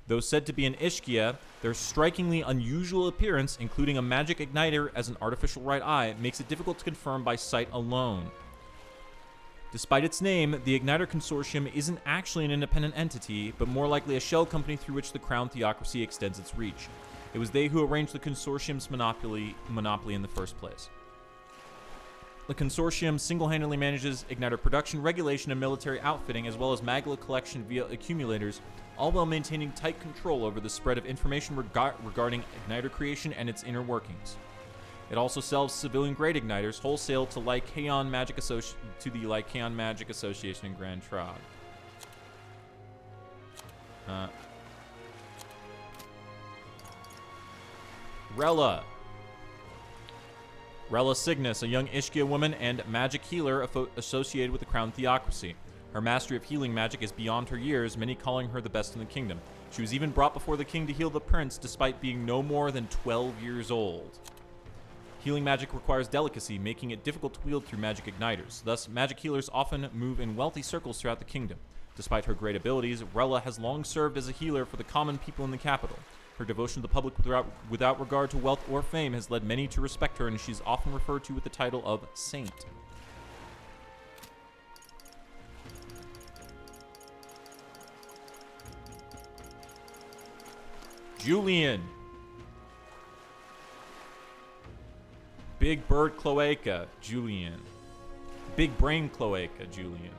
Though said to be an Ishkia, their strikingly unusual appearance, including a magic igniter as an artificial right eye, makes it difficult to confirm by sight alone. Despite its name, the Igniter Consortium isn't actually an independent entity, but more likely a shell company through which the Crown Theocracy extends its reach. It was they who arranged the consortium's monopoly in the first place. The consortium single-handedly manages igniter production, regulation, and military outfitting, as well as magla collection via accumulators, all while maintaining tight control over the spread of information regarding igniter creation and its inner workings. It also sells civilian-grade igniters wholesale to the Lycaon Magic Association in Grand Trad. Rella Cygnus, a young Ishkia woman and magic healer associated with the Crown Theocracy. Her mastery of healing magic is beyond her years, many calling her the best in the kingdom. She was even brought before the king to heal the prince despite being no more than 12 years old. Healing magic requires delicacy, making it difficult to wield through magic igniters. Thus, magic healers often move in wealthy circles throughout the kingdom. Despite her great abilities, Rella has long served as a healer for the common people in the capital. Her devotion to the public without regard to wealth or fame has led many to respect her, and she's often referred to with the title of Saint. Julian. Big Bird Cloaca, Julian. Big Brain Cloaca, Julian.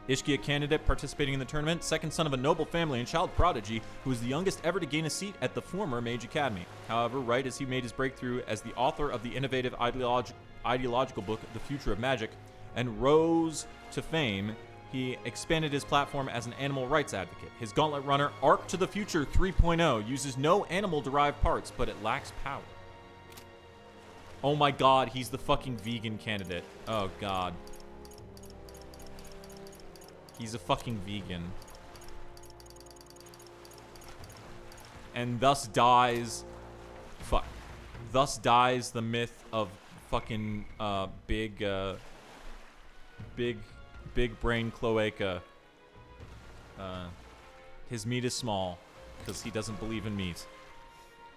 Ishkia candidate participating in the tournament, second son of a noble family and child prodigy who was the youngest ever to gain a seat at the former Mage Academy. However, right as he made his breakthrough as the author of the innovative ideological book, The Future of Magic, and rose to fame, he expanded his platform as an animal rights advocate. His Gauntlet Runner, Arc to the Future 3.0, uses no animal-derived parts, but it lacks power. Oh my god, he's the fucking vegan candidate. Oh god. He's a fucking vegan. And thus dies... Fuck. Thus dies the myth of fucking, big brain cloaca. His meat is small, because he doesn't believe in meat.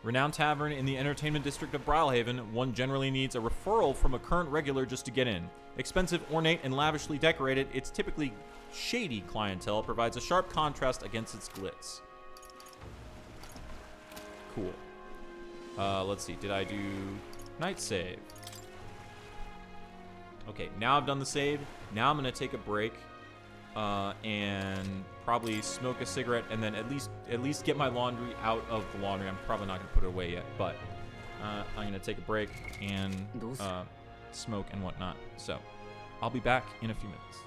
Renowned tavern in the entertainment district of Brawlhaven, one generally needs a referral from a current regular just to get in. Expensive, ornate, and lavishly decorated, its typically shady clientele provides a sharp contrast against its glitz. Cool. Let's see, did I do night save? Okay, now I've done the save. Now I'm gonna take a break, and probably smoke a cigarette, and then at least get my laundry out of the laundry. I'm probably not gonna put it away yet, but I'm gonna take a break and smoke and whatnot. So I'll be back in a few minutes.